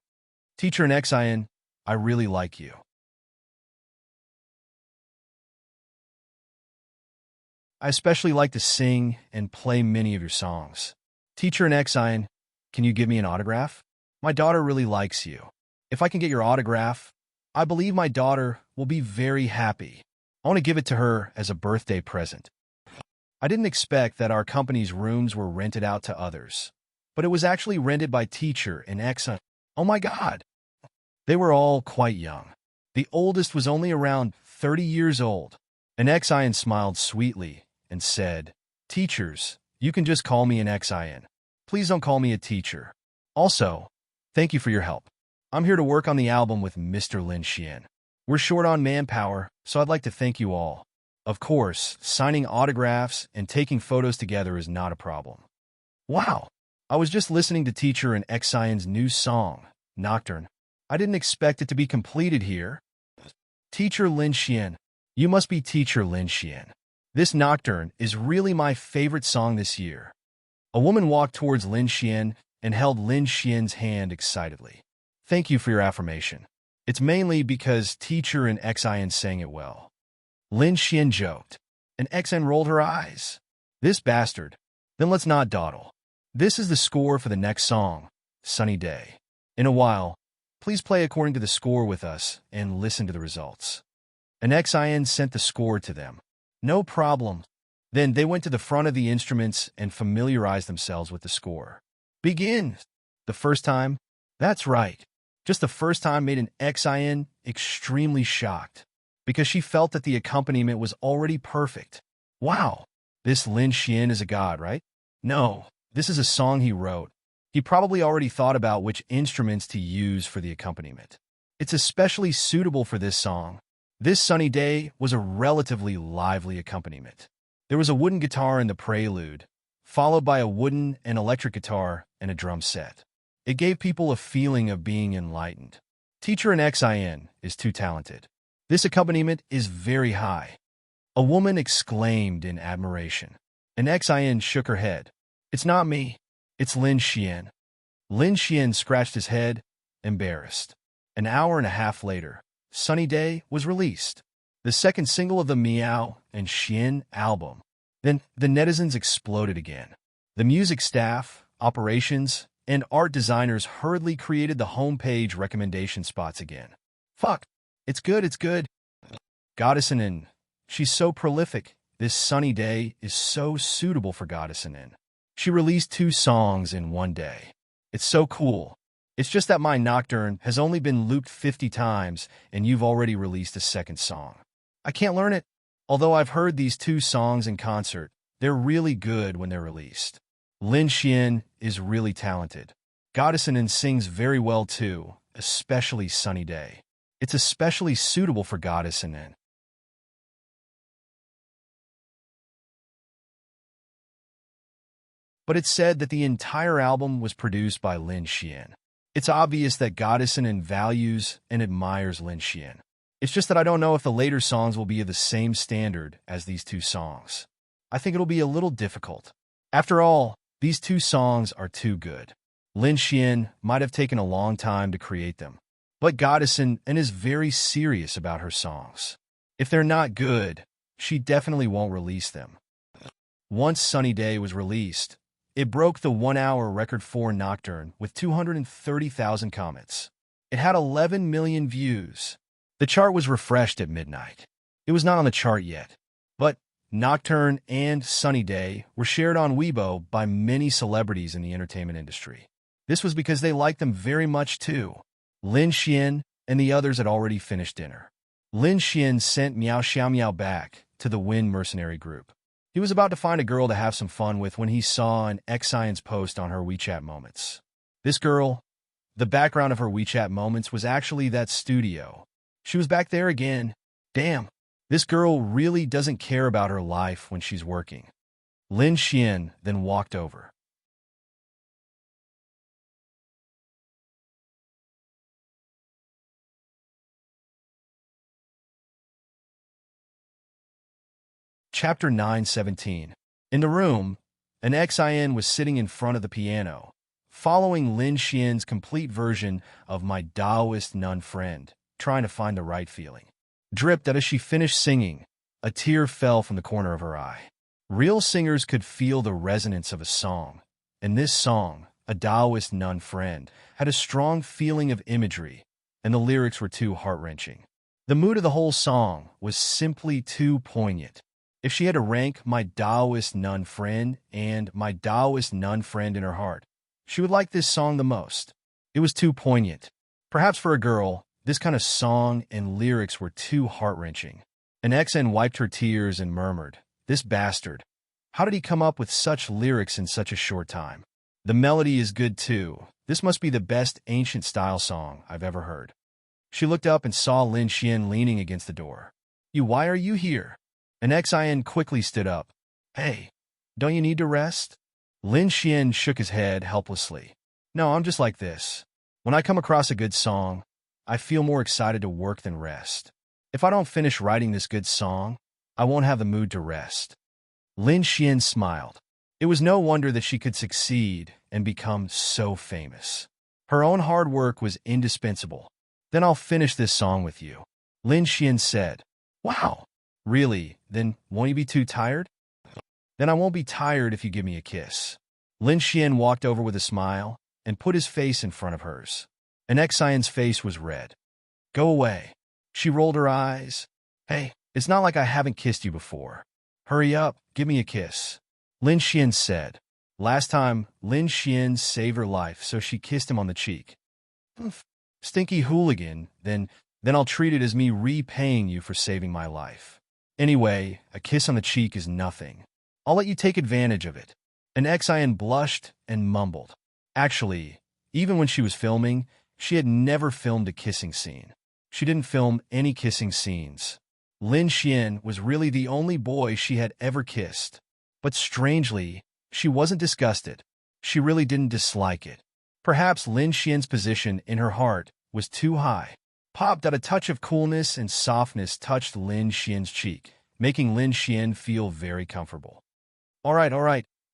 Teacher and Exine, I really like you. I especially like to sing and play many of your songs. Teacher and Exine, can you give me an autograph? My daughter really likes you. If I can get your autograph, I believe my daughter will be very happy. I want to give it to her as a birthday present. I didn't expect that our company's rooms were rented out to others, but it was actually rented by Teacher and Exine. Oh my God! They were all quite young. The oldest was only around 30 years old. An Exine smiled sweetly and said, Teachers, you can just call me an Exine. Please don't call me a teacher. Also, thank you for your help. I'm here to work on the album with Mr. Lin Xian. We're short on manpower, so I'd like to thank you all. Of course, signing autographs and taking photos together is not a problem. Wow! I was just listening to Teacher and Exine's new song, Nocturne. I didn't expect it to be completed here. Teacher Lin Xian. You must be Teacher Lin Xian. This Nocturne is really my favorite song this year. A woman walked towards Lin Xian and held Lin Xian's hand excitedly. Thank you for your affirmation. It's mainly because Teacher and Exine sang it well. Lin Xian joked, and Exine rolled her eyes. This bastard. Then let's not dawdle. This is the score for the next song, Sunny Day. In a while, please play according to the score with us and listen to the results. An Exine sent the score to them. No problem. Then they went to the front of the instruments and familiarized themselves with the score. Begin. The first time? That's right. Just the first time made an Exine extremely shocked, because she felt that the accompaniment was already perfect. Wow, this Lin Xian is a god, right? No, this is a song he wrote. He probably already thought about which instruments to use for the accompaniment. It's especially suitable for this song. This Sunny Day was a relatively lively accompaniment. There was a wooden guitar in the prelude, followed by a wooden and electric guitar and a drum set. It gave people a feeling of being enlightened. Teacher and Exine is too talented. This accompaniment is very high. A woman exclaimed in admiration. An Exine shook her head. It's not me. It's Lin Xian. Lin Xian scratched his head, embarrassed. An hour and a half later, Sunny Day was released, the second single of the Meow and Xian album. Then the netizens exploded again. The music staff, operations, and art designers hurriedly created the homepage recommendation spots again. Fuck, it's good. Goddess Nin, she's so prolific. This Sunny Day is so suitable for Goddess Nin. She released 2 songs in one day. It's so cool. It's just that my Nocturne has only been looped 50 times, and you've already released a second song. I can't learn it. Although I've heard these 2 songs in concert, they're really good when they're released. Lin Xian is really talented. Goddess Nin sings very well too, especially Sunny Day. It's especially suitable for Goddess Nin. But it's said that the entire album was produced by Lin Xian. It's obvious that Goddess Nin values and admires Lin Xian. It's just that I don't know if the later songs will be of the same standard as these 2 songs. I think it'll be a little difficult. After all, these 2 songs are too good. Lin Xian might have taken a long time to create them, but Goddess Nin is very serious about her songs. If they're not good, she definitely won't release them. Once Sunny Day was released, it broke the 1-hour record for Nocturne with 230,000 comments. It had 11 million views. The chart was refreshed at midnight. It was not on the chart yet, but Nocturne and Sunny Day were shared on Weibo by many celebrities in the entertainment industry. This was because they liked them very much too. Lin Xian and the others had already finished dinner. Lin Xian sent Meow Xiao Meow back to the Wind Mercenary Group. He was about to find a girl to have some fun with when he saw an Xian's post on her WeChat moments. This girl, the background of her WeChat moments was actually that studio. She was back there again. Damn, this girl really doesn't care about her life when she's working. Lin Xian then walked over. Chapter 917. In the room, an Xian was sitting in front of the piano, following Lin Xian's complete version of My Taoist Nun Friend, trying to find the right feeling. Dripped that as she finished singing, a tear fell from the corner of her eye. Real singers could feel the resonance of a song, and this song, A Taoist Nun Friend, had a strong feeling of imagery, and the lyrics were too heart-wrenching. The mood of the whole song was simply too poignant. If she had to rank My Taoist Nun Friend and My Taoist Nun Friend in her heart, she would like this song the most. It was too poignant. Perhaps for a girl, this kind of song and lyrics were too heart-wrenching. An Xian wiped her tears and murmured, "This bastard. How did he come up with such lyrics in such a short time? The melody is good too. This must be the best ancient-style song I've ever heard." She looked up and saw Lin Xian leaning against the door. Why are you here?" An Xian quickly stood up. "Hey, don't you need to rest?" Lin Xian shook his head helplessly. "No, I'm just like this. When I come across a good song, I feel more excited to work than rest. If I don't finish writing this good song, I won't have the mood to rest." Lin Xian smiled. It was no wonder that she could succeed and become so famous. Her own hard work was indispensable. "Then I'll finish this song with you," Lin Xian said. "Wow. Really? Then won't you be too tired?" "Then I won't be tired if you give me a kiss." Lin Xian walked over with a smile and put his face in front of hers. An Xian's face was red. "Go away." She rolled her eyes. "Hey, it's not like I haven't kissed you before. Hurry up, give me a kiss," Lin Xian said. Last time, Lin Xian saved her life, so she kissed him on the cheek. "Humph, stinky hooligan, then I'll treat it as me repaying you for saving my life. Anyway, a kiss on the cheek is nothing. I'll let you take advantage of it." An Xian blushed and mumbled. Actually, even when she was filming, she had never filmed a kissing scene. She didn't film any kissing scenes. Lin Xian was really the only boy she had ever kissed. But strangely, she wasn't disgusted. She really didn't dislike it. Perhaps Lin Xian's position in her heart was too high. Popped out a touch of coolness and softness touched Lin Xian's cheek, making Lin Xian feel very comfortable. All right.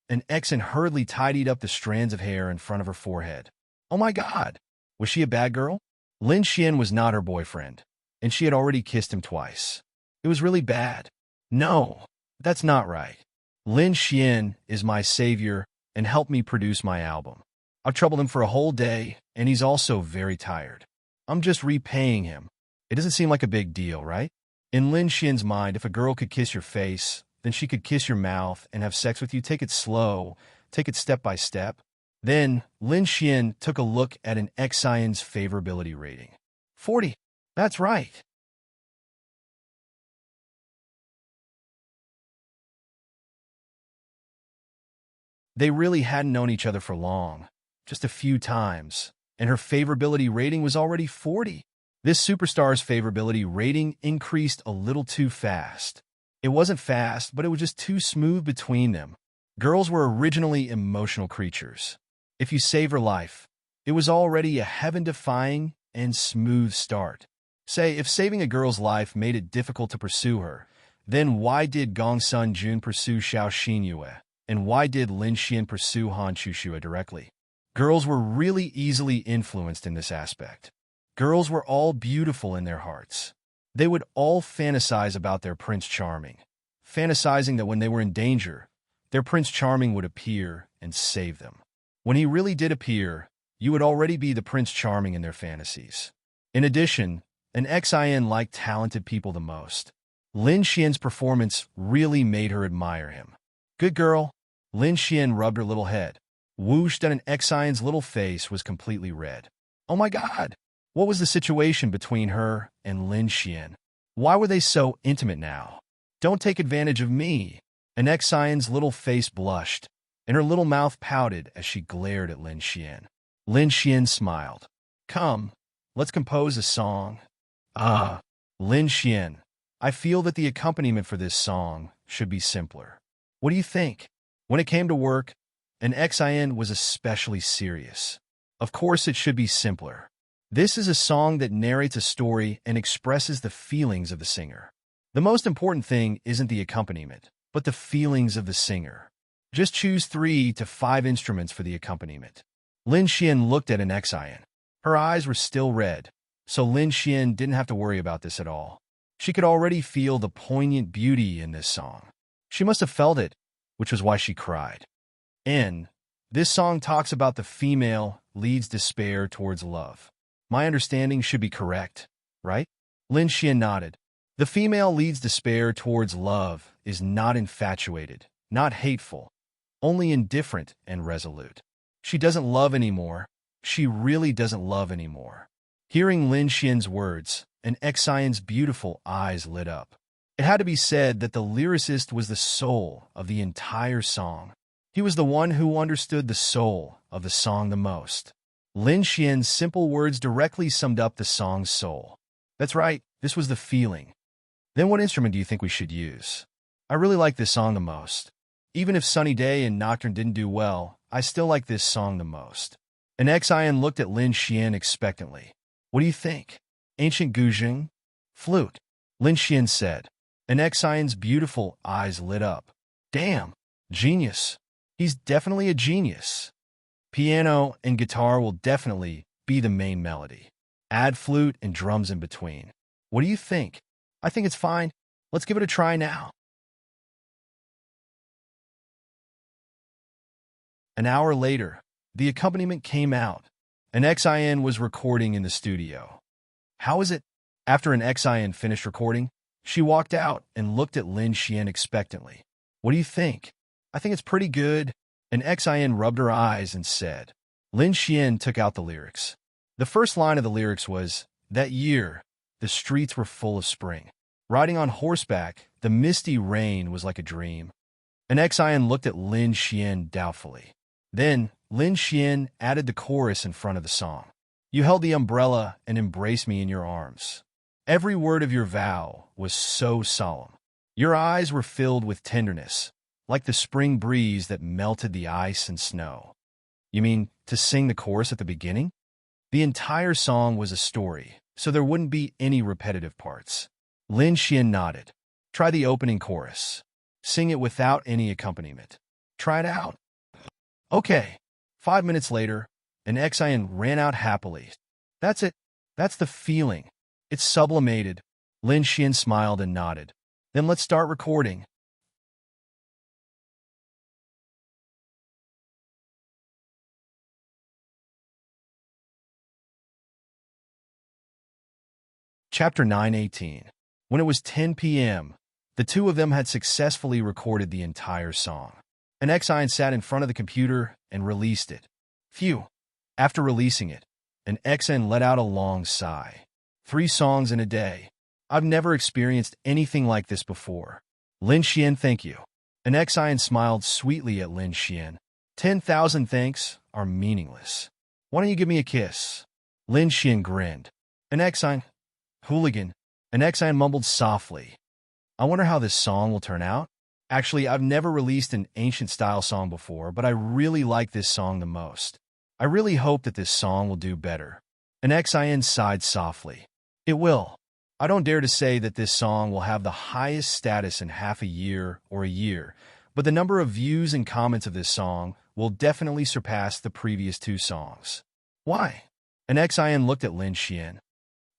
An Xian hurriedly tidied up the strands of hair in front of her forehead. Oh my God! Was she a bad girl? Lin Xian was not her boyfriend, and she had already kissed him twice. It was really bad. No, that's not right. Lin Xian is my savior and helped me produce my album. I've troubled him for a whole day, and he's also very tired. I'm just repaying him. It doesn't seem like a big deal, right? In Lin Xian's mind, if a girl could kiss your face, then she could kiss your mouth and have sex with you. Take it slow. Take it step by step. Then, Lin Xian took a look at an Xian's favorability rating. 40. That's right. They really hadn't known each other for long, just a few times, and her favorability rating was already 40. This superstar's favorability rating increased a little too fast. It wasn't fast, but it was just too smooth between them. Girls were originally emotional creatures. If you saved her life, it was already a heaven-defying and smooth start. Say, if saving a girl's life made it difficult to pursue her, then why did Gong Sun Jun pursue Xiao Xinyue, and why did Lin Xian pursue Han Chushue directly? Girls were really easily influenced in this aspect. Girls were all beautiful in their hearts. They would all fantasize about their Prince Charming, fantasizing that when they were in danger, their Prince Charming would appear and save them. When he really did appear, you would already be the Prince Charming in their fantasies. In addition, an Xian liked talented people the most. Lin Xian's performance really made her admire him. Good girl. Lin Xian rubbed her little head. Whooshed, and an Xian's little face was completely red. Oh my God! What was the situation between her and Lin Xian? Why were they so intimate now? Don't take advantage of me. Xian's little face blushed, and her little mouth pouted as she glared at Lin Xian. Lin Xian smiled. Come, let's compose a song. Ah, Lin Xian, I feel that the accompaniment for this song should be simpler. What do you think? When it came to work, Xian was especially serious. Of course it should be simpler. This is a song that narrates a story and expresses the feelings of the singer. The most important thing isn't the accompaniment, but the feelings of the singer. Just choose 3 to 5 instruments for the accompaniment. Lin Xian looked at Xian. Her eyes were still red, so Lin Xian didn't have to worry about this at all. She could already feel the poignant beauty in this song. She must have felt it, which was why she cried. This song talks about the female leads despair towards love. My understanding should be correct, right? Lin Xian nodded. The female leads despair towards love is not infatuated, not hateful, only indifferent and resolute. She doesn't love anymore. She really doesn't love anymore. Hearing Lin Xian's words, Xian's beautiful eyes lit up. It had to be said that the lyricist was the soul of the entire song. He was the one who understood the soul of the song the most. Lin Xian's simple words directly summed up the song's soul. That's right, this was the feeling. Then what instrument do you think we should use? I really like this song the most. Even if Sunny Day and Nocturne didn't do well, I still like this song the most. Xian looked at Lin Xian expectantly. What do you think? Ancient guzheng? Flute? Lin Xian said. Xian's beautiful eyes lit up. Damn, genius. He's definitely a genius. Piano and guitar will definitely be the main melody. Add flute and drums in between. What do you think? I think it's fine. Let's give it a try now. An hour later, the accompaniment came out. Xian was recording in the studio. How is it? After Xian finished recording, she walked out and looked at Lin Xian expectantly. What do you think? I think it's pretty good. Xian rubbed her eyes and said. Lin Xian took out the lyrics. The first line of the lyrics was, that year, the streets were full of spring. Riding on horseback, the misty rain was like a dream. Xian looked at Lin Xian doubtfully. Then, Lin Xian added the chorus in front of the song. You held the umbrella and embraced me in your arms. Every word of your vow was so solemn. Your eyes were filled with tenderness, like the spring breeze that melted the ice and snow. You mean to sing the chorus at the beginning? The entire song was a story, so there wouldn't be any repetitive parts. Lin Xian nodded. Try the opening chorus. Sing it without any accompaniment. Try it out. Okay. 5 minutes later, Xian ran out happily. That's it. That's the feeling. It's sublimated. Lin Xian smiled and nodded. Then let's start recording. Chapter 9:18. When it was 10 p.m., the two of them had successfully recorded the entire song. Xian sat in front of the computer and released it. Phew. After releasing it, Xian let out a long sigh. 3 songs in a day. I've never experienced anything like this before. Lin Xian, thank you. Xian smiled sweetly at Lin Xian. 10,000 thanks are meaningless. Why don't you give me a kiss? Lin Xian grinned. Xian, hooligan. Xian mumbled softly. I wonder how this song will turn out. Actually, I've never released an ancient-style song before, but I really like this song the most. I really hope that this song will do better. Xian sighed softly. It will. I don't dare to say that this song will have the highest status in half a year or a year, but the number of views and comments of this song will definitely surpass the previous 2 songs. Why? Xian looked at Lin Xian.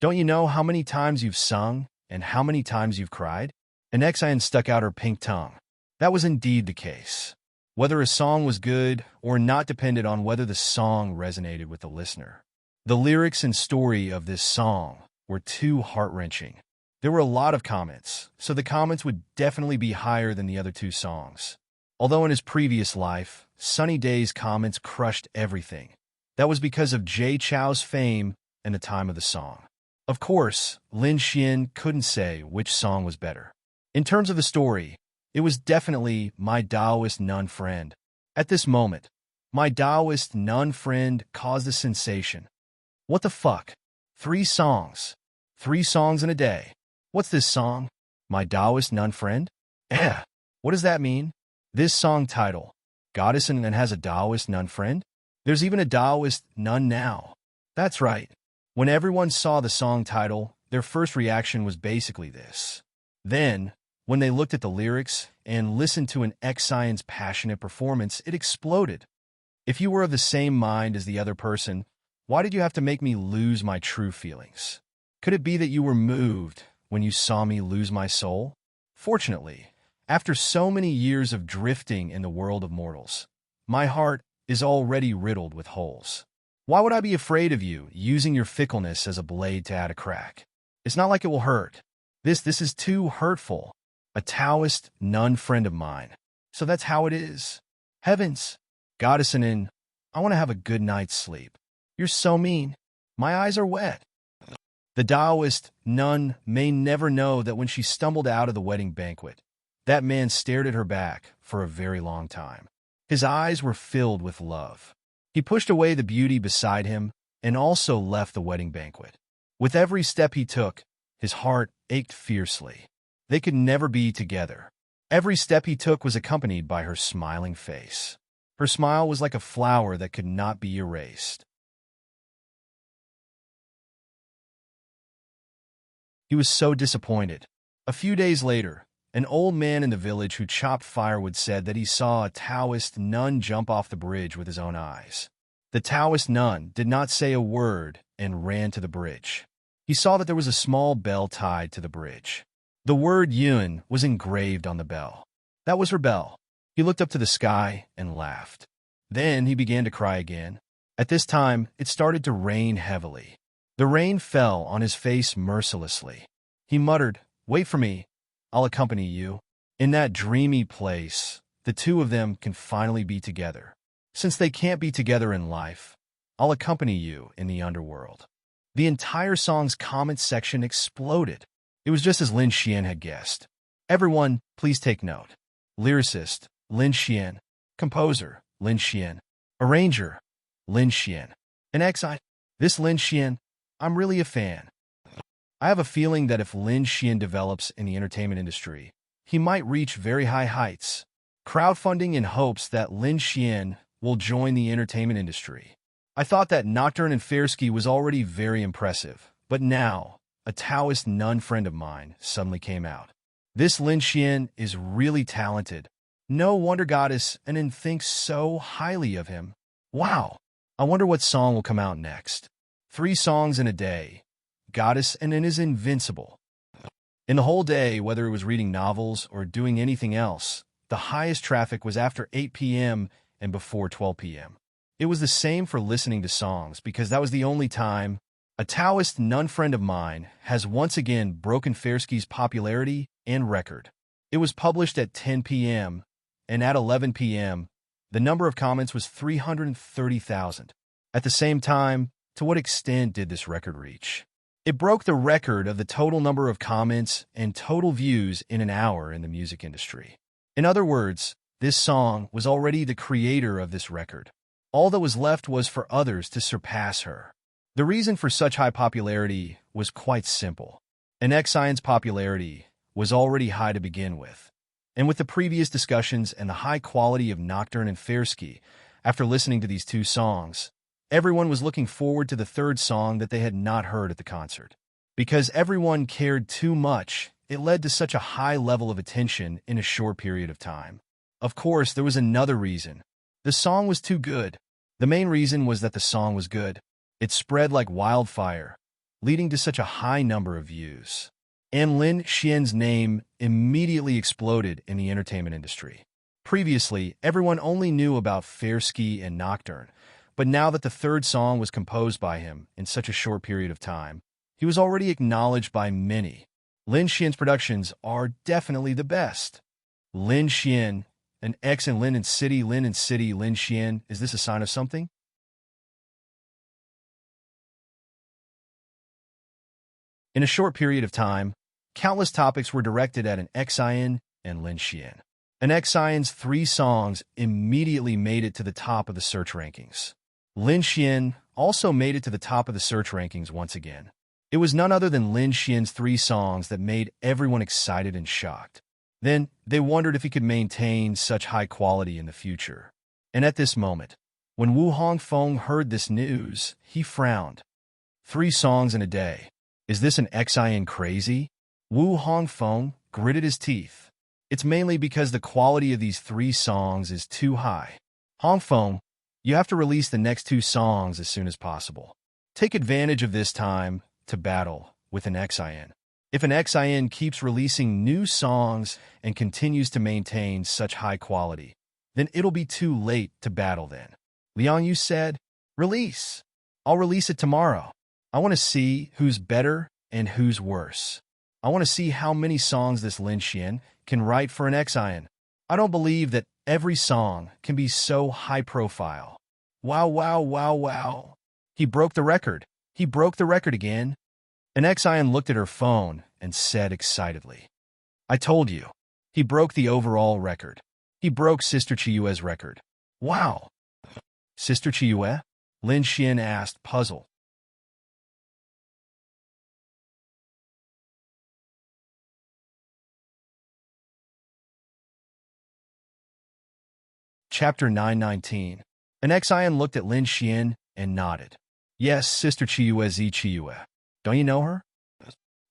Don't you know how many times you've sung and how many times you've cried? Xian stuck out her pink tongue. That was indeed the case. Whether a song was good or not depended on whether the song resonated with the listener. The lyrics and story of this song were too heart-wrenching. There were a lot of comments, so the comments would definitely be higher than the other 2 songs. Although in his previous life, Sunny Day's comments crushed everything. That was because of Jay Chou's fame and the time of the song. Of course, Lin Xian couldn't say which song was better. In terms of the story, It was definitely my Taoist nun friend. At this moment, my Taoist nun friend caused a sensation. What the fuck? 3 songs. 3 songs in a day. What's this song? My Taoist nun friend? Eh. What does that mean? This song title, Goddess and has a Taoist nun friend? There's even a Taoist nun now. That's right. When everyone saw the song title, their first reaction was basically this. Then, when they looked at the lyrics and listened to an ex-Science passionate performance, it exploded. If you were of the same mind as the other person, why did you have to make me lose my true feelings? Could it be that you were moved when you saw me lose my soul? Fortunately, after so many years of drifting in the world of mortals, my heart is already riddled with holes. Why would I be afraid of you using your fickleness as a blade to add a crack? It's not like it will hurt. This is too hurtful. A Taoist nun friend of mine. So that's how it is. Heavens. Goddess and I want to have a good night's sleep. You're so mean. My eyes are wet. The Taoist nun may never know that when she stumbled out of the wedding banquet, that man stared at her back for a very long time. His eyes were filled with love. He pushed away the beauty beside him and also left the wedding banquet. With every step he took, his heart ached fiercely. They could never be together. Every step he took was accompanied by her smiling face. Her smile was like a flower that could not be erased. He was so disappointed. A few days later, an old man in the village who chopped firewood said that he saw a Taoist nun jump off the bridge with his own eyes. The Taoist nun did not say a word and ran to the bridge. He saw that there was a small bell tied to the bridge. The word Yun was engraved on the bell. That was her bell. He looked up to the sky and laughed. Then he began to cry again. At this time, it started to rain heavily. The rain fell on his face mercilessly. He muttered, "Wait for me. I'll accompany you." In that dreamy place, the two of them can finally be together. Since they can't be together in life, I'll accompany you in the underworld. The entire song's comment section exploded. It was just as Lin Xian had guessed. Everyone, please take note. Lyricist, Lin Xian. Composer, Lin Xian. Arranger, Lin Xian. And XI, this Lin Xian, I'm really a fan. I have a feeling that if Lin Xian develops in the entertainment industry, he might reach very high heights. Crowdfunding in hopes that Lin Xian will join the entertainment industry. I thought that Nocturne and Fairski was already very impressive, but now, a Taoist nun friend of mine suddenly came out. This Lin Xian is really talented. No wonder Goddess and thinks so highly of him. Wow, I wonder what song will come out next. 3 songs in a day. Goddess and is invincible. In the whole day, whether it was reading novels or doing anything else, the highest traffic was after 8 p.m. and before 12 p.m. It was the same for listening to songs because that was the only time. A Taoist nun friend of mine has once again broken Fairski's popularity and record. It was published at 10 p.m., and at 11 p.m., the number of comments was 330,000. At the same time, to what extent did this record reach? It broke the record of the total number of comments and total views in an hour in the music industry. In other words, this song was already the creator of this record. All that was left was for others to surpass her. The reason for such high popularity was quite simple. An ex-Science popularity was already high to begin with. And with the previous discussions and the high quality of Nocturne and Fairski, after listening to these 2 songs, everyone was looking forward to the 3rd song that they had not heard at the concert. Because everyone cared too much, it led to such a high level of attention in a short period of time. Of course, there was another reason. The song was too good. The main reason was that the song was good. It spread like wildfire, leading to such a high number of views. And Lin Xian's name immediately exploded in the entertainment industry. Previously, everyone only knew about Fairski and Nocturne, but now that the 3rd song was composed by him in such a short period of time, he was already acknowledged by many. Lin Xian's productions are definitely the best. Lin Xian, an X and Lin and City, Lin and City, Lin Xian, is this a sign of something? In a short period of time, countless topics were directed at an XIN and Lin Xian. Xian's 3 songs immediately made it to the top of the search rankings. Lin Xian also made it to the top of the search rankings once again. It was none other than Lin Xian's 3 songs that made everyone excited and shocked. Then, they wondered if he could maintain such high quality in the future. And at this moment, when Wu Hongfeng heard this news, he frowned. 3 songs in a day. Is this an Xian crazy? Wu Hongfeng gritted his teeth. It's mainly because the quality of these 3 songs is too high. Hongfeng, you have to release the next 2 songs as soon as possible. Take advantage of this time to battle with an Xian. If an Xian keeps releasing new songs and continues to maintain such high quality, then it'll be too late to battle then. Liang Yu said, "Release. I'll release it tomorrow. I want to see who's better and who's worse. I want to see how many songs this Lin Xian can write for an Xian. I don't believe that every song can be so high profile. Wow, wow, wow, wow. He broke the record. He broke the record again." An Xian looked at her phone and said excitedly, "I told you. He broke the overall record. He broke Sister Chiyue's record." "Wow." "Sister Chiyue?" Lin Xian asked, puzzled. Chapter 919. An Xian looked at Lin Xian and nodded. "Yes, Sister Chiyue Zi Chiyue. Don't you know her?"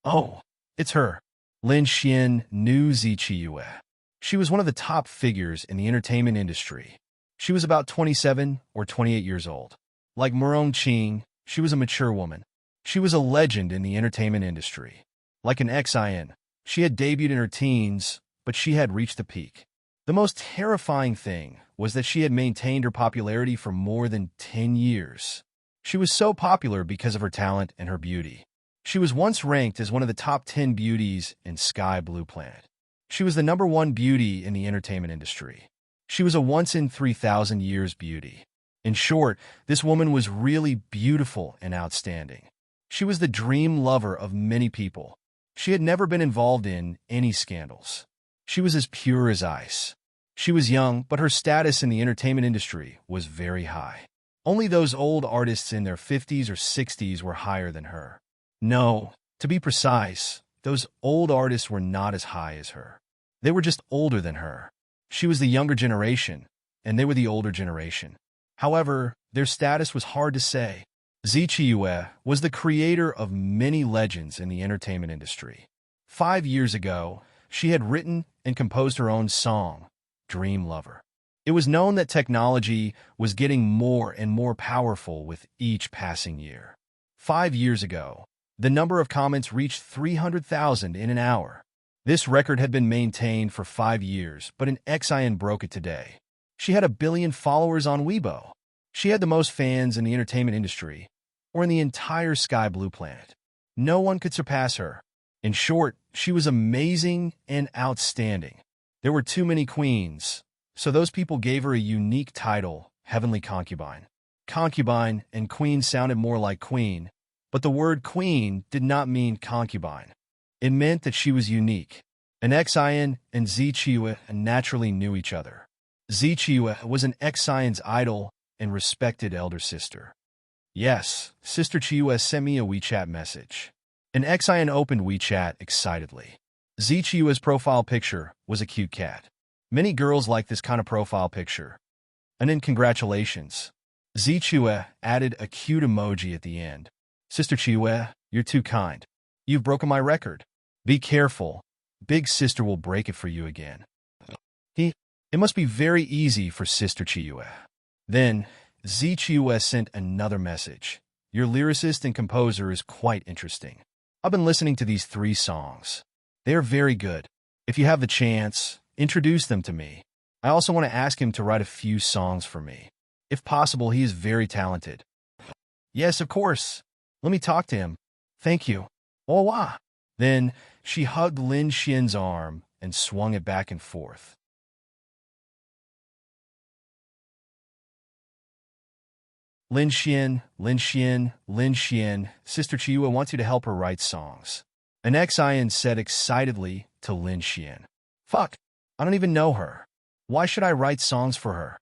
"Oh, it's her." Lin Xian knew Zi Chiyue. She was one of the top figures in the entertainment industry. She was about 27 or 28 years old. Like Murong Qing, she was a mature woman. She was a legend in the entertainment industry. Like an Xian, she had debuted in her teens, but she had reached the peak. The most terrifying thing was that she had maintained her popularity for more than 10 years. She was so popular because of her talent and her beauty. She was once ranked as one of the top 10 beauties in Sky Blue Planet. She was the #1 beauty in the entertainment industry. She was a once-in-3,000 years beauty. In short, this woman was really beautiful and outstanding. She was the dream lover of many people. She had never been involved in any scandals. She was as pure as ice. She was young, but her status in the entertainment industry was very high. Only those old artists in their 50s or 60s were higher than her. No, to be precise, those old artists were not as high as her. They were just older than her. She was the younger generation, and they were the older generation. However, their status was hard to say. Zi Chiyue was the creator of many legends in the entertainment industry. 5 years ago, she had written and composed her own song, Dream Lover. It was known that technology was getting more and more powerful with each passing year. 5 years ago, the number of comments reached 300,000 in an hour. This record had been maintained for 5 years, but an Xian broke it today. She had 1 billion followers on Weibo. She had the most fans in the entertainment industry, or in the entire Sky Blue Planet. No one could surpass her. In short, she was amazing and outstanding. There were too many queens, so those people gave her a unique title, Heavenly Concubine. Concubine and queen sounded more like queen, but the word queen did not mean concubine. It meant that she was unique. An Xian and Zi Chiyue naturally knew each other. Zi Chiyue was an Xian's idol and respected elder sister. Yes, Sister Chiyue sent me a WeChat message. An Xian opened WeChat excitedly. Zi Chiyue's profile picture was a cute cat. Many girls like this kind of profile picture. And then congratulations. Zi Chiyue added a cute emoji at the end. Sister Chiyue, you're too kind. You've broken my record. Be careful. Big sister will break it for you again. It must be very easy for Sister Chiyue. Then, Zi Chiyue sent another message. Your lyricist and composer is quite interesting. I've been listening to these 3 songs. They are very good. If you have the chance, introduce them to me. I also want to ask him to write a few songs for me. If possible, he is very talented. Yes, of course. Let me talk to him. Thank you. Au revoir. Then, she hugged Lin Xian's arm and swung it back and forth. Lin Xian, Lin Xian, Lin Xian, Sister Chiyue wants you to help her write songs. An Xian said excitedly to Lin Xian. Fuck, I don't even know her. Why should I write songs for her?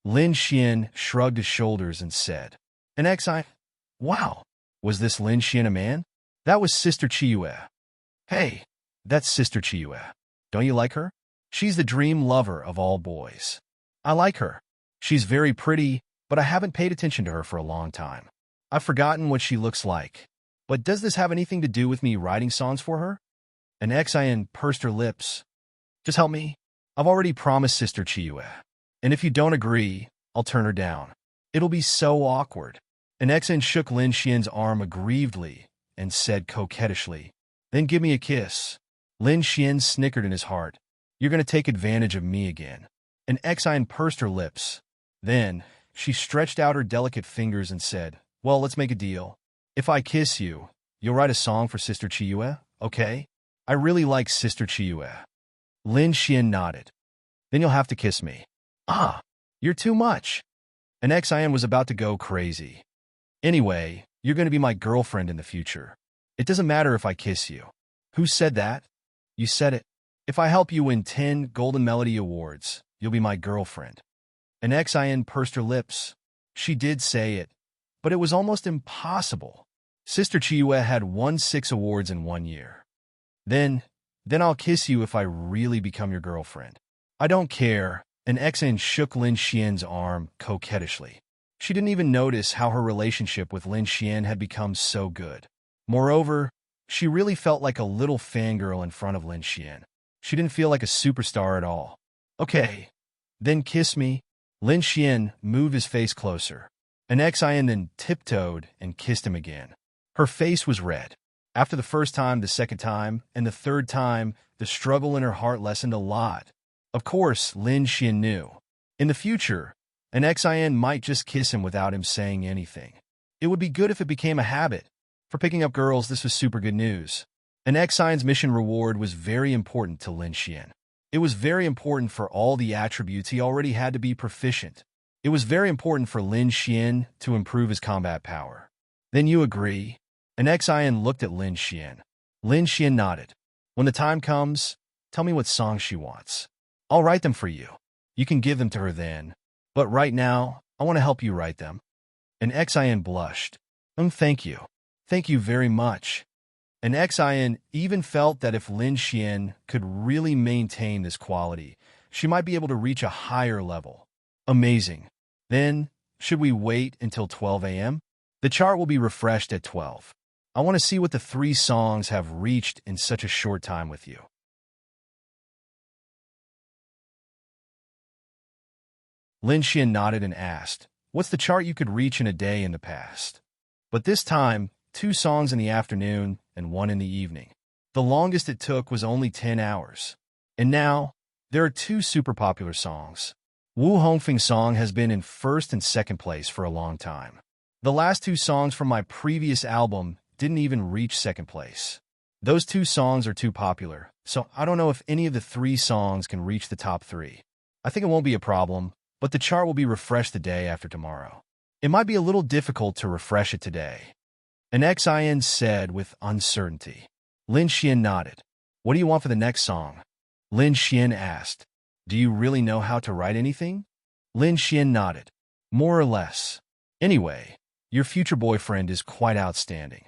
Lin Xian shrugged his shoulders and said, An ex-I... Wow, was this Lin Xian a man? That was Sister Chiyue. Hey, that's Sister Chiyue. Don't you like her? She's the dream lover of all boys. I like her. She's very pretty, but I haven't paid attention to her for a long time. I've forgotten what she looks like. But does this have anything to do with me writing songs for her? An Xian pursed her lips. Just help me. I've already promised Sister Chiyue. And if you don't agree, I'll turn her down. It'll be so awkward. An Xian shook Lin Xian's arm aggrievedly and said coquettishly, Then give me a kiss. Lin Xian snickered in his heart. You're going to take advantage of me again. An Xian pursed her lips. Then, she stretched out her delicate fingers and said, Well, let's make a deal. If I kiss you, you'll write a song for Sister Chiyue, okay? I really like Sister Chiyue. Lin Xian nodded. Then you'll have to kiss me. Ah, you're too much. An Xian was about to go crazy. Anyway, you're going to be my girlfriend in the future. It doesn't matter if I kiss you. Who said that? You said it. If I help you win 10 Golden Melody Awards, you'll be my girlfriend. An Xian pursed her lips. She did say it, but it was almost impossible. Sister Chiyue had won 6 awards in 1 year. Then I'll kiss you if I really become your girlfriend. I don't care. An Xian shook Lin Xian's arm coquettishly. She didn't even notice how her relationship with Lin Xian had become so good. Moreover, she really felt like a little fangirl in front of Lin Xian. She didn't feel like a superstar at all. Okay, then kiss me. Lin Xian moved his face closer. An Xian then tiptoed and kissed him again. Her face was red. After the first time, the second time, and the third time, the struggle in her heart lessened a lot. Of course, Lin Xian knew. In the future, an Xian might just kiss him without him saying anything. It would be good if it became a habit. For picking up girls, this was super good news. An Xian's mission reward was very important to Lin Xian. It was very important for all the attributes he already had to be proficient. It was very important for Lin Xian to improve his combat power. Then you agree? An Xian looked at Lin Xian. Lin Xian nodded. When the time comes, tell me what songs she wants. I'll write them for you. You can give them to her then. But right now, I want to help you write them. An Xian blushed. Thank you. Thank you very much. An Xian even felt that if Lin Xian could really maintain this quality, she might be able to reach a higher level. Amazing. Then, should we wait until 12 a.m.? The chart will be refreshed at 12. I want to see what the 3 songs have reached in such a short time with you. Lin Xian nodded and asked, What's the chart you could reach in a day in the past? But this time, 2 songs in the afternoon and 1 in the evening. The longest it took was only 10 hours. And now, there are 2 super popular songs. Wu Hongfeng's song has been in first and second place for a long time. The last 2 songs from my previous album didn't even reach second place. Those 2 songs are too popular, so I don't know if any of the 3 songs can reach the top 3. I think it won't be a problem, but the chart will be refreshed the day after tomorrow. It might be a little difficult to refresh it today. An Xian said with uncertainty. Lin Xian nodded. What do you want for the next song? Lin Xian asked. Do you really know how to write anything? Lin Xian nodded. More or less. Anyway, your future boyfriend is quite outstanding.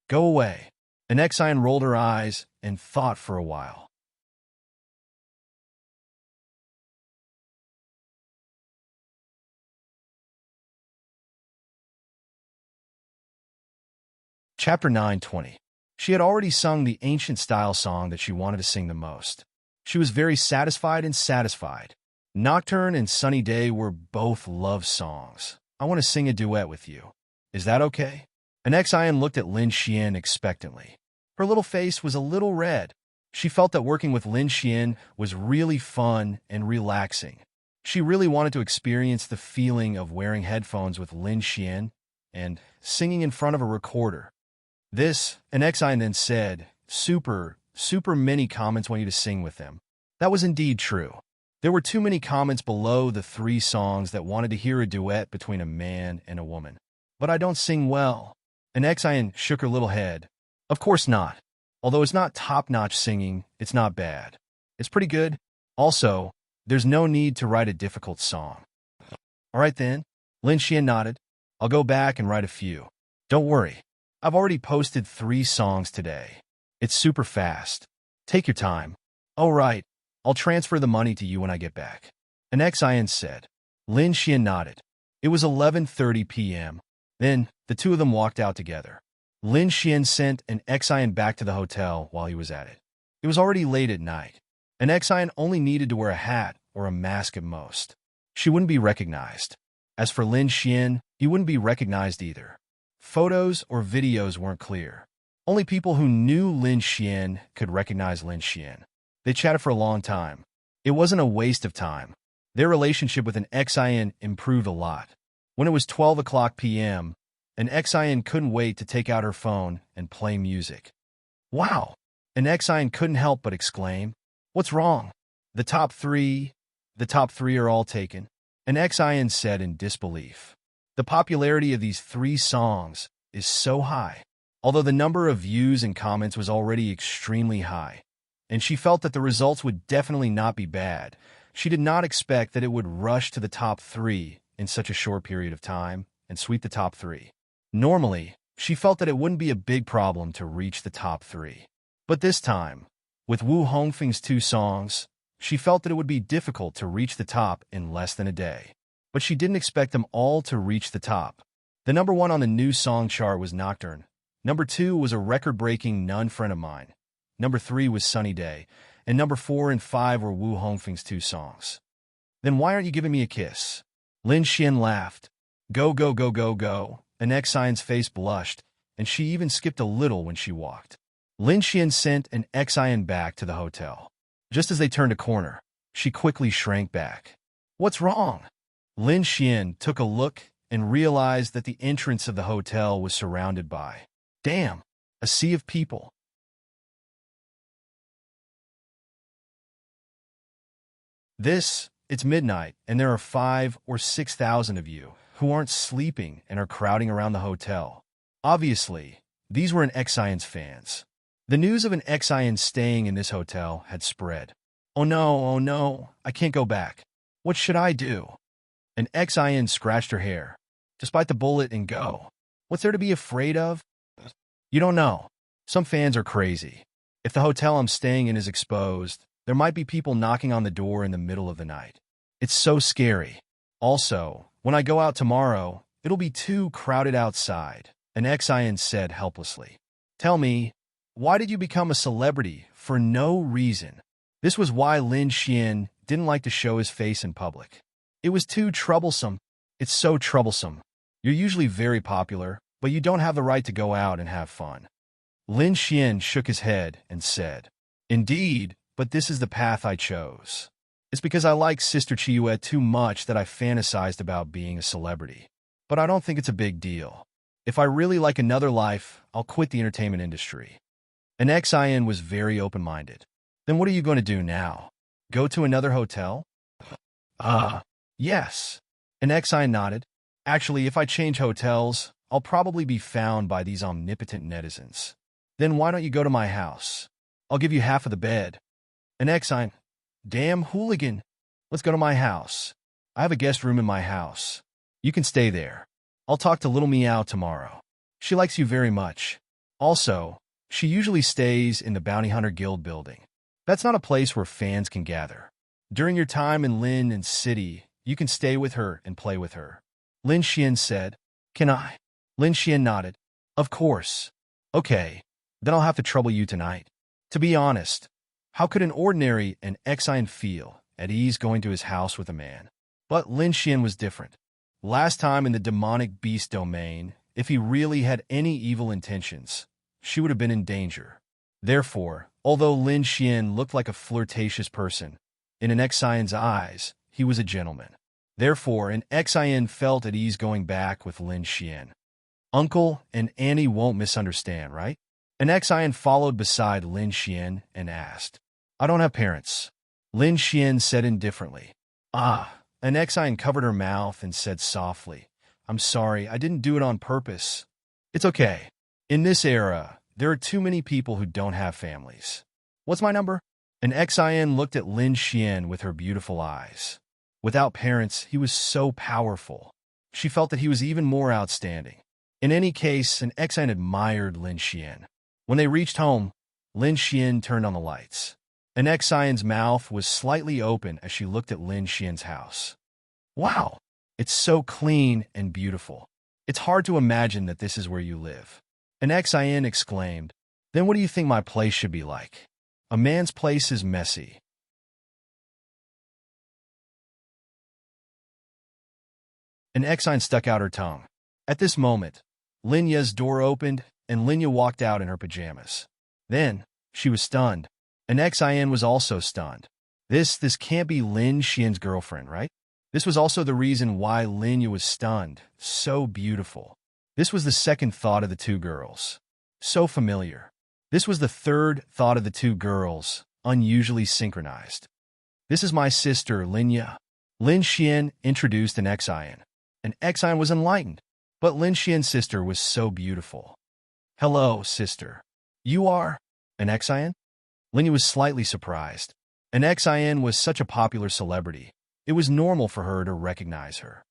Go away. An Xian rolled her eyes and thought for a while. Chapter 9:20. She had already sung the ancient style song that she wanted to sing the most. She was very satisfied and satisfied. Nocturne and Sunny Day were both love songs. I want to sing a duet with you. Is that okay? An Xian looked at Lin Xian expectantly. Her little face was a little red. She felt that working with Lin Xian was really fun and relaxing. She really wanted to experience the feeling of wearing headphones with Lin Xian and singing in front of a recorder. This, an Xian then said, super many comments want you to sing with them. That was indeed true. There were too many comments below the 3 songs that wanted to hear a duet between a man and a woman. But I don't sing well. An Xian shook her little head. Of course not. Although it's not top-notch singing, it's not bad. It's pretty good. Also, there's no need to write a difficult song. All right then. Lin Xian nodded. I'll go back and write a few. Don't worry. I've already posted 3 songs today. It's super fast. Take your time. Oh, right. I'll transfer the money to you when I get back. An Xian said. Lin Xian nodded. It was 11:30 p.m. Then, the two of them walked out together. Lin Xian sent an Xian back to the hotel while he was at it. It was already late at night. An Xian only needed to wear a hat or a mask at most. She wouldn't be recognized. As for Lin Xian, he wouldn't be recognized either. Photos or videos weren't clear. Only people who knew Lin Xian could recognize Lin Xian. They chatted for a long time. It wasn't a waste of time. Their relationship with an Xian improved a lot. When it was 12 o'clock p.m., an Xian couldn't wait to take out her phone and play music. Wow! An Xian couldn't help but exclaim, "What's wrong? The top three are all taken," an Xian said in disbelief. The popularity of these 3 songs is so high, although the number of views and comments was already extremely high, and she felt that the results would definitely not be bad. She did not expect that it would rush to the top 3 in such a short period of time and sweep the top 3. Normally, she felt that it wouldn't be a big problem to reach the top 3. But this time, with Wu Hongfeng's 2 songs, she felt that it would be difficult to reach the top in less than a day. But she didn't expect them all to reach the top. The number 1 on the new song chart was Nocturne. Number 2 was a record-breaking Nun Friend of Mine. Number 3 was Sunny Day. And number 4 and 5 were Wu Hongfeng's 2 songs. Then why aren't you giving me a kiss? Lin Xian laughed. Go, go, go, go, go. An Xian's face blushed, and she even skipped a little when she walked. Lin Xian sent an Xian back to the hotel. Just as they turned a corner, she quickly shrank back. What's wrong? Lin Xian took a look and realized that the entrance of the hotel was surrounded by, damn, a sea of people. It's midnight, and there are 5,000 or 6,000 of you who aren't sleeping and are crowding around the hotel. Obviously, these were an Xian's fans. The news of an Xian staying in this hotel had spread. Oh no, I can't go back. What should I do? An Xian scratched her hair. Despite the bullet and go. What's there to be afraid of? You don't know. Some fans are crazy. If the hotel I'm staying in is exposed, there might be people knocking on the door in the middle of the night. It's so scary. Also, when I go out tomorrow, it'll be too crowded outside, an Xian said helplessly. Tell me, why did you become a celebrity for no reason? This was why Lin Xian didn't like to show his face in public. It was too troublesome. It's so troublesome. You're usually very popular, but you don't have the right to go out and have fun. Lin Xian shook his head and said, Indeed, but this is the path I chose. It's because I like Sister Chiyue too much that I fantasized about being a celebrity. But I don't think it's a big deal. If I really like another life, I'll quit the entertainment industry. An Xian was very open-minded. Then what are you going to do now? Go to another hotel? Yes. An Xian nodded. Actually, if I change hotels, I'll probably be found by these omnipotent netizens. Then why don't you go to my house? I'll give you half of the bed. An Xian, damn hooligan. Let's go to my house. I have a guest room in my house. You can stay there. I'll talk to Little Meow tomorrow. She likes you very much. Also, she usually stays in the Bounty Hunter Guild building. That's not a place where fans can gather. During your time in Lin and City, you can stay with her and play with her. Lin Xian said, Can I? Lin Xian nodded. Of course. Okay, then I'll have to trouble you tonight. To be honest, how could an ordinary and Xian feel at ease going to his house with a man? But Lin Xian was different. Last time in the demonic beast domain, if he really had any evil intentions, she would have been in danger. Therefore, although Lin Xian looked like a flirtatious person, in an Xian's eyes, he was a gentleman. Therefore, an Xian felt at ease going back with Lin Xian. Uncle and Annie won't misunderstand, right? An Xian followed beside Lin Xian and asked, I don't have parents. Lin Xian said indifferently. An Xian covered her mouth and said softly, I'm sorry, I didn't do it on purpose. It's okay. In this era, there are too many people who don't have families. What's my number? An Xian looked at Lin Xian with her beautiful eyes. Without parents, he was so powerful. She felt that he was even more outstanding. In any case, an Xian admired Lin Xian. When they reached home, Lin Xian turned on the lights. An Xian's mouth was slightly open as she looked at Lin Xian's house. Wow, it's so clean and beautiful. It's hard to imagine that this is where you live. An Xian exclaimed, "Then what do you think my place should be like?" "A man's place is messy." An Xian stuck out her tongue. At this moment, Linya's door opened, and Linya walked out in her pajamas. Then, she was stunned. An Xian was also stunned. This can't be Lin Xian's girlfriend, right? This was also the reason why Linya was stunned. So beautiful. This was the second thought of the two girls. So familiar. This was the third thought of the two girls, unusually synchronized. "This is my sister, Linya." Lin Xian introduced an Xian. An Xian was enlightened, but Lin Xian's sister was so beautiful. "Hello, sister. You are an Xian?" Linya was slightly surprised. An Xian was such a popular celebrity. It was normal for her to recognize her.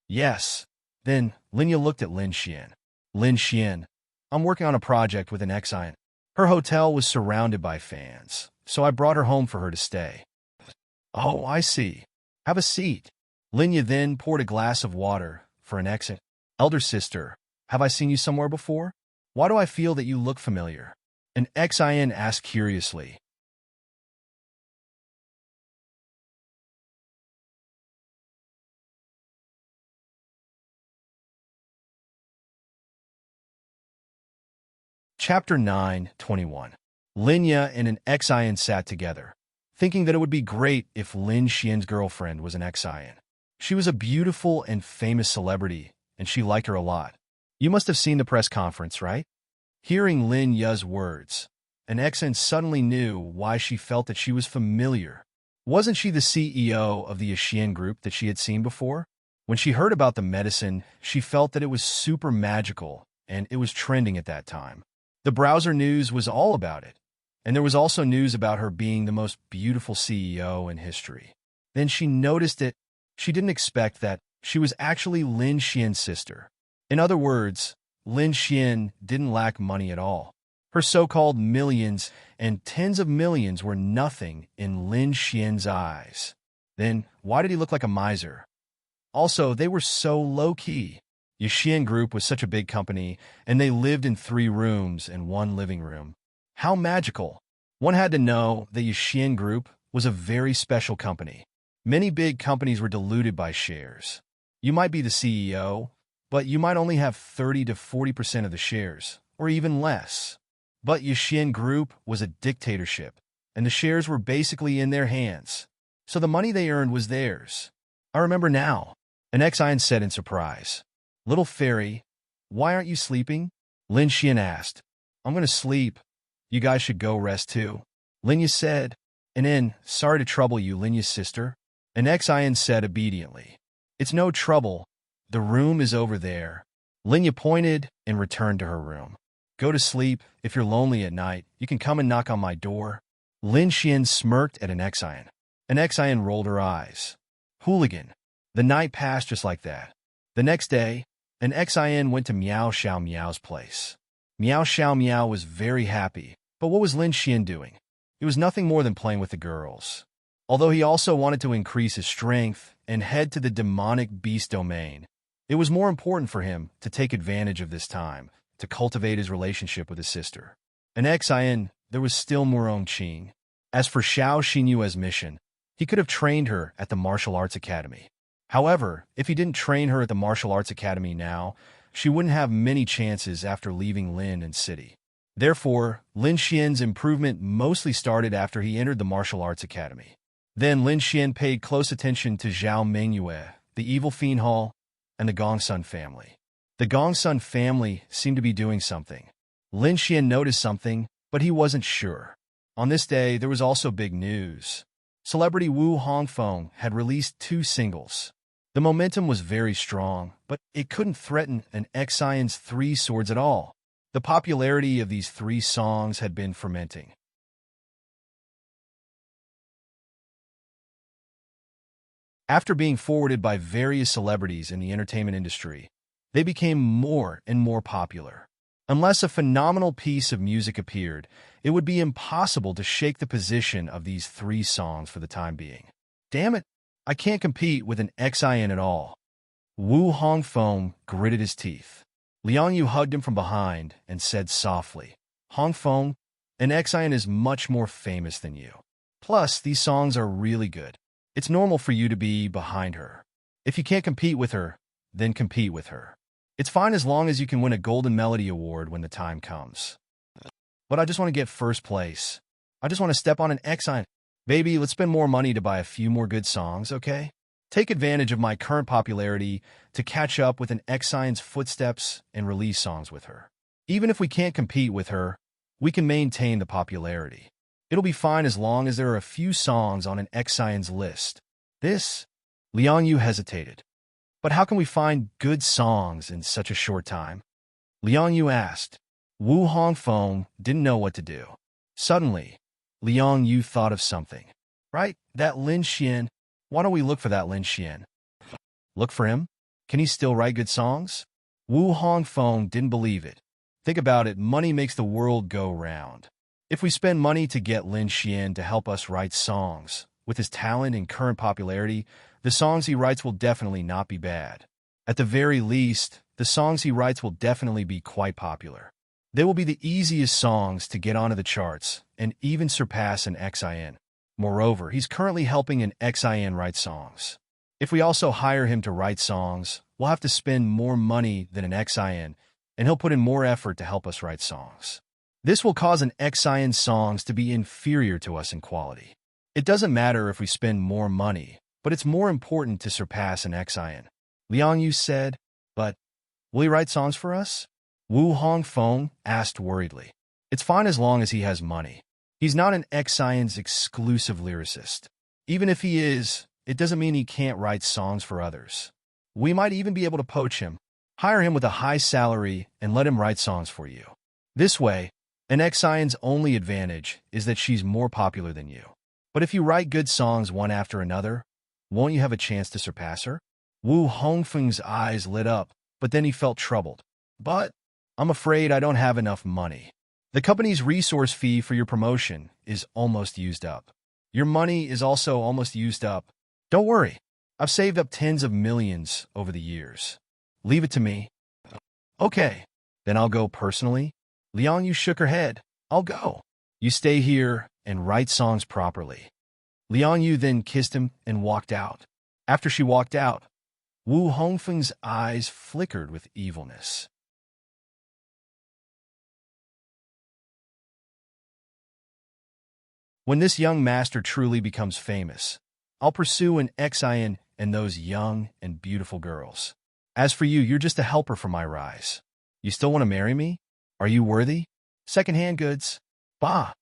"Yes." Then Linya looked at Lin Xian. "Lin Xian, I'm working on a project with an Xian. Her hotel was surrounded by fans, so I brought her home for her to stay." "Oh, I see. Have a seat." Linya then poured a glass of water for an Xian. "Elder sister, have I seen you somewhere before? Why do I feel that you look familiar?" An Xian asked curiously. Chapter 9:21. Linya and an Xian sat together, thinking that it would be great if Lin Xian's girlfriend was an Xian. She was a beautiful and famous celebrity, and she liked her a lot. "You must have seen the press conference, right?" Hearing Lin Ya's words, an Xian suddenly knew why she felt that she was familiar. Wasn't she the CEO of the Xian group that she had seen before? When she heard about the medicine, she felt that it was super magical, and it was trending at that time. The browser news was all about it, and there was also news about her being the most beautiful CEO in history. Then she noticed it. She didn't expect that she was actually Lin Xian's sister. In other words, Lin Xian didn't lack money at all. Her so-called millions and tens of millions were nothing in Lin Xian's eyes. Then, why did he look like a miser? Also, they were so low-key. Xian Group was such a big company, and they lived in 3 rooms and 1 living room. How magical! One had to know that Xian Group was a very special company. Many big companies were diluted by shares. You might be the CEO, but you might only have 30 to 40% of the shares, or even less. But Xian Group was a dictatorship, and the shares were basically in their hands. So the money they earned was theirs. "I remember now," an Xian said in surprise. "Little fairy, why aren't you sleeping?" Lin Xian asked. "I'm going to sleep. You guys should go rest too," Linya said. And then, "Sorry to trouble you, Linya's sister," an Xian said obediently. "It's no trouble. The room is over there." Linya pointed and returned to her room. "Go to sleep. If you're lonely at night, you can come and knock on my door." Lin Xian smirked at an Xian. An Xian rolled her eyes. Hooligan. The night passed just like that. The next day, an Xian went to Miao Xiao Miao's place. Miao Xiao Miao was very happy, but what was Lin Xian doing? It was nothing more than playing with the girls. Although he also wanted to increase his strength and head to the demonic beast domain, it was more important for him to take advantage of this time to cultivate his relationship with his sister. An Xian, there was still Murong Qing. As for Xiao Xinyue's mission, he could have trained her at the martial arts academy. However, if he didn't train her at the martial arts academy now, she wouldn't have many chances after leaving Lin and City. Therefore, Lin Xian's improvement mostly started after he entered the martial arts academy. Then Lin Xian paid close attention to Zhao Mingyue, the evil fiend Hall, and the Gongsun family. The Gongsun family seemed to be doing something. Lin Xian noticed something, but he wasn't sure. On this day, there was also big news. Celebrity Wu Hongfeng had released 2 singles. The momentum was very strong, but it couldn't threaten an Xian's 3 swords at all. The popularity of these 3 songs had been fermenting. After being forwarded by various celebrities in the entertainment industry, they became more and more popular. Unless a phenomenal piece of music appeared, it would be impossible to shake the position of these three songs for the time being. Damn it, I can't compete with an XIN at all. Wu Hongfeng gritted his teeth. Liang Yu hugged him from behind and said softly, Hongfeng, an XIN is much more famous than you. Plus, these songs are really good. It's normal for you to be behind her. If you can't compete with her, then compete with her. It's fine as long as you can win a Golden Melody Award when the time comes. But I just want to get first place. I just want to step on an XIN. Baby, let's spend more money to buy a few more good songs, okay? Take advantage of my current popularity to catch up with an XIN's footsteps and release songs with her. Even if we can't compete with her, we can maintain the popularity. It'll be fine as long as there are a few songs on an XIN's list. Liang Yu hesitated. But how can we find good songs in such a short time? Liang Yu asked. Wu Hongfeng didn't know what to do. Suddenly, Liang Yu thought of something. Right, that Lin Xian. Why don't we look for that Lin Xian? Look for him? Can he still write good songs? Wu Hongfeng didn't believe it. Think about it, money makes the world go round. If we spend money to get Lin Xian to help us write songs, with his talent and current popularity, the songs he writes will definitely not be bad. At the very least, the songs he writes will definitely be quite popular. They will be the easiest songs to get onto the charts and even surpass an XIN. Moreover, he's currently helping an XIN write songs. If we also hire him to write songs, we'll have to spend more money than an XIN, and he'll put in more effort to help us write songs. This will cause an XIN's songs to be inferior to us in quality. It doesn't matter if we spend more money, but it's more important to surpass an XIN. Liang Yu said, but will he write songs for us? Wu Hongfeng asked worriedly. It's fine as long as he has money. He's not an XIN's exclusive lyricist. Even if he is, it doesn't mean he can't write songs for others. We might even be able to poach him, hire him with a high salary, and let him write songs for you. This way, an XIN's only advantage is that she's more popular than you. But if you write good songs one after another, won't you have a chance to surpass her? Wu Hongfeng's eyes lit up, but then he felt troubled. But I'm afraid I don't have enough money. The company's resource fee for your promotion is almost used up. Your money is also almost used up. Don't worry, I've saved up tens of millions over the years. Leave it to me. Okay, then I'll go personally. Liang Yu shook her head. I'll go. You stay here and write songs properly. Liang Yu then kissed him and walked out. After she walked out, Wu Hongfeng's eyes flickered with evilness. When this young master truly becomes famous, I'll pursue an XIN and those young and beautiful girls. As for you, you're just a helper for my rise. You still want to marry me? Are you worthy? Second-hand goods? Bah!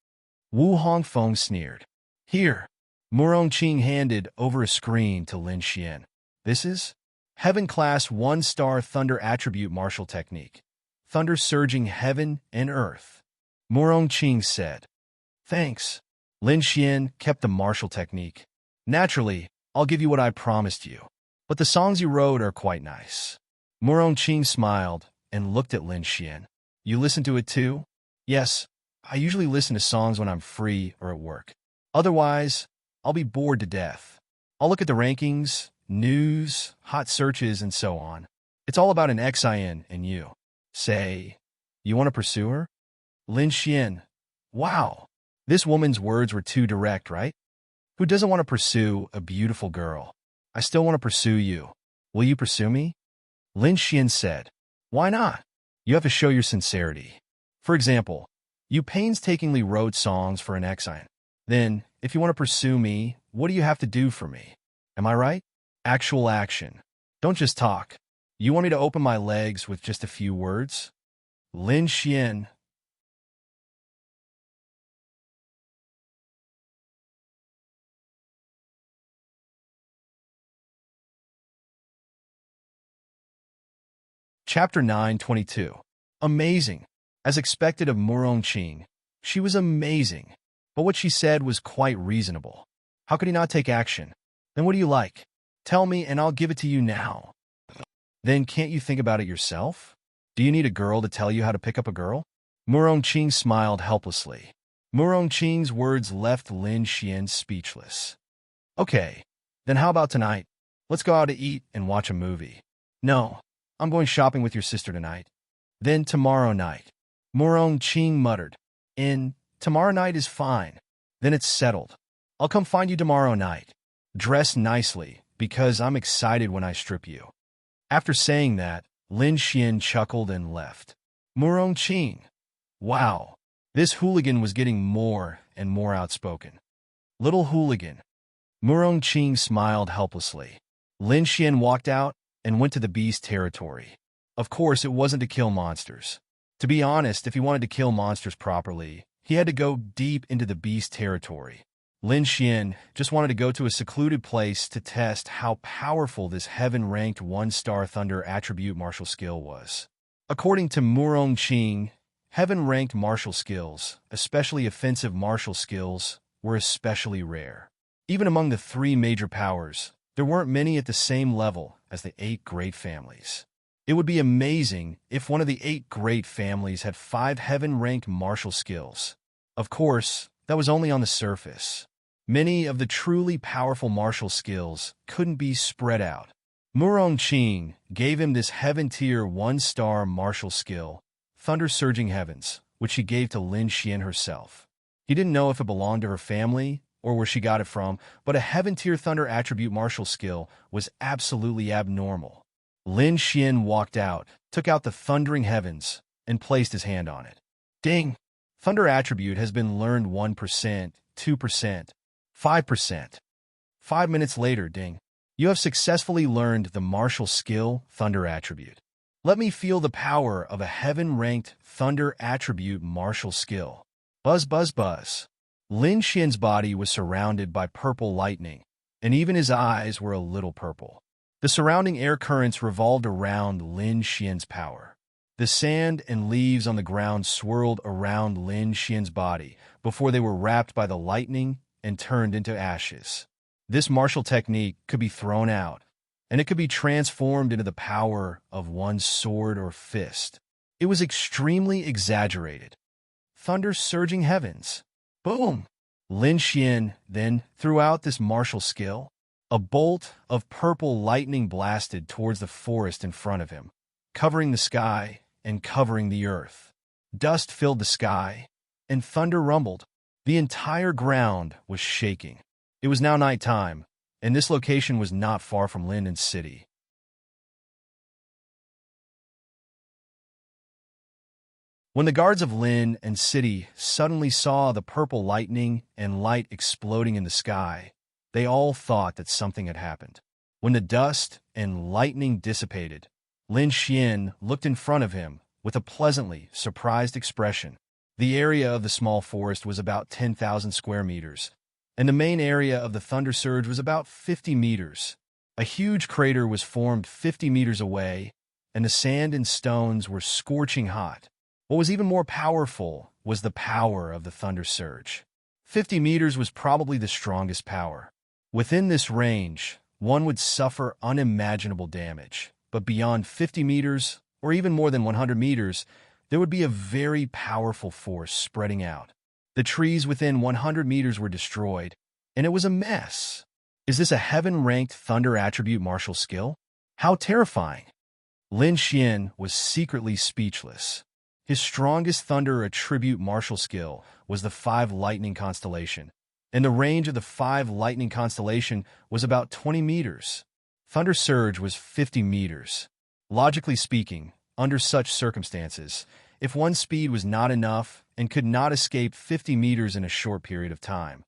Wu Hongfeng sneered. Here, Murong Qing handed over a screen to Lin Xian. This is Heaven Class 1-Star Thunder Attribute Martial Technique. Thunder surging heaven and earth. Murong Qing said. Thanks. Lin Xian kept the martial technique. Naturally, I'll give you what I promised you. But the songs you wrote are quite nice. Murong Qing smiled and looked at Lin Xian. You listen to it too? Yes, I usually listen to songs when I'm free or at work. Otherwise, I'll be bored to death. I'll look at the rankings, news, hot searches, and so on. It's all about an XIN and you. Say, you want to pursue her? Lin Xian. Wow. This woman's words were too direct, right? Who doesn't want to pursue a beautiful girl? I still want to pursue you. Will you pursue me? Lin Xian said. Why not? You have to show your sincerity. For example, you painstakingly wrote songs for an XIN. Then, if you want to pursue me, what do you have to do for me? Am I right? Actual action. Don't just talk. You want me to open my legs with just a few words? Lin Xian. Chapter 9:22. Amazing. As expected of Murong Qing, she was amazing. But what she said was quite reasonable. How could he not take action? Then what do you like? Tell me and I'll give it to you now. Then can't you think about it yourself? Do you need a girl to tell you how to pick up a girl? Murong-Qing smiled helplessly. Murong-Qing's words left Lin Xian speechless. Okay, then how about tonight? Let's go out to eat and watch a movie. No, I'm going shopping with your sister tonight. Then tomorrow night. Murong-Qing muttered. Tomorrow night is fine. Then it's settled. I'll come find you tomorrow night. Dress nicely, because I'm excited when I strip you. After saying that, Lin Xian chuckled and left. Murong-Qing. Wow, this hooligan was getting more and more outspoken. Little hooligan. Murong-Qing smiled helplessly. Lin Xian walked out and went to the beast territory. Of course, it wasn't to kill monsters. To be honest, if he wanted to kill monsters properly, he had to go deep into the beast territory. Lin Xian just wanted to go to a secluded place to test how powerful this heaven-ranked 1-star thunder attribute martial skill was. According to Murong-Qing, heaven-ranked martial skills, especially offensive martial skills, were especially rare. Even among the 3 major powers, there weren't many at the same level as the 8 great families. It would be amazing if one of the 8 great families had 5 heaven-ranked martial skills. Of course, that was only on the surface. Many of the truly powerful martial skills couldn't be spread out. Murong-Qing gave him this heaven-tier 1-star martial skill, Thunder Surging Heavens, which he gave to Lin Xian herself. He didn't know if it belonged to her family or where she got it from, but a heaven-tier thunder attribute martial skill was absolutely abnormal. Lin Xian walked out, took out the Thundering Heavens, and placed his hand on it. Ding! Thunder attribute has been learned 1%, 2%, 5%. 5 minutes later, ding. You have successfully learned the martial skill Thunder attribute. Let me feel the power of a heaven-ranked Thunder attribute martial skill. Buzz, buzz, buzz. Lin Xian's body was surrounded by purple lightning, and even his eyes were a little purple. The surrounding air currents revolved around Lin Xian's power. The sand and leaves on the ground swirled around Lin Xian's body before they were wrapped by the lightning and turned into ashes. This martial technique could be thrown out, and it could be transformed into the power of one's sword or fist. It was extremely exaggerated. Thunder Surging Heavens. Boom! Lin Xian then threw out this martial skill. A bolt of purple lightning blasted towards the forest in front of him, covering the sky and covering the earth. Dust filled the sky, and thunder rumbled. The entire ground was shaking. It was now nighttime, and this location was not far from Linden's city. When the guards of Lin and city suddenly saw the purple lightning and light exploding in the sky, they all thought that something had happened. When the dust and lightning dissipated, Lin Xian looked in front of him with a pleasantly surprised expression. The area of the small forest was about 10,000 square meters, and the main area of the thunder surge was about 50 meters. A huge crater was formed 50 meters away, and the sand and stones were scorching hot. What was even more powerful was the power of the thunder surge. 50 meters was probably the strongest power. Within this range, one would suffer unimaginable damage, but beyond 50 meters, or even more than 100 meters, there would be a very powerful force spreading out. The trees within 100 meters were destroyed, and it was a mess. Is this a heaven-ranked thunder attribute martial skill? How terrifying! Lin Xian was secretly speechless. His strongest thunder attribute martial skill was the 5 lightning constellation, and the range of the 5 lightning constellation was about 20 meters. Thunder surge was 50 meters. Logically speaking, under such circumstances, if one's speed was not enough and could not escape 50 meters in a short period of time,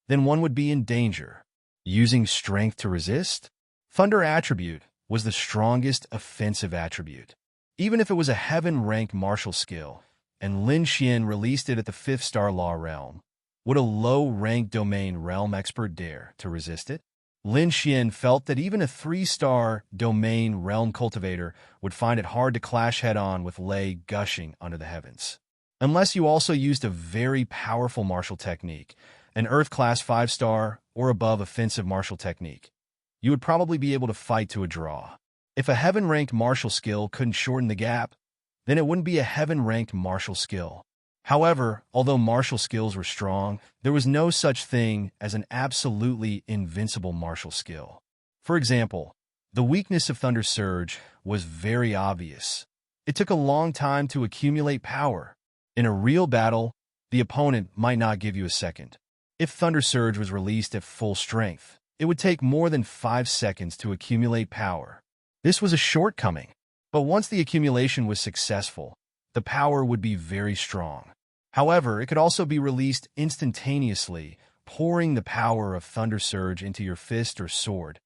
then one would be in danger. Using strength to resist? Thunder attribute was the strongest offensive attribute. Even if it was a heaven-ranked martial skill, and Lin Xian released it at the 5th-star law realm, would a low-ranked domain realm expert dare to resist it? Lin Xian felt that even a 3-star domain realm cultivator would find it hard to clash head-on with Lei gushing under the heavens. Unless you also used a very powerful martial technique, an Earth-class 5-star or above offensive martial technique. you would probably be able to fight to a draw. If a heaven-ranked martial skill couldn't shorten the gap, then it wouldn't be a heaven-ranked martial skill. However, although martial skills were strong, there was no such thing as an absolutely invincible martial skill. For example, the weakness of Thunder Surge was very obvious. It took a long time to accumulate power. In a real battle, the opponent might not give you a second. If Thunder Surge was released at full strength, it would take more than 5 seconds to accumulate power. This was a shortcoming, but once the accumulation was successful, the power would be very strong. However, it could also be released instantaneously, pouring the power of Thunder Surge into your fist or sword,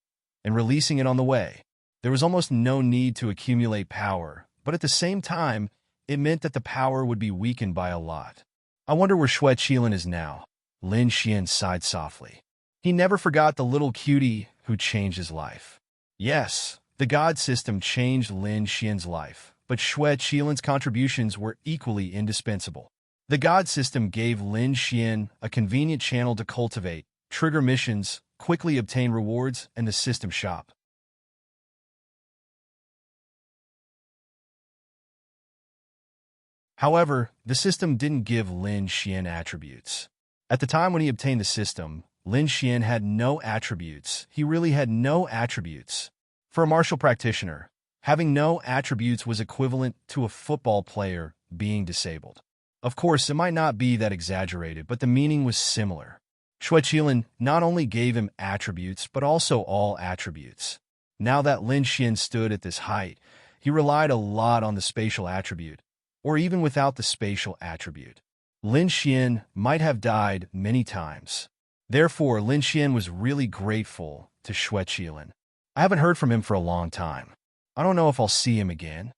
and releasing it on the way. There was almost no need to accumulate power, but at the same time, it meant that the power would be weakened by a lot. I wonder where Xue Qilin is now. Lin Xian sighed softly. He never forgot the little cutie who changed his life. Yes, the God system changed Lin Xian's life, but Xue Qilin's contributions were equally indispensable. The God system gave Lin Xian a convenient channel to cultivate, trigger missions, quickly obtain rewards, and the system shop. However, the system didn't give Lin Xian attributes. At the time when he obtained the system, Lin Xian had no attributes. He really had no attributes. For a martial practitioner, having no attributes was equivalent to a football player being disabled. Of course, it might not be that exaggerated, but the meaning was similar. Xue Qilin not only gave him attributes, but also all attributes. Now that Lin Xian stood at this height, he relied a lot on the spatial attribute, or even without the spatial attribute. Lin Xian might have died many times. Therefore, Lin Xian was really grateful to Xue Qilin. I haven't heard from him for a long time. I don't know if I'll see him again.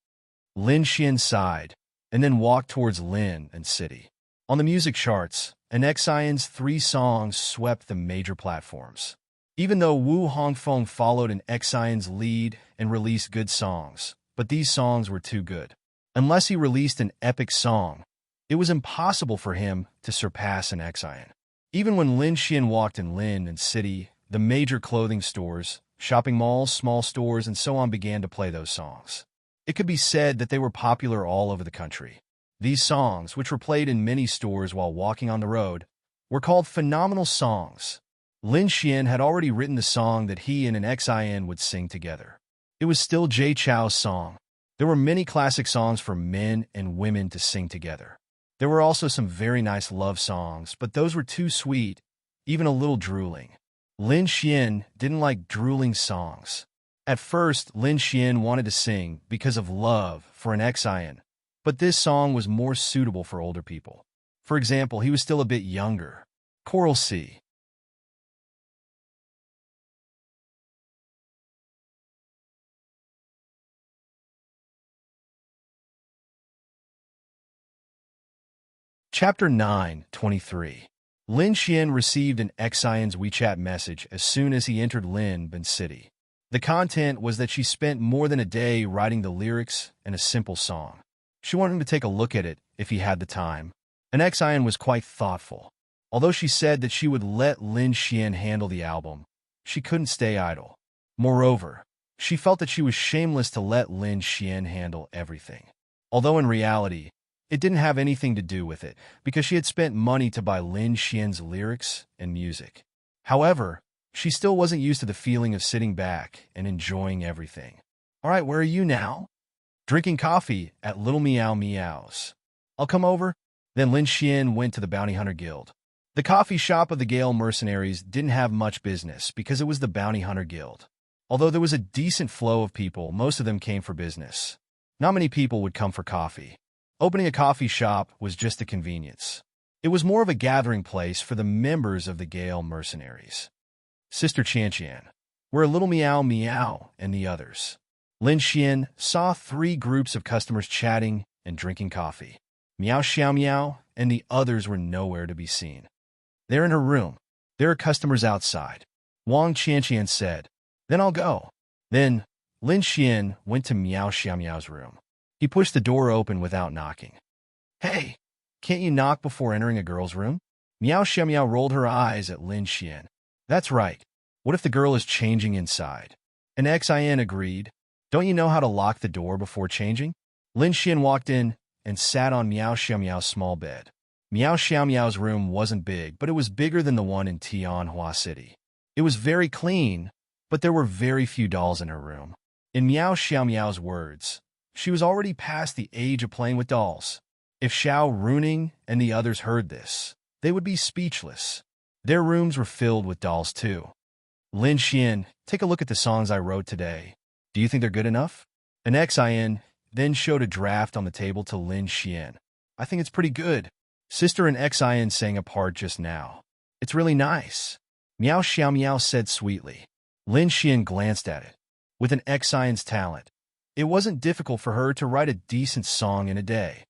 Lin Xian sighed, and then walked towards Lin and City. On the music charts, Xian's 3 songs swept the major platforms. Even though Wu Hongfeng followed in Xian's lead and released good songs, but these songs were too good. Unless he released an epic song, it was impossible for him to surpass an Xian. Even when Lin Xian walked in Lin and City, the major clothing stores, shopping malls, small stores, and so on began to play those songs. It could be said that they were popular all over the country. These songs, which were played in many stores while walking on the road, were called phenomenal songs. Lin Xian had already written the song that he and an Xian would sing together. It was still Jay Chou's song. There were many classic songs for men and women to sing together. There were also some very nice love songs, but those were too sweet, even a little drooling. Lin Xian didn't like drooling songs. At first, Lin Xian wanted to sing because of love for an Xian, but this song was more suitable for older people. For example, he was still a bit younger. Choral C. Chapter 9:23. Lin Xian received an Xian's WeChat message as soon as he entered Lin Bin City. The content was that she spent more than a day writing the lyrics and a simple song. She wanted him to take a look at it if he had the time. An Xian was quite thoughtful. Although she said that she would let Lin Xian handle the album, she couldn't stay idle. Moreover, she felt that she was shameless to let Lin Xian handle everything. Although in reality, it didn't have anything to do with it, because she had spent money to buy Lin Xian's lyrics and music. However, she still wasn't used to the feeling of sitting back and enjoying everything. All right, where are you now? Drinking coffee at Little Meow Meows. I'll come over. Then Lin Xian went to the Bounty Hunter Guild. The coffee shop of the Gale mercenaries didn't have much business because it was the Bounty Hunter Guild. Although there was a decent flow of people, most of them came for business. Not many people would come for coffee. Opening a coffee shop was just a convenience. It was more of a gathering place for the members of the Gale mercenaries. Sister Qian, where Little Meow Meow and the others. Lin Xian saw 3 groups of customers chatting and drinking coffee. Meow Xiao Meow and the others were nowhere to be seen. They're in her room. There are customers outside. Wang Qian said, "Then I'll go." Then Lin Xian went to Meow Xiao Meow's room. He pushed the door open without knocking. "Hey, can't you knock before entering a girl's room?" Meow Xiao Meow rolled her eyes at Lin Xian. "That's right. What if the girl is changing inside? And Xin agreed. Don't you know how to lock the door before changing? Lin Xian walked in and sat on Miao Xiaomiao's small bed. Miao Xiaomiao's room wasn't big, but it was bigger than the one in Tianhua City. It was very clean, but there were very few dolls in her room. In Miao Xiaomiao's words, she was already past the age of playing with dolls. If Xiao Runing and the others heard this, they would be speechless. Their rooms were filled with dolls too. Lin Xian, take a look at the songs I wrote today. Do you think they're good enough? And Xin then showed a draft on the table to Lin Xian. I think it's pretty good. Sister and Xin sang a part just now. It's really nice. Miao Xiaomiao said sweetly. Lin Xian glanced at it. With an Xion's talent, it wasn't difficult for her to write a decent song in a day.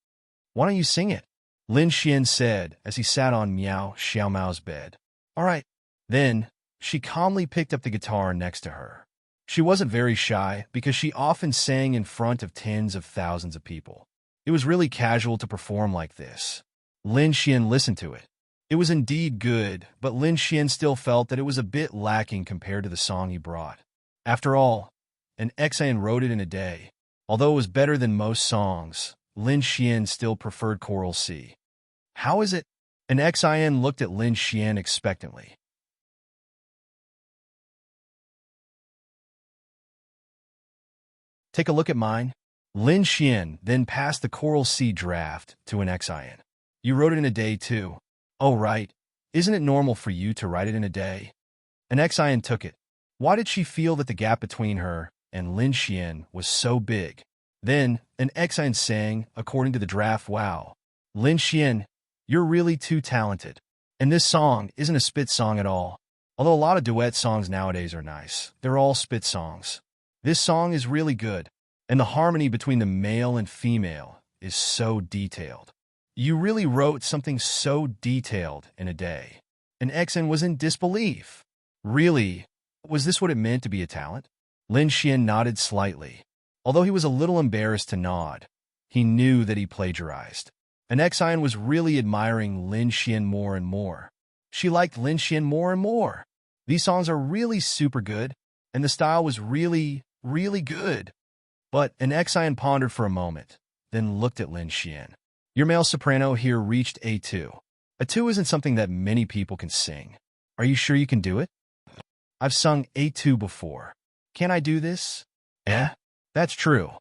Why don't you sing it? Lin Xian said as he sat on Miao Xiaomiao's bed. All right. Then, she calmly picked up the guitar next to her. She wasn't very shy because she often sang in front of tens of thousands of people. It was really casual to perform like this. Lin Xian listened to it. It was indeed good, but Lin Xian still felt that it was a bit lacking compared to the song he brought. After all, an Xian wrote it in a day. Although it was better than most songs, Lin Xian still preferred Choral C. How is it? An Xian looked at Lin Xian expectantly. Take a look at mine. Lin Xian then passed the Choral C draft to an Xian. You wrote it in a day too. Oh right. Isn't it normal for you to write it in a day? An Xian took it. Why did she feel that the gap between her and Lin Xian was so big? Then, an Xian sang, according to the draft, wow. Lin Xian, you're really too talented. And this song isn't a spit song at all. Although a lot of duet songs nowadays are nice, they're all spit songs. This song is really good, and the harmony between the male and female is so detailed. You really wrote something so detailed in a day. And Xian was in disbelief. Really? Was this what it meant to be a talent? Lin Xian nodded slightly. Although he was a little embarrassed to nod, he knew that he plagiarized. And Xian was really admiring Lin Xian more and more. She liked Lin Xian more and more. These songs are really super good, and the style was really, really good. But an Xian pondered for a moment, then looked at Lin Xian. Your male soprano here reached A2. A2 isn't something that many people can sing. Are you sure you can do it? I've sung A2 before. Can I do this? Eh? That's true.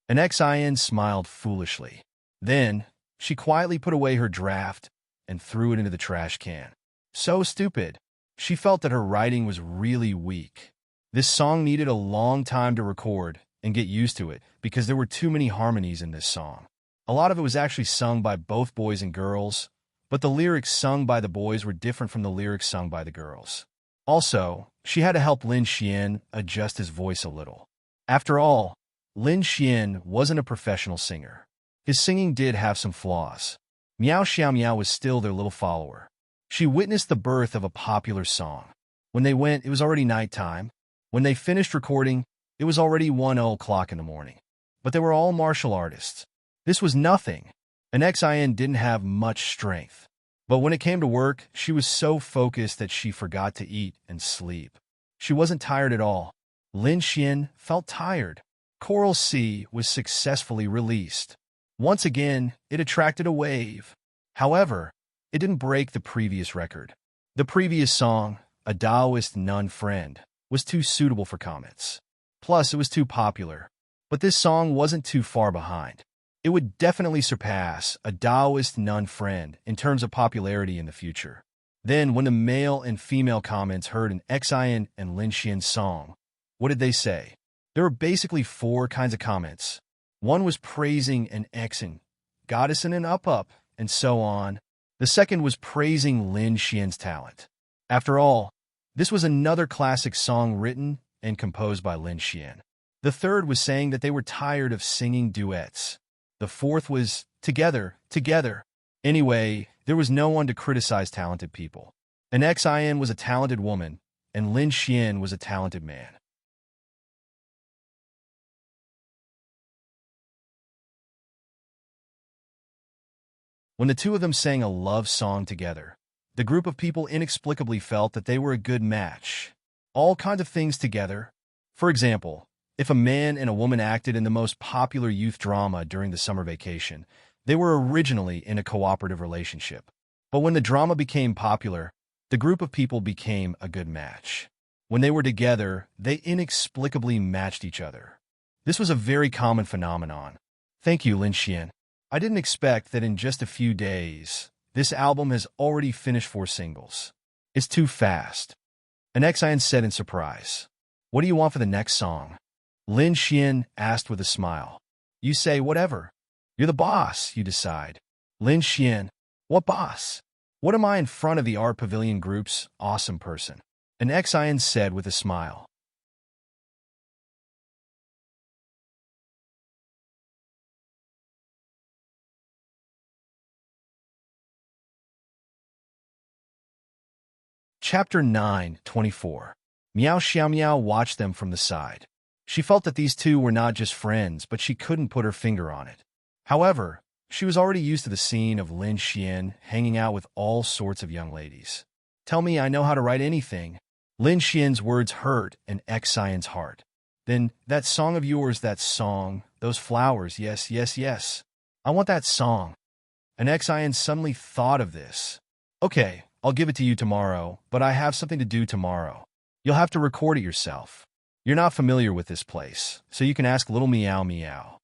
An Xian smiled foolishly. Then, she quietly put away her draft and threw it into the trash can. So stupid. She felt that her writing was really weak. This song needed a long time to record and get used to it because there were too many harmonies in this song. A lot of it was actually sung by both boys and girls, but the lyrics sung by the boys were different from the lyrics sung by the girls. Also, she had to help Lin Xian adjust his voice a little. After all, Lin Xian wasn't a professional singer. His singing did have some flaws. Miao Xiaomiao was still their little follower. She witnessed the birth of a popular song. When they went, it was already nighttime. When they finished recording, it was already 1 o'clock in the morning. But they were all martial artists. This was nothing. An Xian didn't have much strength. But when it came to work, she was so focused that she forgot to eat and sleep. She wasn't tired at all. Lin Xian felt tired. Choral C was successfully released. Once again, it attracted a wave. However, it didn't break the previous record. The previous song, A Taoist Nun Friend, was too suitable for comments. Plus, it was too popular. But this song wasn't too far behind. It would definitely surpass A Taoist Nun Friend in terms of popularity in the future. Then, when the male and female comments heard an Xian and Lin Xian's song, what did they say? There were basically 4 kinds of comments. One was praising an Xian, goddess and an up, and so on. The second was praising Lin Xian's talent. After all, this was another classic song written and composed by Lin Xian. The third was saying that they were tired of singing duets. The fourth was, together, together. Anyway, there was no one to criticize talented people. An Xian was a talented woman, and Lin Xian was a talented man. When the two of them sang a love song together, the group of people inexplicably felt that they were a good match. all kinds of things together. For example, if a man and a woman acted in the most popular youth drama during the summer vacation, they were originally in a cooperative relationship. But when the drama became popular, the group of people became a good match. When they were together, they inexplicably matched each other. This was a very common phenomenon. Thank you, Lin Xian. I didn't expect that in just a few days, this album has already finished 4 singles. It's too fast. An Xian said in surprise. What do you want for the next song? Lin Xian asked with a smile. You say whatever. You're the boss, you decide. Lin Xian, what boss? What am I in front of the Art Pavilion Group's awesome person? An Xian said with a smile. Chapter 9:24. Miao Xiaomiao watched them from the side. She felt that these two were not just friends, but she couldn't put her finger on it. However, she was already used to the scene of Lin Xian hanging out with all sorts of young ladies. Tell me I know how to write anything. Lin Xian's words hurt an Xian's heart. Then, that song of yours, that song, those flowers, yes, yes, yes. I want that song. An Xian suddenly thought of this. Okay, I'll give it to you tomorrow, but I have something to do tomorrow. You'll have to record it yourself. You're not familiar with this place, so you can ask Little Meow Meow.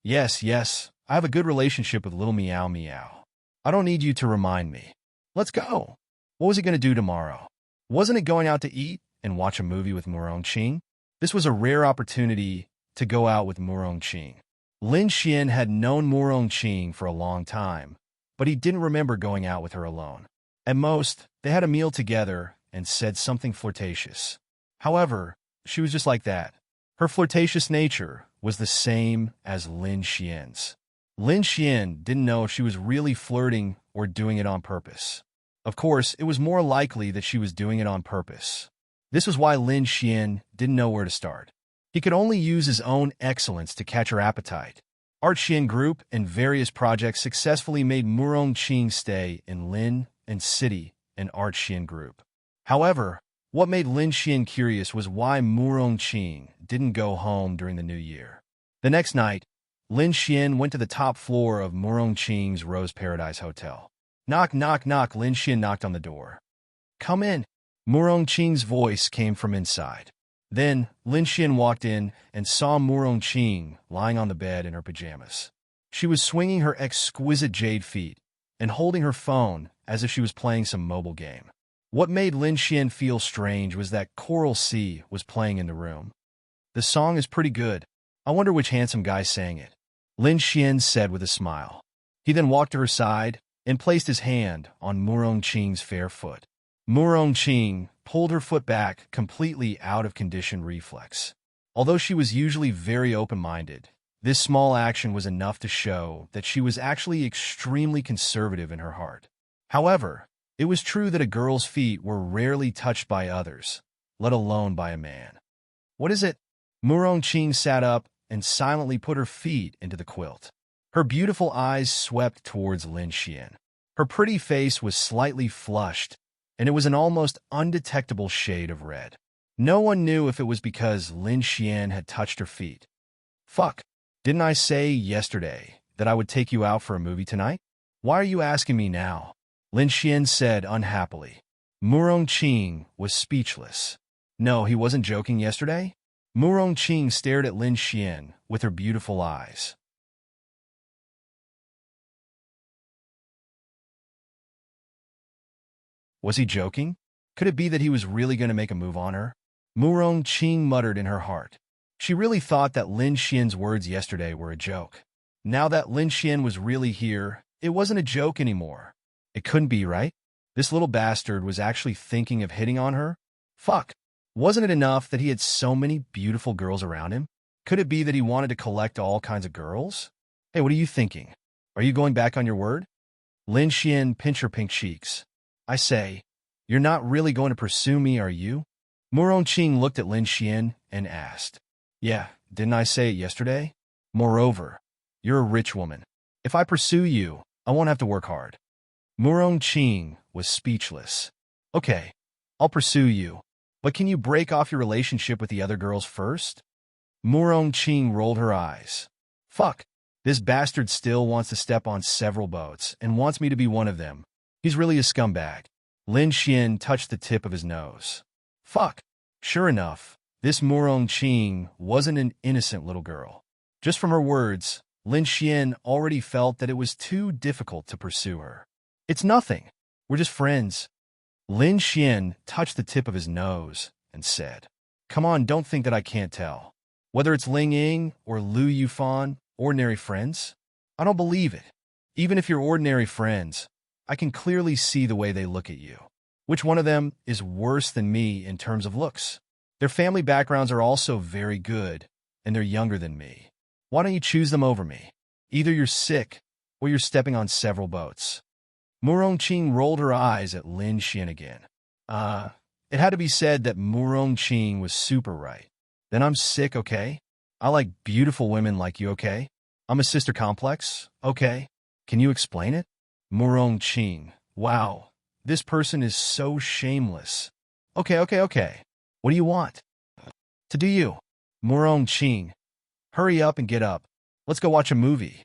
Yes, yes, I have a good relationship with Little Meow Meow. I don't need you to remind me. Let's go. What was he going to do tomorrow? Wasn't it going out to eat and watch a movie with Murong Qing? This was a rare opportunity to go out with Murong Qing. Lin Xian had known Murong Qing for a long time, but he didn't remember going out with her alone. At most, they had a meal together and said something flirtatious. However, she was just like that. Her flirtatious nature was the same as Lin Xian's. Lin Xian didn't know if she was really flirting or doing it on purpose. Of course, it was more likely that she was doing it on purpose. This was why Lin Xian didn't know where to start. He could only use his own excellence to catch her appetite. Art Xian Group and various projects successfully made Murong Qing stay in Lin and City and Art Xian Group. However, what made Lin Xian curious was why Murong Qing didn't go home during the new year. The next night, Lin Xian went to the top floor of Murong Qing's Rose Paradise Hotel. Knock, knock, knock. Lin Xian knocked on the door. Come in. Murong Qing's voice came from inside. Then, Lin Xian walked in and saw Murong Qing lying on the bed in her pajamas. She was swinging her exquisite jade feet and holding her phone as if she was playing some mobile game. What made Lin Xian feel strange was that Coral Sea was playing in the room. The song is pretty good. I wonder which handsome guy sang it. Lin Xian said with a smile. He then walked to her side and placed his hand on Murong Qing's fair foot. Murong Qing pulled her foot back, completely out of conditioned reflex. Although she was usually very open-minded, this small action was enough to show that she was actually extremely conservative in her heart. However, it was true that a girl's feet were rarely touched by others, let alone by a man. What is it? Murong Qing sat up and silently put her feet into the quilt. Her beautiful eyes swept towards Lin Xian. Her pretty face was slightly flushed, and it was an almost undetectable shade of red. No one knew if it was because Lin Xian had touched her feet. Fuck, didn't I say yesterday that I would take you out for a movie tonight? Why are you asking me now? Lin Xian said unhappily. Murong Qing was speechless. No, he wasn't joking yesterday? Murong Qing stared at Lin Xian with her beautiful eyes. Was he joking? Could it be that he was really going to make a move on her? Murong Qing muttered in her heart. She really thought that Lin Xian's words yesterday were a joke. Now that Lin Xian was really here, it wasn't a joke anymore. It couldn't be, right? This little bastard was actually thinking of hitting on her? Fuck. Wasn't it enough that he had so many beautiful girls around him? Could it be that he wanted to collect all kinds of girls? Hey, what are you thinking? Are you going back on your word? Lin Xian pinched her pink cheeks. I say, you're not really going to pursue me, are you? Murong Qing looked at Lin Xian and asked. Yeah, didn't I say it yesterday? Moreover, you're a rich woman. If I pursue you, I won't have to work hard. Murong Qing was speechless. Okay, I'll pursue you. But can you break off your relationship with the other girls first? Murong Qing rolled her eyes. Fuck. This bastard still wants to step on several boats and wants me to be one of them. He's really a scumbag. Lin Xian touched the tip of his nose. Fuck. Sure enough, this Murong Qing wasn't an innocent little girl. Just from her words, Lin Xian already felt that it was too difficult to pursue her. It's nothing. We're just friends. Lin Xian touched the tip of his nose and said, Come on, don't think that I can't tell. Whether it's Ling Ying or Lu Yufan, ordinary friends? I don't believe it. Even if you're ordinary friends, I can clearly see the way they look at you. Which one of them is worse than me in terms of looks? Their family backgrounds are also very good, and they're younger than me. Why don't you choose them over me? Either you're sick, or you're stepping on several boats. Murong Qing rolled her eyes at Lin Xian again. It had to be said that Murong Qing was super right. Then I'm sick, okay? I like beautiful women like you, okay? I'm a sister complex, okay? Can you explain it? Murong Qing, wow, this person is so shameless. Okay. What do you want? To do you. Murong Qing, hurry up and get up. Let's go watch a movie.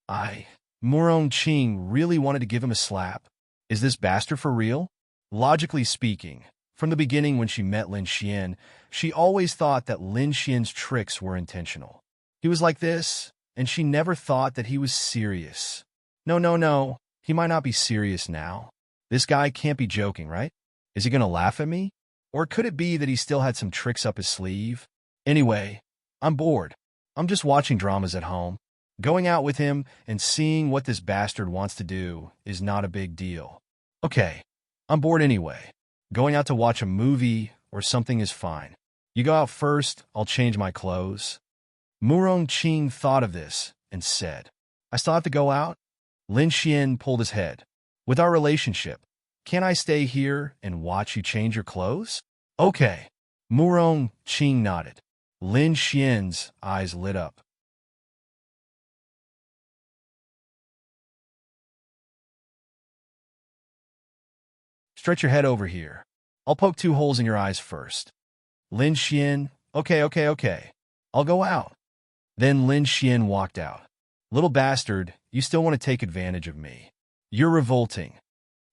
Murong Qing really wanted to give him a slap. Is this bastard for real? Logically speaking, from the beginning when she met Lin Xian, she always thought that Lin Xian's tricks were intentional. He was like this, and she never thought that he was serious. No, he might not be serious now. This guy can't be joking, right? Is he gonna laugh at me? Or could it be that he still had some tricks up his sleeve? Anyway, I'm bored. I'm just watching dramas at home. Going out with him and seeing what this bastard wants to do is not a big deal. Okay, I'm bored anyway. Going out to watch a movie or something is fine. You go out first, I'll change my clothes. Murong Qing thought of this and said, I still have to go out? Lin Xian pulled his head. With our relationship, can't I stay here and watch you change your clothes? Okay. Murong Qing nodded. Lin Xian's eyes lit up. Stretch your head over here. I'll poke 2 holes in your eyes first. Lin Xian, okay. I'll go out. Then Lin Xian walked out. Little bastard, you still want to take advantage of me. You're revolting.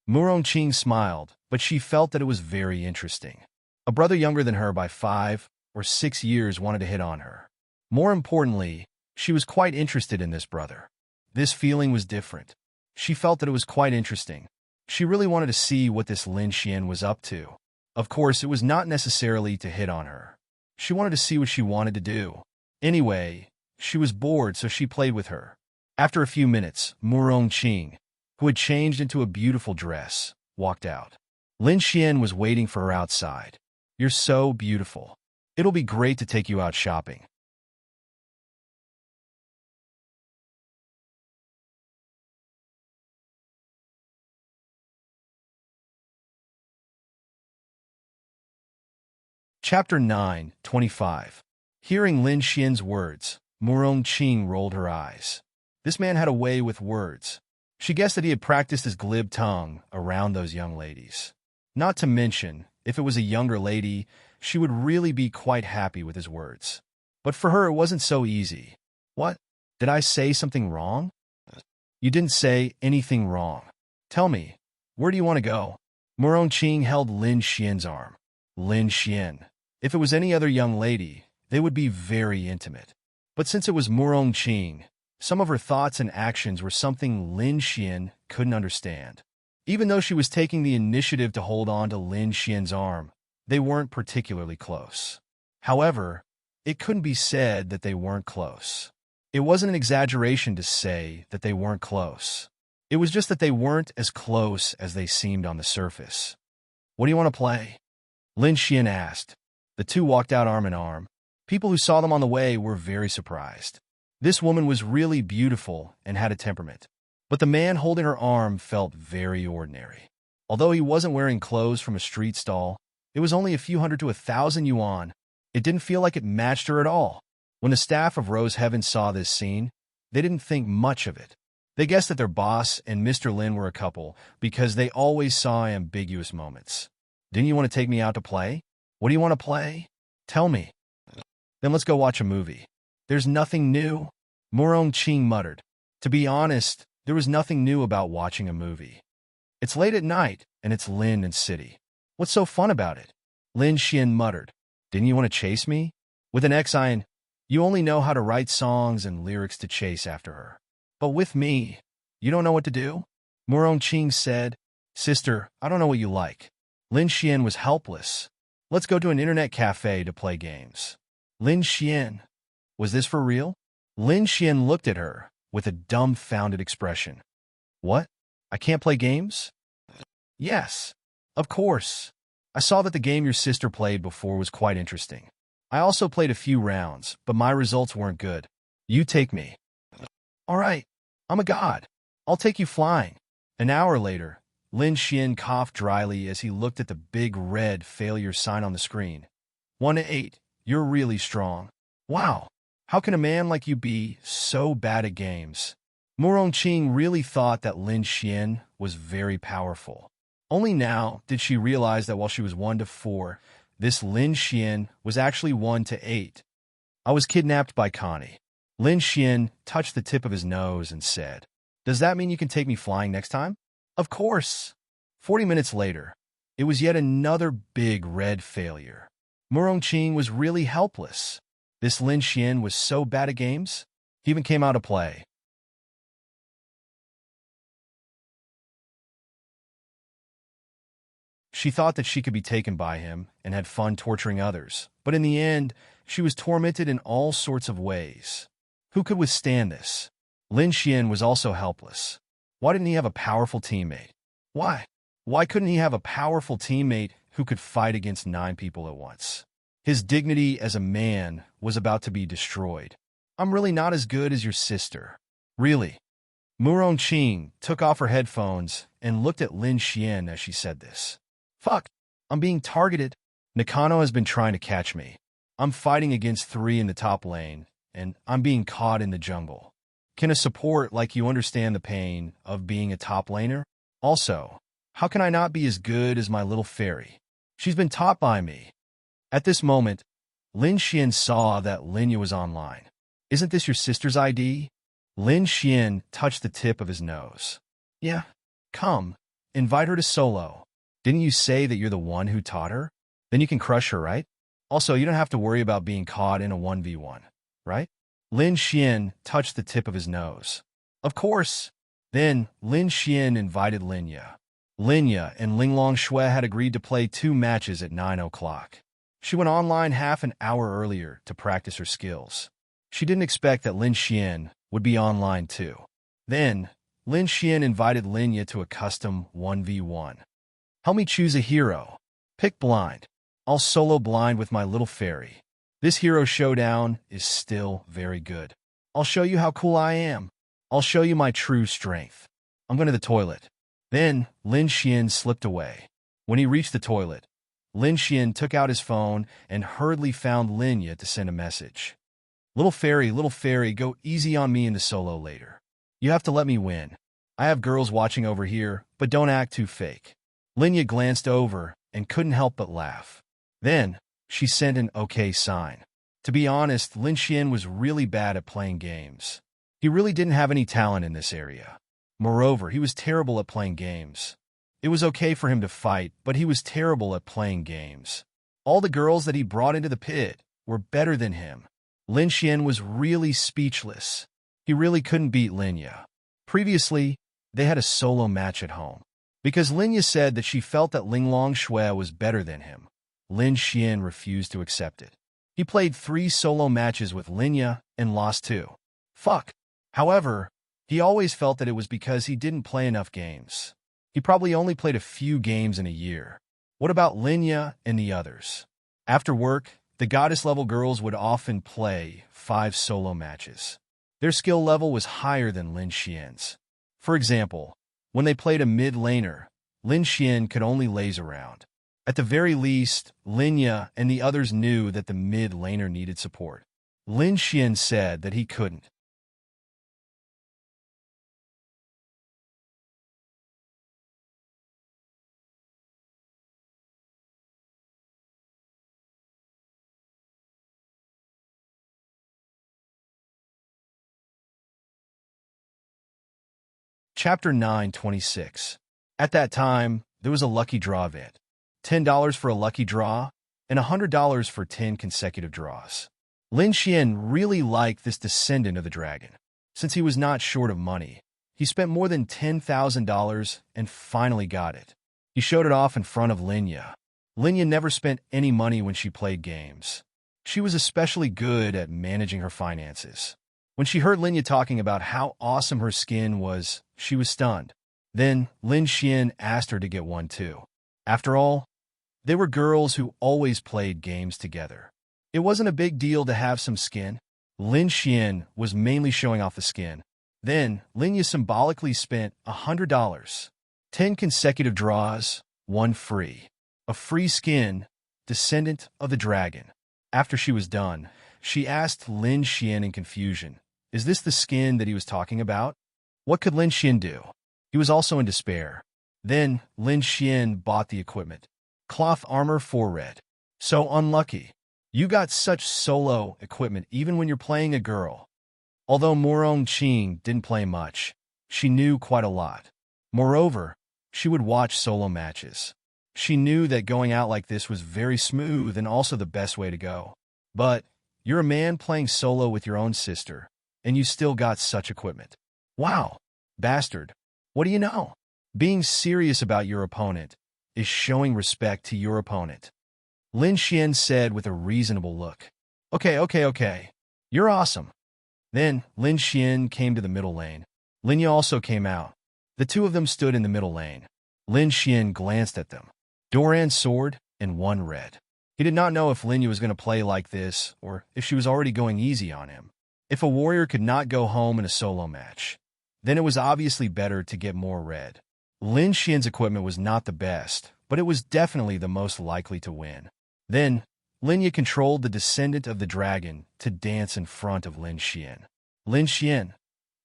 Murong Qing smiled, but she felt that it was very interesting. A brother younger than her by 5 or 6 years wanted to hit on her. More importantly, she was quite interested in this brother. This feeling was different. She felt that it was quite interesting. She really wanted to see what this Lin Xian was up to. Of course, it was not necessarily to hit on her. She wanted to see what she wanted to do. Anyway, she was bored, so she played with her. After a few minutes, Murong Qing, who had changed into a beautiful dress, walked out. Lin Xian was waiting for her outside. You're so beautiful. It'll be great to take you out shopping. Chapter 9:25. Hearing Lin Xian's words, Murong Qing rolled her eyes. This man had a way with words. She guessed that he had practiced his glib tongue around those young ladies. Not to mention, if it was a younger lady, she would really be quite happy with his words. But for her, it wasn't so easy. What? Did I say something wrong? You didn't say anything wrong. Tell me, where do you want to go? Murong Qing held Lin Xian's arm. Lin Xian. If it was any other young lady, they would be very intimate. But since it was Murong Qing, some of her thoughts and actions were something Lin Xian couldn't understand. Even though she was taking the initiative to hold on to Lin Xian's arm, they weren't particularly close. However, it couldn't be said that they weren't close. It wasn't an exaggeration to say that they weren't close. It was just that they weren't as close as they seemed on the surface. What do you want to play? Lin Xian asked. The two walked out arm in arm. People who saw them on the way were very surprised. This woman was really beautiful and had a temperament. But the man holding her arm felt very ordinary. Although he wasn't wearing clothes from a street stall, it was only a few hundred to 1,000 yuan. It didn't feel like it matched her at all. When the staff of Rose Heaven saw this scene, they didn't think much of it. They guessed that their boss and Mr. Lin were a couple because they always saw ambiguous moments. Didn't you want to take me out to play? What do you want to play? Tell me. Then let's go watch a movie. There's nothing new, Morong Ching muttered. To be honest, there was nothing new about watching a movie. It's late at night, and it's Lin and City. What's so fun about it? Lin Xian muttered. Didn't you want to chase me? With an Xian, you only know how to write songs and lyrics to chase after her. But with me, you don't know what to do? Morong Ching said. Sister, I don't know what you like. Lin Xian was helpless. Let's go to an internet cafe to play games. Lin Xian. Was this for real? Lin Xian looked at her with a dumbfounded expression. What? I can't play games? Yes, of course. I saw that the game your sister played before was quite interesting. I also played a few rounds, but my results weren't good. You take me. All right, I'm a god. I'll take you flying. An hour later, Lin Xian coughed dryly as he looked at the big red failure sign on the screen. 1 to 8. You're really strong. Wow, how can a man like you be so bad at games? Morong Ching really thought that Lin Xian was very powerful. Only now did she realize that while she was 1 to 4, this Lin Xian was actually 1 to 8. I was kidnapped by Connie. Lin Xian touched the tip of his nose and said, Does that mean you can take me flying next time? Of course. 40 minutes later, it was yet another big red failure. Morong Ching was really helpless. This Lin Xian was so bad at games, he even came out to play. She thought that she could be taken by him and had fun torturing others, but in the end, she was tormented in all sorts of ways. Who could withstand this? Lin Xian was also helpless. Why didn't he have a powerful teammate? Why? Why couldn't he have a powerful teammate who could fight against 9 people at once? His dignity as a man was about to be destroyed. I'm really not as good as your sister. Really? Murong Ching took off her headphones and looked at Lin Xian as she said this. Fuck, I'm being targeted. Nakano has been trying to catch me. I'm fighting against 3 in the top lane, and I'm being caught in the jungle. Can a support like you understand the pain of being a top laner? Also, how can I not be as good as my little fairy? She's been taught by me. At this moment, Lin Xian saw that Linya was online. Isn't this your sister's ID? Lin Xian touched the tip of his nose. Yeah, come, invite her to solo. Didn't you say that you're the one who taught her? Then you can crush her, right? Also, you don't have to worry about being caught in a 1v1, right? Lin Xian touched the tip of his nose. Of course. Then, Lin Xian invited Linya. Linya and Linglong Shui had agreed to play 2 matches at 9 o'clock. She went online half an hour earlier to practice her skills. She didn't expect that Lin Xian would be online too. Then, Lin Xian invited Linya to a custom 1v1. Help me choose a hero. Pick blind. I'll solo blind with my little fairy. This hero showdown is still very good. I'll show you how cool I am. I'll show you my true strength. I'm going to the toilet. Then, Lin Xian slipped away. When he reached the toilet, Lin Xian took out his phone and hurriedly found Linya to send a message. Little fairy, go easy on me in the solo later. You have to let me win. I have girls watching over here, but don't act too fake. Linya glanced over and couldn't help but laugh. Then, she sent an okay sign. To be honest, Lin Xian was really bad at playing games. He really didn't have any talent in this area. Moreover, he was terrible at playing games. It was okay for him to fight, but he was terrible at playing games. All the girls that he brought into the pit were better than him. Lin Xian was really speechless. He really couldn't beat Linya. Previously, they had a solo match at home. Because Linya said that she felt that Linglong Shui was better than him, Lin Xian refused to accept it. He played 3 solo matches with Linya and lost 2. Fuck. However, he always felt that it was because he didn't play enough games. He probably only played a few games in a year. What about Linya and the others? After work, the goddess-level girls would often play 5 solo matches. Their skill level was higher than Lin Xian's. For example, when they played a mid laner, Lin Xian could only laze around. At the very least, Linya and the others knew that the mid laner needed support. Lin Xian said that he couldn't. Chapter 9:26. At that time, there was a lucky draw event. $10 for a lucky draw, and $100 for 10 consecutive draws. Lin Xian really liked this descendant of the dragon. Since he was not short of money, he spent more than $10,000 and finally got it. He showed it off in front of Linya. Linya never spent any money when she played games. She was especially good at managing her finances. When she heard Linya talking about how awesome her skin was, she was stunned. Then Lin Xian asked her to get one too. After all, they were girls who always played games together. It wasn't a big deal to have some skin. Lin Xian was mainly showing off the skin. Then Linya symbolically spent $100. 10 consecutive draws, 1 free. A free skin, descendant of the dragon. After she was done, she asked Lin Xian in confusion, is this the skin that he was talking about? What could Lin Xian do? He was also in despair. Then Lin Xian bought the equipment. Cloth armor for red. So unlucky. You got such solo equipment even when you're playing a girl. Although Morong Qing didn't play much, she knew quite a lot. Moreover, she would watch solo matches. She knew that going out like this was very smooth and also the best way to go. But you're a man playing solo with your own sister, and you still got such equipment. Wow, bastard. What do you know? Being serious about your opponent is showing respect to your opponent. Lin Xian said with a reasonable look. Okay. You're awesome. Then Lin Xian came to the middle lane. Linya also came out. The two of them stood in the middle lane. Lin Xian glanced at them. Doran's sword and 1 red. He did not know if Linya was going to play like this or if she was already going easy on him. If a warrior could not go home in a solo match, then it was obviously better to get more red. Lin Xian's equipment was not the best, but it was definitely the most likely to win. Then, Linya controlled the descendant of the dragon to dance in front of Lin Xian. Lin Xian.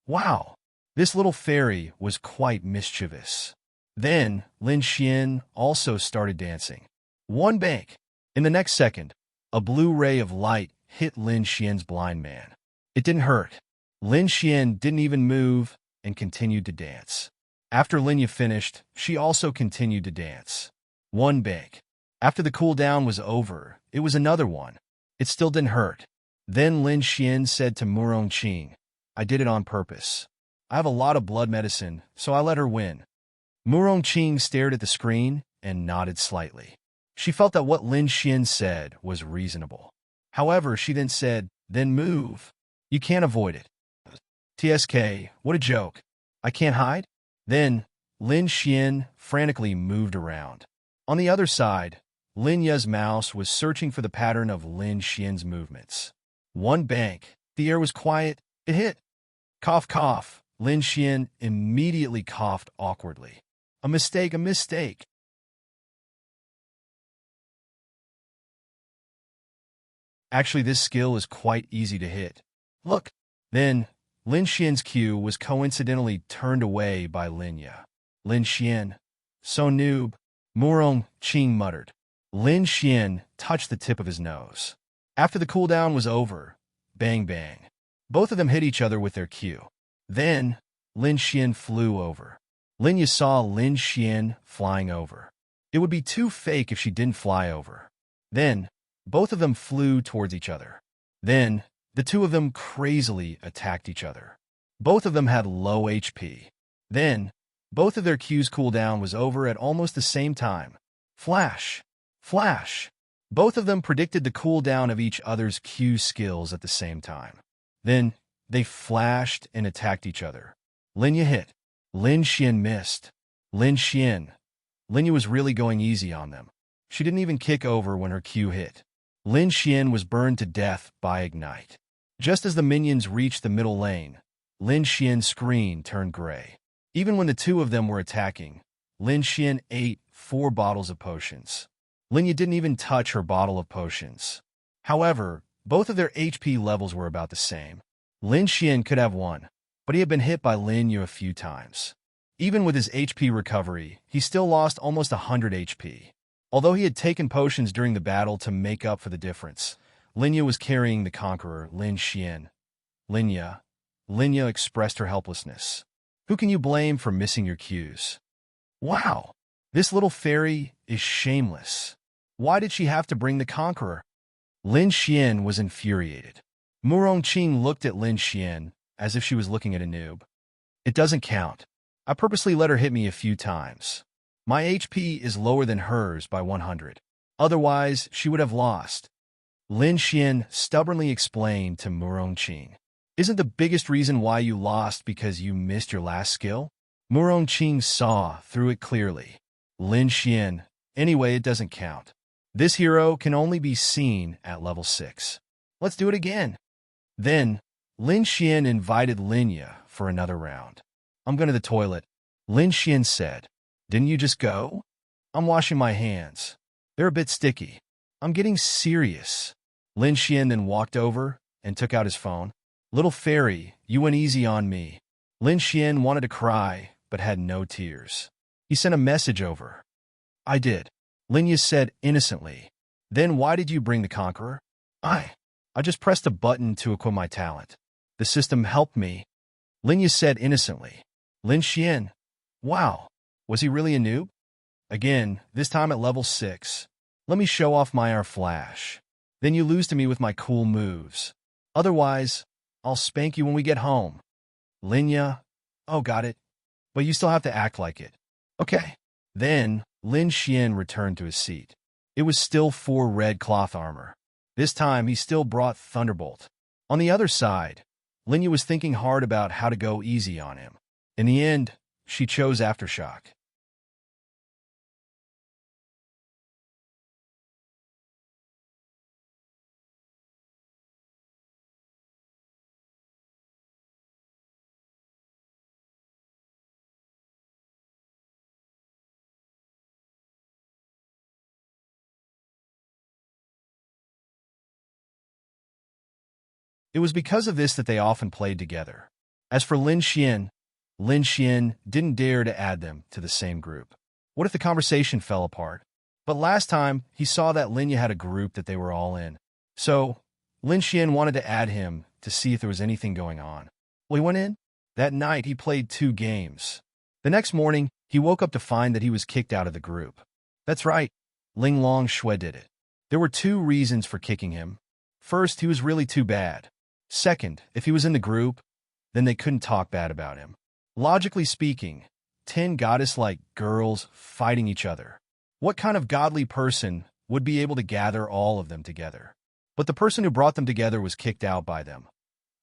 Wow, this little fairy was quite mischievous. Then, Lin Xian also started dancing. 1 bank. In the next second, a blue ray of light hit Lin Xian's blind man. It didn't hurt. Lin Xian didn't even move and continued to dance. After Linya finished, she also continued to dance. 1 bank. After the cooldown was over, it was another one. It still didn't hurt. Then Lin Xian said to Morong Qing, I did it on purpose. I have a lot of blood medicine, so I let her win. Morong Qing stared at the screen and nodded slightly. She felt that what Lin Xian said was reasonable. However, she then said, then move. You can't avoid it. TSK, what a joke. I can't hide? Then, Lin Xian frantically moved around. On the other side, Linya's mouse was searching for the pattern of Lin Xian's movements. 1 bank. The air was quiet. It hit. Cough, cough. Lin Xian immediately coughed awkwardly. A mistake. Actually, this skill is quite easy to hit. Look. Then, Lin Xian's Q was coincidentally turned away by Linya. Lin Xian. So noob. Morong Qing muttered. Lin Xian touched the tip of his nose. After the cooldown was over, bang bang. Both of them hit each other with their Q. Then, Lin Xian flew over. Linya saw Lin Xian flying over. It would be too fake if she didn't fly over. Then, both of them flew towards each other. Then, the two of them crazily attacked each other. Both of them had low HP. Then, both of their Q's cooldown was over at almost the same time. Flash. Flash. Both of them predicted the cooldown of each other's Q skills at the same time. Then, they flashed and attacked each other. Linya hit. Lin Xian missed. Lin Xian. Linya was really going easy on them. She didn't even kick over when her Q hit. Lin Xian was burned to death by Ignite. Just as the minions reached the middle lane, Lin Xian's screen turned gray. Even when the two of them were attacking, Lin Xian ate 4 bottles of potions. Linya didn't even touch her bottle of potions. However, both of their HP levels were about the same. Lin Xian could have won, but he had been hit by Linya a few times. Even with his HP recovery, he still lost almost 100 HP. Although he had taken potions during the battle to make up for the difference, Linya was carrying the conqueror, Lin Xian. Linya expressed her helplessness. Who can you blame for missing your cues? Wow, this little fairy is shameless. Why did she have to bring the conqueror? Lin Xian was infuriated. Murongqing looked at Lin Xian as if she was looking at a noob. It doesn't count. I purposely let her hit me a few times. My HP is lower than hers by 100. Otherwise, she would have lost. Lin Xian stubbornly explained to Murongqing. Isn't the biggest reason why you lost because you missed your last skill? Murongqing saw through it clearly. Lin Xian, anyway, it doesn't count. This hero can only be seen at level 6. Let's do it again. Then, Lin Xian invited Linya for another round. I'm going to the toilet. Lin Xian said. Didn't you just go? I'm washing my hands. They're a bit sticky. I'm getting serious. Lin Xian then walked over and took out his phone. Little fairy, you went easy on me. Lin Xian wanted to cry, but had no tears. He sent a message over. I did. Linya said innocently. Then why did you bring the conqueror? I just pressed a button to equip my talent. The system helped me. Linya said innocently. Lin Xian. Wow. Was he really a noob? Again, this time at level 6. Let me show off my flash. Then you lose to me with my cool moves. Otherwise, I'll spank you when we get home. Linya. Oh, got it. But you still have to act like it. Okay. Then, Lin Xian returned to his seat. It was still 4 red cloth armor. This time, he still brought Thunderbolt. On the other side, Linya was thinking hard about how to go easy on him. In the end, she chose Aftershock. It was because of this that they often played together. As for Lin Xian didn't dare to add them to the same group. What if the conversation fell apart? But last time, he saw that Linya had a group that they were all in. So, Lin Xian wanted to add him to see if there was anything going on. Well, he went in. That night, he played 2 games. The next morning, he woke up to find that he was kicked out of the group. That's right, Ling Long Shui did it. There were 2 reasons for kicking him. First, he was really too bad. Second, if he was in the group, then they couldn't talk bad about him. Logically speaking, 10 goddess-like girls fighting each other. What kind of godly person would be able to gather all of them together? But the person who brought them together was kicked out by them.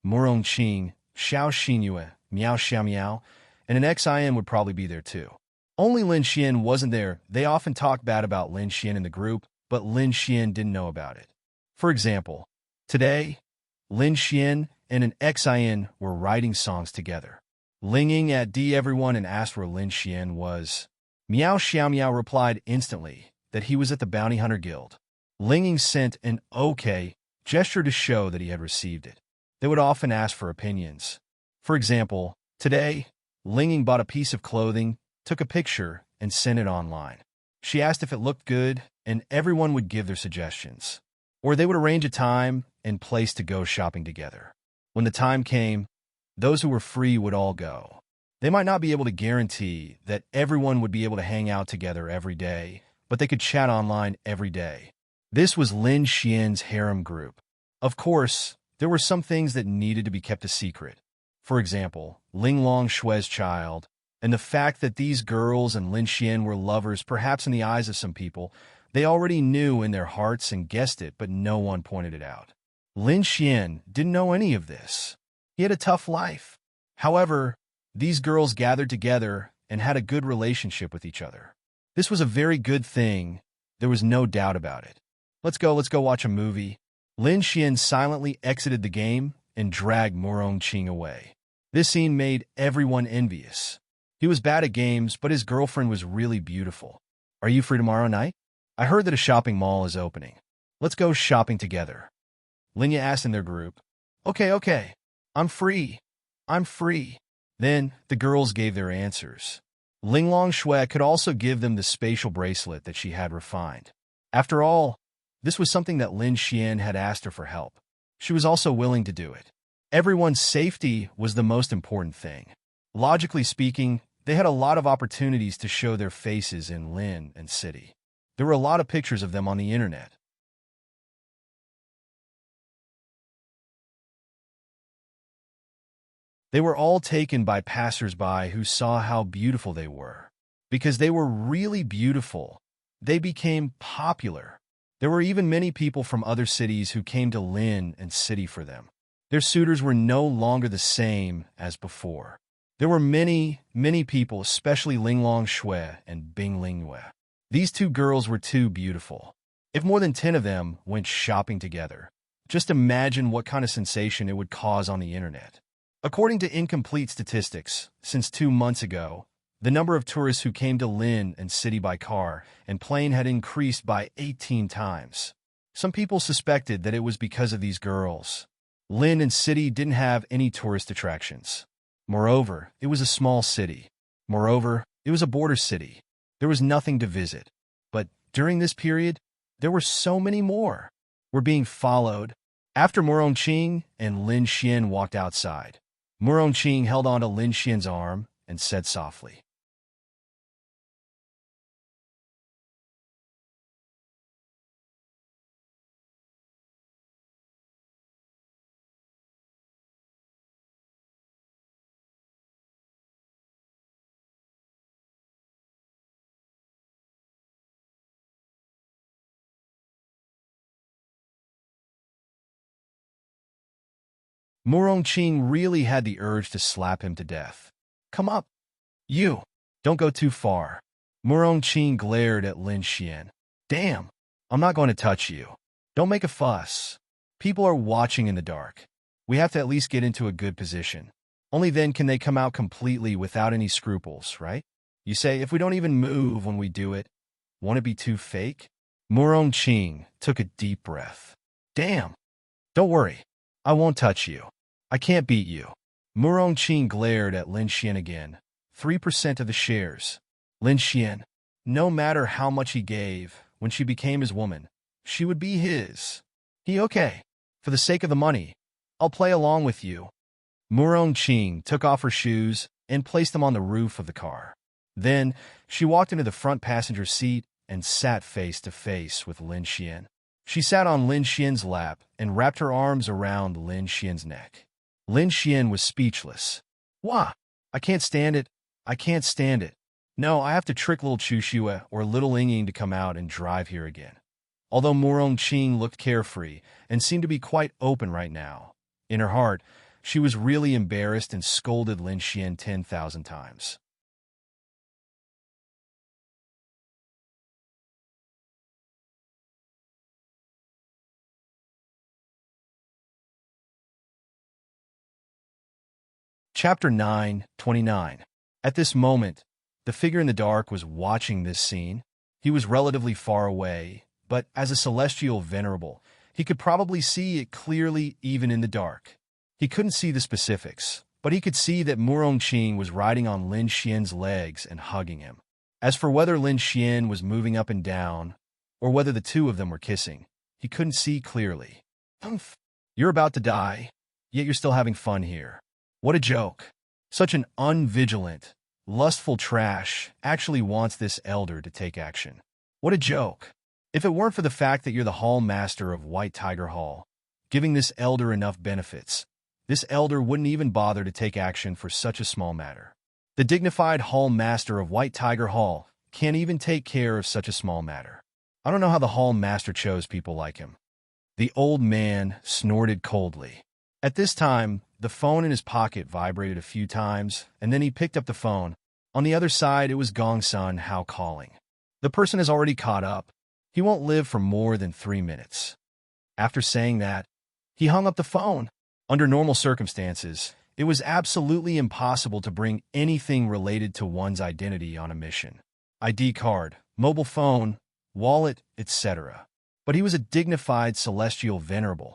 Murongqing, Xiao Xinyue, Miao Xiao Miao, and an XIN would probably be there too. Only Lin Xian wasn't there. They often talked bad about Lin Xian in the group, but Lin Xian didn't know about it. For example, today, Lin Xian and an XIN were writing songs together. Linging at D everyone and asked where Lin Xian was. Miao Xiao Miao replied instantly that he was at the Bounty Hunter Guild. Linging sent an okay gesture to show that he had received it. They would often ask for opinions. For example, today, Linging bought a piece of clothing, took a picture, and sent it online. She asked if it looked good, and everyone would give their suggestions. Or they would arrange a time and place to go shopping together. When the time came, those who were free would all go. They might not be able to guarantee that everyone would be able to hang out together every day, but they could chat online every day. This was Lin Xian's harem group. Of course, there were some things that needed to be kept a secret. For example, Ling Long Shui's child, and the fact that these girls and Lin Xian were lovers perhaps in the eyes of some people. They already knew in their hearts and guessed it, but no one pointed it out. Lin Xian didn't know any of this. He had a tough life. However, these girls gathered together and had a good relationship with each other. This was a very good thing. There was no doubt about it. Let's go watch a movie. Lin Xian silently exited the game and dragged Murongqing away. This scene made everyone envious. He was bad at games, but his girlfriend was really beautiful. Are you free tomorrow night? I heard that a shopping mall is opening. Let's go shopping together. Linya asked in their group. Okay. I'm free. Then the girls gave their answers. Ling Long Shui could also give them the spatial bracelet that she had refined. After all, this was something that Lin Xian had asked her for help. She was also willing to do it. Everyone's safety was the most important thing. Logically speaking, they had a lot of opportunities to show their faces in Lin and City. There were a lot of pictures of them on the internet. They were all taken by passers-by who saw how beautiful they were. Because they were really beautiful, they became popular. There were even many people from other cities who came to Lin and City for them. Their suitors were no longer the same as before. There were many, many people, especially Linglong Shui and Bing Lingyue. These two girls were too beautiful. If more than 10 of them went shopping together, just imagine what kind of sensation it would cause on the internet. According to incomplete statistics, since 2 months ago, the number of tourists who came to Lin and City by car and plane had increased by 18 times. Some people suspected that it was because of these girls. Lin and City didn't have any tourist attractions. Moreover, it was a small city. Moreover, it was a border city. There was nothing to visit. But during this period, there were so many more. We're being followed. After Murongqing and Lin Xian walked outside, Murongqing held onto Lin Xian's arm and said softly, Murongqing really had the urge to slap him to death. Come up. You. Don't go too far. Murongqing glared at Lin Xian. Damn. I'm not going to touch you. Don't make a fuss. People are watching in the dark. We have to at least get into a good position. Only then can they come out completely without any scruples, right? You say, if we don't even move when we do it, won't it be too fake? Murongqing took a deep breath. Damn. Don't worry. I won't touch you. I can't beat you. Murongqing glared at Lin Xian again. 3% of the shares. Lin Xian. No matter how much he gave, when she became his woman, she would be his. Okay. For the sake of the money, I'll play along with you. Murongqing took off her shoes and placed them on the roof of the car. Then, she walked into the front passenger seat and sat face to face with Lin Xian. She sat on Lin Xian's lap and wrapped her arms around Lin Xian's neck. Lin Xian was speechless. Wah! I can't stand it. I can't stand it. No, I have to trick little Chushue or little Ying to come out and drive here again. Although Murongqing looked carefree and seemed to be quite open right now, in her heart, she was really embarrassed and scolded Lin Xian 10,000 times. Chapter 9:29. At this moment, the figure in the dark was watching this scene. He was relatively far away, but as a celestial venerable, he could probably see it clearly even in the dark. He couldn't see the specifics, but he could see that Murongqing was riding on Lin Xian's legs and hugging him. As for whether Lin Xian was moving up and down, or whether the two of them were kissing, he couldn't see clearly. Humph! You're about to die, yet you're still having fun here. What a joke. Such an unvigilant, lustful trash actually wants this elder to take action. What a joke. If it weren't for the fact that you're the hall master of White Tiger Hall, giving this elder enough benefits, this elder wouldn't even bother to take action for such a small matter. The dignified hall master of White Tiger Hall can't even take care of such a small matter. I don't know how the hall master chose people like him. The old man snorted coldly. At this time, the phone in his pocket vibrated a few times, and then he picked up the phone. On the other side, it was Gongsun Hao calling. The person has already caught up. He won't live for more than 3 minutes. After saying that, he hung up the phone. Under normal circumstances, it was absolutely impossible to bring anything related to one's identity on a mission. ID card, mobile phone, wallet, etc. But he was a dignified celestial venerable.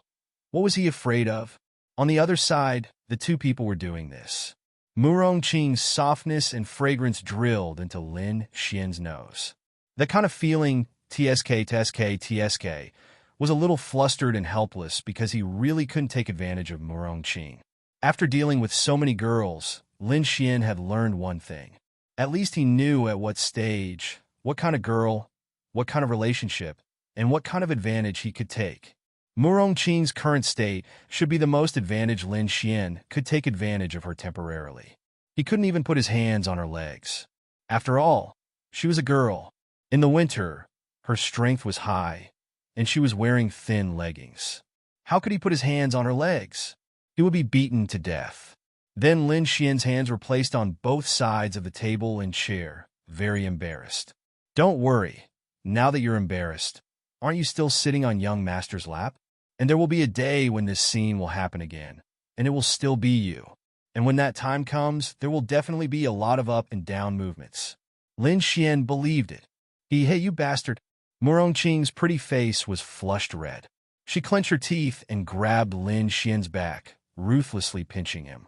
What was he afraid of? On the other side, the two people were doing this. Murongqing's softness and fragrance drilled into Lin Xian's nose. That kind of feeling, TSK, was a little flustered and helpless because he really couldn't take advantage of Murongqing. After dealing with so many girls, Lin Xian had learned one thing. At least he knew at what stage, what kind of girl, what kind of relationship, and what kind of advantage he could take. Murong Qing's current state should be the most advantage Lin Xian could take advantage of her temporarily. He couldn't even put his hands on her legs. After all, she was a girl. In the winter, her strength was high, and she was wearing thin leggings. How could he put his hands on her legs? He would be beaten to death. Then Lin Xian's hands were placed on both sides of the table and chair, very embarrassed. Don't worry. Now that you're embarrassed, aren't you still sitting on young master's lap? And there will be a day when this scene will happen again, and it will still be you. And when that time comes, there will definitely be a lot of up and down movements. Lin Xian believed it. Hey, you bastard. Murong Qing's pretty face was flushed red. She clenched her teeth and grabbed Lin Xian's back, ruthlessly pinching him.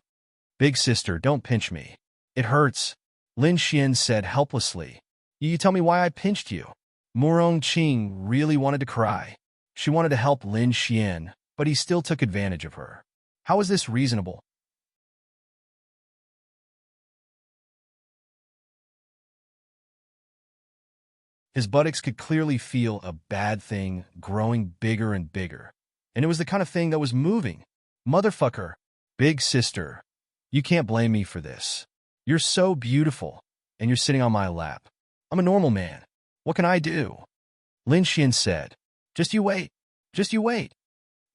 Big sister, don't pinch me. It hurts, Lin Xian said helplessly. You tell me why I pinched you. Murong Qing really wanted to cry. She wanted to help Lin Xian, but he still took advantage of her. How is this reasonable? His buttocks could clearly feel a bad thing growing bigger and bigger. And it was the kind of thing that was moving. Motherfucker. Big sister. You can't blame me for this. You're so beautiful, and you're sitting on my lap. I'm a normal man. What can I do? Lin Xian said. Just you wait. Just you wait.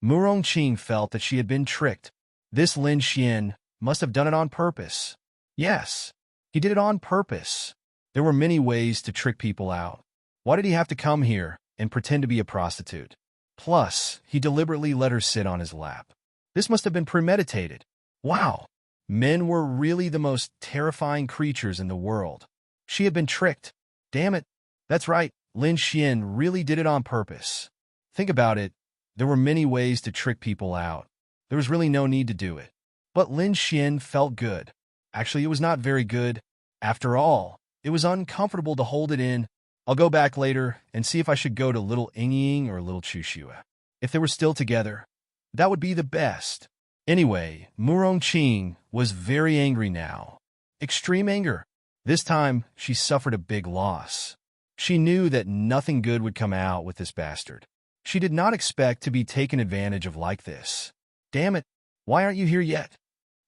Murong Qing felt that she had been tricked. This Lin Xian must have done it on purpose. Yes, he did it on purpose. There were many ways to trick people out. Why did he have to come here and pretend to be a prostitute? Plus, he deliberately let her sit on his lap. This must have been premeditated. Wow. Men were really the most terrifying creatures in the world. She had been tricked. Damn it. That's right. Lin Xian really did it on purpose. Think about it. There were many ways to trick people out. There was really no need to do it. But Lin Xian felt good. Actually, it was not very good. After all, it was uncomfortable to hold it in. I'll go back later and see if I should go to Little Yingying or Little Chushua. If they were still together, that would be the best. Anyway, Murong Qing was very angry now. Extreme anger. This time, she suffered a big loss. She knew that nothing good would come out with this bastard. She did not expect to be taken advantage of like this. Damn it, why aren't you here yet?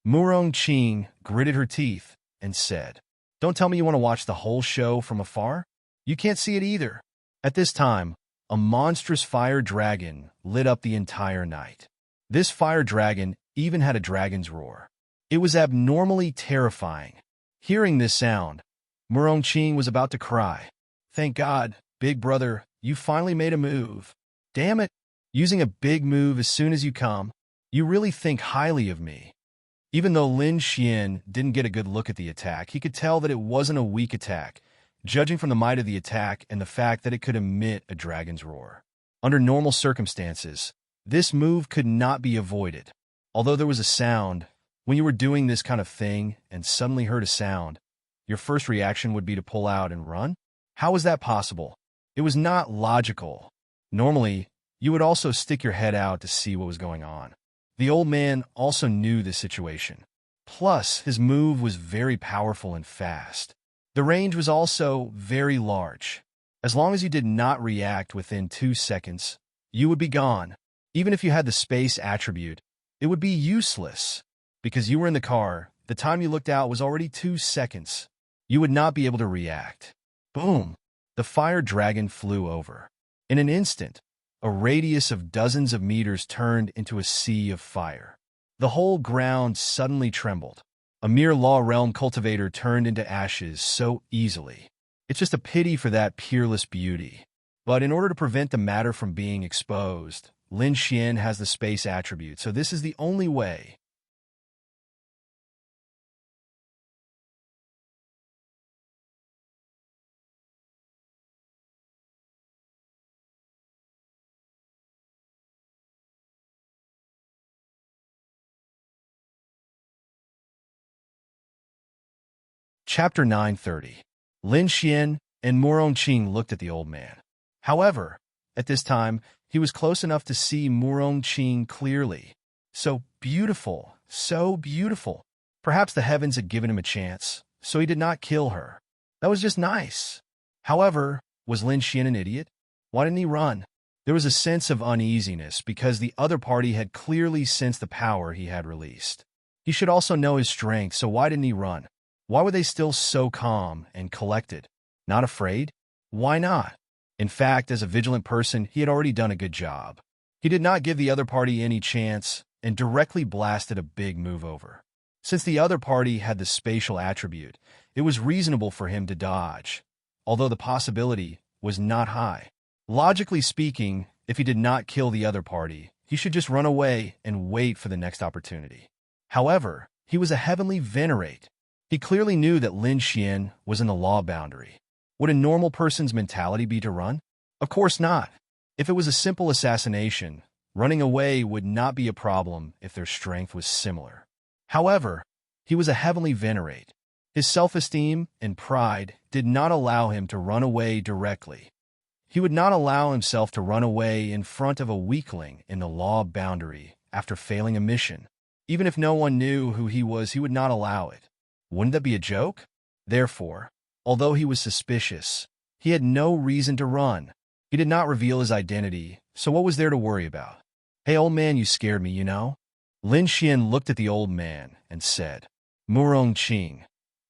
Murong Qing gritted her teeth and said, Don't tell me you want to watch the whole show from afar? You can't see it either. At this time, a monstrous fire dragon lit up the entire night. This fire dragon even had a dragon's roar. It was abnormally terrifying. Hearing this sound, Murong Qing was about to cry. Thank God, big brother, you finally made a move. Damn it, using a big move as soon as you come. You really think highly of me. Even though Lin Xian didn't get a good look at the attack, he could tell that it wasn't a weak attack, judging from the might of the attack and the fact that it could emit a dragon's roar. Under normal circumstances, this move could not be avoided. Although there was a sound, when you were doing this kind of thing and suddenly heard a sound, your first reaction would be to pull out and run? How was that possible? It was not logical. Normally, you would also stick your head out to see what was going on. The old man also knew the situation. Plus, his move was very powerful and fast. The range was also very large. As long as you did not react within 2 seconds, you would be gone. Even if you had the space attribute, it would be useless. Because you were in the car, the time you looked out was already 2 seconds. You would not be able to react. Boom! The fire dragon flew over. In an instant, a radius of dozens of meters turned into a sea of fire. The whole ground suddenly trembled. A mere law realm cultivator turned into ashes so easily. It's just a pity for that peerless beauty. But in order to prevent the matter from being exposed, Lin Xian has the space attribute, so this is the only way. Chapter 930. Lin Xian and Murong Qing looked at the old man. However, at this time, he was close enough to see Murong Qing clearly. So beautiful, Perhaps the heavens had given him a chance, so he did not kill her. That was just nice. However, was Lin Xian an idiot? Why didn't he run? There was a sense of uneasiness because the other party had clearly sensed the power he had released. He should also know his strength, so why didn't he run? Why were they still so calm and collected? Not afraid? Why not? In fact, as a vigilant person, he had already done a good job. He did not give the other party any chance and directly blasted a big move over. Since the other party had the spatial attribute, it was reasonable for him to dodge, although the possibility was not high. Logically speaking, if he did not kill the other party, he should just run away and wait for the next opportunity. However, he was a heavenly venerate. He clearly knew that Lin Xian was in the law boundary. Would a normal person's mentality be to run? Of course not. If it was a simple assassination, running away would not be a problem if their strength was similar. However, he was a heavenly venerate. His self-esteem and pride did not allow him to run away directly. He would not allow himself to run away in front of a weakling in the law boundary after failing a mission. Even if no one knew who he was, he would not allow it. Wouldn't that be a joke? Therefore, although he was suspicious, he had no reason to run. He did not reveal his identity, so what was there to worry about? Hey, old man, you scared me, you know? Lin Xian looked at the old man and said, Murong Qing.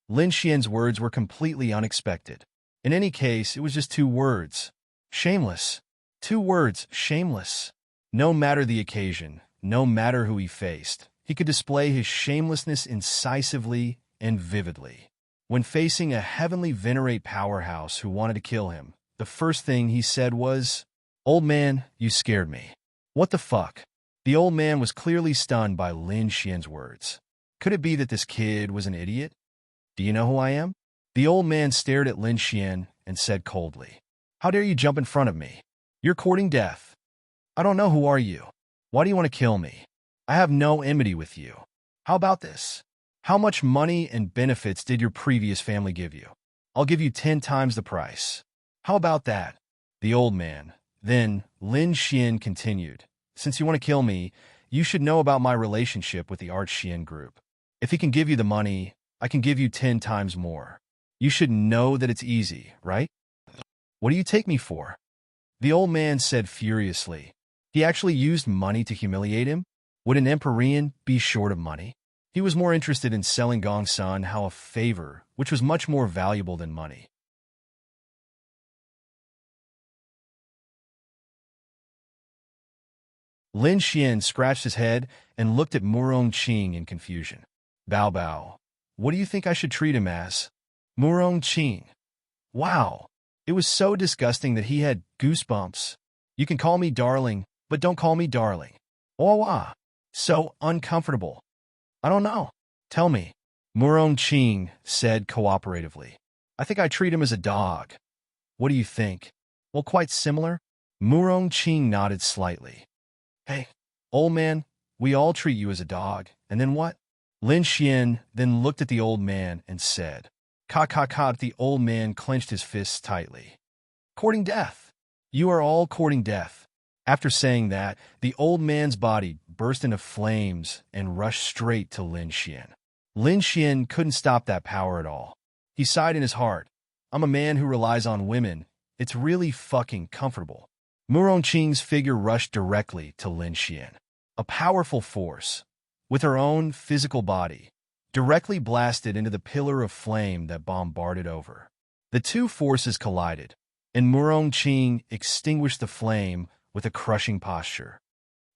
Lin Xian's words were completely unexpected. In any case, it was just 2 words. Shameless. 2 words, shameless. No matter the occasion, no matter who he faced, he could display his shamelessness incisively and vividly. When facing a heavenly venerate powerhouse who wanted to kill him, the first thing he said was, Old man, you scared me. What the fuck? The old man was clearly stunned by Lin Xian's words. Could it be that this kid was an idiot? Do you know who I am? The old man stared at Lin Xian and said coldly, How dare you jump in front of me? You're courting death. I don't know who are you. Why do you want to kill me? I have no enmity with you. How about this? How much money and benefits did your previous family give you? I'll give you 10 times the price. How about that? The old man. Then Lin Xian continued, Since you want to kill me, you should know about my relationship with the Arch Xian group. If he can give you the money, I can give you 10 times more. You should know that it's easy, right? What do you take me for? The old man said furiously. He actually used money to humiliate him? Would an Empyrean be short of money? He was more interested in selling Gong Sun how a favor, which was much more valuable than money. Lin Xian scratched his head and looked at Murong Qing in confusion. Bao Bao, what do you think I should treat him as? Murong Qing. Wow. It was so disgusting that he had goosebumps. You can call me darling, but don't call me darling. Oh, so uncomfortable. I don't know. Tell me. Murong Qing said cooperatively. I think I treat him as a dog. What do you think? Well, quite similar. Murong Qing nodded slightly. Hey, old man, we all treat you as a dog, and then what? Lin Xian then looked at the old man and said, Ka. The old man clenched his fists tightly. Courting death. You are all courting death. After saying that, the old man's body burst into flames and rushed straight to Lin Xian. Lin Xian couldn't stop that power at all. He sighed in his heart. I'm a man who relies on women. It's really fucking comfortable. Murong Qing's figure rushed directly to Lin Xian. A powerful force, with her own physical body, directly blasted into the pillar of flame that bombarded over. The 2 forces collided, and Murong Qing extinguished the flame with a crushing posture.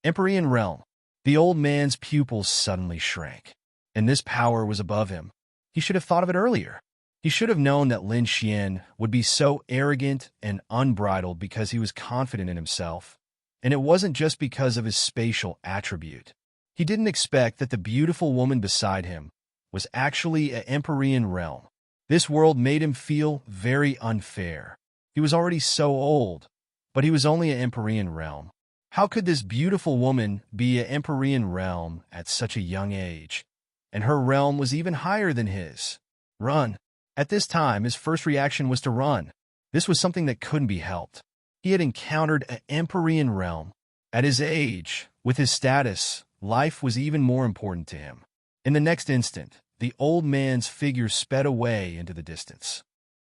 Empyrean realm. The old man's pupils suddenly shrank, and this power was above him. He should have thought of it earlier. He should have known that Lin Xian would be so arrogant and unbridled because he was confident in himself, and it wasn't just because of his spatial attribute. He didn't expect that the beautiful woman beside him was actually an Empyrean realm. This world made him feel very unfair. He was already so old, but he was only an Empyrean realm. How could this beautiful woman be an Empyrean realm at such a young age? And her realm was even higher than his. Run. At this time, his first reaction was to run. This was something that couldn't be helped. He had encountered an Empyrean realm. At his age, with his status, life was even more important to him. In the next instant, the old man's figure sped away into the distance.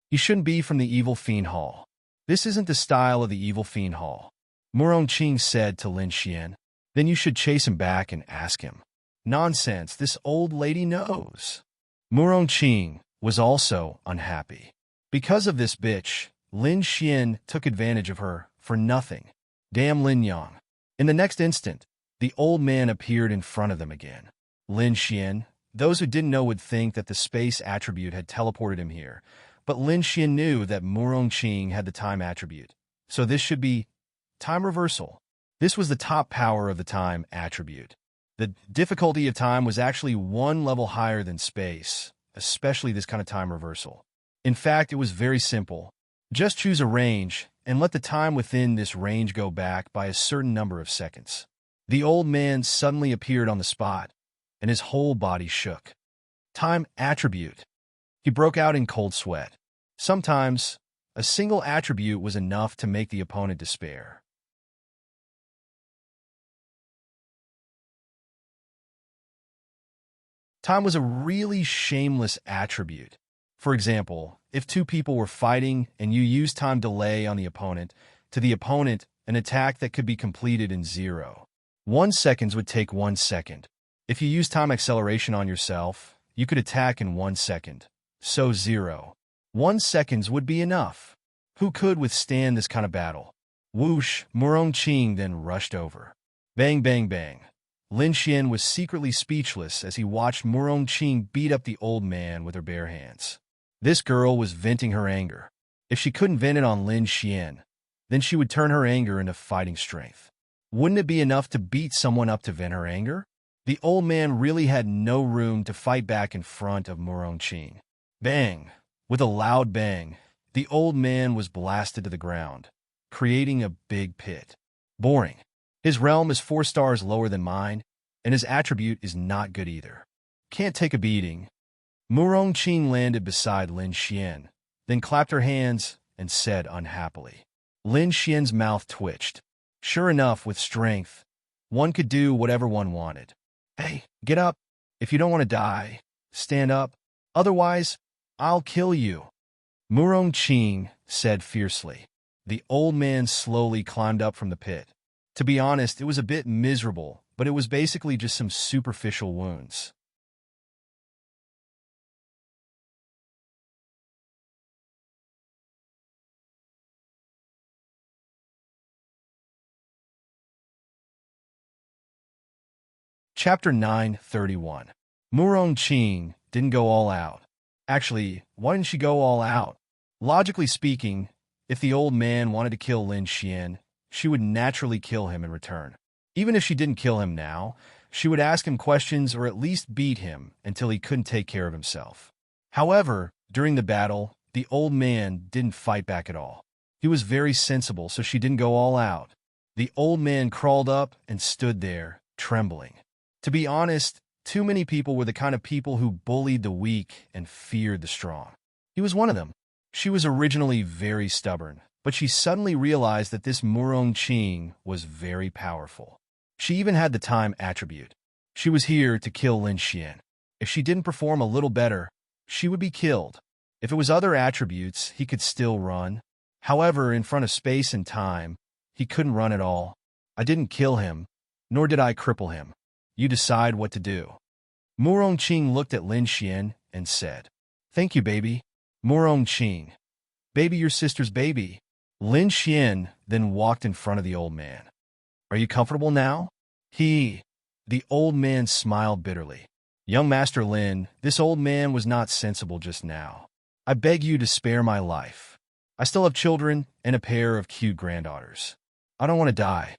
He shouldn't be from the evil fiend hall. This isn't the style of the evil fiend hall, Murong-Qing said to Lin Xian. Then you should chase him back and ask him. Nonsense, this old lady knows. Murong-Qing was also unhappy. Because of this bitch, Lin Xian took advantage of her for nothing. Damn Lin Yang. In the next instant, the old man appeared in front of them again. Lin Xian, those who didn't know would think that the space attribute had teleported him here, but Lin Xian knew that Murong-Qing had the time attribute, so this should be time reversal. This was the top power of the time attribute. The difficulty of time was actually one level higher than space, especially this kind of time reversal. In fact, it was very simple. Just choose a range and let the time within this range go back by a certain number of seconds. The old man suddenly appeared on the spot, and his whole body shook. Time attribute. He broke out in cold sweat. Sometimes, a single attribute was enough to make the opponent despair. Time was a really shameless attribute. For example, if two people were fighting and you used time delay on the opponent, an attack that could be completed in 0.1 seconds would take 1 second. If you use time acceleration on yourself, you could attack in 1 second. So 0.1 seconds would be enough. Who could withstand this kind of battle? Whoosh, Murong-Qing then rushed over. Bang, bang, bang. Lin Xian was secretly speechless as he watched Murong-Qing beat up the old man with her bare hands. This girl was venting her anger. If she couldn't vent it on Lin Xian, then she would turn her anger into fighting strength. Wouldn't it be enough to beat someone up to vent her anger? The old man really had no room to fight back in front of Murong-Qing. Bang! With a loud bang, the old man was blasted to the ground, creating a big pit. Boring. His realm is 4 stars lower than mine, and his attribute is not good either. Can't take a beating. Murong-Qing landed beside Lin Xian, then clapped her hands and said unhappily. Lin Xian's mouth twitched. Sure enough, with strength, one could do whatever one wanted. Hey, get up. If you don't want to die, stand up. Otherwise, I'll kill you. Murong-Qing said fiercely. The old man slowly climbed up from the pit. To be honest, it was a bit miserable, but it was basically just some superficial wounds. Chapter 9:31. Murong-Qing didn't go all out. Actually, why didn't she go all out? Logically speaking, if the old man wanted to kill Lin Xian, she would naturally kill him in return. Even if she didn't kill him now, she would ask him questions or at least beat him until he couldn't take care of himself. However, during the battle, the old man didn't fight back at all. He was very sensible, so she didn't go all out. The old man crawled up and stood there, trembling. To be honest, too many people were the kind of people who bullied the weak and feared the strong. He was one of them. She was originally very stubborn, but she suddenly realized that this Murong-Qing was very powerful. She even had the time attribute. She was here to kill Lin Xian. If she didn't perform a little better, she would be killed. If it was other attributes, he could still run. However, in front of space and time, he couldn't run at all. I didn't kill him, nor did I cripple him. You decide what to do. Murong-Qing looked at Lin Xian and said, Thank you, baby. Murong-Qing. Baby, your sister's baby. Lin Xian then walked in front of the old man. Are you comfortable now? The old man smiled bitterly. Young Master Lin, this old man was not sensible just now. I beg you to spare my life. I still have children and a pair of cute granddaughters. I don't want to die.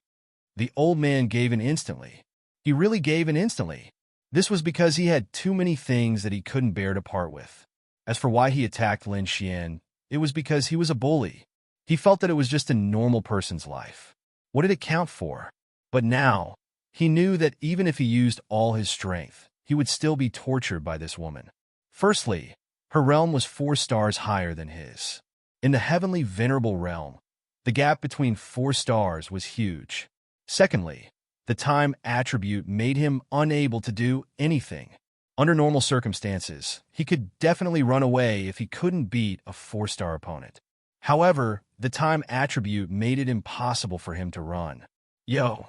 The old man gave in instantly. He really gave in instantly. This was because he had too many things that he couldn't bear to part with. As for why he attacked Lin Xian, it was because he was a bully. He felt that it was just a normal person's life. What did it count for? But now, he knew that even if he used all his strength, he would still be tortured by this woman. Firstly, her realm was 4 stars higher than his. In the heavenly venerable realm, the gap between 4 stars was huge. Secondly, the time attribute made him unable to do anything. Under normal circumstances, he could definitely run away if he couldn't beat a 4-star opponent. However, the time attribute made it impossible for him to run. Yo,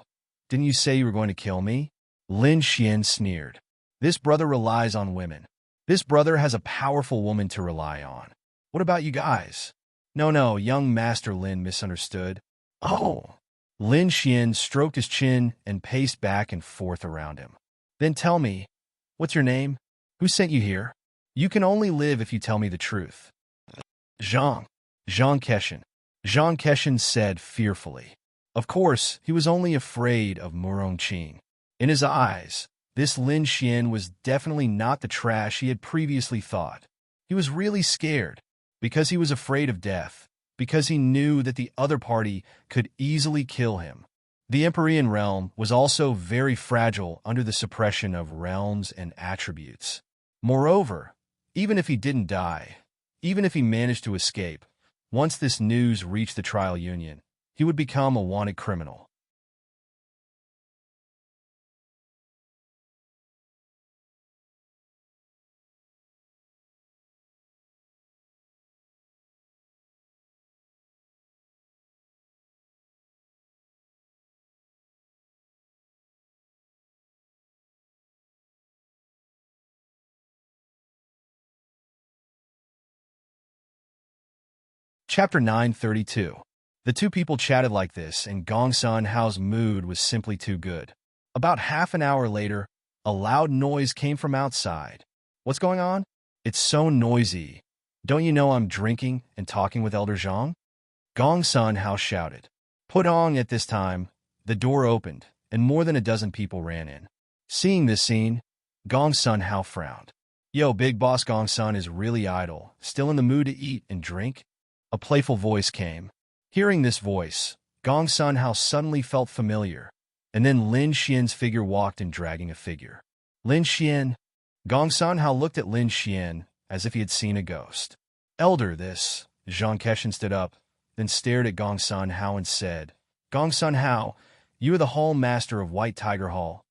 didn't you say you were going to kill me? Lin Xian sneered. This brother relies on women. This brother has a powerful woman to rely on. What about you guys? No, young Master Lin misunderstood. Oh. Lin Xian stroked his chin and paced back and forth around him. Then tell me, what's your name? Who sent you here? You can only live if you tell me the truth. Zhang Keshin. Zhang Keshin said fearfully. Of course, he was only afraid of Murong Qing. In his eyes, this Lin Xian was definitely not the trash he had previously thought. He was really scared, because he was afraid of death, because he knew that the other party could easily kill him. The Empyrean realm was also very fragile under the suppression of realms and attributes. Moreover, even if he didn't die, even if he managed to escape, once this news reached the trial union, he would become a wanted criminal. Chapter 932. The two people chatted like this, and Gong Sun Hao's mood was simply too good. About half an hour later, a loud noise came from outside. What's going on? It's so noisy. Don't you know I'm drinking and talking with Elder Zhang? Gong Sun Hao shouted. Put on at this time, the door opened, and more than a dozen people ran in. Seeing this scene, Gong Sun Hao frowned. Yo, Big Boss Gong Sun is really idle, still in the mood to eat and drink? A playful voice came. Hearing this voice, Gong Sun Hao suddenly felt familiar, and then Lin Xian's figure walked in dragging a figure. Lin Xian? Gong Sun Hao looked at Lin Xian as if he had seen a ghost. Elder, this. Zhang Keshin stood up, then stared at Gong Sun Hao and said, Gong Sun Hao, you are the Hall Master of White Tiger Hall.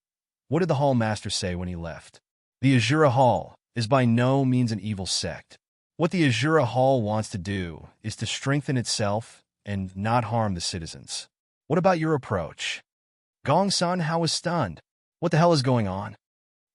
What did the Hall Master say when he left? The Azura Hall is by no means an evil sect. What the Azura Hall wants to do is to strengthen itself and not harm the citizens. What about your approach? Gong Sun Hao was stunned. What the hell is going on?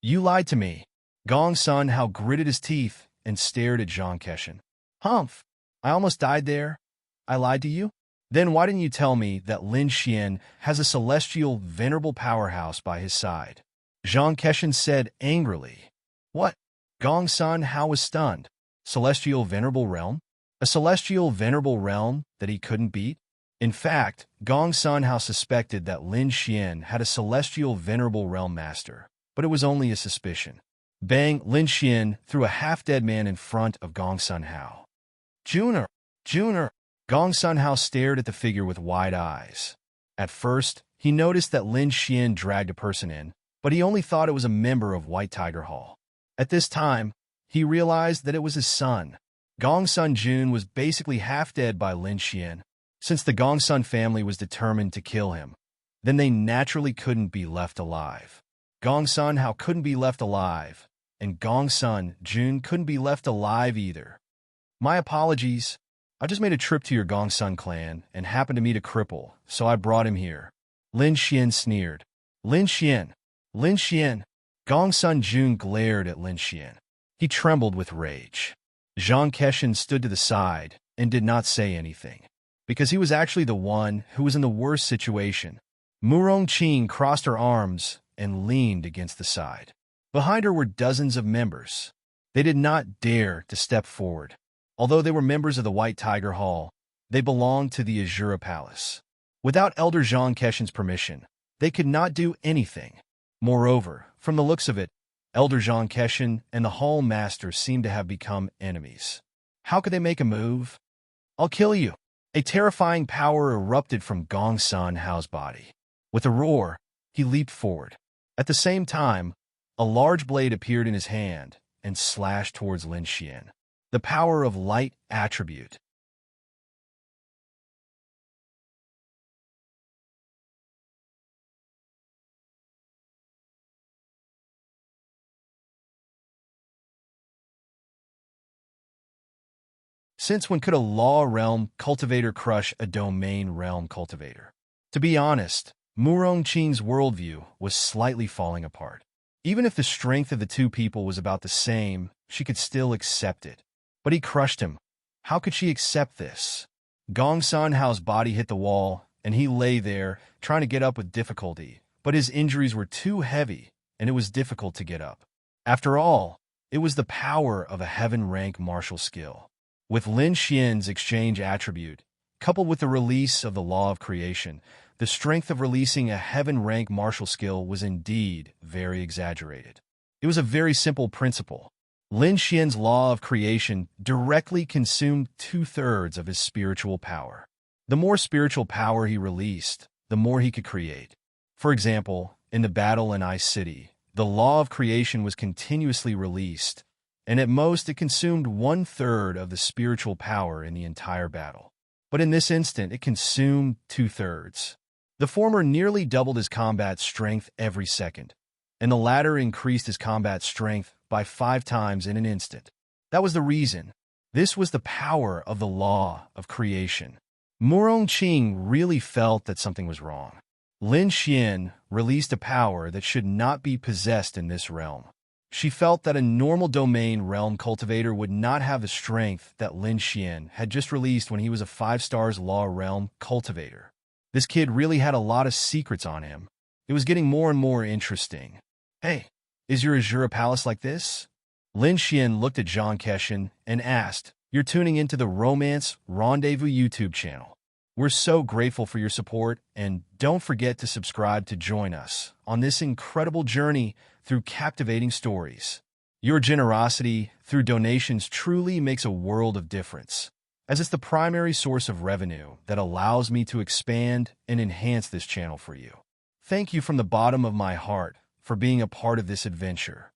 You lied to me. Gong Sun Hao gritted his teeth and stared at Zhang Keshin. Humph! I almost died there. I lied to you? Then why didn't you tell me that Lin Xian has a celestial venerable powerhouse by his side? Zhang Keshin said angrily. What? Gong Sun Hao was stunned. Celestial Venerable Realm? A celestial venerable realm that he couldn't beat? In fact, Gong Sun Hao suspected that Lin Xian had a celestial venerable realm master, but it was only a suspicion. Bang! Lin Xian threw a half-dead man in front of Gong Sun Hao. Junior! Gong Sun Hao stared at the figure with wide eyes. At first, he noticed that Lin Xian dragged a person in, but he only thought it was a member of White Tiger Hall. At this time, he realized that it was his son. Gong Sun Jun was basically half dead by Lin Xian. Since the Gong Sun family was determined to kill him, then they naturally couldn't be left alive. Gong Sun Hao couldn't be left alive, and Gong Sun Jun couldn't be left alive either. My apologies. I just made a trip to your Gong Sun clan and happened to meet a cripple, so I brought him here. Lin Xian sneered. Lin Xian! Gong Sun Jun glared at Lin Xian. He trembled with rage. Zhang Keshin stood to the side and did not say anything, because he was actually the one who was in the worst situation. Murong Qing crossed her arms and leaned against the side. Behind her were dozens of members. They did not dare to step forward. Although they were members of the White Tiger Hall, they belonged to the Azura Palace. Without Elder Zhang Keshin's permission, they could not do anything. Moreover, from the looks of it, Elder Zhang Keshin and the Hall Master seemed to have become enemies. How could they make a move? I'll kill you! A terrifying power erupted from Gong Sun Hao's body. With a roar, he leaped forward. At the same time, a large blade appeared in his hand and slashed towards Lin Xian. The power of light attribute. Since when could a law realm cultivator crush a domain realm cultivator? To be honest, Murong Qing's worldview was slightly falling apart. Even if the strength of the two people was about the same, she could still accept it. But he crushed him. How could she accept this? Gong Sanhao's body hit the wall, and he lay there, trying to get up with difficulty. But his injuries were too heavy, and it was difficult to get up. After all, it was the power of a heaven-rank martial skill. With Lin Xian's exchange attribute, coupled with the release of the law of creation, the strength of releasing a heaven-rank martial skill was indeed very exaggerated. It was a very simple principle. Lin Xian's law of creation directly consumed 2/3 of his spiritual power. The more spiritual power he released, the more he could create. For example, in the battle in Ice City, the law of creation was continuously released, and at most it consumed 1/3 of the spiritual power in the entire battle. But in this instant, it consumed 2/3. The former nearly doubled his combat strength every second, and the latter increased his combat strength by 5 times in an instant. That was the reason. This was the power of the law of creation. Murong Qing really felt that something was wrong. Lin Xian released a power that should not be possessed in this realm. She felt that a normal domain realm cultivator would not have the strength that Lin Xian had just released when he was a 5-stars law realm cultivator. This kid really had a lot of secrets on him. It was getting more and more interesting. Hey, is your Azura Palace like this? Lin Xian looked at Zhang Keshin and asked, "You're tuning into the Romance Rendezvous YouTube channel. We're so grateful for your support, and don't forget to subscribe to join us on this incredible journey through captivating stories. Your generosity through donations truly makes a world of difference, as it's the primary source of revenue that allows me to expand and enhance this channel for you. Thank you from the bottom of my heart for being a part of this adventure.